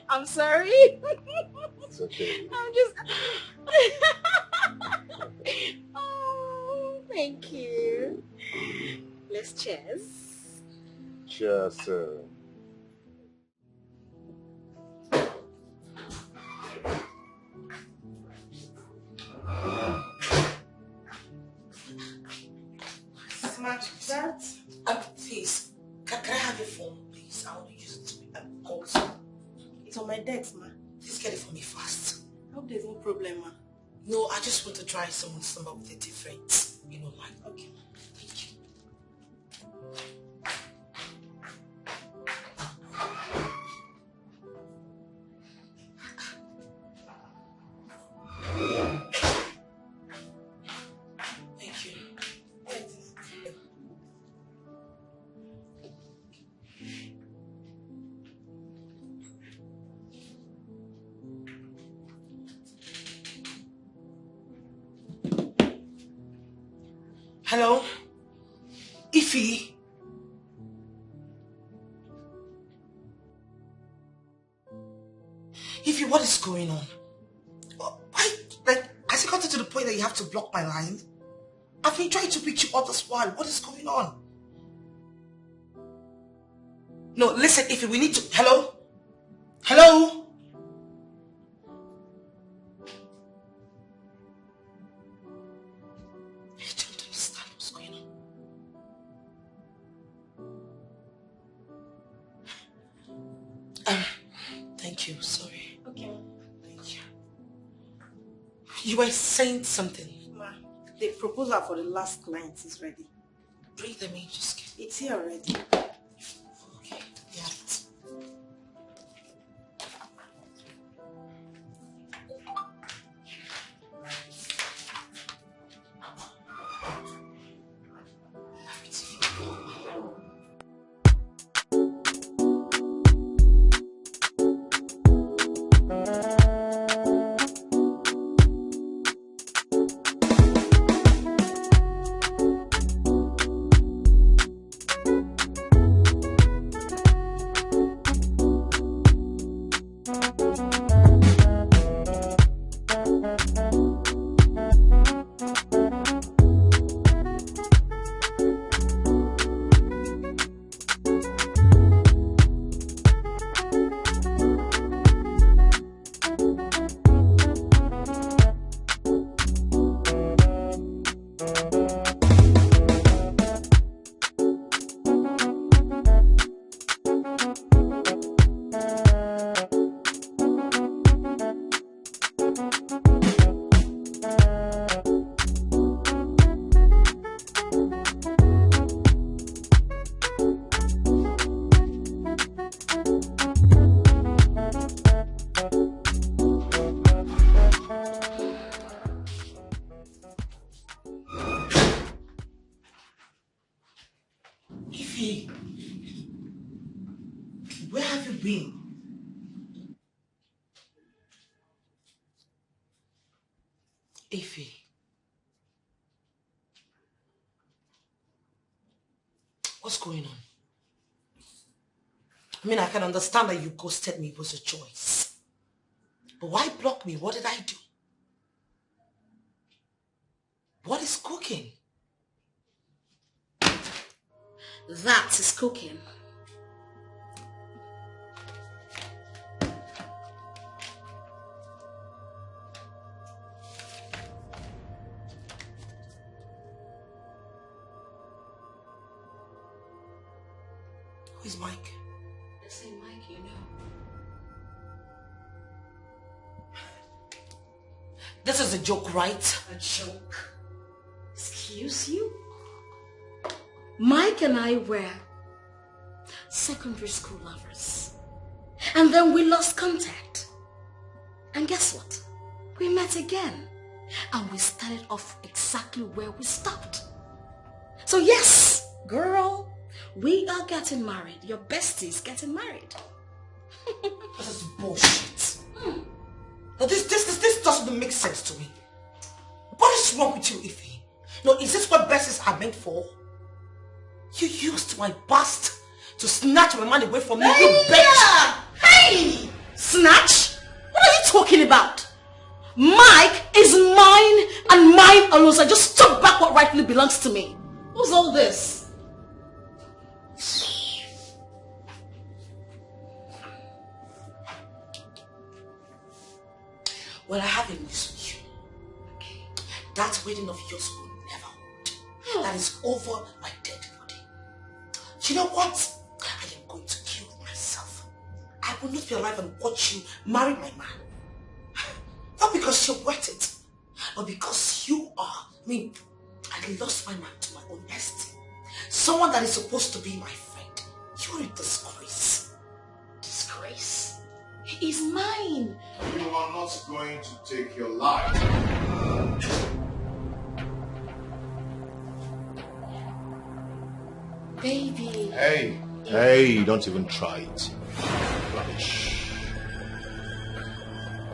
D: I'm sorry.
L: It's okay.
D: I'm just... Oh, thank you. Let's cheers.
L: Cheers.
G: Smart that. Please, can I have your phone, please? I want to use it to call.
D: It's on my desk, ma.
G: Please get it for me fast.
D: I hope there's no problem, ma.
G: No, I just want to try someone's number with a different, line. Okay. Thank you. Thank you. Hello? Ify? Ify, what is going on? Why, has it gotten to the point that you have to block my line? I've been trying to reach you all this while. What is going on? No, listen, Ify, we need to... Hello? Hello? Thank you, sorry.
D: Okay.
G: Thank you. You were saying something.
D: Ma, the proposal for the last client is ready.
G: Bring them in, just get
D: It's here already.
G: Okay, yeah. Ify, where have you been? Ify. What's going on? I mean, I can understand that you ghosted me. It was a choice. But why block me? What did I do? What is cooking?
D: That is cooking.
G: Who is Mike?
D: The same Mike you know.
G: This is a joke, right?
D: A joke? Excuse you? Mike and I were secondary school lovers.
C: And then we lost contact. And guess what? We met again. And we started off exactly where we stopped. So yes, girl, we are getting married. Your bestie is getting married.
G: This is bullshit. Now this doesn't make sense to me. What is wrong with you, Ify? No, is this what besties are meant for? You used my past to snatch my man away from me, you bitch!
C: Hey! Snatch? What are you talking about? Mike is mine and mine alone, so I just took back what rightfully belongs to me. What's all this?
G: Well, I have a news for you. That wedding of yours will never hold. That is over my dead body. You know what? I am going to kill myself. I will not be alive and watch you marry my man. Not because you're worth it, but because you are. I lost my man to my own estate. Someone that is supposed to be my friend. You're a disgrace.
C: Disgrace? He is mine.
L: You are not going to take your life.
C: Baby.
L: Hey, don't even try it. Rubbish.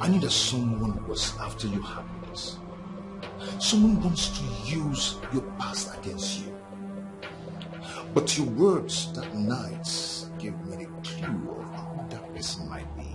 L: I knew that someone was after your happiness. Someone wants to use your past against you. But your words that night gave me a clue of who that person might be.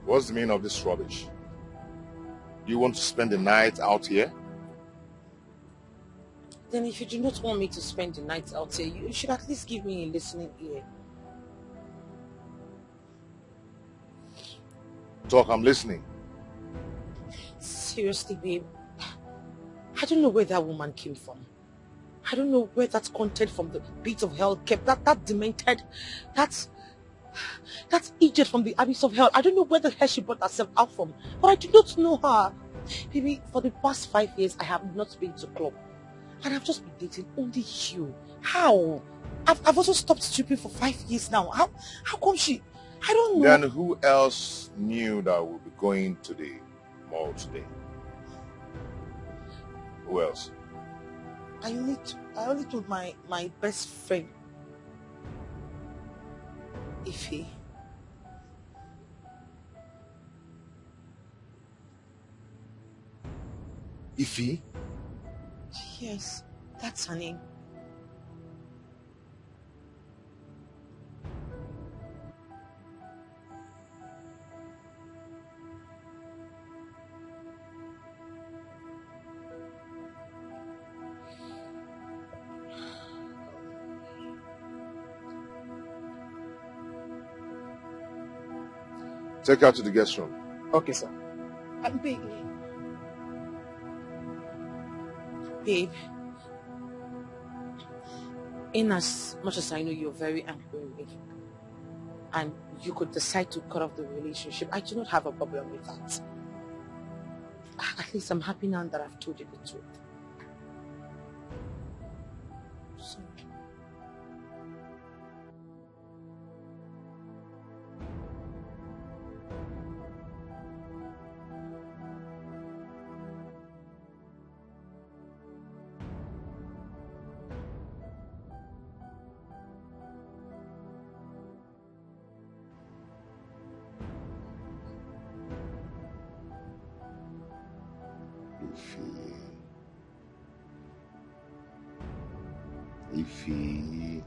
L: What's the meaning of this rubbish? Do you want to spend the night out here?
G: Then if you do not want me to spend the night out here, you should at least give me a listening ear.
L: Talk, I'm listening.
G: Seriously, babe. I don't know where that woman came from. I don't know where that content from the pit of hell kept. That demented, that idiot from the abyss of hell. I don't know where the hell she brought herself out from. But I do not know her. Baby, for the past 5 years, I have not been to club. And I've just been dating only you. How? I've also stopped stripping for 5 years now. How come she? I don't know.
L: Then who else knew that we'll be going to the mall today? Who else?
G: I only told my best friend, Ify.
L: Ify?
G: Yes, that's her name.
L: Take her to the guest room.
M: Okay, sir.
G: Babe, in as much as I know you're very angry with me, and you could decide to cut off the relationship, I do not have a problem with that. At least I'm happy now that I've told you the truth. So,
L: Ify.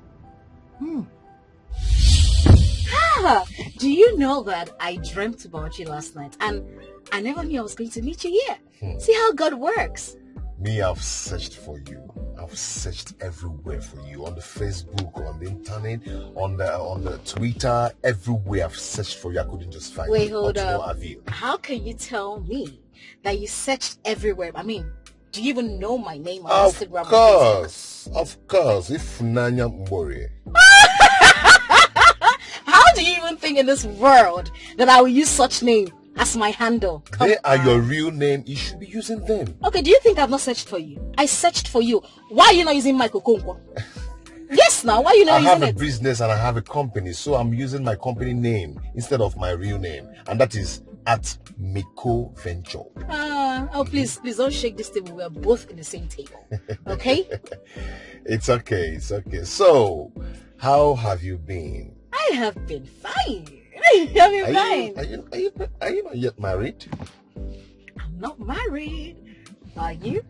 C: Ah, do you know that I dreamt about you last night and I never knew I was going to meet you here? See how God works.
L: Me, I've searched for you. I've searched everywhere for you. On the Facebook, on the internet, on the Twitter, everywhere I've searched for you. I couldn't just find you.
C: Wait, hold
L: But to no
C: up.
L: avail.
C: How can you tell me that you searched everywhere? I mean, do you even know my name on Instagram?
L: Of course. If Nanya Mbori.
C: How do you even think in this world that I will use such name as my handle?
L: They are your real name. You should be using them.
C: Okay, do you think I've not searched for you? I searched for you. Why are you not using my Kokonkwo? Yes, now, why are you not using it?
L: I have a business and I have a company, so I'm using my company name instead of my real name. And that is at Miko Venture.
C: Please don't shake this table. We are both in the same table. Okay?
L: It's okay. So, how have you been?
C: I have been fine. Are
L: you not yet married?
C: I'm not married. Are you?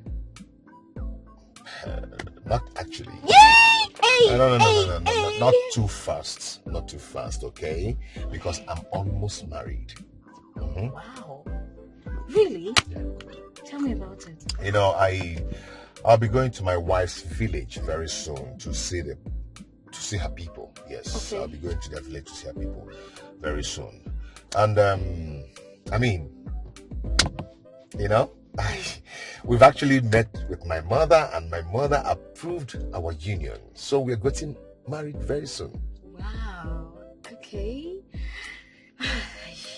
L: Not actually.
C: Yay!
L: No. Not too fast. Not too fast, okay? Because I'm almost married.
C: Wow. Really?
L: Yeah.
C: Tell me about it.
L: You know, I'll be going to my wife's village very soon to see her people. Yes, okay. I'll be going to their village to see her people very soon. And I mean, you know, we've actually met with my mother, and my mother approved our union. So we're getting married very soon.
C: Wow. Okay.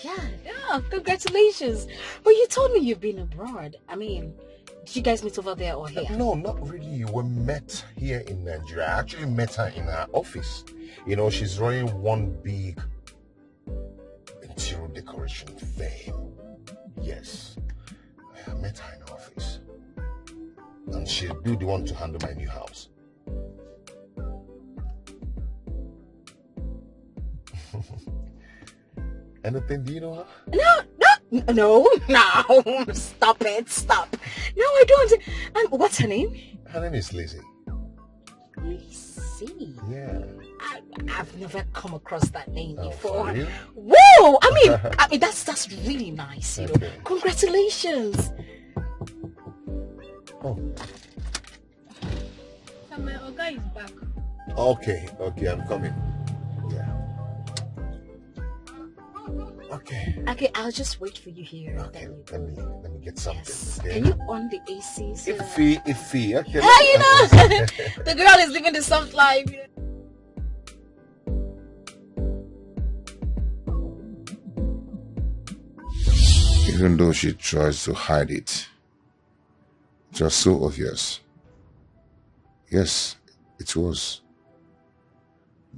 C: Yeah, congratulations. But you told me you've been abroad. I mean, did you guys meet over there or here?
L: No, not really. We met here in Nigeria. I actually met her in her office. You know, she's running one big interior decoration firm. Yes. I met her in her office. And she'll be the one to handle my new house. Anything, do you know her?
C: No, stop it, No, I don't. And what's her name?
L: Her name is Lizzie.
C: Lizzie?
L: Yeah.
C: I've never come across that name before.
L: For real?
C: Whoa! I mean, that's really nice, you know. Congratulations.
L: Oh.
K: So my Oga is back.
L: Okay, I'm coming. Yeah.
C: Okay, I'll just wait for you here.
L: Okay, let me get something.
C: Yes.
L: Okay?
C: Can you on the AC? So
L: Iffy. Okay.
C: You know, the girl is living the soft life.
L: Even though she tries to hide it, it was so obvious. Yes, it was.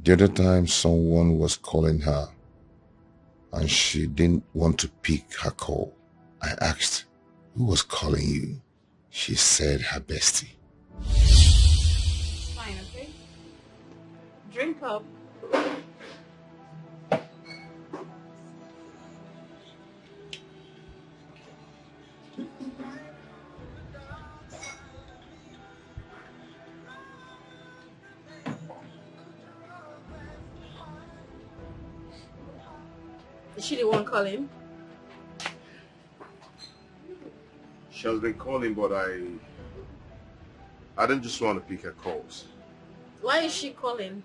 L: The other time someone was calling her and she didn't want to pick her call. I asked, who was calling you? She said her bestie.
C: It's fine, okay? Drink up. Is she the one calling?
L: She has been calling, but I didn't just want to pick her calls.
C: Why is she calling?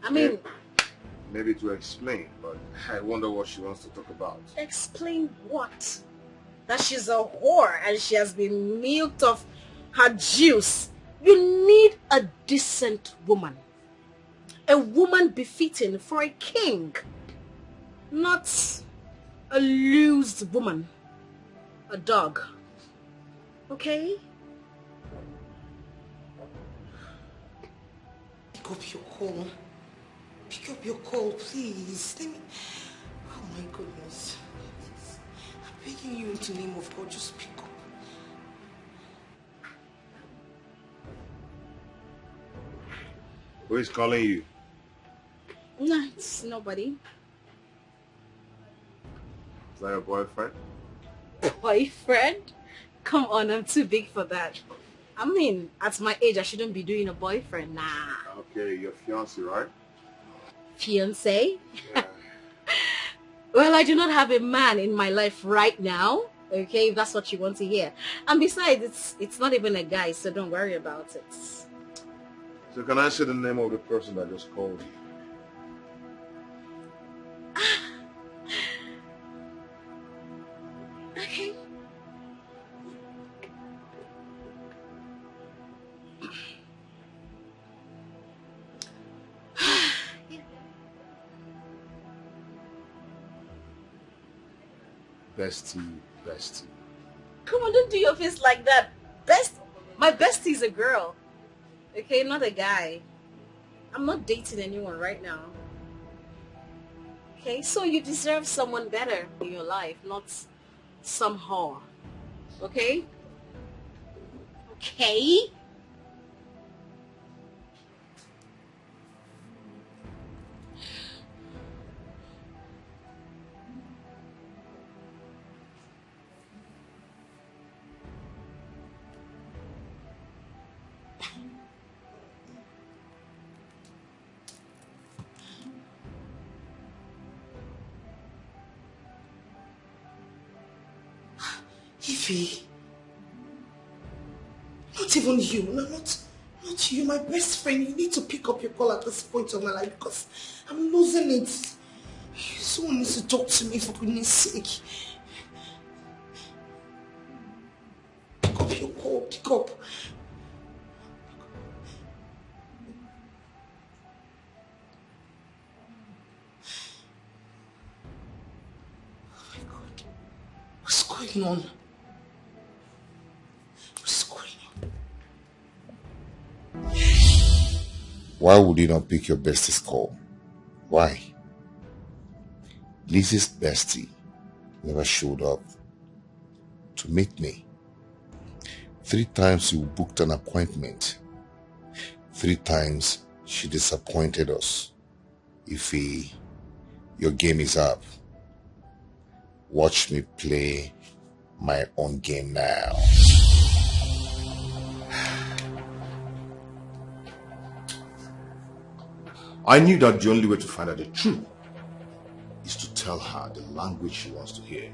C: I mean...
L: Maybe to explain, but I wonder what she wants to talk about.
C: Explain what? That she's a whore and she has been milked of her juice. You need a decent woman. A woman befitting for a king. Not a loose woman. A dog. Okay?
G: Pick up your call. Pick up your call, please. Let me... Oh my goodness. I'm begging you in the name of God, just pick up.
L: Who is calling you?
C: No, it's nobody.
L: Is that your boyfriend?
C: Boyfriend? Come on, I'm too big for that. I mean, at my age, I shouldn't be doing a boyfriend. Nah.
L: Okay, your fiancé, right?
C: Fiancé? Yeah. Well, I do not have a man in my life right now. Okay, if that's what you want to hear. And besides, it's not even a guy, so don't worry about it.
L: So can I say the name of the person that just called you?
C: Okay.
L: Bestie.
C: Come on, don't do your face like that. My bestie is a girl. Okay, not a guy. I'm not dating anyone right now. Okay, so you deserve someone better in your life, not some whore. Okay? Okay?
G: Ify, not even you, not you, my best friend. You need to pick up your call at this point of my life because I'm losing it. Someone needs to talk to me for goodness sake. Pick up your call, pick up. Oh my God, what's going on?
L: Why would you not pick your bestie's call? Why? Lizzie's bestie never showed up to meet me. 3 times you booked an appointment. 3 times she disappointed us. Ify, your game is up. Watch me play my own game now. I knew that the only way to find out the truth is to tell her the language she wants to hear.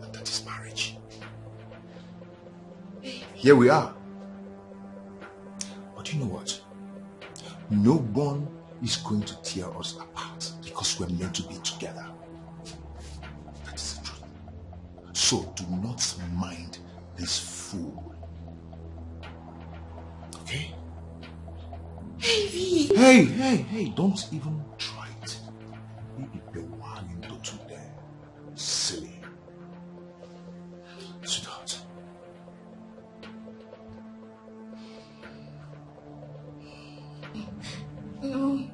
L: And that is marriage. Here we are. But you know what? No one is going to tear us apart because we're meant to be together. That is the truth. So do not mind this fool. Okay? Hey, don't even try it. Maybe the one into two there. Silly. Sweetheart.
G: No.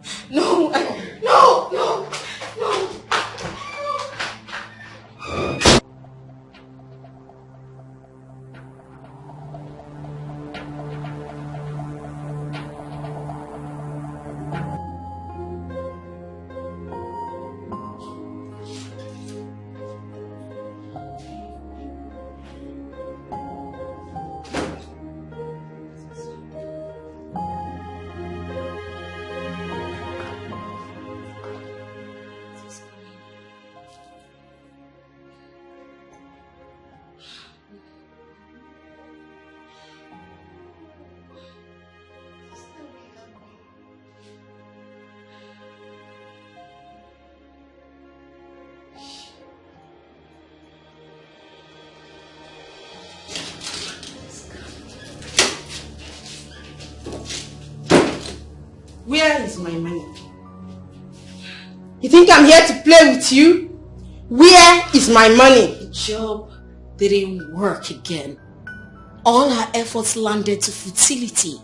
G: Where is my money? You think I'm here to play with you? Where is my money?
C: The job didn't work again. All her efforts landed to futility.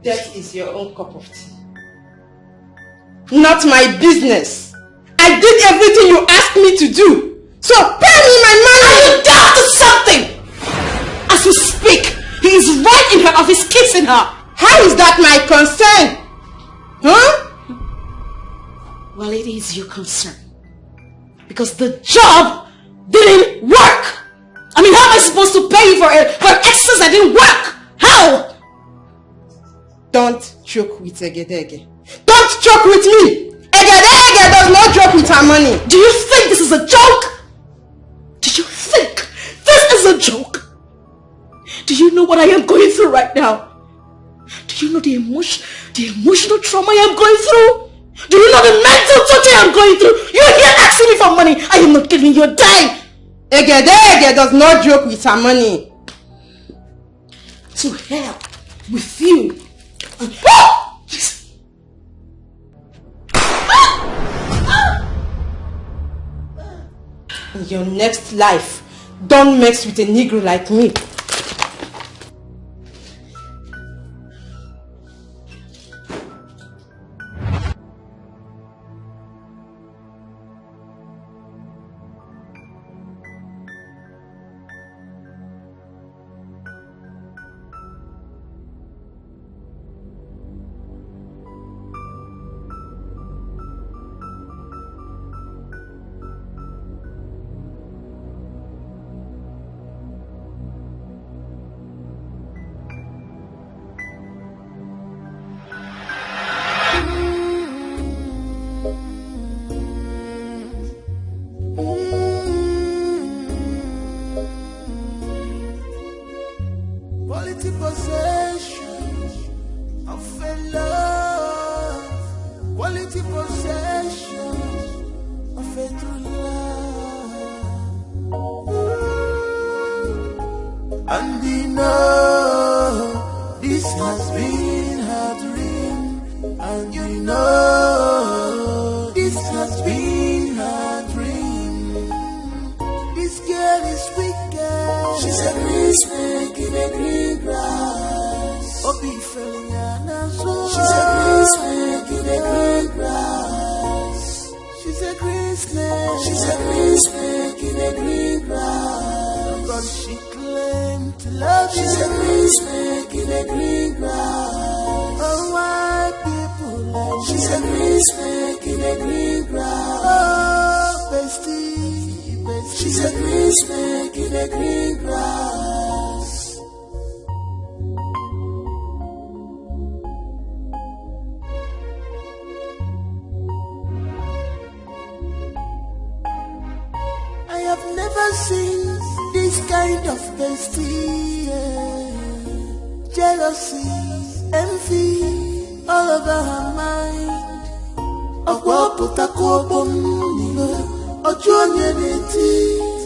G: That is your own cup of tea. Not my business. I did everything you asked me to do. So pay me my money!
C: Are you down to something? As we speak, he is right in her office kissing her.
G: How is that my concern? Huh?
C: Well, it is your concern. Because the job didn't work. I mean, how am I supposed to pay you for an excess
G: that didn't work. How? Don't joke with Egedege. Don't joke with me. Egedege does not joke with her money.
C: Do you think this is a joke? Do you think this is a joke? Do you know what I am going through right now? Do you know the emotional trauma I am going through? Do you know the mental torture I am going through? You're here asking me for money. I am not giving you a dime.
G: Egedege does not joke with her money.
C: To hell with you.
G: In your next life, don't mess with a Negro like me.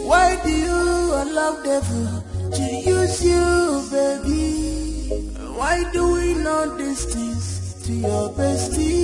R: Why do you allow devil to use you, baby? Why do we not these things to your bestie?